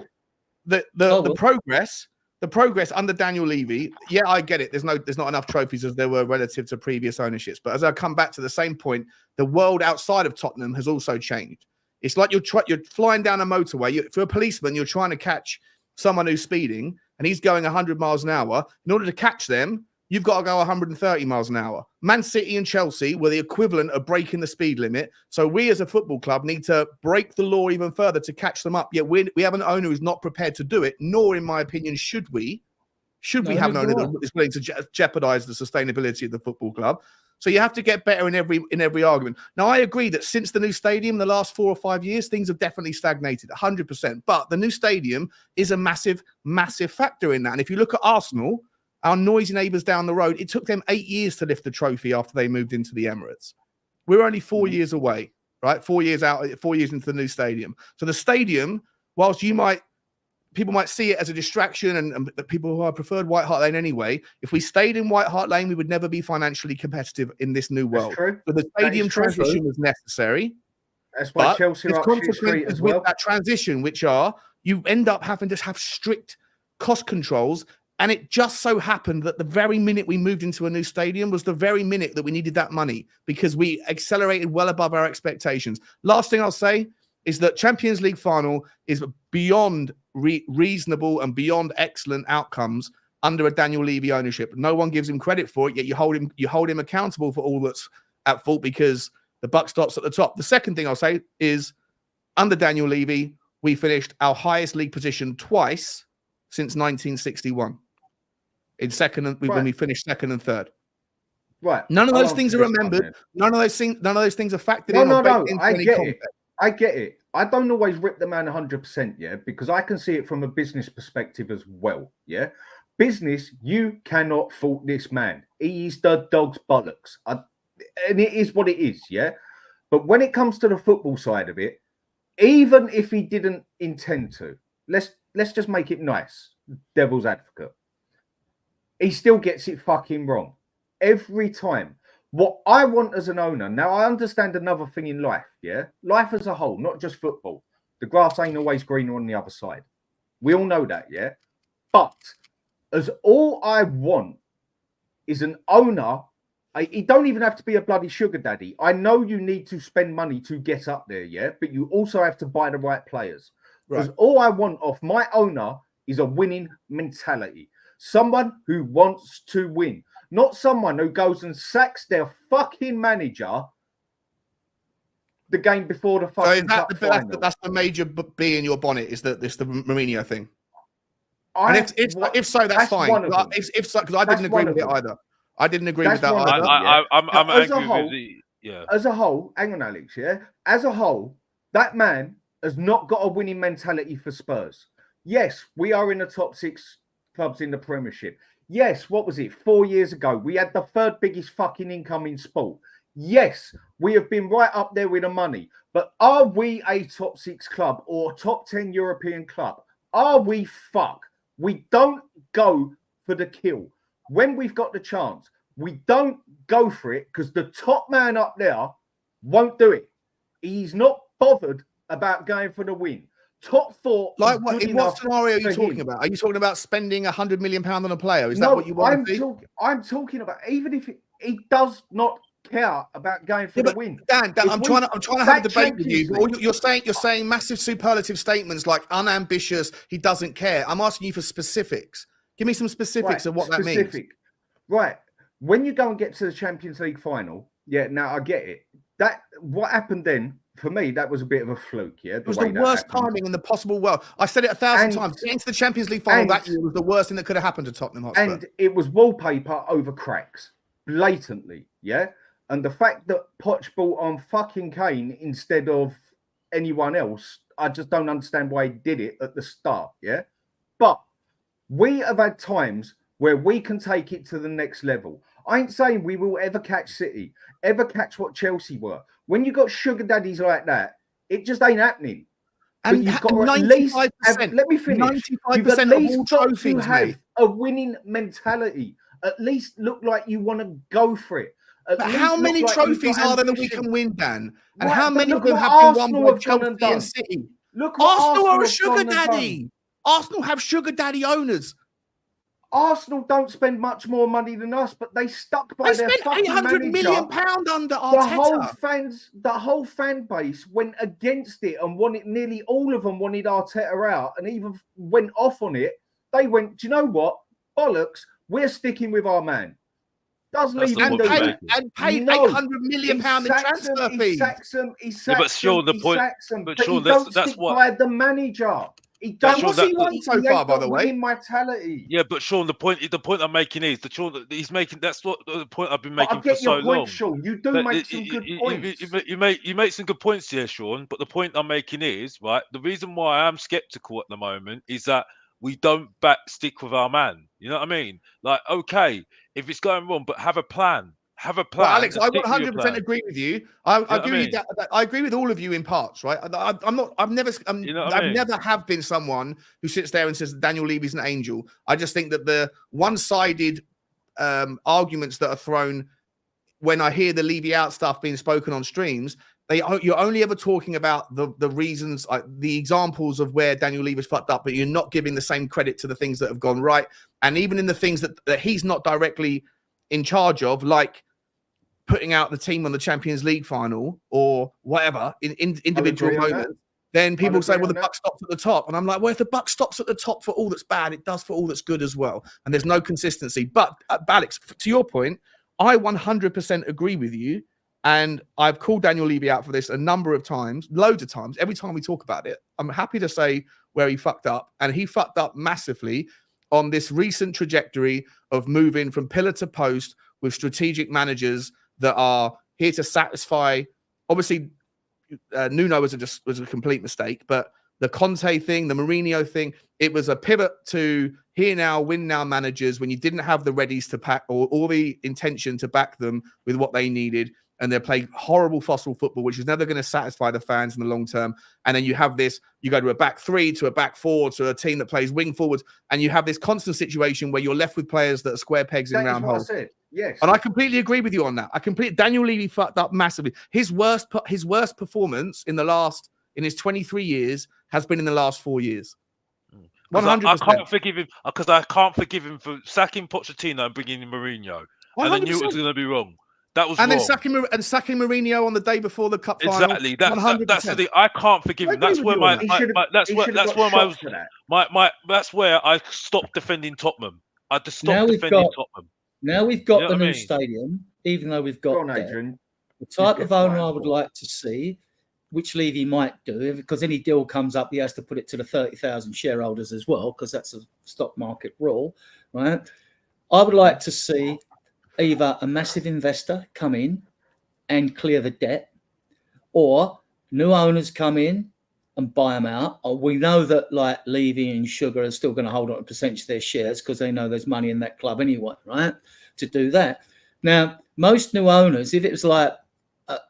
the progress. The progress under Daniel Levy. Yeah, I get it. There's not enough trophies as there were relative to previous ownerships. But as I come back to the same point, the world outside of Tottenham has also changed. It's like you're flying down a motorway. If you're a policeman, you're trying to catch someone who's speeding and he's going 100 miles an hour. In order to catch them, you've got to go 130 miles an hour. Man City and Chelsea were the equivalent of breaking the speed limit. So we as a football club need to break the law even further to catch them up. Yet we have an owner who's not prepared to do it, nor, in my opinion, should we. Should we have an owner that is willing to jeopardize the sustainability of the football club? So you have to get better in every argument. Now, I agree that since the new stadium, the last 4 or 5 years, things have definitely stagnated, 100%. But the new stadium is a massive, massive factor in that. And if you look at Arsenal, our noisy neighbours down the road, it took them 8 years to lift the trophy after they moved into the Emirates. We're only 4 years away, right? 4 years out, 4 years into the new stadium. So the stadium, whilst people might see it as a distraction, and the people who are preferred White Hart Lane anyway. If we stayed in White Hart Lane, we would never be financially competitive in this new world. So the stadium transition was necessary. That's why Chelsea are consequences as well. With that transition, which are you end up having to have strict cost controls. And it just so happened that the very minute we moved into a new stadium was the very minute that we needed that money, because we accelerated well above our expectations. Last thing I'll say is that Champions League final is beyond reasonable and beyond excellent outcomes under a Daniel Levy ownership. No one gives him credit for it, yet you hold him accountable for all that's at fault because the buck stops at the top. The second thing I'll say is under Daniel Levy, we finished our highest league position twice since 1961. In second, when we finished second and third. Right. None of those things are remembered. None of those things are factored in. No. I get it. I don't always rip the man 100%, yeah, because I can see it from a business perspective as well, yeah. Business, you cannot fault this man. He is the dog's bollocks, and it is what it is, yeah. But when it comes to the football side of it, even if he didn't intend to, let's just make it nice, devil's advocate. He still gets it fucking wrong every time. What I want as an owner, now I understand another thing in life, yeah? Life as a whole, not just football. The grass ain't always greener on the other side. We all know that, yeah? But as all I want is an owner, he don't even have to be a bloody sugar daddy. I know you need to spend money to get up there, yeah? But you also have to buy the right players. Because all I want off my owner is a winning mentality. Someone who wants to win. Not someone who goes and sacks their fucking manager the game before the fucking cup final. That's the major bee in your bonnet, is that this the Mourinho thing? And if so, that's fine. If so, because I didn't agree with it either. I didn't agree with that either. I'm angry with the... Yeah. As a whole, hang on, Alex, yeah? As a whole, that man has not got a winning mentality for Spurs. Yes, we are in the top 6 clubs in the Premiership. Yes, what was it? 4 years ago, we had the third biggest fucking income in sport. Yes, we have been right up there with the money. But are we a top 6 club or top 10 European club? Are we fuck? We don't go for the kill. When we've got the chance, we don't go for it because the top man up there won't do it. He's not bothered about going for the win. Top 4. Like what? In what scenario are you talking about? Are you talking about spending £100 million on a player? Is that what you want to see? I'm talking about even if he does not care about going for the win. Dan, I'm trying to have a debate with you. But you're saying massive superlative statements like unambitious. He doesn't care. I'm asking you for specifics. Give me some specifics of what that means. Right. When you go and get to the Champions League final, yeah. Now I get it. That what happened then. For me, that was a bit of a fluke, yeah? It was the worst timing in the possible world. I said it 1,000 times. Getting to the Champions League final that year was the worst thing that could have happened to Tottenham Hotspur. And it was wallpaper over cracks, blatantly, yeah? And the fact that Poch brought on fucking Kane instead of anyone else, I just don't understand why he did it at the start, yeah? But we have had times where we can take it to the next level. I ain't saying we will ever catch City, ever catch what Chelsea were. When you got sugar daddies like that, it just ain't happening. And you've got 95%. Let me finish. 95% of all trophies, have a winning mentality. At least look like you want to go for it. But how many trophies are there that we can win, Dan? And how many of them have been won by Chelsea and City? Look, Arsenal are a sugar daddy. Arsenal have sugar daddy owners. Arsenal don't spend much more money than us, but they stuck by their fucking manager. £800 million under Arteta. The whole fan base went against it and wanted. Nearly all of them wanted Arteta out, and even went off on it. They went, do you know what? Bollocks. We're sticking with our man. Doesn't even do that. And paid £800 million in transfer fees. He sacks them. But sure, the point. But sure, that's what. By the manager. What's he won so far, by the way? Mentality. Yeah, but Sean, the point I'm making is he's making. That's what the point I've been making for so long. Sean. You do make some good points. You make some good points here, Sean. But the point I'm making is right. The reason why I am skeptical at the moment is that we don't stick with our man. You know what I mean? Like, okay, if it's going wrong, but have a plan. Have a plan. Well, Alex, I 100% agree with you. I agree with that. I agree with all of you in parts, right? I've never have been someone who sits there and says Daniel Levy's an angel. I just think that the one-sided arguments that are thrown when I hear the Levy out stuff being spoken on streams, you're only ever talking about the reasons, the examples of where Daniel Levy's fucked up, but you're not giving the same credit to the things that have gone right. And even in the things that he's not directly in charge of, like putting out the team on the Champions League final or whatever in individual moments, then people say, well, the buck stops at the top. And I'm like, well, if the buck stops at the top for all that's bad, it does for all that's good as well. And there's no consistency. But Alex, to your point, I 100% agree with you. And I've called Daniel Levy out for this a number of times, loads of times. Every time we talk about it, I'm happy to say where he fucked up. And he fucked up massively on this recent trajectory of moving from pillar to post with strategic managers that are here to satisfy. Obviously, Nuno was a complete mistake, but the Conte thing, the Mourinho thing, it was a pivot to here now, win now managers when you didn't have the readies to pack or the intention to back them with what they needed. And they're playing horrible fossil football, which is never going to satisfy the fans in the long term. And then you have this, you go to a back three, to a back four, to a team that plays wing forwards. And you have this constant situation where you're left with players that are square pegs in round holes. Yes. And I completely agree with you on that. Daniel Levy fucked up massively. His worst performance in his 23 years has been in the last 4 years. 100%. I can't forgive him because I can't forgive him for sacking Pochettino and bringing in Mourinho. 100%. And I knew it was going to be wrong. That was wrong. Then sacking Mourinho on the day before the cup final. Exactly. That's the thing. I can't forgive him. That's where that's where I stopped defending Tottenham. I just stopped defending Tottenham. Now we've got the new stadium, even though we've got the type of owner I would like to see, which Levy might do, because any deal comes up, he has to put it to the 30,000 shareholders as well, because that's a stock market rule, right? I would like to see either a massive investor come in and clear the debt, or new owners come in and buy them out. Or we know that like Levy and Sugar are still going to hold on a percentage of their shares because they know there's money in that club anyway, right? To do that. Now, most new owners, if it was like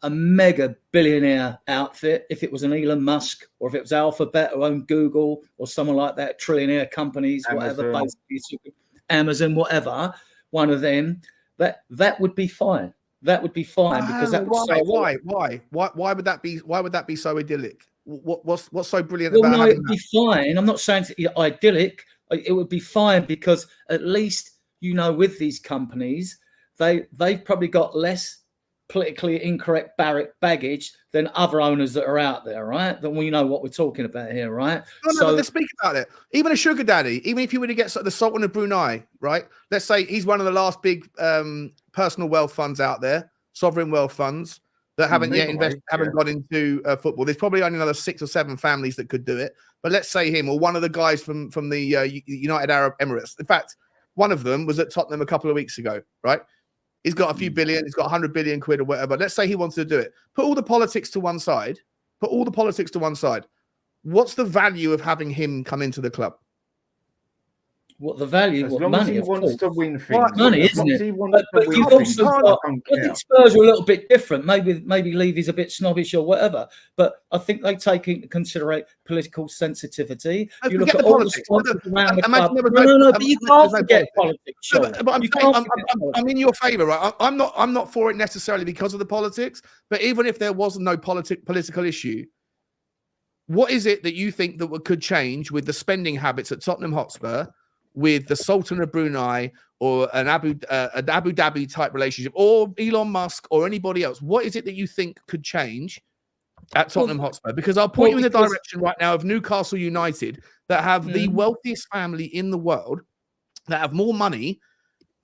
a mega billionaire outfit, if it was an Elon Musk or if it was Alphabet who owned Google or someone like that, trillionaire companies, Amazon. Whatever, basically, Amazon, whatever, one of them, that would be fine. That would be fine because that would why would that be? Why would that be so idyllic? What's so brilliant about? No, it would be fine. I'm not saying it's idyllic. It would be fine because at least with these companies, they've probably got less politically incorrect baggage than other owners that are out there, right? Then we know what we're talking about here, right? No, but let's speak about it. Even a sugar daddy, even if you were to get the Sultan of Brunei, right? Let's say he's one of the last big personal wealth funds out there, sovereign wealth funds that haven't got into football. There's probably only another 6 or 7 families that could do it. But let's say him or one of the guys from the United Arab Emirates. In fact, one of them was at Tottenham a couple of weeks ago, right? He's got a few billion, he's got 100 billion quid or whatever. Let's say he wants to do it. Put all the politics to one side. What's the value of having him come into the club? What the value? As what long money? As he wants to win things. Money, isn't it? But you've also got. I think Spurs are a little bit different. Maybe Levy's a bit snobbish or whatever. But I think they take into consideration political sensitivity. You look at all the sponsors around the club. No, but you can't forget politics. I'm in your favour, right? I'm not for it necessarily because of the politics. But even if there was no political issue, what is it that you think that could change with the spending habits at Tottenham Hotspur, with the Sultan of Brunei or an Abu Dhabi type relationship, or Elon Musk or anybody else? What is it that you think could change at Tottenham Hotspur? Because I'll point you in the direction right now of Newcastle United, that have the wealthiest family in the world, that have more money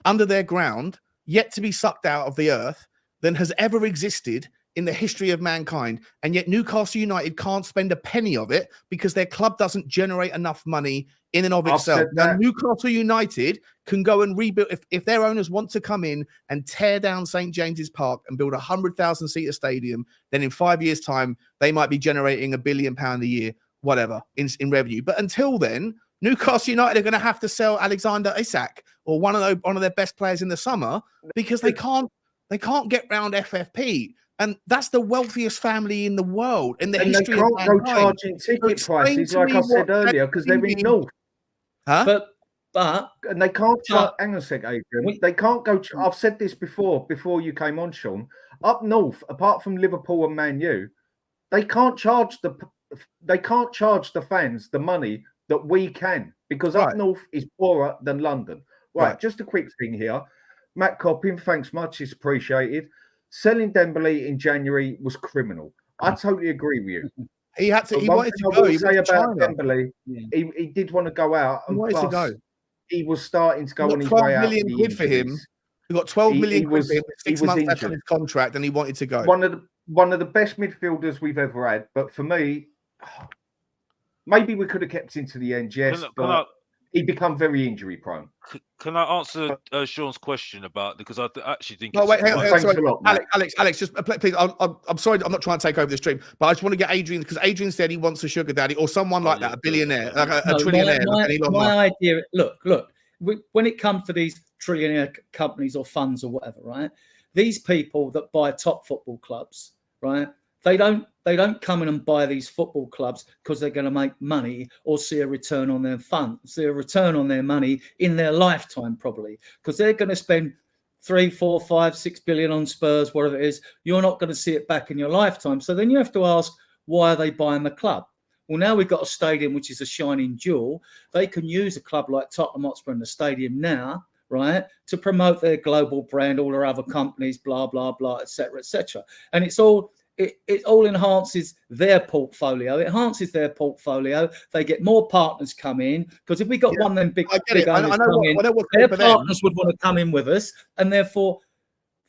under their ground yet to be sucked out of the earth than has ever existed in the history of mankind. And yet Newcastle United can't spend a penny of it because their club doesn't generate enough money in and of itself. Now, Newcastle United can go and rebuild. If their owners want to come in and tear down St. James's Park and build a 100,000-seater stadium, then in 5 years' time, they might be generating £1 billion a year, whatever, in revenue. But until then, Newcastle United are going to have to sell Alexander Isak or one of their best players in the summer because they can't get round FFP. And that's the wealthiest family in the world in the history of mankind. They can't go charging ticket prices, like I said earlier, because they're in North. Huh? And they can't charge. Hang on a sec, Adrian. They can't go. I've said this before you came on, Sean. Up north, apart from Liverpool and Man U, they can't charge the fans the money that we can, because up north is poorer than London. Right. Just a quick thing here. Matt Coppin, thanks much. It's appreciated. Selling Dembele in January was criminal. I totally agree with you. He had to. But He one wanted thing to I go. will He say went to about China. Dembele, he did want to go out, He and wanted to plus go. he was starting to We go got on his 12 way out with million the quid for him. injuries. We got 12 million He quid for him with he 6 was months left on injured. his contract, and he wanted to go. One of the best midfielders we've ever had. But for me, maybe we could have kept him to the end, yes, but he become very injury prone. Can I answer Sean's question about, because I actually think. No, wait, hang on, Thanks a lot, Matt. Alex, just please. I'm sorry, I'm not trying to take over the stream, but I just want to get Adrian, because Adrian said he wants a sugar daddy or someone like that, a billionaire, like a trillionaire. My idea. Look. When it comes to these trillionaire companies or funds or whatever, right? These people that buy top football clubs, right? They don't come in and buy these football clubs because they're going to make money or see a return on their funds, see a return on their money in their lifetime, probably, because they're going to spend 3, 4, 5, 6 billion on Spurs, whatever it is. You're not going to see it back in your lifetime. So then you have to ask, why are they buying the club? Well, now we've got a stadium which is a shining jewel. They can use a club like Tottenham Hotspur in the stadium now, right, to promote their global brand, all their other companies, blah, blah, blah, etc., etc. And it's all... It all enhances their portfolio. It enhances their portfolio. They get more partners come in, because if we got one of them big owners come in, their partners would want to come in with us, and therefore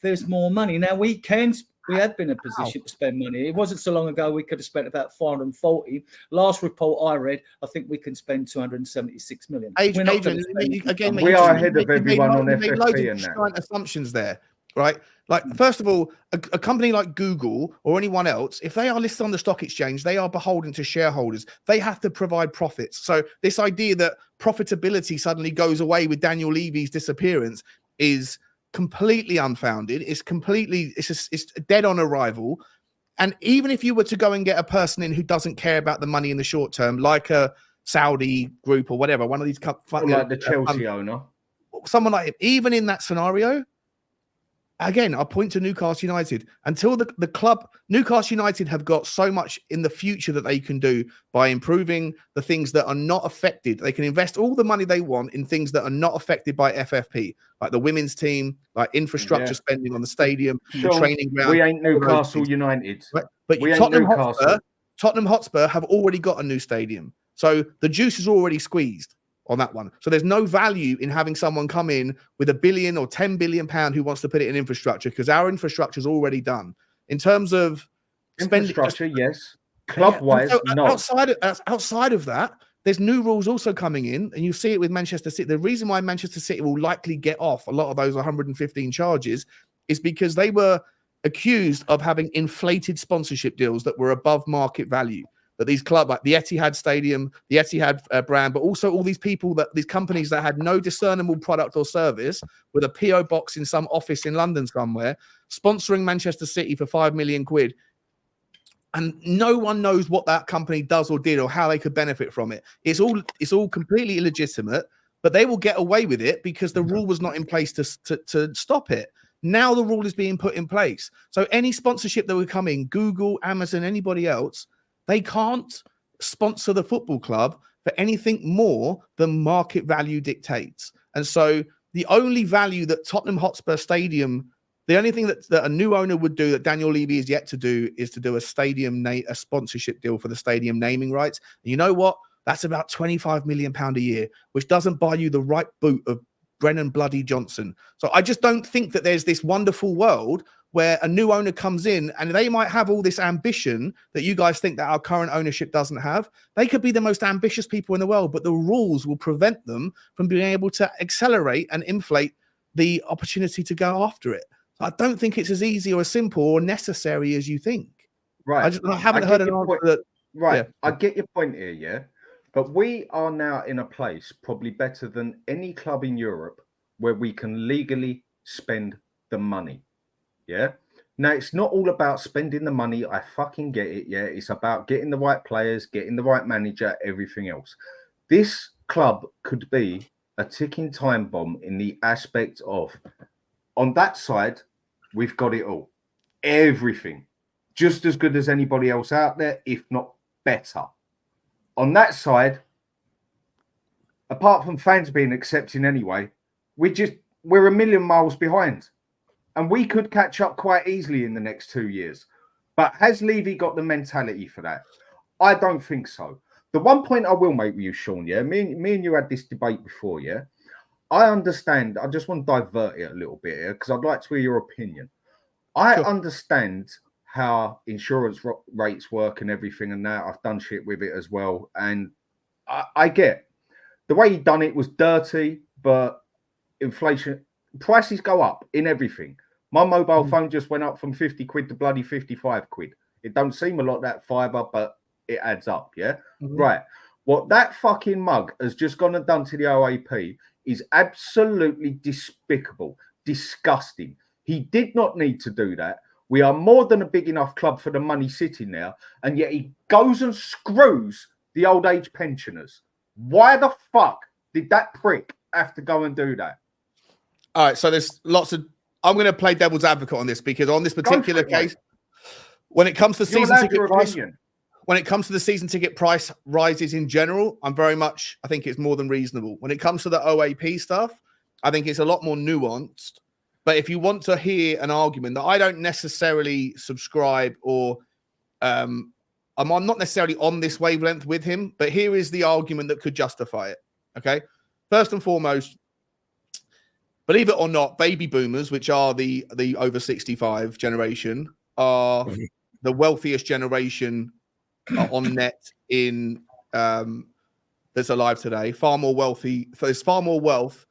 there's more money. Now we have been in a position to spend money. It wasn't so long ago we could have spent about 440. Last report I read, I think we can spend 276 million. Adrian, we are ahead of everyone on FFP and that. Assumptions there. Right, like first of all, a company like Google or anyone else, if they are listed on the stock exchange, they are beholden to shareholders. They have to provide profits. So this idea that profitability suddenly goes away with Daniel Levy's disappearance is completely unfounded. It's dead on arrival. And even if you were to go and get a person in who doesn't care about the money in the short term, like a Saudi group or whatever, one of these like the Chelsea owner, someone like him, even in that scenario. Again, I'll point to Newcastle United. Until the club, Newcastle United have got so much in the future that they can do by improving the things that are not affected. They can invest all the money they want in things that are not affected by FFP, like the women's team, like infrastructure spending on the stadium, the training ground. We ain't Newcastle United. Right? But Tottenham Hotspur have already got a new stadium. So the juice is already squeezed on that one. So there's no value in having someone come in with £1 billion or £10 billion who wants to put it in infrastructure, because our infrastructure is already done. In terms of infrastructure, yes. Club-wise, no. Outside of that, there's new rules also coming in, and you see it with Manchester City. The reason why Manchester City will likely get off a lot of those 115 charges is because they were accused of having inflated sponsorship deals that were above market value. That these clubs, like the Etihad Stadium, the Etihad brand, but also all these people, these companies that had no discernible product or service with a PO box in some office in London somewhere, sponsoring Manchester City for £5 million. And no one knows what that company does or did or how they could benefit from it. It's all completely illegitimate, but they will get away with it because the rule was not in place to stop it. Now the rule is being put in place. So any sponsorship that would come in, Google, Amazon, anybody else, they can't sponsor the football club for anything more than market value dictates. And so the only value that Tottenham Hotspur Stadium, the only thing that a new owner would do that Daniel Levy is yet to do is to do a sponsorship deal for the stadium naming rights. And you know what? That's about £25 million a year, which doesn't buy you the right boot of Brennan Bloody Johnson. So I just don't think that there's this wonderful world where a new owner comes in and they might have all this ambition that you guys think that our current ownership doesn't have. They could be the most ambitious people in the world, but the rules will prevent them from being able to accelerate and inflate the opportunity to go after it. So I don't think it's as easy or as simple or necessary as you think. Right. I haven't heard an answer that. Right. Yeah. I get your point here, yeah. But we are now in a place probably better than any club in Europe where we can legally spend the money. Yeah. Now, it's not all about spending the money. I fucking get it. Yeah. It's about getting the right players, getting the right manager, everything else. This club could be a ticking time bomb in the aspect of, on that side, we've got it all. Everything. Just as good as anybody else out there, if not better. On that side, apart from fans being accepting anyway, we're a million miles behind. And we could catch up quite easily in the next 2 years. But has Levy got the mentality for that? I don't think so. The one point I will make with you, Sean, yeah, me and you had this debate before, yeah. I understand. I just want to divert it a little bit here because I'd like to hear your opinion. I understand how insurance rates work and everything and that. I've done shit with it as well. And I get the way he done it was dirty, but inflation, prices go up in everything. My mobile phone just went up from 50 quid to bloody 55 quid. It don't seem a lot, that fibre, but it adds up, yeah? Right. What that fucking mug has just gone and done to the OAP is absolutely despicable, disgusting. He did not need to do that. We are more than a big enough club for the money sitting there, and yet he goes and screws the old age pensioners. Why the fuck did that prick have to go and do that? All right, so there's lots of... I'm going to play devil's advocate on this because on this particular case, when it comes to season ticket price, when it comes to the season ticket price rises in general, I think it's more than reasonable. When it comes to the OAP stuff, I think it's a lot more nuanced. But if you want to hear an argument that I don't necessarily subscribe or I'm not necessarily on this wavelength with him, but here is the argument that could justify it. Okay. First and foremost, believe it or not, baby boomers, which are the over 65 generation, are the wealthiest generation on net in that's alive today. Far more wealthy. There's far more wealth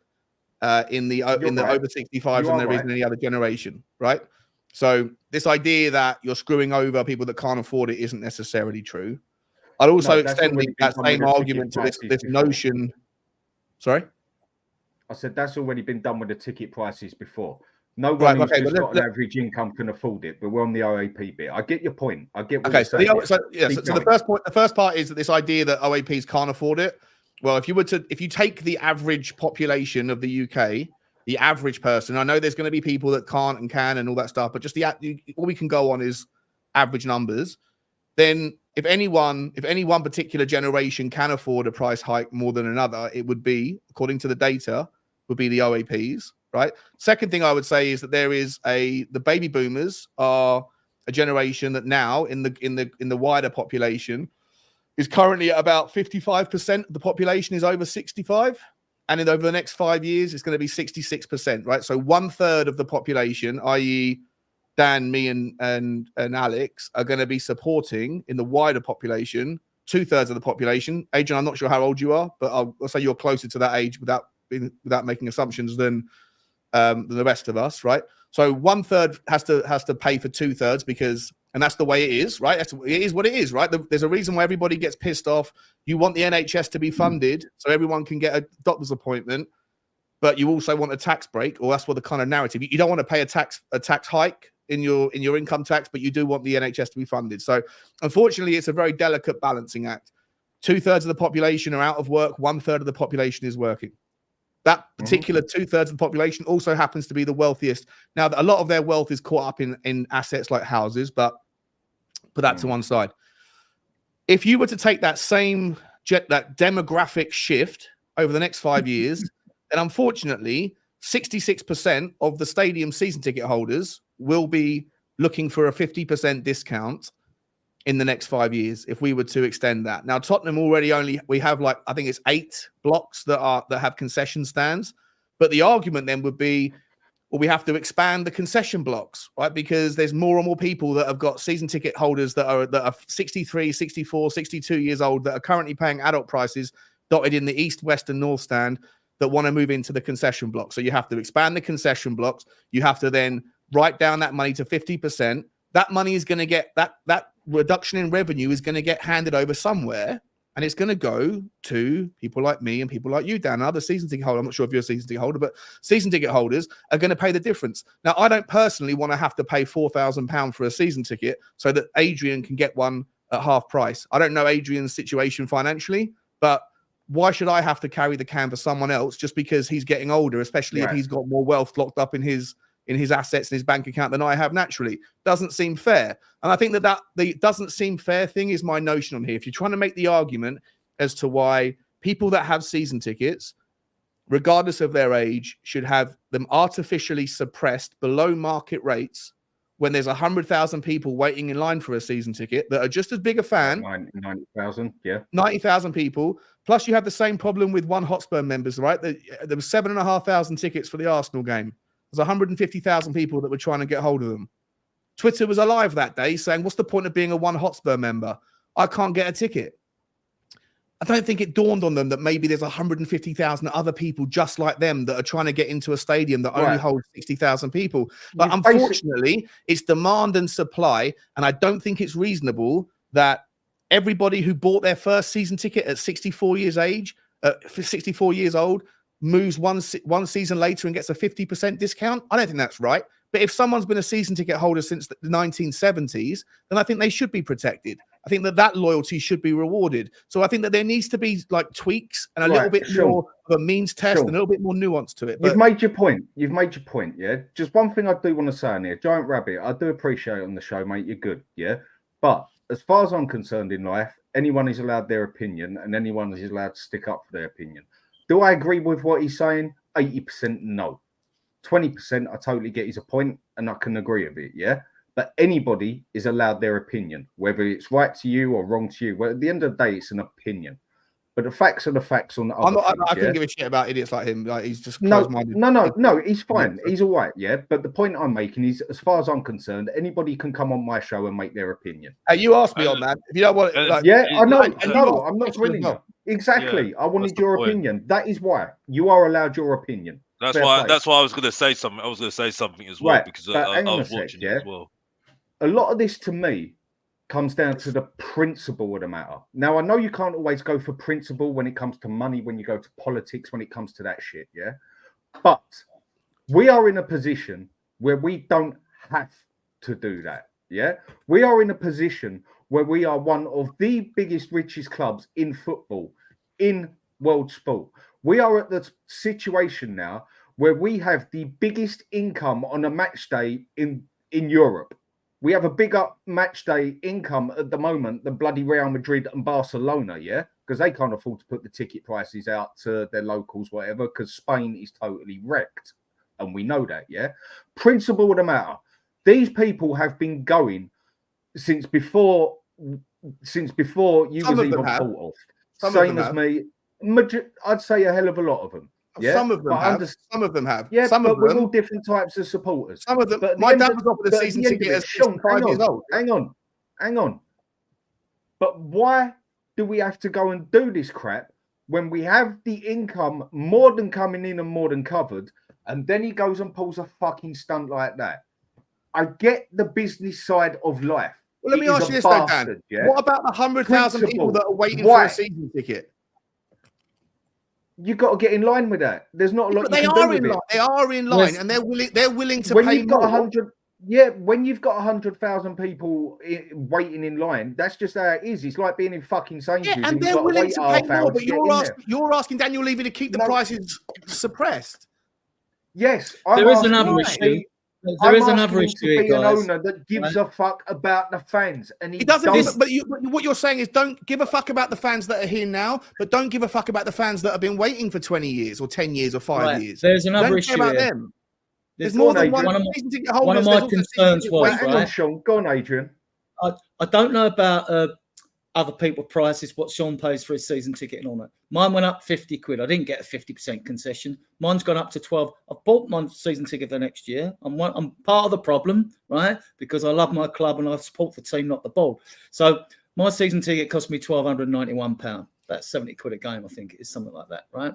in the over 65s than there is in any other generation, right? So this idea that you're screwing over people that can't afford it isn't necessarily true. I'd also extend that same argument to this notion. Sorry? I said that's already been done with the ticket prices before. No one who's just got an average income can afford it, but we're on the OAP bit. I get your point. I get what you're saying. So the first part is that this idea that OAPs can't afford it. Well, if you take the average population of the UK, the average person, I know there's going to be people that can't and can and all that stuff, but just all we can go on is average numbers. Then if any one particular generation can afford a price hike more than another, it would be, according to the data, would be the OAPs, right? Second thing I would say is that the baby boomers are a generation that now in the wider population is currently at about 55% of the population is over 65. And over the next 5 years, it's going to be 66%, right? So 1/3 of the population, i.e. Dan, me, and Alex, are going to be supporting in the wider population 2/3 of the population. Adrian, I'm not sure how old you are, but I'll say you're closer to that age without making assumptions than the rest of us, right? So 1/3 has to pay for 2/3 because, and that's the way it is, right? It is what it is, right? There's a reason why everybody gets pissed off. You want the NHS to be funded so everyone can get a doctor's appointment, but you also want a tax break, or that's what the kind of narrative. You don't want to pay a tax hike in your income tax, but you do want the NHS to be funded. So unfortunately, it's a very delicate balancing act. 2/3 of the population are out of work. 1/3 of the population is working. That particular 2/3 of the population also happens to be the wealthiest. Now, a lot of their wealth is caught up in assets like houses, but put that to one side. If you were to take that demographic shift over the next 5 years, then unfortunately, 66% of the stadium season ticket holders will be looking for a 50% discount in the next 5 years if we were to extend that. Now, Tottenham we have I think it's 8 blocks that have concession stands, but the argument then would be, well, we have to expand the concession blocks, right? Because there's more and more people that have got season ticket holders that are 63, 64, 62 years old that are currently paying adult prices dotted in the east, west, and north stand that want to move into the concession block. So you have to expand the concession blocks. You have to then write down that money to 50%. That money is going to get that reduction in revenue is going to get handed over somewhere, and it's going to go to people like me and people like you, Dan, and other season ticket holders. I'm not sure if you're a season ticket holder, but season ticket holders are going to pay the difference. Now, I don't personally want to have to pay £4,000 for a season ticket so that Adrian can get one at half price. I don't know Adrian's situation financially, but why should I have to carry the can for someone else just because he's getting older, especially if he's got more wealth locked up in his assets and his bank account than I have naturally? Doesn't seem fair. And I think that the doesn't seem fair thing is my notion on here. If you're trying to make the argument as to why people that have season tickets, regardless of their age, should have them artificially suppressed below market rates when there's 100,000 people waiting in line for a season ticket that are just as big a fan. 90,000, yeah. 90,000 people. Plus, you have the same problem with one Hotspur members, right? There was 7,500 tickets for the Arsenal game. There's 150,000 people that were trying to get hold of them. Twitter was alive that day saying, what's the point of being a one Hotspur member? I can't get a ticket. I don't think it dawned on them that maybe there's 150,000 other people just like them that are trying to get into a stadium that only holds 60,000 people. But unfortunately, it's demand and supply. And I don't think it's reasonable that everybody who bought their first season ticket at 64 years old, moves one season later and gets a 50% discount. I don't think that's right. But if someone's been a season ticket holder since the 1970s, then I think they should be protected. I think that loyalty should be rewarded. So I think that there needs to be like tweaks and a little bit more of a means test and a little bit more nuance to it. You've made your point. Yeah. Just one thing I do want to say on here, Giant Rabbit, I do appreciate it on the show, mate. You're good. Yeah. But as far as I'm concerned in life, anyone is allowed their opinion and anyone is allowed to stick up for their opinion. Do I agree with what he's saying? 80% no. 20% I totally get his point and I can agree with it, yeah? But anybody is allowed their opinion, whether it's right to you or wrong to you. Well, at the end of the day, it's an opinion. But the facts are the facts on the other things, I couldn't give a shit about idiots like him. Like, he's just close-minded. No, he's fine. He's all right, yeah? But the point I'm making is, as far as I'm concerned, anybody can come on my show and make their opinion. You asked me on that. If you don't want it, I know. I'm not grilling you. Exactly. I wanted your opinion. That is why. You are allowed your opinion. That's why I was going to say something. I was going to say something as well, because I was watching it as well. A lot of this, to me, comes down to the principle of the matter. Now, I know you can't always go for principle when it comes to money, when you go to politics, when it comes to that shit, yeah? But we are in a position where we don't have to do that, yeah? We are in a position where we are one of the biggest, richest clubs in football, in world sport. We are at the situation now where we have the biggest income on a match day in Europe. We have a bigger match day income at the moment than bloody Real Madrid and Barcelona, yeah? Because they can't afford to put the ticket prices out to their locals, whatever, because Spain is totally wrecked. And we know that, yeah? Principle of the matter. These people have been going since before you was even thought of. Same as me. I'd say a hell of a lot of them. Yeah? Some of them have. Some of them have. Yeah, some but of them, we're all different types of supporters. Some of them. But my dad was offered a season ticket at 65 years old. Hang on. But why do we have to go and do this crap when we have the income more than coming in and more than covered, and then he goes and pulls a fucking stunt like that? I get the business side of life. Well, let me ask you this, though, Dan. Yeah? What about the 100,000 people that are waiting for a season ticket? You got to get in line with that. There's not a lot. But they are in line. They are in line, and they're willing to pay more. 100, yeah, when you've got 100,000 people waiting in line, that's just how it is. It's like being in fucking Sainsbury's. Yeah, and they're willing to pay more. But you're asking Daniel Levy to keep the prices suppressed. Yes, there is another issue. There is another issue, to be an owner that gives a fuck about the fans, and he doesn't. But what you're saying is, don't give a fuck about the fans that are here now, but don't give a fuck about the fans that have been waiting for 20 years or 10 years or 5 years. There's another issue about them. There's more than one season ticket holders. One of my concerns was, hang on, Sean. Go on, Adrian. I don't know about other people's prices, what Sean pays for his season ticket and all that. Mine went up 50 quid. I didn't get a 50% concession. Mine's gone up to 12. I've bought my season ticket for next year. I'm part of the problem, right? Because I love my club and I support the team, not the board. So my season ticket cost me £1,291. That's 70 quid a game, I think it is, something like that, right?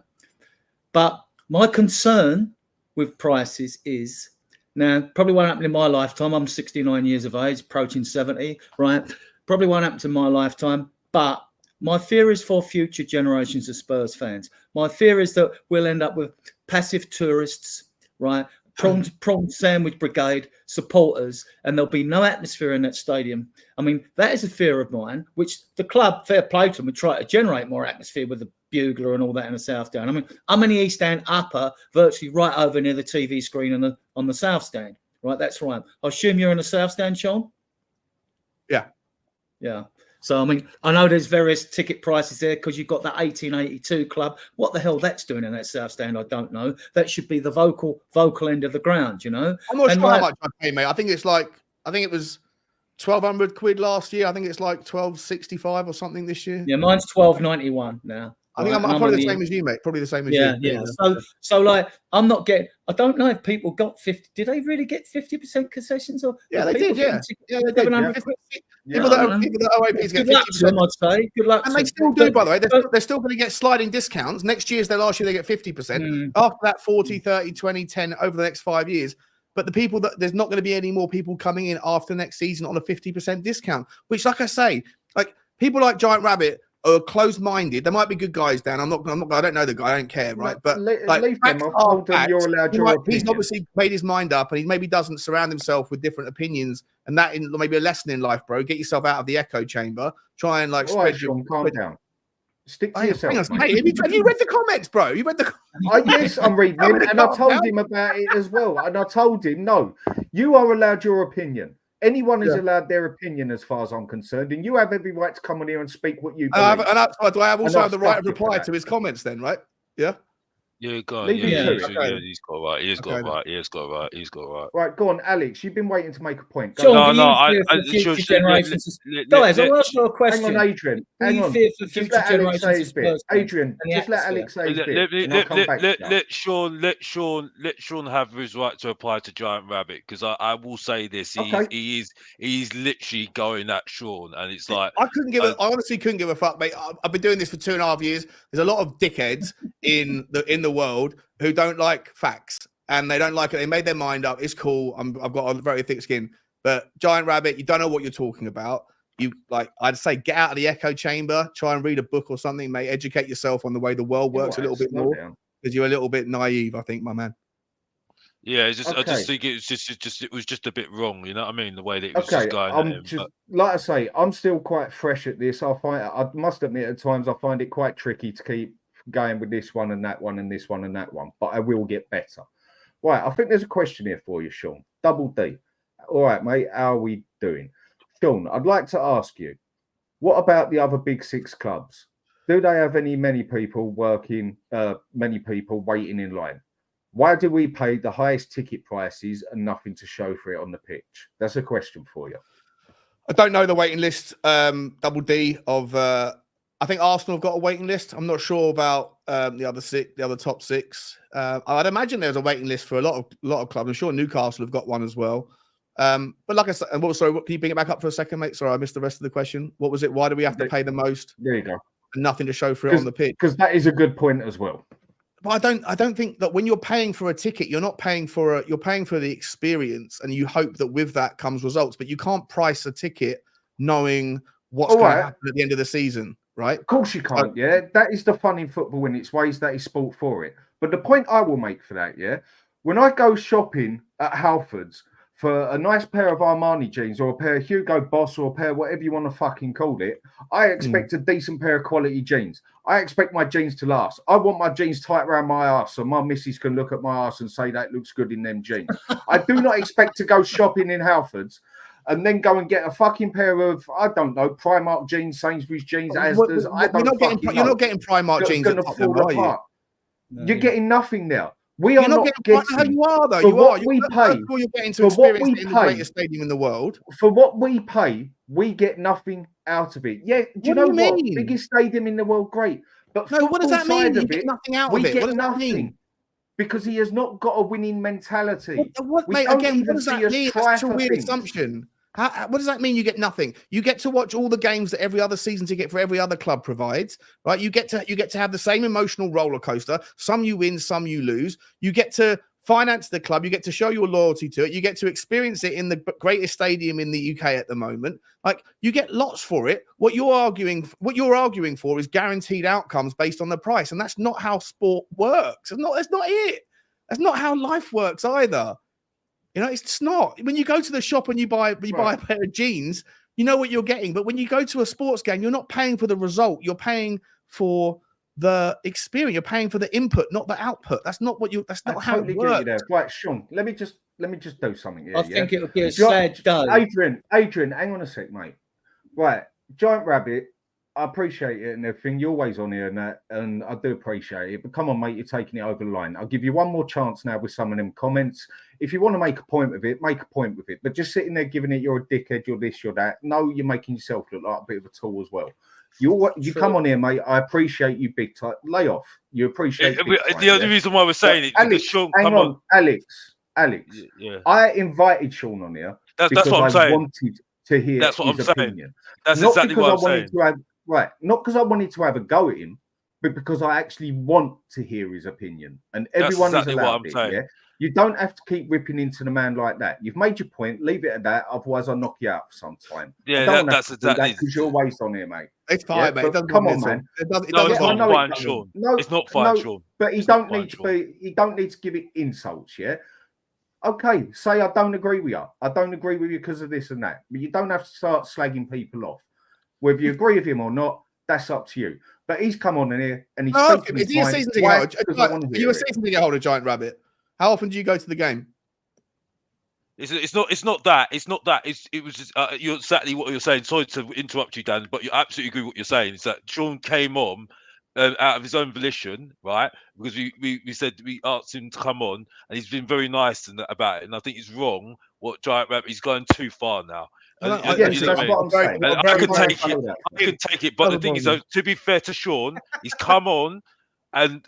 But my concern with prices is, now, probably won't happen in my lifetime. I'm 69 years of age, approaching 70, right? Probably won't happen to my lifetime, but my fear is for future generations of Spurs fans. My fear is that we'll end up with passive tourists, right? Prawn sandwich brigade supporters, and there'll be no atmosphere in that stadium. I mean, that is a fear of mine, which the club, fair play to them, would try to generate more atmosphere with the bugler and all that in the South Stand. I mean, I'm in the East Stand upper, virtually right over near the TV screen on the South Stand, right? That's right. I assume you're in the South Stand, Sean? Yeah. Yeah. So, I mean, I know there's various ticket prices there because you've got that 1882 club. What the hell that's doing in that South Stand, I don't know. That should be the vocal end of the ground, you know? I'm not sure how much I pay, mate. I think it's like I think it was 1,200 quid last year. I think it's like 1,265 or something this year. Yeah, mine's 12.91 now. I think I'm probably the same as you, mate. Probably the same as you. Yeah. So like, I'm not getting. I don't know if people got 50. Did they really get 50% concessions? Or yeah, they did. Yeah, they did. People that O.A.Ps get 50%. I'd say good luck. And they still do, by the way. They're still going to get sliding discounts. Next year's their last year, they get 50%. After that, 40, 30, 20, 10 over the next 5 years. But the people there's not going to be any more people coming in after next season on a 50% discount. Which, like I say, like people like Giant Rabbit are closed-minded. There might be good guys, Dan. I don't know the guy. I don't care, right? But like, facts are facts. You're allowed your opinion. He's obviously made his mind up, and he maybe doesn't surround himself with different opinions. And that maybe a lesson in life, bro. Get yourself out of the echo chamber. Try and like spread your. Calm down. Stick to yourself. Mate. Have you read the comments, bro? You read the. Yes, I'm reading them, and I told him about it as well. And I told him, no, you are allowed your opinion. Anyone is allowed their opinion, as far as I'm concerned, and you have every right to come on here and speak what you believe. Do I also have the right of reply to his comments then, right? Yeah. Yeah, go on. He's got right. He's got right. Right, go on, Alex. You've been waiting to make a point. Guys, I want to ask you a question. Hang on, Adrian. Hang on. Just let Alex say his bit. Adrian, just let Alex say his bit. Let Sean have his right to apply to Giant Rabbit, because I will say this: he's literally going at Sean, and it's like I honestly couldn't give a fuck, mate. I've been doing this for 2.5 years. There's a lot of dickheads in the world who don't like facts, and they don't like it. They made their mind up. It's cool. I've got a very thick skin. But Giant Rabbit, you don't know what you're talking about. I'd say get out of the echo chamber, try and read a book or something, mate. Educate yourself on the way the world works a little bit more, because you're a little bit naive, I think, my man. Yeah, I just think it was just a bit wrong, you know what I mean? The way that it was just going at him. Like I say, I'm still quite fresh at this. I must admit, at times I find it quite tricky to keep going with this one and that one and this one and that one, but I will get better. Right, I think there's a question here for you, Sean. Double D. All right, mate, how are we doing? Sean, I'd like to ask you, what about the other big six clubs? Do they have many people waiting in line? Why do we pay the highest ticket prices and nothing to show for it on the pitch? That's a question for you. I don't know the waiting list, Double D, of I think Arsenal have got a waiting list. I'm not sure about the other top six. I'd imagine there's a waiting list for a lot of clubs. I'm sure Newcastle have got one as well. But like I said, can you bring it back up for a second, mate? Sorry, I missed the rest of the question. What was it? Why do we have to pay the most? There you go. And nothing to show for it on the pitch? Because that is a good point as well. But I don't think that when you're paying for a ticket, you're paying for the experience, and you hope that with that comes results. But you can't price a ticket knowing what's going to happen at the end of the season. Right? Of course you can't, That is the fun in football in its ways. That is sport for it. But the point I will make for that, when I go shopping at Halfords for a nice pair of Armani jeans or a pair of Hugo Boss or a pair of whatever you want to fucking call it, I expect a decent pair of quality jeans. I expect my jeans to last. I want my jeans tight around my ass so my missus can look at my ass and say that looks good in them jeans. I do not expect to go shopping in Halfords and then go and get a fucking pair of, I don't know, Primark jeans, Sainsbury's jeans, Asda's. You're not getting Primark jeans at Tottenham, are you? No. You're getting nothing now. We are not getting. You are though. You are. We pay. You're getting to experience it in the greatest stadium in the world. For what we pay, we get nothing out of it. Yeah. Do you know what? Biggest stadium in the world, great. But no, what does that mean? You get nothing out of it. We get nothing. Because he has not got a winning mentality. Mate, again, what does that mean? That's such a weird assumption. What does that mean? You get nothing. You get to watch all the games that every other season ticket for every other club provides, right? You get to have the same emotional roller coaster. Some you win, some you lose. You get to finance the club. You get to show your loyalty to it. You get to experience it in the greatest stadium in the UK at the moment. Like, you get lots for it. What you're arguing for is guaranteed outcomes based on the price, and that's not how sport works. That's not it. That's not how life works either. You know, it's just not. When you go to the shop and you buy a pair of jeans, you know what you're getting. But when you go to a sports game, you're not paying for the result. You're paying for the experience. You're paying for the input, not the output. That's not what you. That's not how it works. Right, Sean. Let me just do something here. I think it would be a sad day. Adrian, hang on a sec, mate. Right, Giant Rabbit. I appreciate it and everything. You're always on here and that, and I do appreciate it. But come on, mate, you're taking it over the line. I'll give you one more chance now with some of them comments. If you want to make a point with it, make a point with it. But just sitting there giving it, you're a dickhead, you're this, you're that. No, you're making yourself look like a bit of a tool as well. You come on here, mate. I appreciate you big time. Lay off. You appreciate big time, the only reason why we're saying it Alex, because Sean, hang on, Alex. Yeah. I invited Sean on here that's because what I'm I saying. wanted to hear that's what his I'm opinion. That's not exactly because what I I'm wanted saying. to have not because I wanted to have a go at him, but because I actually want to hear his opinion. And everyone exactly is allowed it. Yeah, you don't have to keep ripping into the man like that. You've made your point. Leave it at that. Otherwise, I'll knock you out for some time. Yeah, that's exactly because you're always on here, mate. It's fine, mate. But come on, man. It's not fine, Sean. No, it's not fine, Sean. But he don't need to be. He don't need to give it insults. Yeah. Okay, say I don't agree with you. I don't agree with you because of this and that. But you don't have to start slagging people off. Whether you agree with him or not, that's up to you. But he's come on in here and he's speaking. Is he a season ticket holder? Are you a season ticket holder, Giant Rabbit? How often do you go to the game? It's not that. It was just, you're exactly what you're saying. Sorry to interrupt you, Dan, but you absolutely agree with what you're saying. Is that Sean came on out of his own volition, right? Because we said we asked him to come on, and he's been very nice about it. And I think it's wrong what Giant Rabbit. He's going too far now. I can take it, but the thing is, to be fair to Sean, he's come on and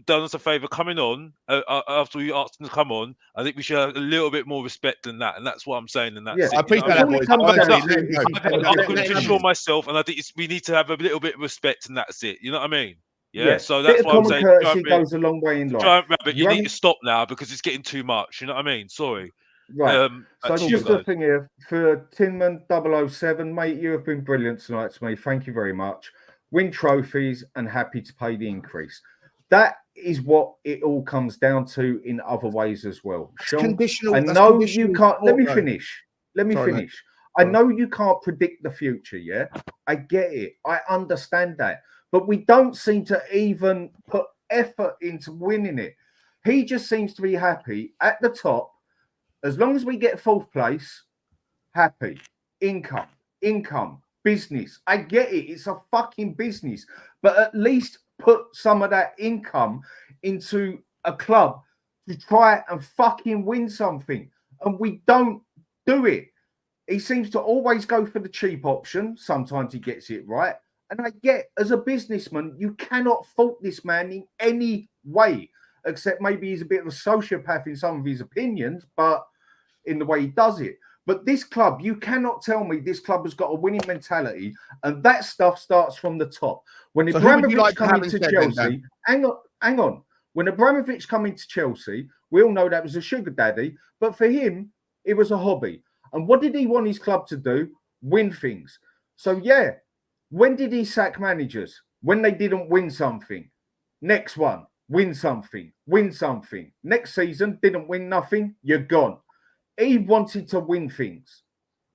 done us a favour coming on after we asked him to come on. I think we should have a little bit more respect than that, and that's what I'm saying. And that's I appreciate that, boys. I couldn't just Sean myself, and I think we need to have a little bit of respect, and that's it. You know what I mean? Yeah. So that's why I'm saying courtesy goes a long way in life. Giant Rabbit, you need to stop now because it's getting too much. You know what I mean? Sorry. Right. So just a thing here for Tinman 007, mate. You have been brilliant tonight to me. Thank you very much. Win trophies and happy to pay the increase. That is what it all comes down to in other ways as well. Sean, conditional. I know you can't. Let me finish. Mate. I know you can't predict the future. Yeah, I get it. I understand that, but we don't seem to even put effort into winning it. He just seems to be happy at the top. As long as we get fourth place, happy. Income, business. I get it. It's a fucking business. But at least put some of that income into a club to try and fucking win something. And we don't do it. He seems to always go for the cheap option. Sometimes he gets it right. And I get, as a businessman, you cannot fault this man in any way, except maybe he's a bit of a sociopath in some of his opinions, but in the way he does it. But this club, you cannot tell me this club has got a winning mentality, and that stuff starts from the top. When Abramovich come into Chelsea, hang on. When Abramovich come into Chelsea, we all know that was a sugar daddy, but for him, it was a hobby. And what did he want his club to do? Win things. So yeah, when did he sack managers? When they didn't win something. Next one, win something. Next season, didn't win nothing, you're gone. He wanted to win things.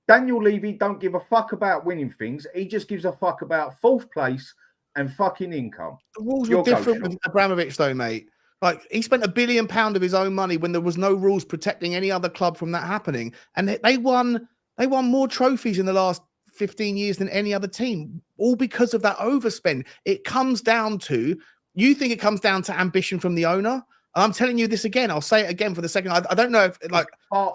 Daniel Levy don't give a fuck about winning things. He just gives a fuck about fourth place and fucking income. The rules were different with Abramovich, though, mate. Like, he spent £1 billion of his own money when there was no rules protecting any other club from that happening. And they won more trophies in the last 15 years than any other team, all because of that overspend. It comes down to, you think it comes down to ambition from the owner? I'm telling you this again. I'll say it again for the second. I don't know if I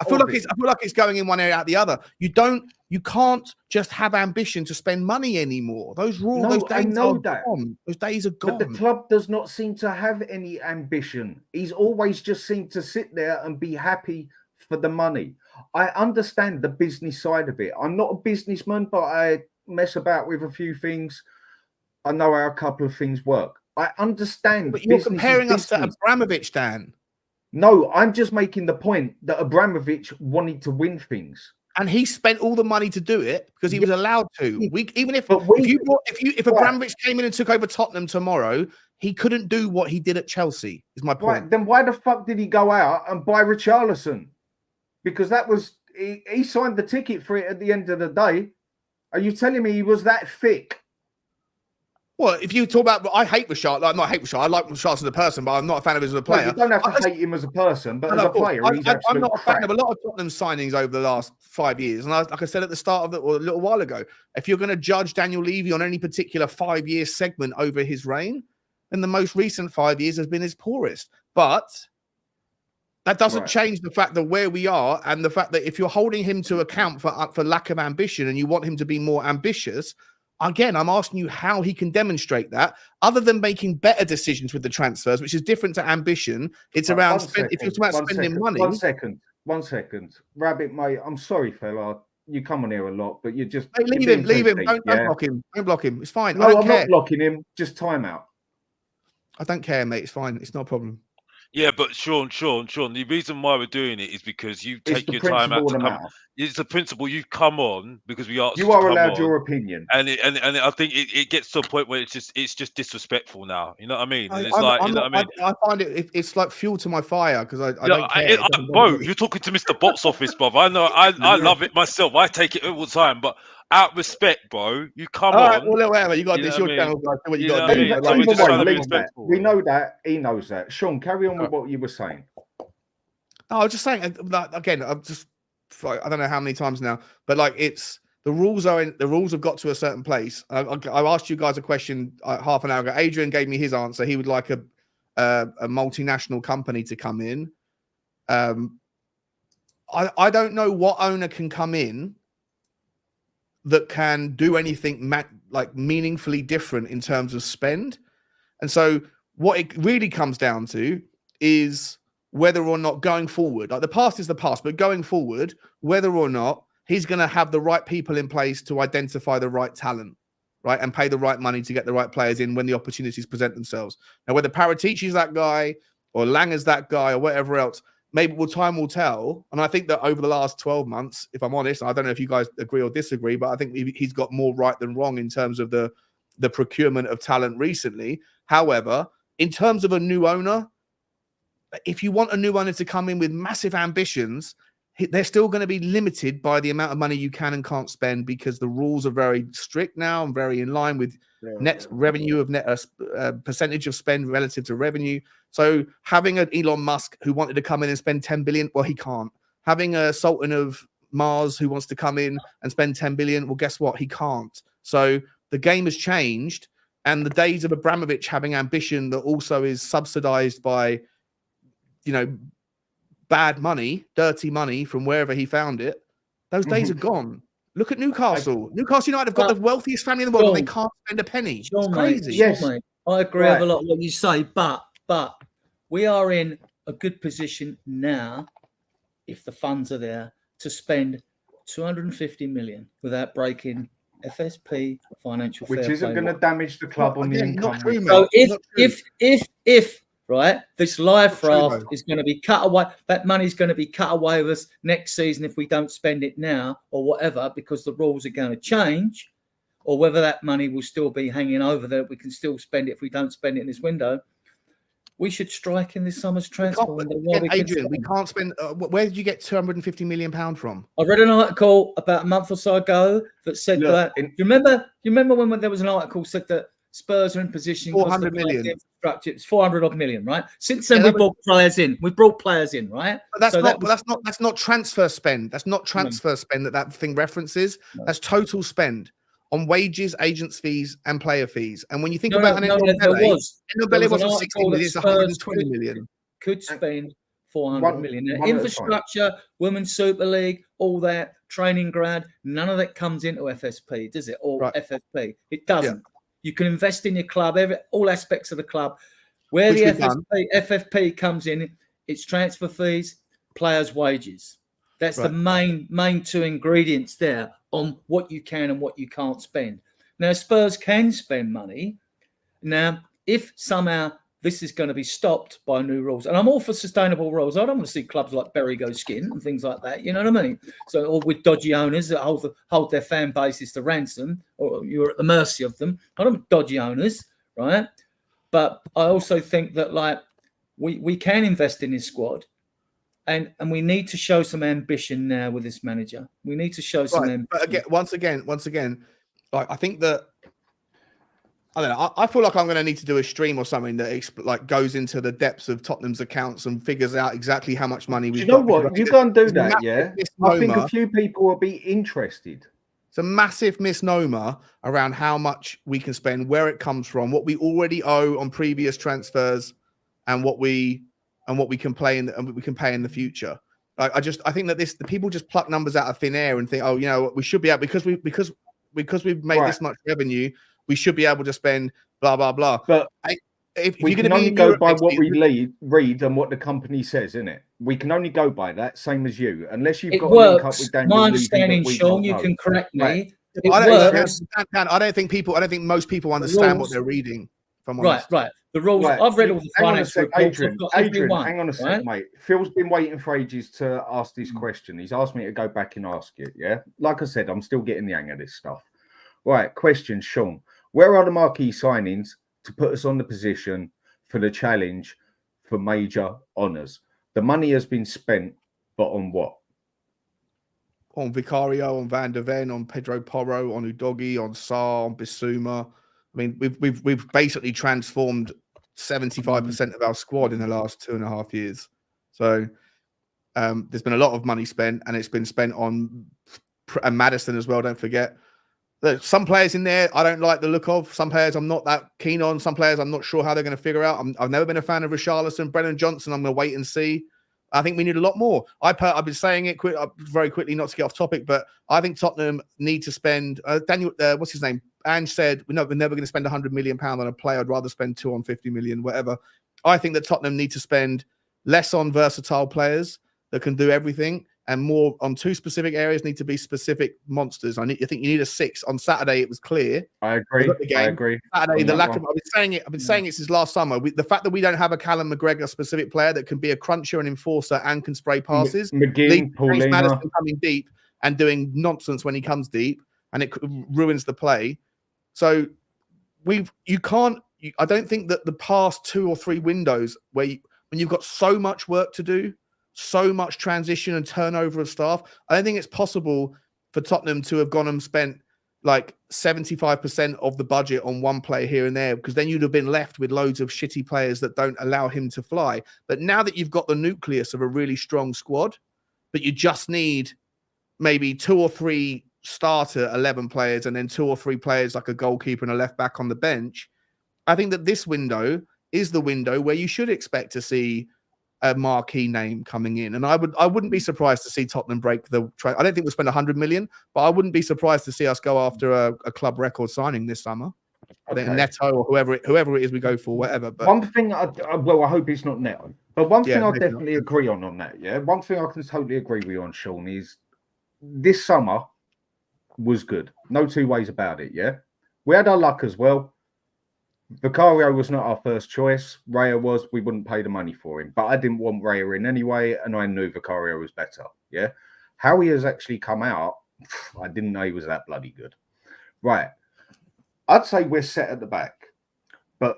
feel like it's going in one area out the other. You can't just have ambition to spend money anymore. Those rules, those days are gone. Those days are gone. But the club does not seem to have any ambition. He's always just seemed to sit there and be happy for the money. I understand the business side of it. I'm not a businessman, but I mess about with a few things. I know how a couple of things work. I understand. But you're comparing us to Abramovich, Dan. No, I'm just making the point that Abramovich wanted to win things. And he spent all the money to do it because he was allowed to. If Abramovich came in and took over Tottenham tomorrow, he couldn't do what he did at Chelsea, is my point. Right, then why the fuck did he go out and buy Richarlison? Because that was, he signed the ticket for it at the end of the day. Are you telling me he was that thick? Well, if you talk about, I hate Rashad. Like, not hate Rashad. I like Rashad as a person, but I'm not a fan of him as a player. No, you don't have to hate him as a person, but as a player, he's absolute I'm not a fan crap. of a lot of Tottenham signings over the last 5 years. And like I said at the start of it, or a little while ago, if you're going to judge Daniel Levy on any particular 5-year segment over his reign, then the most recent 5 years has been his poorest. But that doesn't change the fact that where we are, and the fact that if you're holding him to account for lack of ambition and you want him to be more ambitious, again, I'm asking you how he can demonstrate that, other than making better decisions with the transfers, which is different to ambition. It's around if you're talking about spending money. 1 second. Rabbit, mate, I'm sorry, fella. You come on here a lot, but you just leave him. Don't block him. Don't block him. It's fine. No, I don't I'm care. not blocking him. Just time out. I don't care, mate. It's fine. It's not a problem. Yeah, but Sean, the reason why we're doing it is because you take your time out to come. It's the principle. You've come on because we asked you. You are allowed your opinion, and I think it gets to a point where it's just disrespectful now. You know what I mean? And it's like, you know what I mean? I find it's like fuel to my fire because I don't care. Bro, you're talking to Mr. Box Office, bro. I know. I love it myself. I take it all the time, but out of respect, bro, you come on. Right, well, whatever. You got this. Your channel, guys. Do what you got to do. We know that. He knows that. Sean, carry on with what you were saying. No, I was just saying. Again, I don't know how many times now, but like it's the rules have got to a certain place. I asked you guys a question half an hour ago. Adrian gave me his answer. He would like a multinational company to come in. I don't know what owner can come in that can do anything like meaningfully different in terms of spend. And so what it really comes down to is whether or not going forward, like the past is the past, but going forward, whether or not he's going to have the right people in place to identify the right talent, right? And pay the right money to get the right players in when the opportunities present themselves. Now, whether Paratici's that guy or Langer's that guy or whatever else, maybe time will tell. And I think that over the last 12 months, if I'm honest, I don't know if you guys agree or disagree, but I think he's got more right than wrong in terms of the procurement of talent recently. However, in terms of a new owner, if you want a new owner to come in with massive ambitions, they're still going to be limited by the amount of money you can and can't spend because the rules are very strict now and very in line with net revenue of percentage of spend relative to revenue. So having an Elon Musk who wanted to come in and spend 10 billion, well, he can't. Having a Sultan of Mars who wants to come in and spend 10 billion, well, guess what? He can't. So the game has changed, and the days of Abramovich having ambition that also is subsidized by, bad money, dirty money from wherever he found it, those days are gone. Look at Newcastle. Newcastle United have got the wealthiest family in the world, and they can't spend a penny. It's crazy. Yes, mate. I agree with a lot of what you say, but we are in a good position now, if the funds are there, to spend 250 million without breaking FSP financial fair play, which isn't going to damage the club on the income. So if right, this live draft is going to be cut away. That money's going to be cut away with us next season if we don't spend it now or whatever, because the rules are going to change, or whether that money will still be hanging over there. We can still spend it if we don't spend it in this window. We should strike in this summer's transfer window. Adrian, we can't spend. Where did you get £250 million from? I read an article about a month or so ago that said that. Do you remember when there was an article said that Spurs are in position 400 million. It's 400 odd million, right? Since then, we brought players in. We brought players in, right? But that's not transfer spend. That's not transfer spend that thing references. No. That's total spend on wages, agents' fees, and player fees. And when you think about there wasn't 60 million, it's 120 million. Could spend 400 million. Now, infrastructure, Women's Super League, all that, training ground, none of that comes into FSP, does it? Or FFP. It doesn't. Yeah. You can invest in your club, all aspects of the club. Where the FFP comes in, it's transfer fees, players' wages. That's the main two ingredients there on what you can and what you can't spend. Now, Spurs can spend money. Now, if somehow this is going to be stopped by new rules, and I'm all for sustainable rules. I don't want to see clubs like Bury go skin and things like that. You know what I mean? So, or with dodgy owners that hold their fan bases to ransom, or you're at the mercy of them. I don't want dodgy owners, right? But I also think that we can invest in this squad, and we need to show some ambition now with this manager. We need to show some ambition. But once again, like I think that I don't know. I feel like I'm going to need to do a stream or something that goes into the depths of Tottenham's accounts and figures out exactly how much money we've got. You know what? You go and do that, yeah? I think a few people will be interested. It's a massive misnomer around how much we can spend, where it comes from, what we already owe on previous transfers, and what we can pay in the future. I think that the people just pluck numbers out of thin air and think, oh, we should be able because we've made this much revenue, we should be able to spend blah blah blah. But if we you're can going to only be go by what we read and what the company says, innit? We can only go by that, same as you, unless you've got a link up with Daniel. My understanding, Sean, you can correct me. Right. I don't think most people understand what they're reading. Right. The rules. Right. I've read all the finance reports. Adrian, hang on a sec, mate. Phil's been waiting for ages to ask this question. He's asked me to go back and ask it. Yeah, like I said, I'm still getting the hang of this stuff. Right. Question, Sean. Where are the marquee signings to put us on the position for the challenge for major honours? The money has been spent, but on what? On Vicario, on Van der Ven, on Pedro Porro, on Udogie, on Sarr, on Bissouma. I mean, we've basically transformed 75% of our squad in the last 2.5 years. So there's been a lot of money spent, and it's been spent on Maddison as well. Don't forget. Look, some players in there I don't like the look of. Some players I'm not that keen on. Some players I'm not sure how they're going to figure out. I've never been a fan of Richarlison, Brennan Johnson. I'm going to wait and see. I think we need a lot more. I've been saying it very quickly, not to get off topic, but I think Tottenham need to spend. Daniel, what's his name? Ange said we're never going to spend £100 million on a player. I'd rather spend 2 on 50 million, whatever. I think that Tottenham need to spend less on versatile players that can do everything, and more on 2 specific areas. Need to be specific monsters. I think you need a 6. On Saturday, it was clear. I agree. I agree. Saturday, the lack of. I've been saying it since last summer. The fact that we don't have a Callum McGregor specific player that can be a cruncher and enforcer and can spray passes. McGinn, Paulina, Maddison coming deep and doing nonsense when he comes deep, and it ruins the play. So I don't think that the past 2 or 3 windows when you've got so much work to do, so much transition and turnover of staff, I don't think it's possible for Tottenham to have gone and spent like 75% of the budget on one player here and there, because then you'd have been left with loads of shitty players that don't allow him to fly. But now that you've got the nucleus of a really strong squad, but you just need maybe 2 or 3 starter 11 players and then 2 or 3 players like a goalkeeper and a left back on the bench, I think that this window is the window where you should expect to see a marquee name coming in. And I wouldn't be surprised to see Tottenham break the trade. I don't think we'll spend 100 million, but I wouldn't be surprised to see us go after a club record signing this summer. I think Neto or whoever it is we go for, whatever. But one thing, I hope it's not Neto. But one thing I definitely agree on that. Yeah, one thing I can totally agree with you on, Sean, is this summer was good. No 2 ways about it. Yeah, we had our luck as well. Vicario was not our first choice. Raya was. We wouldn't pay the money for him. But I didn't want Raya in anyway, and I knew Vicario was better. Yeah. How he has actually come out, I didn't know he was that bloody good. Right. I'd say we're set at the back. But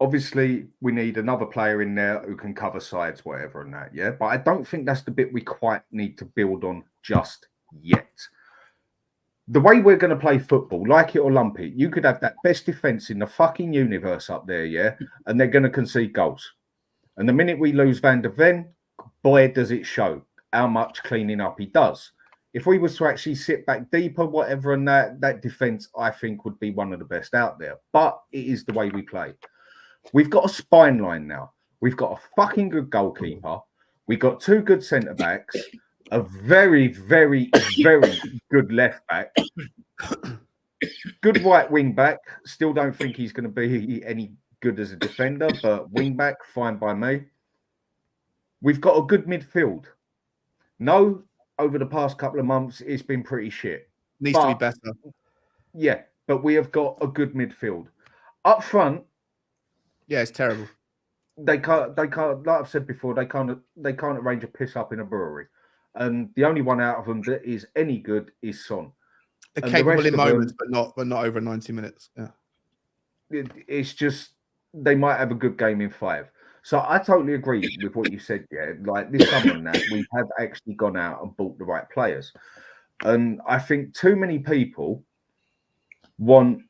obviously, we need another player in there who can cover sides, whatever, and that. Yeah. But I don't think that's the bit we quite need to build on just yet. The way we're going to play football, like it or lump it, you could have that best defense in the fucking universe up there, yeah? And they're going to concede goals. And the minute we lose Van der Ven, boy, does it show how much cleaning up he does. If we was to actually sit back deeper, whatever, and that defense, I think, would be one of the best out there. But it is the way we play. We've got a spine line now. We've got a fucking good goalkeeper. We've got 2 good centre-backs. A very, very, very good left back. Good right wing back. Still don't think he's going to be any good as a defender, but wing back, fine by me. We've got a good midfield. No, over the past couple of months, it's been pretty shit. Needs to be better. Yeah, but we have got a good midfield. Up front, yeah, it's terrible. They can't. Like I've said before, they can't arrange a piss up in a brewery. And the only one out of them that is any good is Son. They're capable in moments, but not over 90 minutes. Yeah, it's just they might have a good game in 5. So I totally agree with what you said. Yeah, like this summer now, we have actually gone out and bought the right players, and I think too many people want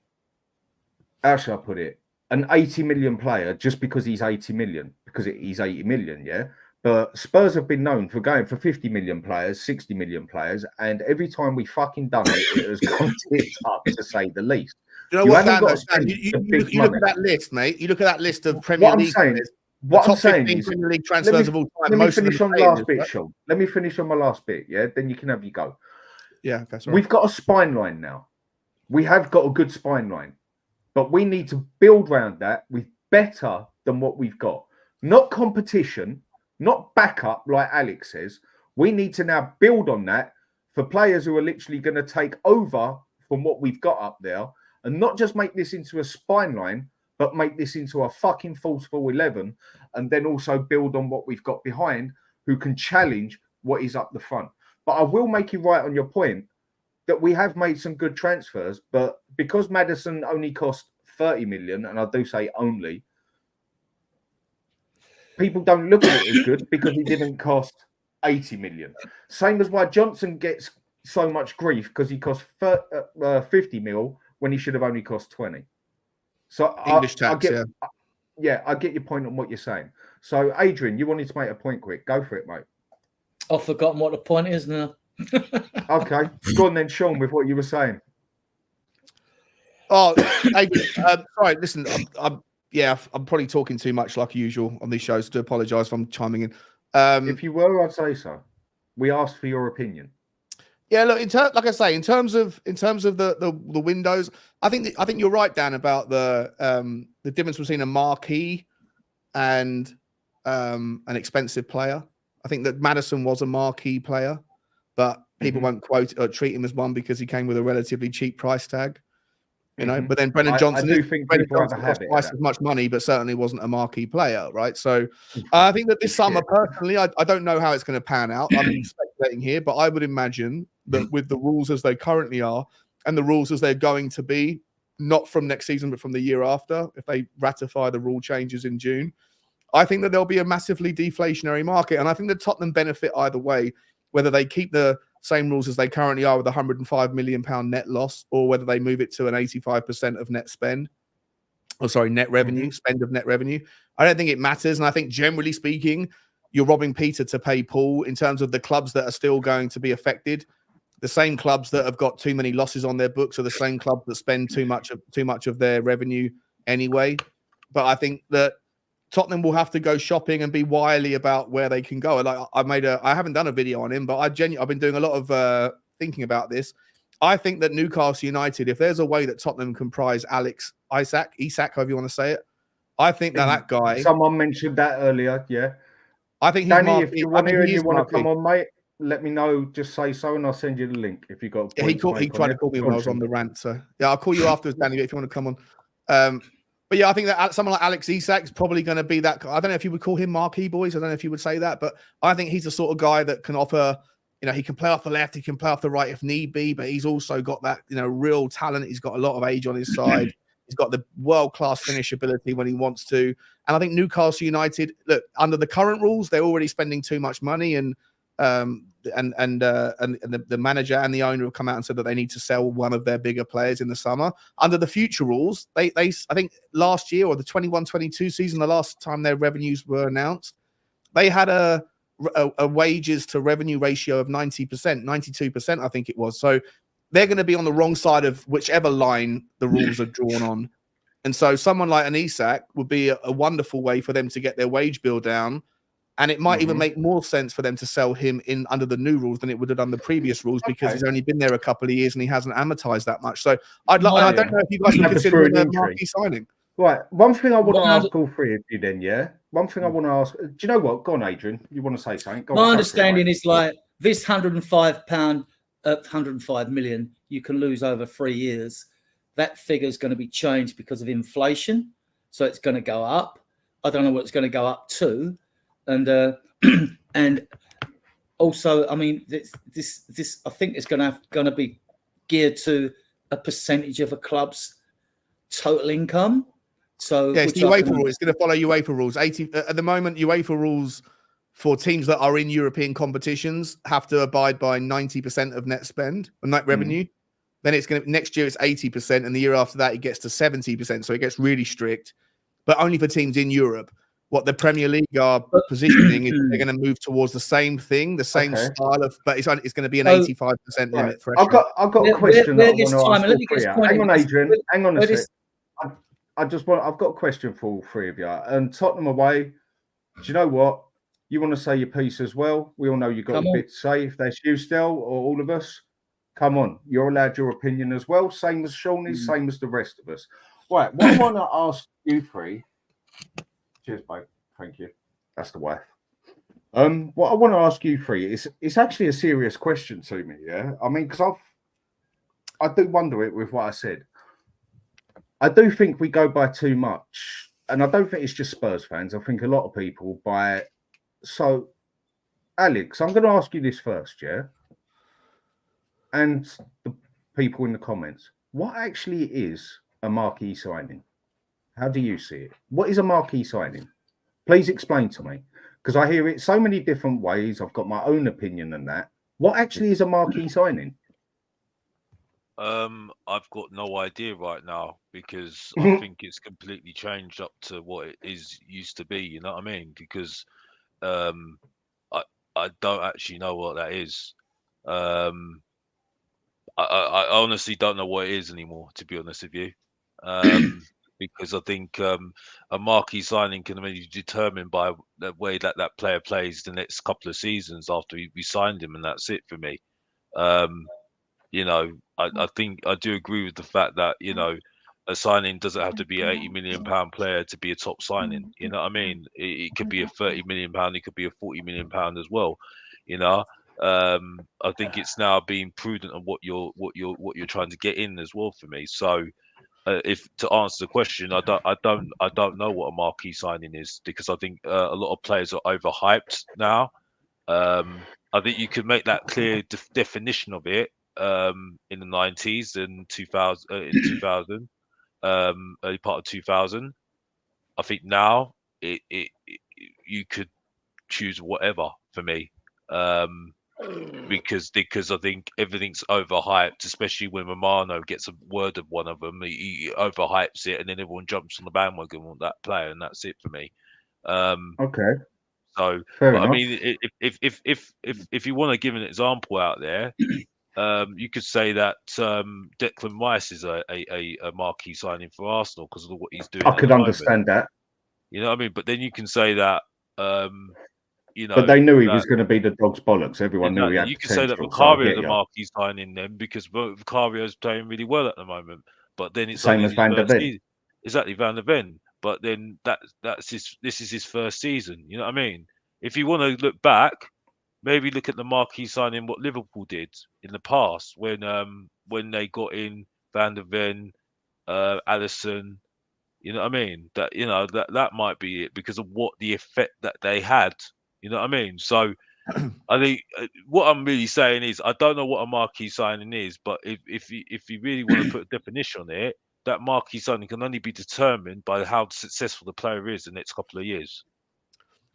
how shall I put it? An 80 million player just because he's 80 million, because he's 80 million, yeah? But Spurs have been known for going for 50 million players, 60 million players, and every time we fucking done it, it has gone tits up, to say the least. You know what, Dan, you look at that list, mate. You look at that list of Premier League players. What I'm saying is, Premier League transfers of all time. Let me finish on the last bit, Sean. Let me finish on my last bit, yeah? Then you can have your go. Yeah, that's right. We've got a spine line now. We have got a good spine line, but we need to build around that with better than what we've got. Not competition, not backup, like Alex says. We need to now build on that for players who are literally going to take over from what we've got up there, and not just make this into a spine line, but make this into a fucking forceful 11, and then also build on what we've got behind who can challenge what is up the front. But I will make you right on your point that we have made some good transfers, but because Maddison only cost 30 million, and I do say only, people don't look at it as good because he didn't cost 80 million. Same as why Johnson gets so much grief because he cost 50 mil when he should have only cost 20. So English tax, I get your point on what you're saying. So Adrian, you wanted to make a point quick. Go for it, mate. I've forgotten what the point is now. Okay, go on then, Sean, with what you were saying. Oh, sorry. Listen, I'm probably talking too much like usual on these shows. To apologise if I'm chiming in. If you were, I'd say so. We asked for your opinion. Yeah, look. Like I say, in terms of the windows, I think you're right, Dan, about the difference between a marquee and an expensive player. I think that Maddison was a marquee player, but people won't quote or treat him as one because he came with a relatively cheap price tag. You know, but then Brennan Johnson, I do think people have a cost habit twice as much money, but certainly wasn't a marquee player, right? So I think that this summer, personally, I don't know how it's going to pan out. I'm speculating here, but I would imagine that with the rules as they currently are and the rules as they're going to be, not from next season, but from the year after, if they ratify the rule changes in June, I think that there'll be a massively deflationary market. And I think that Tottenham benefit either way, whether they keep the same rules as they currently are with a £105 million net loss, or whether they move it to an 85% of net spend, net revenue, spend of net revenue. I don't think it matters. And I think generally speaking, you're robbing Peter to pay Paul in terms of the clubs that are still going to be affected. The same clubs that have got too many losses on their books are the same clubs that spend too much of their revenue anyway. But I think that Tottenham will have to go shopping and be wily about where they can go. Like I haven't done a video on him, but I've been doing a lot of thinking about this. I think that Newcastle United, if there's a way that Tottenham can prize Isak, however you want to say it, I think that guy. Someone mentioned that earlier, yeah. I think he's Danny, if you want to come on, mate, let me know. Just say so, and I'll send you the link if you got. He tried to call me when I was on the rant, so yeah, I'll call you afterwards, Danny, if you want to come on. But yeah, I think that someone like Alex Isak is probably going to be that. I don't know if you would call him marquee boys. I don't know if you would say that, but I think he's the sort of guy that can offer. You know, he can play off the left, he can play off the right if need be, but he's also got that, real talent. He's got a lot of age on his side. He's got the world-class finish ability when he wants to. And I think Newcastle United, look, under the current rules, they're already spending too much money, and the manager and the owner have come out and said that they need to sell one of their bigger players in the summer. Under the future rules, they I think last year or the 21-22 season, the last time their revenues were announced, they had a wages to revenue ratio of 90%, 92%, I think it was. So they're going to be on the wrong side of whichever line the rules are drawn on. And so someone like an Isak would be a wonderful way for them to get their wage bill down. And it might even make more sense for them to sell him in under the new rules than it would have done the previous rules, because he's only been there a couple of years and he hasn't amortized that much. So I don't know if you guys would consider it a marquee signing. Right. One thing I want to ask all three of you then, yeah? One thing I want to ask, do you know what? Go on, Adrian. You want to say something? My understanding is like this £105 million you can lose over 3 years. That figure is going to be changed because of inflation. So it's going to go up. I don't know what it's going to go up to. And also, I mean, this I think is going to be geared to a percentage of a club's total income. So yeah, it's UEFA rules. It's going to follow UEFA rules. At the moment, UEFA rules for teams that are in European competitions have to abide by 90% of net spend and net revenue. Then it's going to next year it's 80%, and the year after that it gets to 70%. So it gets really strict, but only for teams in Europe. What the Premier League are positioning is they're going to move towards the same thing, the same style of, but it's going to be an 85% limit threshold. I've got a question that I want to ask all three. Hang on, Adrian. Hang on a sec. I've got a question for all three of you. And Tottenham away, do you know what? You want to say your piece as well? We all know you've got a bit to say. If that's you still, or all of us, come on. You're allowed your opinion as well. Same as Sean is, same as the rest of us. Right. What I want to ask you three. Cheers, mate. Thank you. That's the wife. What I want to ask you three is, it's actually a serious question to me. Yeah. I mean, because I do wonder it with what I said. I do think we go by too much, and I don't think it's just Spurs fans. I think a lot of people buy it. So, Alex, I'm going to ask you this first, yeah? And the people in the comments, what actually is a marquee signing? How do you see it? What is a marquee signing? Please explain to me, because I hear it so many different ways. I've got my own opinion on that. What actually is a marquee signing? I've got no idea right now, because I think it's completely changed up to what it used to be. You know what I mean? Because I don't actually know what that is. I honestly don't know what it is anymore, to be honest with you. Because I think a marquee signing can only be determined by the way that that player plays the next couple of seasons after we signed him, and that's it for me. You know, I think I do agree with the fact that, you know, a signing doesn't have to be an £80 million player to be a top signing. You know what I mean? It could be a £30 million, it could be a £40 million as well. You know, I think it's now being prudent on what you're trying to get in as well for me. So, if to answer the question, I don't know what a marquee signing is, because I think a lot of players are overhyped now. I think you could make that clear definition of it in the 90s and 2000, early part of 2000. I think now you could choose whatever for me, because I think everything's overhyped, especially when Romero gets a word of one of them. He overhypes it, and then everyone jumps on the bandwagon on that player, and that's it for me. Okay. So, Fair but enough. I mean, if you want to give an example out there, you could say that Declan Rice is a marquee signing for Arsenal because of what he's doing. I could understand that. You know what I mean? But then you can say that, you know, but they knew he was going to be the dog's bollocks. Everyone knew he had you could potential. say that Vicario is a marquee signing then, because Vicario is playing really well at the moment. But then it's same only as Van der Ven. Exactly, Van der Ven. But then this is his first season. You know what I mean? If you want to look back, maybe look at the marquee signing what Liverpool did in the past when they got in Van der Ven, Alisson. You know what I mean? That might be it, because of what the effect that they had. You know what I mean? So I think what I'm really saying is, I don't know what a marquee signing is, but if you really want to put a definition on it, that marquee signing can only be determined by how successful the player is the next couple of years.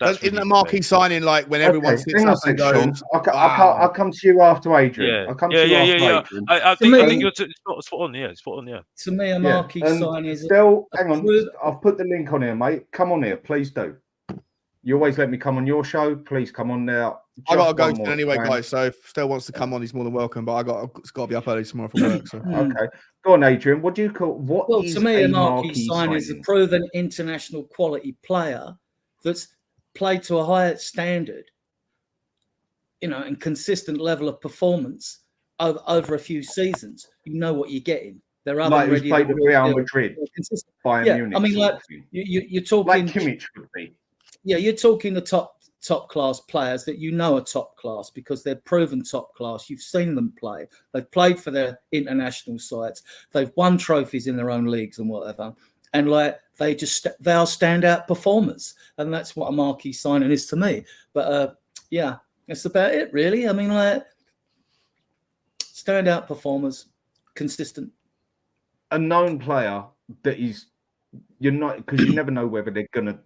Isn't a marquee signing like when everyone sits up and goes, I'll come to you after Adrian. Yeah. I'll come to you after Adrian. I think you're spot on. Yeah, spot on. Yeah. To me, a marquee sign is still. Hang on, I've put the link on here, mate. Come on here, please do. You always let me come on your show. Please come on now. I gotta go to anyway, guys. So if Still wants to come on, he's more than welcome. But it's got to be up early tomorrow for work. So okay, go on, Adrian. What do you call? What is to me, a marquee sign is a proven international quality player that's played to a higher standard, you know, and consistent level of performance over a few seasons. You know what you're getting. They're like who's played at Real Madrid, Bayern Munich. I mean, like you're talking like Kimmich would be. Yeah, you're talking the top class players that you know are top class because they're proven top class. You've seen them play. They've played for their international sides. They've won trophies in their own leagues and whatever. And like they are standout performers, and that's what a marquee signing is to me. But yeah, that's about it, really. I mean, like standout performers, consistent. A known player that you're not, because you never know whether they're gonna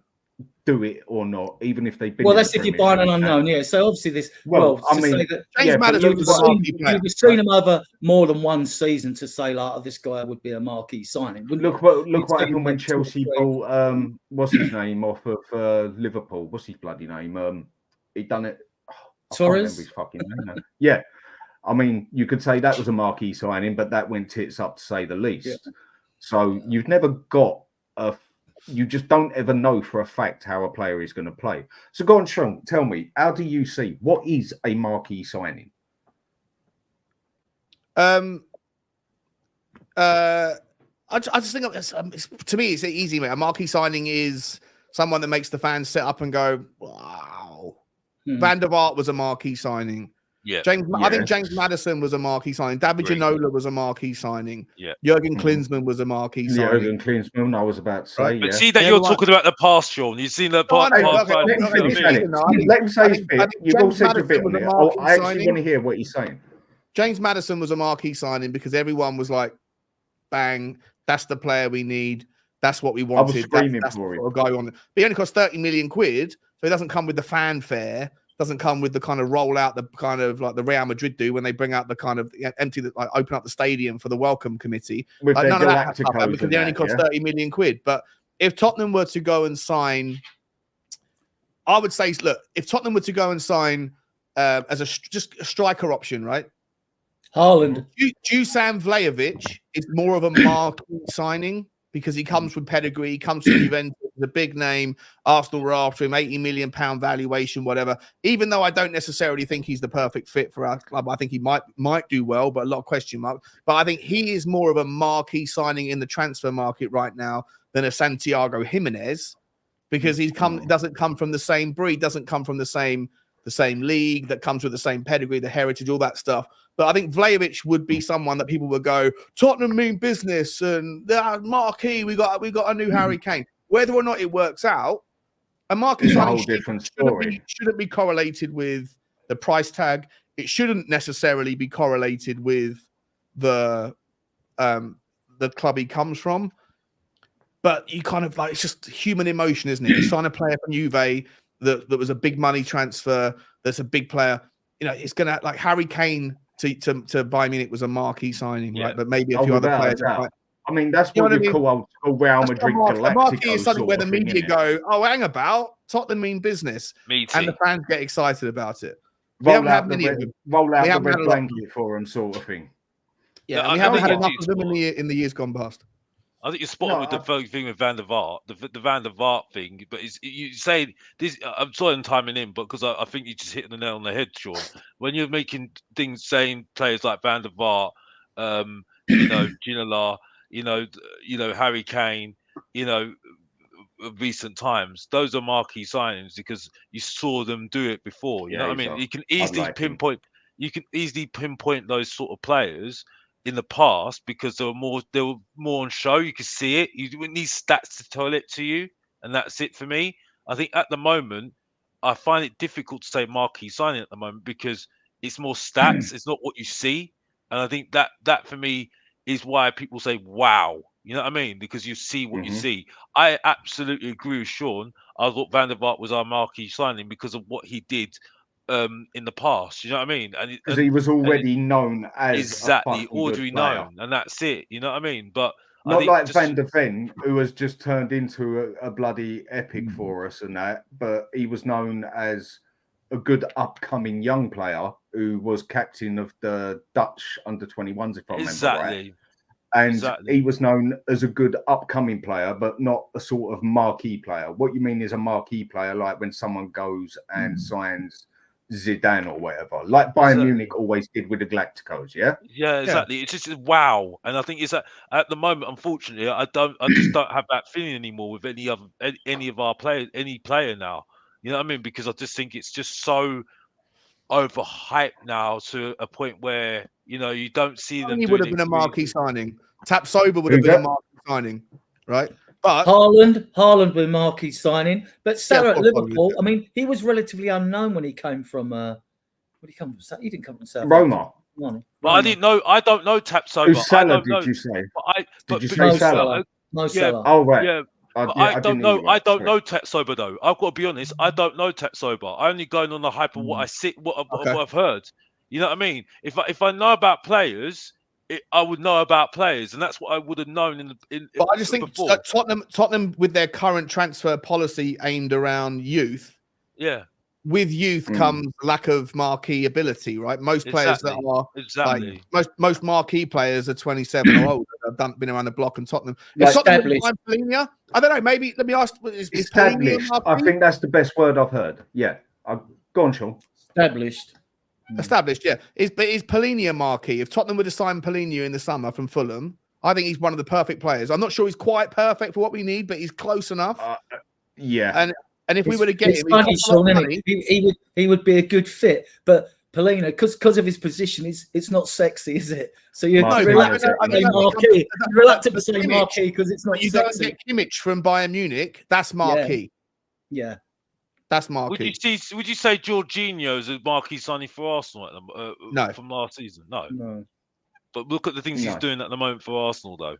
do it or not, even if they've been. Well, that's if you're buying an unknown, yeah. So obviously this. Well, I mean, say that James Maddison you've was a marquee player. You've seen him over more than one season to say like, oh, this guy would be a marquee signing. Look what happened when Chelsea bought what's his name off of Liverpool. What's his bloody name? He done it. I can't remember his fucking name now. Yeah. I mean, you could say that was a marquee signing, but that went tits up to say the least. Yeah. So you've never got you just don't ever know for a fact how a player is going to play. So go on, Sean, tell me, how do you see what is a marquee signing? I just think to me, it's easy, mate. A marquee signing is someone that makes the fans sit up and go, wow. Van der Vaart was a marquee signing. Yeah. I think James Maddison was a marquee signing. David Ginola was a marquee signing. Yeah. Jurgen Klinsmann was a marquee signing. Jurgen Klinsmann, I was about to say. Right. Yeah. But see that you're talking about the past, Sean. You've seen the past. Let him say his bit. You've all said your bit on it. I actually want to hear what he's saying. James Maddison was a marquee signing because everyone was like, bang, that's the player we need. That's what we wanted. I was screaming that's for him. Sort of guy on. But he only cost 30 million quid, so it doesn't come with the fanfare. Doesn't come with the kind of roll out, the kind of like the Real Madrid do when they bring out the kind of open up the stadium for the welcome committee. With none of that Galacticos because they only cost 30 million quid. But if Tottenham were to go and sign, I would say, look, if Tottenham were to go and sign as just a striker option, right? Haaland. Dusan Vlahovic is more of a marquee signing because he comes with pedigree, he comes from Juventus, the big name. Arsenal were after him, £80 million valuation, whatever. Even though I don't necessarily think he's the perfect fit for our club, I think he might do well, but a lot of question marks. But I think he is more of a marquee signing in the transfer market right now than a Santiago Jimenez because doesn't come from the same breed, doesn't come from the same league, that comes with the same pedigree, the heritage, all that stuff. But I think Vlahovic would be someone that people would go, Tottenham mean business and marquee, we got a new Harry Kane. Whether or not it works out, a marquee signing shouldn't be correlated with the price tag. It shouldn't necessarily be correlated with the club he comes from. But you kind of like, it's just human emotion, isn't it? You sign a player from Juve that was a big money transfer, that's a big player. You know, it's gonna like Harry Kane to Bayern Munich was a marquee signing, right? But maybe a few other players. I mean, that's what you call old Real Madrid Galacticos. A marquee is something where the media go, "Oh, hang about, Tottenham mean business," and the fans get excited about it. Roll out the red blanket for them, sort of thing. Yeah, we haven't had enough of them in the years gone past. I think you're spot on with the thing with Van der Vaart, the Van der Vaart thing. But you say this. I'm sorry I'm timing in, but because I think you just hit the nail on the head, Sean. When you're making things, saying players like Van der Vaart, Ginola, Harry Kane, recent times, those are marquee signings because you saw them do it before. You know what I mean? You can easily pinpoint. You can easily pinpoint those sort of players in the past because they were more on show. You could see it. You wouldn't need stats to tell it to you, and that's it for me. I think at the moment, I find it difficult to say marquee signing at the moment because it's more stats. It's not what you see, and I think that for me is why people say wow. You know what I mean? Because you see what you see. I absolutely agree with Sean. I thought Van der Vaart was our marquee signing because of what he did in the past, you know what I mean? And because he was already known as already known, and that's it. You know what I mean? But not like Van der Ven, who has just turned into a bloody epic for us and that, but he was known as a good upcoming young player who was captain of the Dutch under-21s, if I remember right. And he was known as a good upcoming player, but not a sort of marquee player. What you mean is a marquee player, like when someone goes and signs Zidane or whatever, like Bayern Munich always did with the Galacticos, yeah? Yeah, exactly. It's just wow. And I think it's that at the moment, unfortunately, I just don't have that feeling anymore with any of our players, any player now. You know what I mean? Because I just think it's just so overhyped now to a point where, you don't see them. He would have been a marquee signing. Tapsoba would have been a marquee signing, right? But Haaland with marquee signing. But Sarr at Liverpool, I mean, he was relatively unknown when he came from. Where did he come from? He didn't come from South. Roma. But I didn't know. I don't know Tapsoba. Who's Salah? Did you say? Did you say Salah? No Salah. Oh right. Yeah, I don't know. I don't know Tetsoba though. I've got to be honest. I don't know Tetsoba. I'm only going on the hype of what I've heard. You know what I mean? If I know about players, I would know about players, and that's what I would have known But I just think before. Tottenham, with their current transfer policy aimed around youth, with youth comes lack of marquee ability, right? Most players that are like most marquee players are 27 or older. Have been around the block, and Tottenham. Polina, I don't know. Maybe let me ask. Is established? I think that's the best word I've heard. Yeah, go on, Sean. Established, yeah. Is Polina a marquee? If Tottenham were to sign Polina in the summer from Fulham, I think he's one of the perfect players. I'm not sure he's quite perfect for what we need, but he's close enough. And if we were to get him, funny, Sean, he would be a good fit. But Polina, because of his position, it's not sexy, is it? So you're reluctant to say marquee because it's not. You sexy. Don't get Kimmich from Bayern Munich. That's marquee. Yeah. That's marquee. Would you say Jorginho is a marquee signing for Arsenal no. from last season? No. But look at the things he's doing at the moment for Arsenal, though.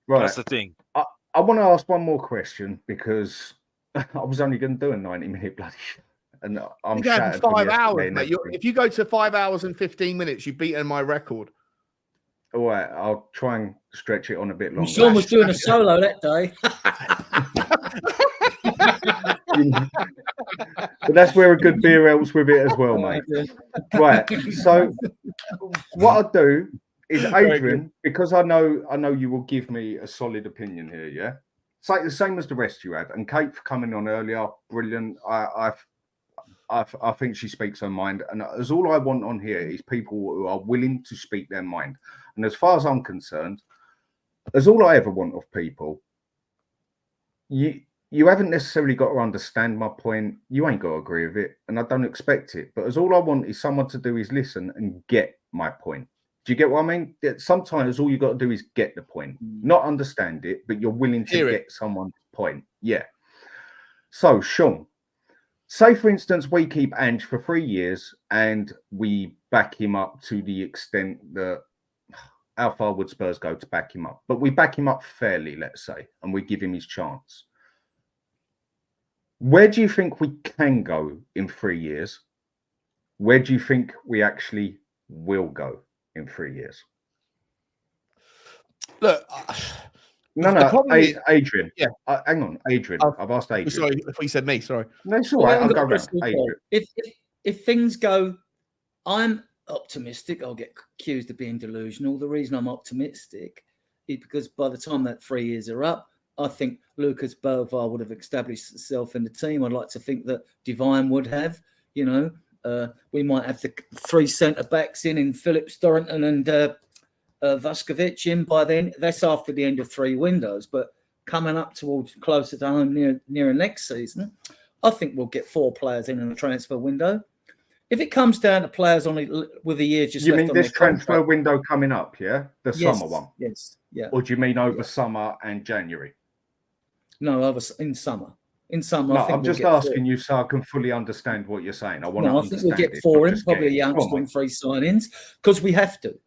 Right. That's the thing. I want to ask one more question because I was only going to do a 90-minute bloody show. And I'm shattered 5 hours, mate. If you go to 5 hours and 15 minutes, you've beaten my record. All right, I'll try and stretch it on a bit longer. Sean was doing a solo that day. But that's where a good beer helps with it as well, mate. Right. So what I'll do is, Adrian, because I know you will give me a solid opinion here, yeah? It's like the same as the rest you had. And Kate for coming on earlier, brilliant. I think she speaks her mind. And as all I want on here is people who are willing to speak their mind. And as far as I'm concerned, as all I ever want of people, you haven't necessarily got to understand my point. You ain't got to agree with it, and I don't expect it. But as all I want is someone to do is listen and get my point. Do you get what I mean? Sometimes all you got to do is get the point, not understand it, but you're willing to get someone's point. Yeah. So, Sean, say for instance, we keep Ange for 3 years and we back him up to the extent that how far would Spurs go to back him up? But we back him up fairly, let's say, and we give him his chance. Where do you think we can go in 3 years? Where do you think we actually will go in 3 years? Look, Adrian. Yeah, hang on, Adrian. I've asked Adrian. Sorry, if he said me. Sorry. No, it's all right. I'll go around. Adrian. If things go, I'm optimistic. I'll get accused of being delusional. The reason I'm optimistic is because by the time that 3 years are up, I think Lucas Bovar would have established himself in the team. I'd like to think that Divine would have. You know, we might have the 3 centre backs in Phillips, Dorrington, and Vuskovic in by then. That's after the end of 3 windows. But coming up towards closer to home near next season, I think we'll get 4 players in the transfer window. If it comes down to players only with a year just you left mean this transfer window coming up, yeah? The summer one? Yes, yeah. Or do you mean over summer and January? No, in summer. In summer, no, I think I'm just asking you so I can fully understand what you're saying. I want to understand. I think we'll get 4 in, probably a youngster and 3 signings, because we have to.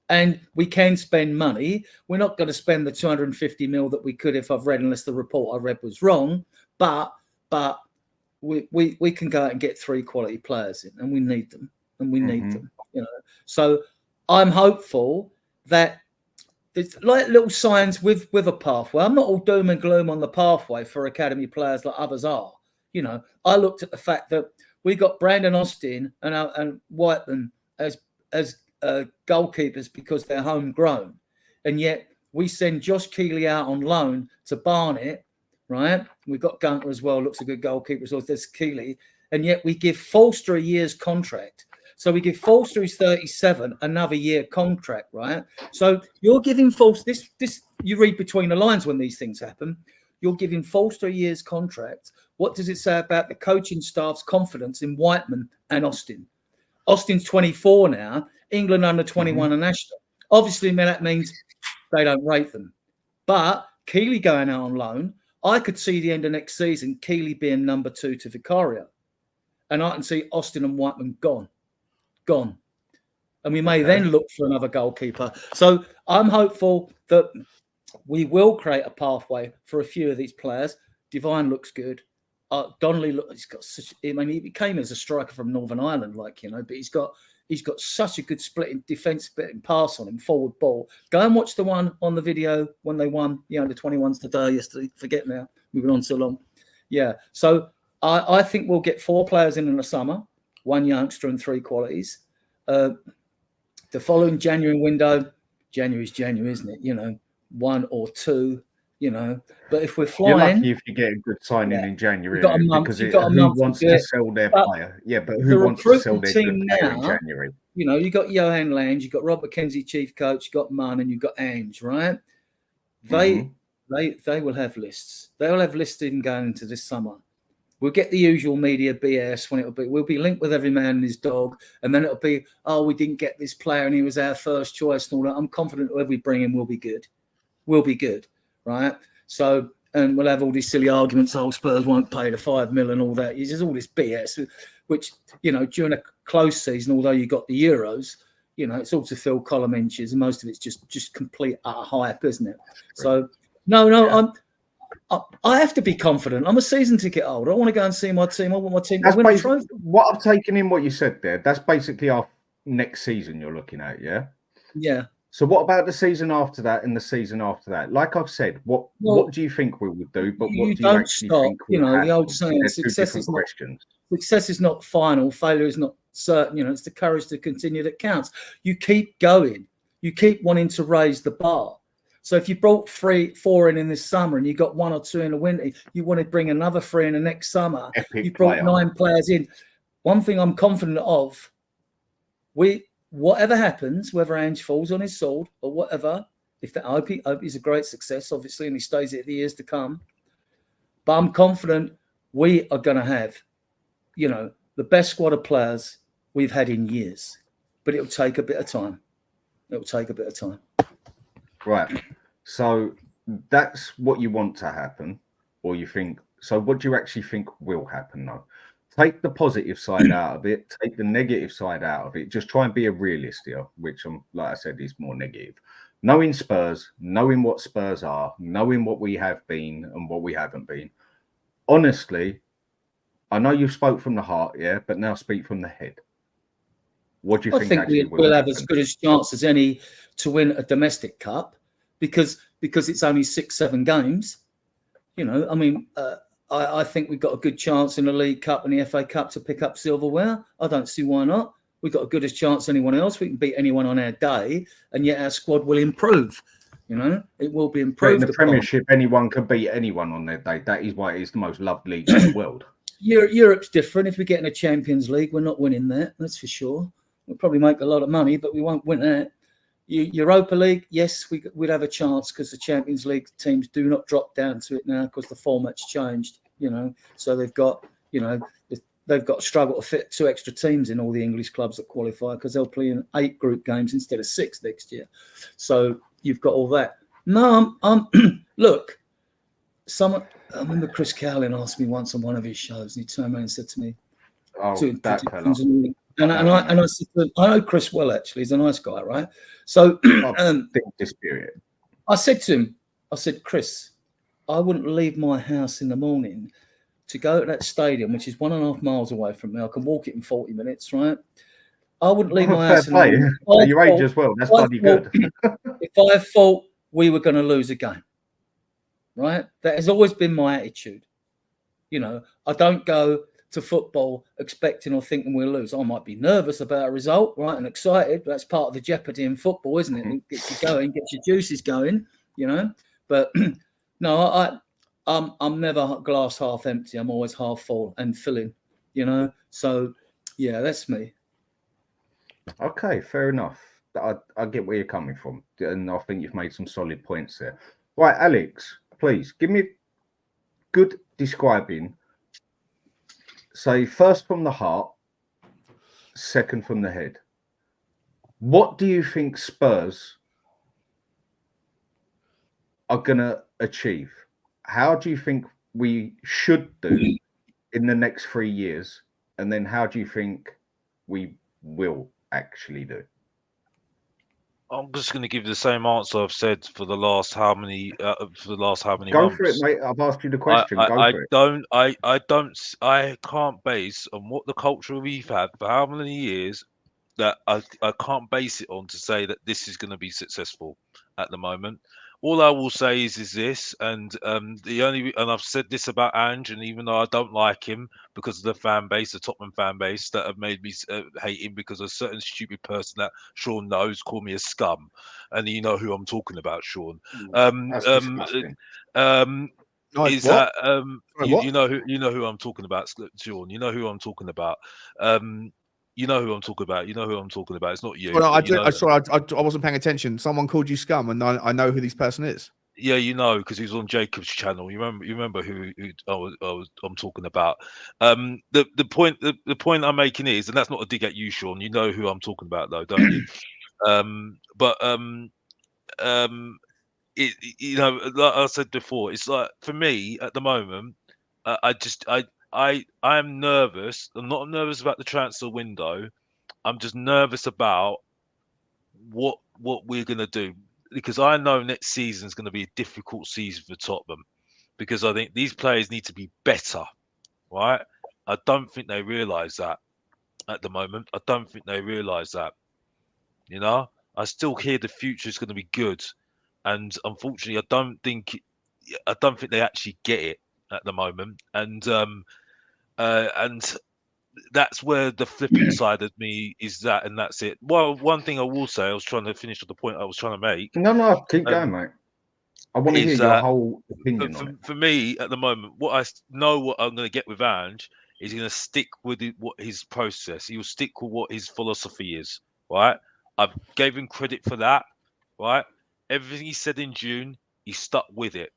And we can spend money. We're not going to spend the 250 mil that we could if I've read, unless the report I read was wrong. But we can go out and get 3 quality players in, and we need them. And we need them. You know. So I'm hopeful that there's like little signs with a pathway. I'm not all doom and gloom on the pathway for academy players like others are. You know, I looked at the fact that we got Brandon Austin and Whiteman as goalkeepers because they're homegrown, and yet we send Josh Keeley out on loan to Barnet, right? We've got Gunter as well, looks a good goalkeeper as well. There's Keeley, and yet we give Forster a year's contract. So we give Forster, who's 37, another year contract, right? So you're giving Forster this. You read between the lines when these things happen. You're giving Forster a year's contract. What does it say about the coaching staff's confidence in Whiteman and Austin? Austin's 24 now. England under 21 and national. Obviously, that means they don't rate them. But Keeley going out on loan, I could see the end of next season Keeley being number 2 to Vicario, and I can see Austin and Whiteman gone. And we may then look for another goalkeeper. So I'm hopeful that we will create a pathway for a few of these players. Divine looks good. Donnelly, he's got such. I mean, he came as a striker from Northern Ireland, but he's got such a good defense splitting pass on him, forward ball. Go and watch the one on the video when they won the under-21s today, yesterday. Forget now, we've been on so long. Yeah, so I think we'll get 4 players in the summer, 1 youngster and 3 qualities. The following January window, January's January, isn't it? 1 or 2. But if we're flying, you're lucky if you get a good signing in January. You've got a month, because you've got a who month wants to sell their player? Yeah, but who wants to sell their good player in January? You got Johan Lange, you've got Rob McKenzie, chief coach, you've got Munn, and you've got Ange, right? They will have lists. They'll have lists even going into this summer. We'll get the usual media BS when we'll be linked with every man and his dog, and then it'll be, we didn't get this player and he was our first choice and all that. I'm confident whoever we bring in will be good. Will be good, right? So, and we'll have all these silly arguments, Spurs won't pay the 5 million and all that. It's just all this BS, which, during a close season, although you got the Euros, it's all to fill column inches, and most of it's just complete hype, isn't it? So, no, I have to be confident. I'm a season ticket holder. I want to go and see my team. I want my team to win a trophy. What I've taken in what you said there, that's basically our next season you're looking at, yeah? Yeah. So what about the season after that and the season after that? Like I've said, what do you think we would do? But what do you actually think will happen? The old saying, success is not final, failure is not certain. It's the courage to continue that counts. You keep going. You keep wanting to raise the bar. So if you brought 4 in this summer and you got 1 or 2 in the winter, you want to bring another 3 in the next summer. You brought 9 players in. One thing I'm confident of, whatever happens, whether Ange falls on his sword or whatever, if the OAP is a great success, obviously, and he stays here the years to come. But I'm confident we are going to have, the best squad of players we've had in years. But it'll take a bit of time. Right. So that's what you want to happen, or you think. So what do you actually think will happen, though? Take the positive side out of it. Take the negative side out of it. Just try and be a realist here, which, like I said, is more negative. Knowing Spurs, knowing what Spurs are, knowing what we have been and what we haven't been. Honestly, I know you spoke from the heart, yeah, but now speak from the head. What do you think? I think we'll have as good a chance as any to win a domestic cup because it's only 6-7 games. I think we've got a good chance in the League Cup and the FA Cup to pick up silverware. I don't see why not. We've got a good as chance as anyone else. We can beat anyone on our day, and yet our squad will improve. It will be improved. In the Premiership, anyone can beat anyone on their day. That is why it's the most loved league in the world. Europe's different. If we get in a Champions League, we're not winning that. That's for sure. We'll probably make a lot of money, but we won't win that. Europa League, yes, we'd have a chance because the Champions League teams do not drop down to it now because the format's changed. So they've got to struggle to fit 2 extra teams in all the English clubs that qualify because they'll play in 8 group games instead of 6 next year. So you've got all that. No, look. I remember Chris Cowlin asked me once on one of his shows, and he turned around and said to me, and I said to him, I know Chris well, actually. He's a nice guy, right? So I said to him, Chris, I wouldn't leave my house in the morning to go to that stadium, which is 1.5 miles away from me. I can walk it in 40 minutes, right? I wouldn't leave my house in the morning. At your age as well. That's bloody good. If I thought we were going to lose a game, right? That has always been my attitude. I don't go to football expecting or thinking we'll lose. I might be nervous about a result, right, and excited. But that's part of the jeopardy in football, isn't it? It gets you going, gets your juices going, But no, I'm never glass half empty. I'm always half full and filling, So, yeah, that's me. Okay, fair enough. I get where you're coming from, and I think you've made some solid points there. Right, Alex, please give me good describing. Say first from the heart, second from the head. What do you think Spurs are going to achieve? How do you think we should do in the next 3 years? And then how do you think we will actually do? I'm just going to give you the same answer I've said for the last how many Go for it, months. mate. I've asked you the question. Go for it. I can't base on what the culture we've had for how many years that I can't base it on to say that this is going to be successful at the moment. All I will say is this, and and I've said this about Ange, and even though I don't like him because of the fan base, the Tottenham fan base that have made me hate him because of a certain stupid person that Sean knows called me a scum, and you know who I'm talking about, Sean. That's disgusting. Nice. Is that Sorry, you know who I'm talking about, Sean? You know who I'm talking about. You know who I'm talking about. You know who I'm talking about. It's not you. Well, But you know sorry, I wasn't paying attention. Someone called you scum, and I know who this person is. Yeah, you know, because he was on Jacob's channel. You remember who I'm talking about. The point I'm making is, and that's not a dig at you, Sean. You know who I'm talking about, though, don't you? But you know, like I said before, it's like for me at the moment, I am nervous. I'm not nervous about the transfer window. I'm just nervous about what we're gonna do, because I know next season is going to be a difficult season for Tottenham, because I think these players need to be better, right? I don't think they realise that at the moment. I don't think they realise that. You know, I still hear the future is going to be good, and unfortunately, I don't think they actually get it at the moment, and that's where the flippant side of me is that, and that's it. Well, one thing I will say, I was trying to finish the point I was trying to make. No, keep going, mate. I want to hear your whole opinion on it. For me, at the moment, what I know what I'm going to get with Ange is he's going to stick with what his process. He will stick with what his philosophy is, right? I gave him credit for that, right? Everything he said in June, he stuck with it.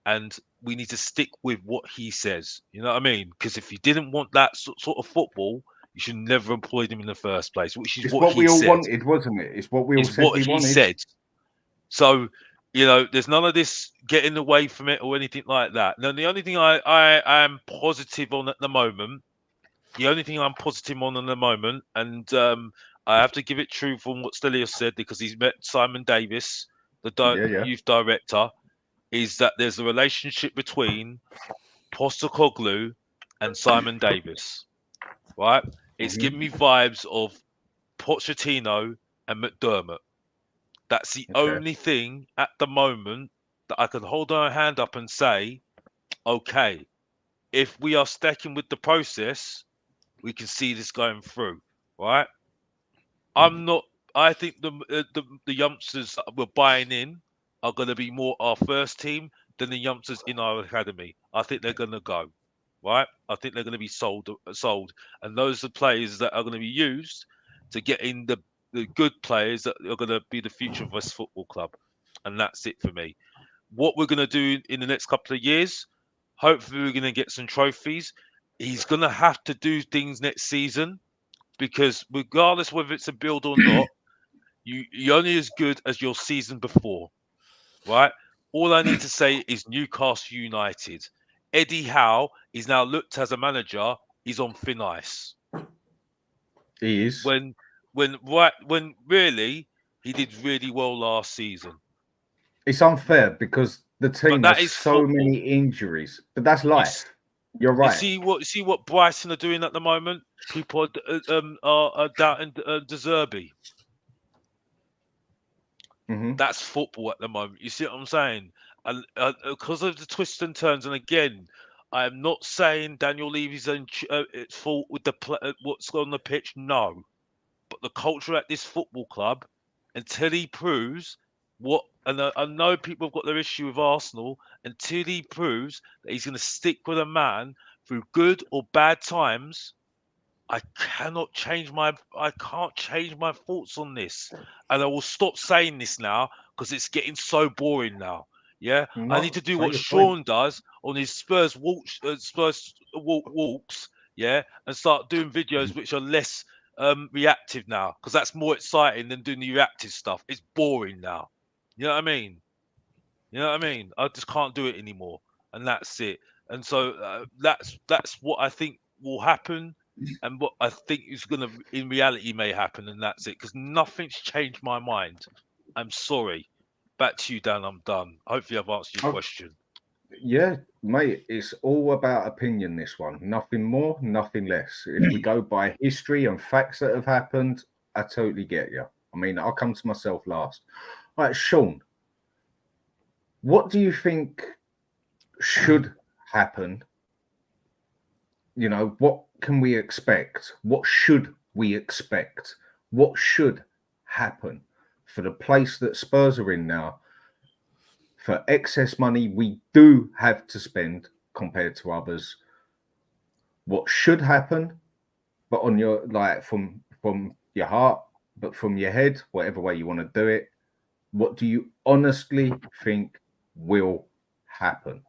And we need to stick with what he says. You know what I mean? Because if you didn't want that sort of football, you should never employed him in the first place, which is It's what we he all said. wanted, wasn't it? It's what we all It's said what we he wanted. said. So, you know, there's none of this getting away from it or anything like that. Now, the only thing I am positive on at the moment, and I have to give it true from what Stelios said, because he's met Simon Davis, the youth director, is that there's a relationship between Postecoglou and Simon Davis, right? It's giving me vibes of Pochettino and McDermott. That's the only thing at the moment that I can hold our hand up and say, okay, if we are sticking with the process, we can see this going through, right? I think the youngsters that we're buying in are going to be more our first team than the youngsters in our academy. I think they're going to go, right? I think they're going to be sold, and those are players that are going to be used to get in the good players that are going to be the future of West Football Club, and that's it for me. What we're going to do in the next couple of years, hopefully we're going to get some trophies. He's going to have to do things next season, because regardless whether it's a build or not, you're only as good as your season before, right? All I need to say is Newcastle United. Eddie Howe is now looked as a manager. He's on thin ice. He is. When really he did really well last season. It's unfair because the team has so football. many injuries, but that's life. You're right. You see what Brighton are doing at the moment. People are doubting De Zerbi. That's football at the moment. You see what I'm saying? And because of the twists and turns, and again, I am not saying Daniel Levy's it's fault with what's on the pitch. No, but the culture at this football club, until he proves what, and I know people have got their issue with Arsenal, until he proves that he's going to stick with a man through good or bad times, I can't change my thoughts on this, and I will stop saying this now because it's getting so boring now. Yeah, I need to do what Sean does on his Spurs walks, yeah, and start doing videos which are less reactive now, because that's more exciting than doing the reactive stuff. It's boring now. You know what I mean? I just can't do it anymore, and that's it. And so that's what I think will happen. And what I think is going to, in reality, may happen, and that's it. Because nothing's changed my mind. I'm sorry. Back to you, Dan. I'm done. Hopefully, I've answered your question. Yeah, mate, it's all about opinion, this one. Nothing more, nothing less. If we go by history and facts that have happened, I totally get you. I mean, I'll come to myself last. All right, Sean, what do you think should happen? You know, what can we expect? What should we expect? What should happen for the place that Spurs are in now? For excess money we do have to spend compared to others, what should happen, but on your from your heart, but from your head, whatever way you want to do it, what do you honestly think will happen?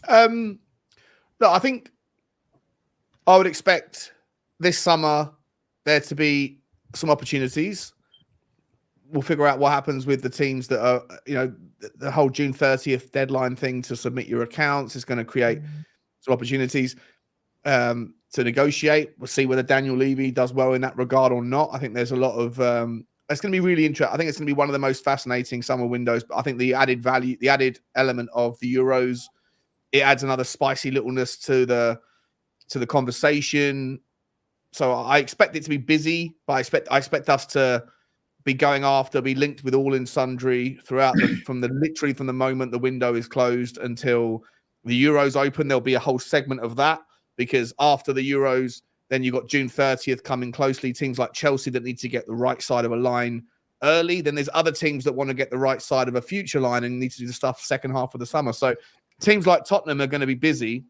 Look, I think I would expect this summer there to be some opportunities. We'll figure out what happens with the teams that are, the whole June 30th deadline thing to submit your accounts is going to create some opportunities to negotiate. We'll see whether Daniel Levy does well in that regard or not. I think there's a lot of, it's going to be really interesting. I think it's going to be one of the most fascinating summer windows, but I think the added value, the added element of the Euros, it adds another spicy littleness to the conversation. So I expect it to be busy, but I expect us to be going after, be linked with all in sundry throughout literally from the moment the window is closed until the Euros open. There'll be a whole segment of that, because after the Euros, then you've got June 30th coming closely. Teams like Chelsea that need to get the right side of a line early. Then there's other teams that want to get the right side of a future line and need to do the stuff second half of the summer. So teams like Tottenham are going to be busy.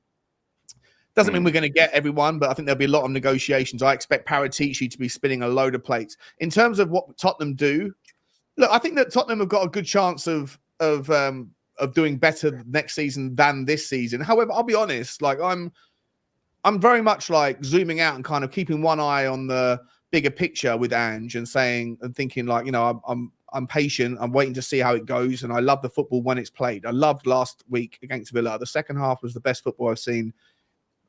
Doesn't mean we're going to get everyone, but I think there'll be a lot of negotiations. I expect Paratici to be spinning a load of plates. In terms of what Tottenham do, look, I think that Tottenham have got a good chance of doing better next season than this season. However, I'll be honest, I'm very much zooming out and kind of keeping one eye on the bigger picture with Ange and thinking I'm patient. I'm waiting to see how it goes. And I love the football when it's played. I loved last week against Villa. The second half was the best football I've seen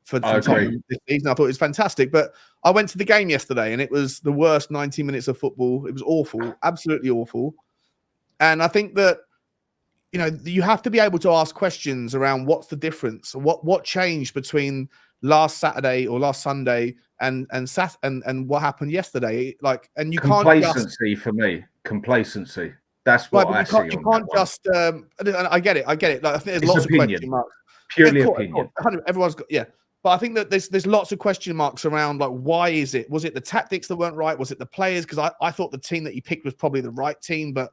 for Tottenham this season. I thought it was fantastic. But I went to the game yesterday and it was the worst 90 minutes of football. It was awful, absolutely awful. And I think that, you have to be able to ask questions around what's the difference, what changed between last Saturday or last Sunday and what happened yesterday. And you complacency for me. Complacency. That's what I see. You can't just. I get it. I think there's lots of question marks. Purely opinion. Everyone's got But I think that there's lots of question marks around why is it? Was it the tactics that weren't right? Was it the players? Because I thought the team that you picked was probably the right team, but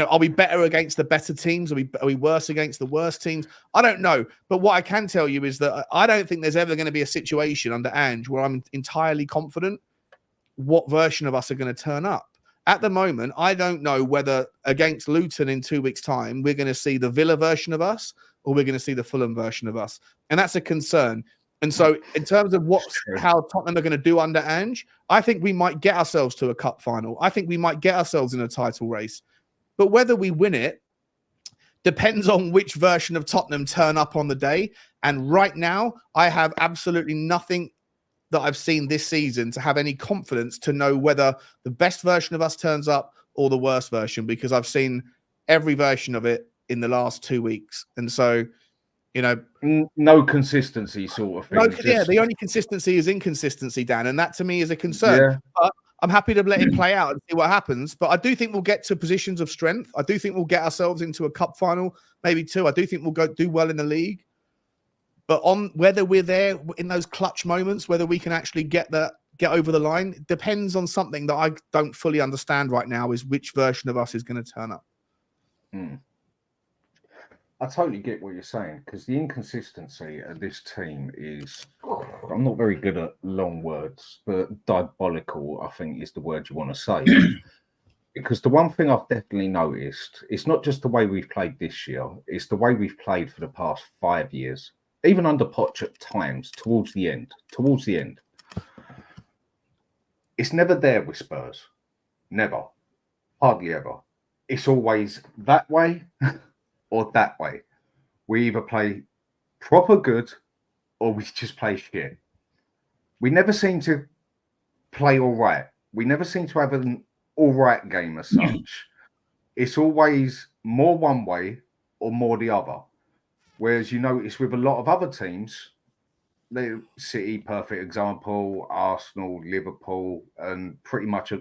are we better against the better teams? Are we worse against the worst teams? I don't know. But what I can tell you is that I don't think there's ever going to be a situation under Ange where I'm entirely confident what version of us are going to turn up. At the moment, I don't know whether against Luton in 2 weeks' time, we're going to see the Villa version of us or we're going to see the Fulham version of us. And that's a concern. And so in terms of how Tottenham are going to do under Ange, I think we might get ourselves to a cup final. I think we might get ourselves in a title race. But whether we win it depends on which version of Tottenham turn up on the day. And right now, I have absolutely nothing that I've seen this season to have any confidence to know whether the best version of us turns up or the worst version, because I've seen every version of it in the last 2 weeks. And so, no consistency sort of thing. The only consistency is inconsistency, Dan. And that to me is a concern. Yeah. But I'm happy to let it play out and see what happens. But I do think we'll get to positions of strength. I do think we'll get ourselves into a cup final, maybe two. I do think we'll do well in the league. But on whether we're there in those clutch moments, whether we can actually get over the line, depends on something that I don't fully understand right now, is which version of us is going to turn up. I totally get what you're saying, because the inconsistency of this team is, I'm not very good at long words, but diabolical, I think, is the word you want to say. Because the one thing I've definitely noticed, it's not just the way we've played this year, it's the way we've played for the past 5 years. Even under Poch at times, towards the end. It's never there with Spurs. Never. Hardly ever. It's always that way or that way. We either play proper good or we just play shit. We never seem to play all right. We never seem to have all right game as such, it's always more one way or more the other. Whereas you notice with a lot of other teams, City, perfect example, Arsenal, Liverpool, and pretty much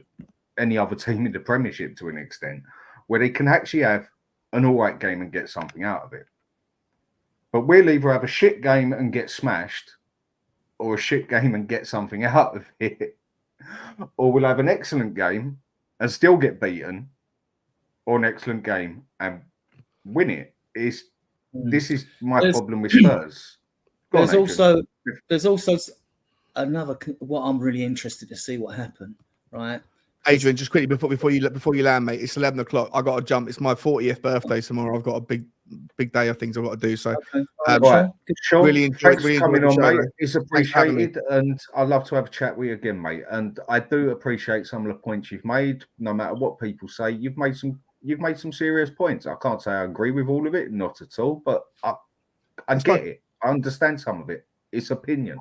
any other team in the Premiership to an extent, where they can actually have an all right game and get something out of it. But we'll either have a shit game and get smashed, or a shit game and get something out of it, or we'll have an excellent game and still get beaten, or an excellent game and win it. This is my problem with Spurs. There's also another. What I'm really interested to see what happened, right? Adrian, just quickly before you land, mate. It's 11 o'clock. I got to jump. It's my 40th birthday tomorrow. I've got a big day of things I've got to do. So, right. Sean, really enjoyed coming on, show, mate. It's appreciated, and I'd love to have a chat with you again, mate. And I do appreciate some of the points you've made. No matter what people say, you've made some serious points. I can't say I agree with all of it, not at all, but I get it. I understand some of it. It's opinion.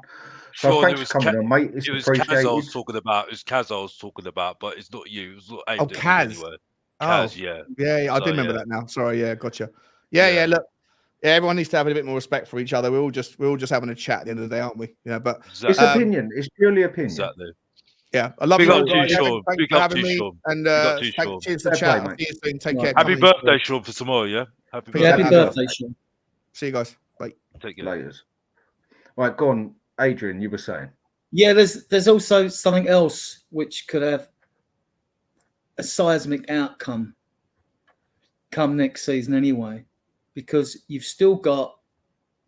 So Sean, thanks for coming on, mate. It's appreciated. Kaz I was talking about. It was Kaz I was talking about, but it's not you. It was not aimed at Kaz. you anyway. Kaz, yeah. I do remember that now. Sorry, gotcha. Yeah. Look, everyone needs to have a bit more respect for each other. We're all just having a chat at the end of the day, aren't we? Yeah, but exactly. It's opinion. It's purely opinion. Exactly. Yeah, I love Big you. up to you, Sean. Thanks for having me. And cheers for the chat. See you soon. Take care. Happy birthday, Sean, for tomorrow. Yeah. Happy birthday, Sean. See you guys. Bye. Take care. Laters. Right, go on, Adrian. You were saying. Yeah, there's also something else which could have a seismic outcome come next season anyway, because you've still got,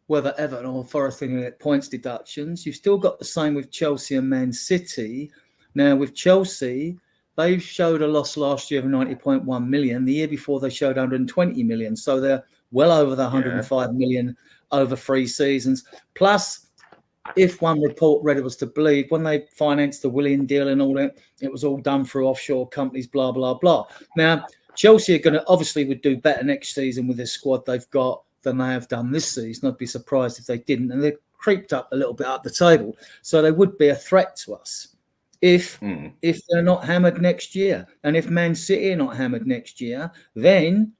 whether Everton or Forest thinking at points deductions, you've still got the same with Chelsea and Man City. Now with Chelsea, they showed a loss last year of 90.1 million. The year before they showed 120 million. So they're well over the 105 million over 3 seasons. Plus, if one report read it was to believe, when they financed the Willian deal and all that, it was all done through offshore companies, blah, blah, blah. Now, Chelsea are going to obviously would do better next season with the squad they've got than they have done this season. I'd be surprised if they didn't. And they've creeped up a little bit up the table. So they would be a threat to us if they're not hammered next year. And if Man City are not hammered next year, then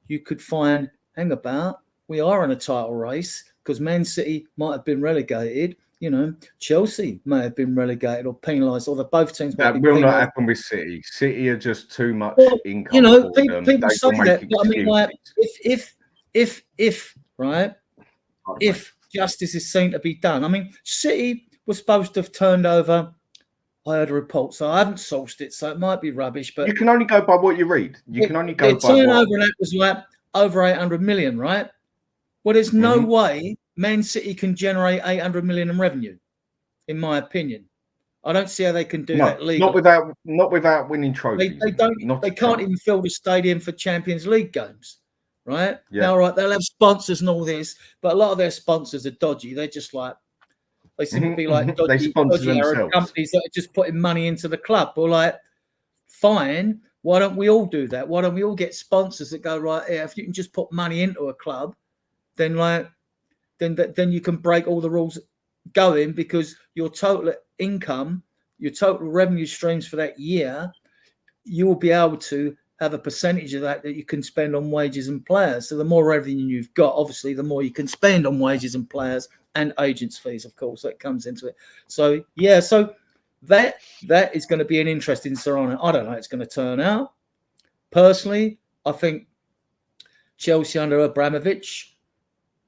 you could find, hang about, we are in a title race, because Man City might have been relegated. Chelsea may have been relegated or penalised, or both teams might be will not happen with City. City are just too much income. People say that, but I mean, like, if justice is seen to be done. I mean, City was supposed to have turned over. I heard a report, so I haven't sourced it, so it might be rubbish. But you can only go by what you read. You can only go by turnover, and that was like over 800 million, right? Well, there's no way Man City can generate 800 million in revenue, in my opinion. I don't see how they can do that legally. Not without winning trophies. They can't even fill the stadium for Champions League games, right? Yeah. Now, right, they'll have sponsors and all this, but a lot of their sponsors are dodgy. They're just like, they seem to be like dodgy Arab companies that are just putting money into the club. Or like, fine, why don't we all do that? Why don't we all get sponsors that go, right here, if you can just put money into a club, then you can break all the rules going, because your total income, your total revenue streams for that year, you will be able to have a percentage of that you can spend on wages and players. So the more revenue you've got, obviously, the more you can spend on wages and players and agents' fees, of course, that comes into it. So, so that is going to be an interesting scenario. I don't know how it's going to turn out. Personally, I think Chelsea under Abramovich,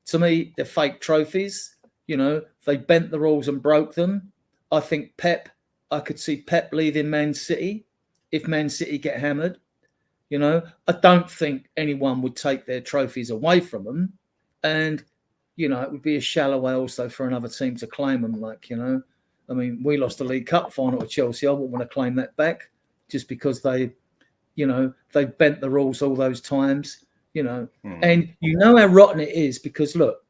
to me, they're fake trophies. They bent the rules and broke them. I think I could see Pep leaving Man City if Man City get hammered. I don't think anyone would take their trophies away from them. And, it would be a shallow way also for another team to claim them. I mean, we lost the League Cup final to Chelsea. I wouldn't want to claim that back just because they bent the rules all those times. And how rotten it is, because look,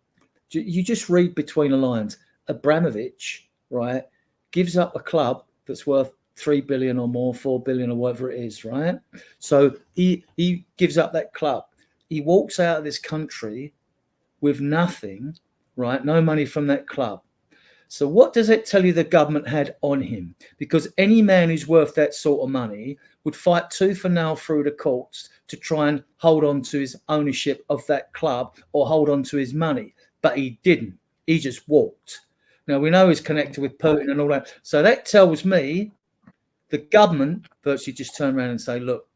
you just read between the lines. Abramovich, right, gives up a club that's worth 3 billion or more, 4 billion or whatever it is, right? So he gives up that club. He walks out of this country with nothing, right? No money from that club. So what does it tell you the government had on him? Because any man who's worth that sort of money would fight tooth and nail through the courts to try and hold on to his ownership of that club or hold on to his money. But he didn't. He just walked. Now, we know he's connected with Putin and all that. So that tells me the government virtually just turn around and say, look,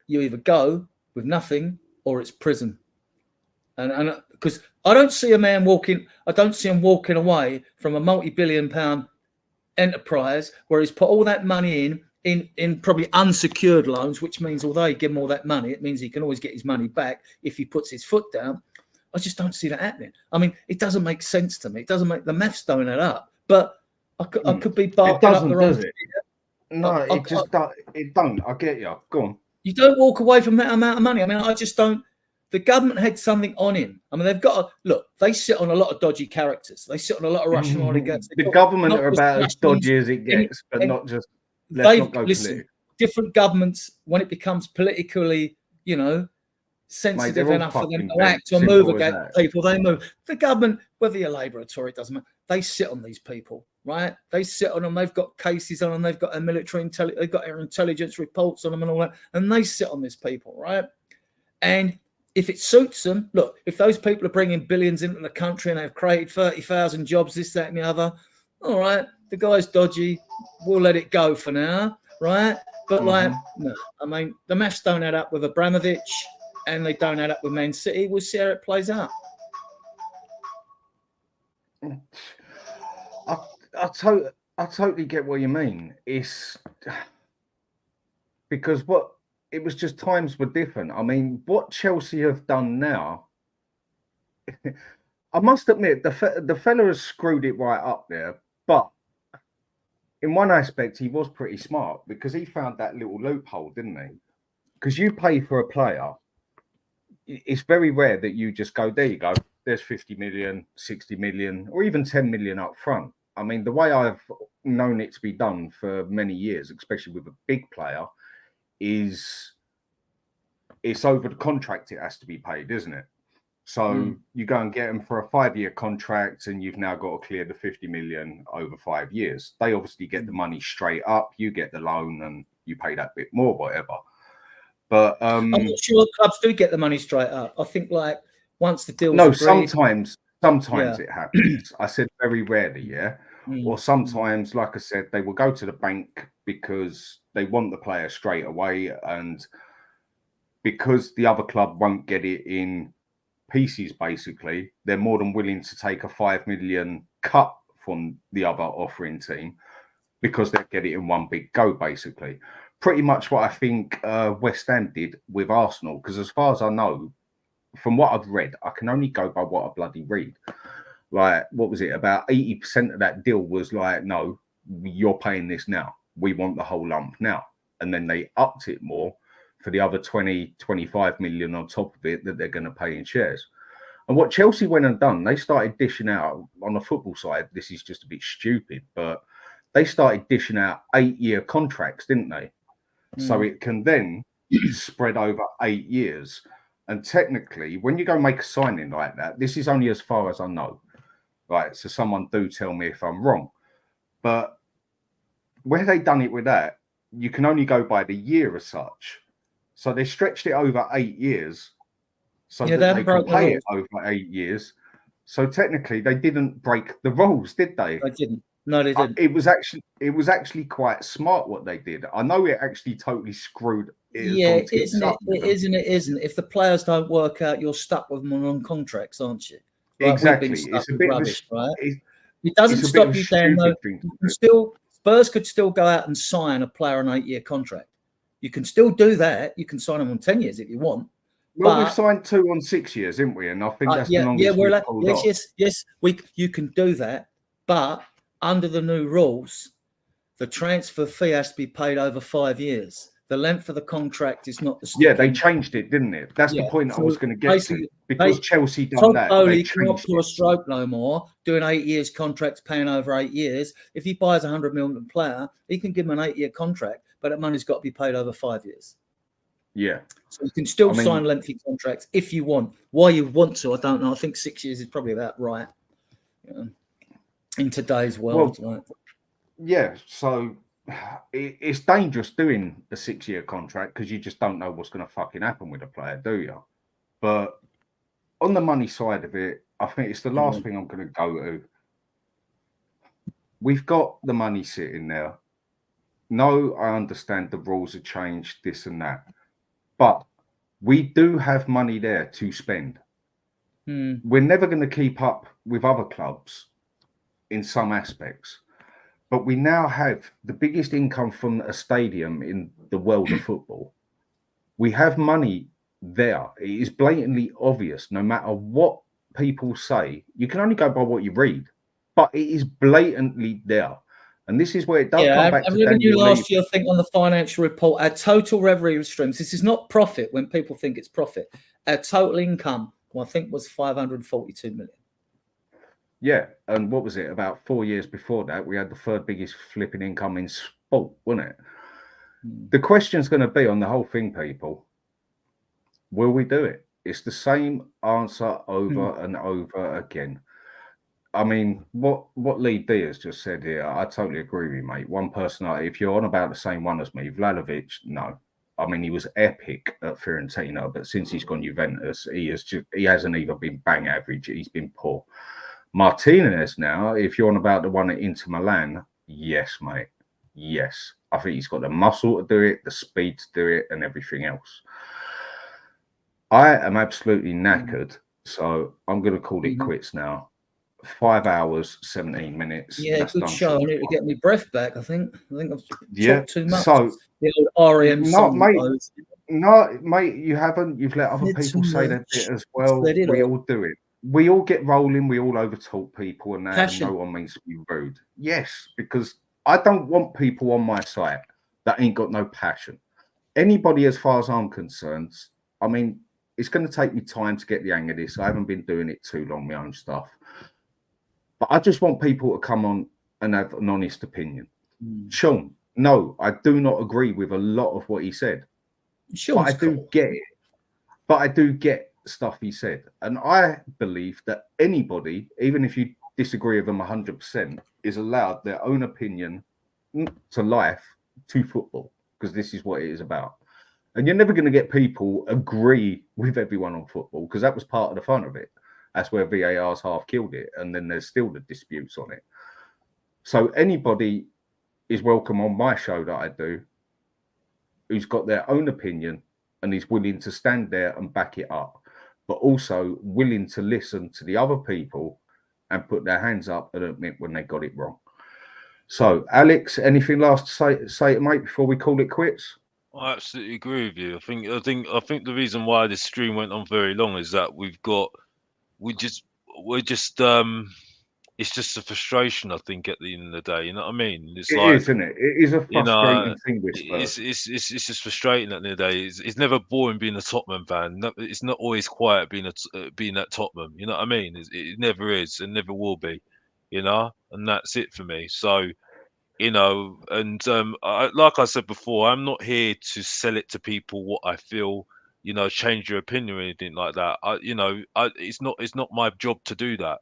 you either go with nothing or it's prison. And because I don't see a man walking, I don't see him walking away from a multi-billion-pound enterprise where he's put all that money in probably unsecured loans, which means although you give him all that money, it means he can always get his money back if he puts his foot down. I just don't see that happening. I mean, it doesn't make sense to me. It doesn't make the maths don't add up. But I could be barking up the wrong. Does it? No, it just it don't. I get you. Go on. You don't walk away from that amount of money. I mean, I just don't. The government had something on him. I mean, they've got to look. They sit on a lot of dodgy characters. They sit on a lot of Russian oligarchs. The government are about as dodgy as it gets, but not just. Let's not go political. Different governments, when it becomes politically, sensitive enough for them to act or move against people, they move. The government, whether you're Labour or Tory, it doesn't matter. They sit on these people, right? They sit on them. They've got cases on them. They've got their military intelligence. They've got their intelligence reports on them and all that. And they sit on these people, right? And if it suits them, look, if those people are bringing billions into the country and they've created 30,000 jobs, this, that, and the other, all right, the guy's dodgy. We'll let it go for now, right? But no, I mean, the maths don't add up with Abramovich and they don't add up with Man City. We'll see how it plays out. I totally get what you mean. It's because it was just times were different. I mean, what Chelsea have done now, I must admit, the fella has screwed it right up there. But in one aspect, he was pretty smart because he found that little loophole, didn't he? Because you pay for a player, it's very rare that you just go, there you go, there's 50 million, 60 million, or even 10 million up front. I mean, the way I've known it to be done for many years, especially with a big player, is it's over the contract it has to be paid, isn't it? So you go and get them for a 5-year contract and you've now got to clear the 50 million over 5 years. They obviously get the money straight up. You get the loan and you pay that bit more, whatever. But I'm not sure clubs do get the money straight up. I think once the deal. No, agreed, sometimes it happens. I said very rarely, yeah. Or sometimes, like I said, they will go to the bank because they want the player straight away, and because the other club won't get it in pieces, basically, they're more than willing to take a 5 million cut from the other offering team because they get it in one big go, basically. Pretty much what I think West Ham did with Arsenal, because as far as I know, from what I've read, I can only go by what I bloody read. Like, what was it? About 80% of that deal was like, no, you're paying this now. We want the whole lump now. And then they upped it more for the other 20, 25 million on top of it that they're going to pay in shares. And what Chelsea went and done, they started dishing out on the football side. This is just a bit stupid, but they started dishing out 8-year contracts, didn't they? So it can then spread over 8 years. And technically, when you go make a signing like that, this is only as far as I know. Right, so someone do tell me if I'm wrong. But where they done it with that, you can only go by the year as such. So they stretched it over 8 years so that they can pay it over 8 years. So technically, they didn't break the rules, did they? They didn't. No, they didn't. It was actually quite smart what they did. I know it actually totally screwed it. Yeah, isn't it? It is and it isn't. If the players don't work out, you're stuck with them on contracts, aren't you? Like exactly. It's a bit rubbish, right? It doesn't stop you, Dan. Though. Spurs could still go out and sign a player on an 8-year contract. You can still do that. You can sign them on 10 years if you want. Well, we've signed 2 on 6 years, haven't we? And I think that's the longest we've pulled off. Yes. You can do that, but under the new rules, the transfer fee has to be paid over 5 years. The length of the contract is not the sticking. Yeah, they changed it, didn't it? That's the point I was going to get to. Because Chelsea done that. They can't pull a stroke no more, doing 8 years contracts, paying over 8 years. If he buys a 100 million player, he can give him an 8-year contract, but that money's got to be paid over 5 years. Yeah. So you can still sign lengthy contracts if you want. Why you want to, I don't know. I think 6 years is probably about right. Yeah. in today's world. Well, yeah, so it's dangerous doing a 6-year contract because you just don't know what's going to fucking happen with a player, do you? But on the money side of it, I think it's the last thing I'm going to go to. We've got the money sitting there. No, I understand the rules have changed, this and that, but we do have money there to spend. We're never going to keep up with other clubs in some aspects, but we now have the biggest income from a stadium in the world of football. We have money there. It is blatantly obvious, no matter what people say. You can only go by what you read, but it is blatantly there. And this is where it does come back to revenue last year, I think, on the financial report, our total revenue streams, this is not profit when people think it's profit. Our total income, I think, was 542 million. Yeah, and what was it? About 4 years before that, we had the third biggest flipping income in sport, wasn't it? The question's going to be on the whole thing, people. Will we do it? It's the same answer over and over again. I mean, what Lee D has just said here, I totally agree with you, mate. One person, if you're on about the same one as me, Vlahovic, no. I mean, he was epic at Fiorentina, but since he's gone Juventus, he hasn't even been bang average. He's been poor. Martinez now, if you're on about the one at Inter Milan, yes, mate. Yes. I think he's got the muscle to do it, the speed to do it, and everything else. I am absolutely knackered, so I'm going to call it quits now. 5 hours, 17 minutes. Yeah, that's good show. I need to get my breath back, I think. I've talked too much. So, the old REM song. No, mate, you haven't. You've let other people say that bit as well. We all do it. We all get rolling. We all overtalk people and that. And no one means to be rude. Yes, because I don't want people on my site that ain't got no passion. Anybody, as far as I'm concerned, I mean, it's going to take me time to get the hang of this. I haven't been doing it too long, my own stuff. But I just want people to come on and have an honest opinion. Sean, no, I do not agree with a lot of what he said. But I do get it. But I do get stuff he said. And I believe that anybody, even if you disagree with them 100%, is allowed their own opinion to life, to football, because this is what it is about. And you're never going to get people agree with everyone on football, because that was part of the fun of it. That's where VAR's half killed it. And then there's still the disputes on it. So anybody is welcome on my show that I do, who's got their own opinion and is willing to stand there and back it up, but also willing to listen to the other people and put their hands up and admit when they got it wrong. So, Alex, anything last to say, mate, before we call it quits? I absolutely agree with you. I think the reason why this stream went on very long is that it's just a frustration, I think, at the end of the day. You know what I mean? It's isn't it? It is a frustrating thing with Spurs. It's just frustrating at the end of the day. It's never boring being a Tottenham fan. It's not always quiet being at Tottenham. You know what I mean? It never is and never will be. You know, and that's it for me. So, you know, and like I said before, I'm not here to sell it to people what I feel. You know, change your opinion or anything like that. It's not my job to do that.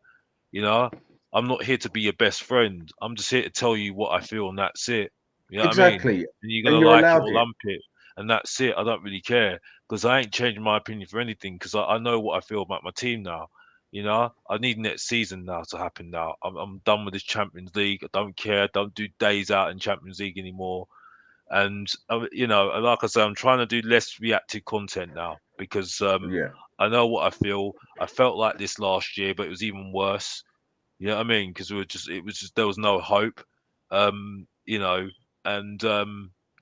You know, I'm not here to be your best friend. I'm just here to tell you what I feel, and that's it. You know what I mean? And you're gonna like it or lump it, and that's it. I don't really care because I ain't changing my opinion for anything because I know what I feel about my team now. You know, I need next season now to happen. Now I'm done with this Champions League. I don't care. I don't do days out in Champions League anymore. And you know, like I say, I'm trying to do less reactive content now because I know what I feel. I felt like this last year, but it was even worse. You know what I mean? Because it was just there was no hope. You know, and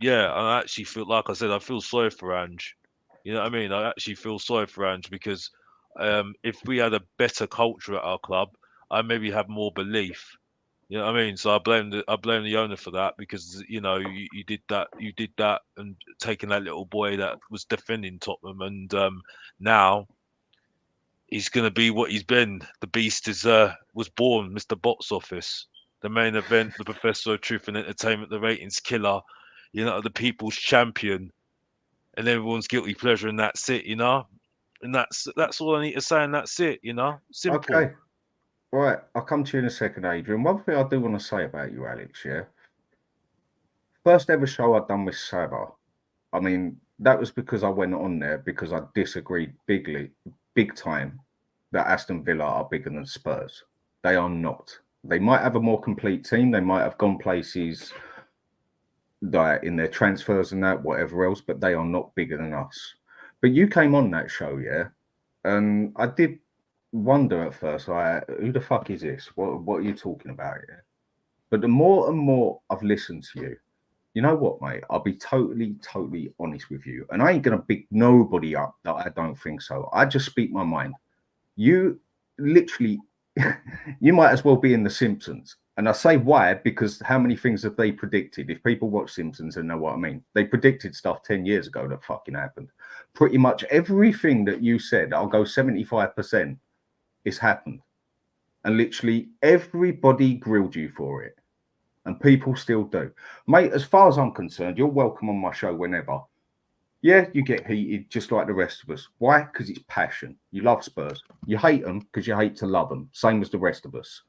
yeah, I actually feel like I said, I feel sorry for Ange. You know what I mean? I actually feel sorry for Ange because if we had a better culture at our club, I maybe have more belief. You know what I mean? So I blame the owner for that because you know you did that and taking that little boy that was defending Tottenham and now he's gonna be what he's been. The beast was born, Mr. Box Office, the main event, the Professor of Truth and Entertainment, the ratings killer, you know, the people's champion, and everyone's guilty pleasure, and that's it, you know. And that's all I need to say, and that's it, you know. Simple. Okay. Right, I'll come to you in a second, Adrian. One thing I do want to say about you, Alex, yeah? First ever show I'd done with Sarr. I mean, that was because I went on there because I disagreed big time that Aston Villa are bigger than Spurs. They are not. They might have a more complete team. They might have gone places like in their transfers and that, whatever else, but they are not bigger than us. But you came on that show, yeah? And I did wonder at first, like, who the fuck is this? What are you talking about here? But the more and more I've listened to you know what, mate? I'll be totally honest with you. And I ain't gonna big nobody up that I don't think so. I just speak my mind. You literally you might as well be in The Simpsons. And I say why, because how many things have they predicted? If people watch Simpsons and know what I mean, they predicted stuff 10 years ago that fucking happened. Pretty much everything that you said, I'll go 75%, is happened. And literally everybody grilled you for it. And people still do. Mate, as far as I'm concerned, you're welcome on my show whenever. Yeah, you get heated just like the rest of us. Why? Because it's passion. You love Spurs. You hate them because you hate to love them. Same as the rest of us.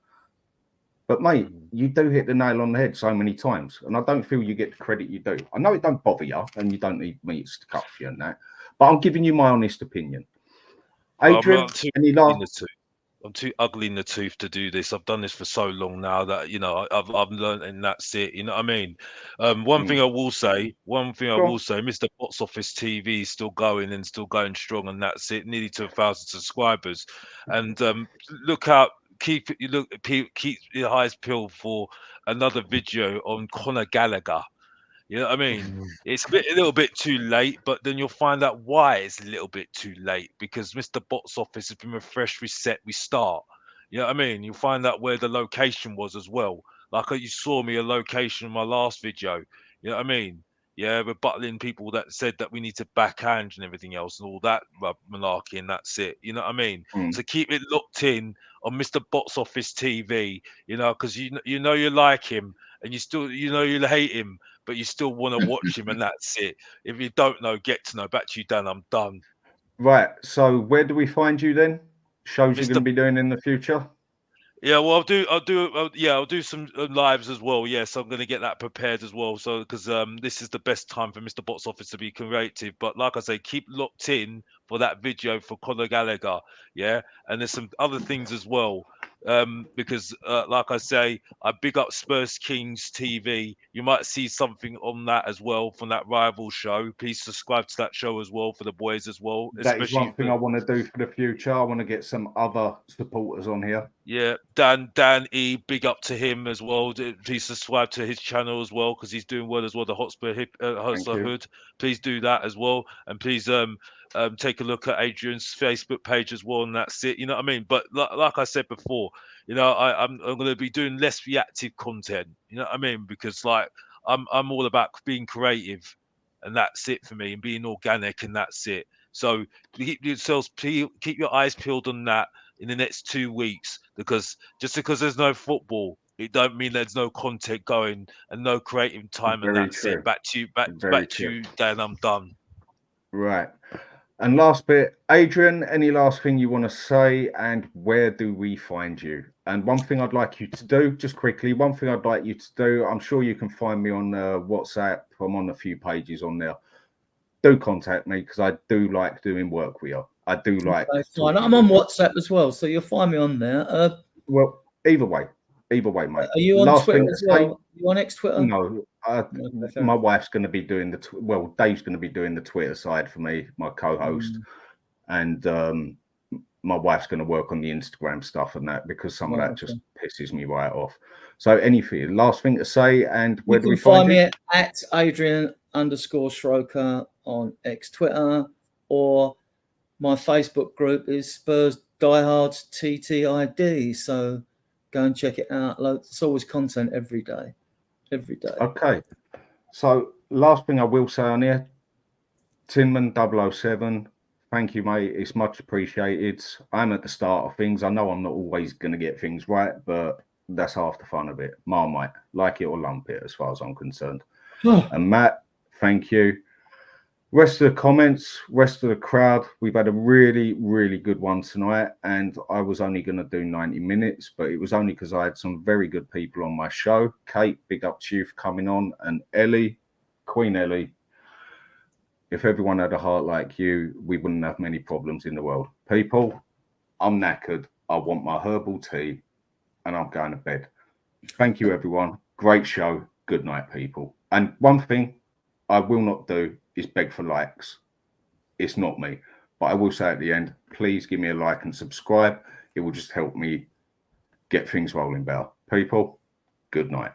But, mate, you do hit the nail on the head so many times. And I don't feel you get the credit you do. I know it don't bother you and you don't need me to stick up for you and that. But I'm giving you my honest opinion. Adrian, any last... I'm too ugly in the tooth to do this. I've done this for so long now that, you know, I've learned, and that's it. You know what I mean? One thing I will say, Mr. Box Office TV is still going and still going strong, and that's it. Nearly to 1,000 subscribers. And look out, keep your eyes peeled for another video on Conor Gallagher. You know what I mean? It's a little bit too late, but then you'll find out why it's a little bit too late, because Mr. Box Office has been a fresh reset, restart. You know what I mean? You'll find out where the location was as well. Like you saw me a location in my last video. You know what I mean? Yeah, we're buttling people that said that we need to backhand and everything else and all that malarkey, and that's it. You know what I mean? So keep it locked in on Mr. Box Office TV, you know, because you know you like him, and you still you hate him, but you still want to watch him, and that's it. If you don't know, get to know. Back to you, Dan. I'm done. Right. So where do we find you then? Shows you're going to be doing in the future? Yeah, well, I'll do some lives as well. Yes, I'm going to get that prepared as well. So, because this is the best time for Mr. Box Office to be creative. But like I say, keep locked in for that video for Conor Gallagher. Yeah, and there's some other things as well. Because like I say, I big up Spurs Kings TV. You might see something on that as well from that rival show. Please subscribe to that show as well for the boys as well. That is one thing I want to do for the future. I want to get some other supporters on here. Yeah, Dan E, big up to him as well. Please subscribe to his channel as well, because he's doing well as well. The Hotspur Hood. Please do that as well, and please take a look at Adrian's Facebook page as well, and that's it. You know what I mean? But like I said before, you know, I'm going to be doing less reactive content. You know what I mean? Because like I'm all about being creative, and that's it for me, and being organic, and that's it. So keep your eyes peeled on that in the next 2 weeks, because just because there's no football, it don't mean there's no content going and no creative time. And that's it. Back to you, Dan. I'm done. Right. And last bit, Adrian, any last thing you want to say, and where do we find you? And one thing I'd like you to do, just quickly, I'm sure you can find me on WhatsApp. I'm on a few pages on there. Do contact me, because I do like doing work with you. I do like. Okay, I'm on WhatsApp as well, so you'll find me on there. Well, either way, mate. Are you on Twitter as well? You on X Twitter? No, my wife's going to be doing Dave's going to be doing the Twitter side for me, my co-host, and my wife's going to work on the Instagram stuff and that, because some of that just pisses me right off. So, anything last thing to say, and where do we find me at Adrian_Stroker on X Twitter, or my Facebook group is Spurs Diehards TTID. So go and check it out. It's always content every day. Okay. So last thing I will say on here, Tinman 007, thank you, mate. It's much appreciated. I'm at the start of things. I know I'm not always going to get things right, but that's half the fun of it. Marmite, like it or lump it, as far as I'm concerned. And Matt, thank you. Rest of the comments, rest of the crowd, we've had a really, really good one tonight. And I was only going to do 90 minutes, but it was only because I had some very good people on my show. Kate, big up to you for coming on. And Ellie, Queen Ellie. If everyone had a heart like you, we wouldn't have many problems in the world. People, I'm knackered. I want my herbal tea and I'm going to bed. Thank you, everyone. Great show. Good night, people. And one thing I will not do is beg for likes. It's not me. But I will say at the end, please give me a like and subscribe. It will just help me get things rolling better. People, good night.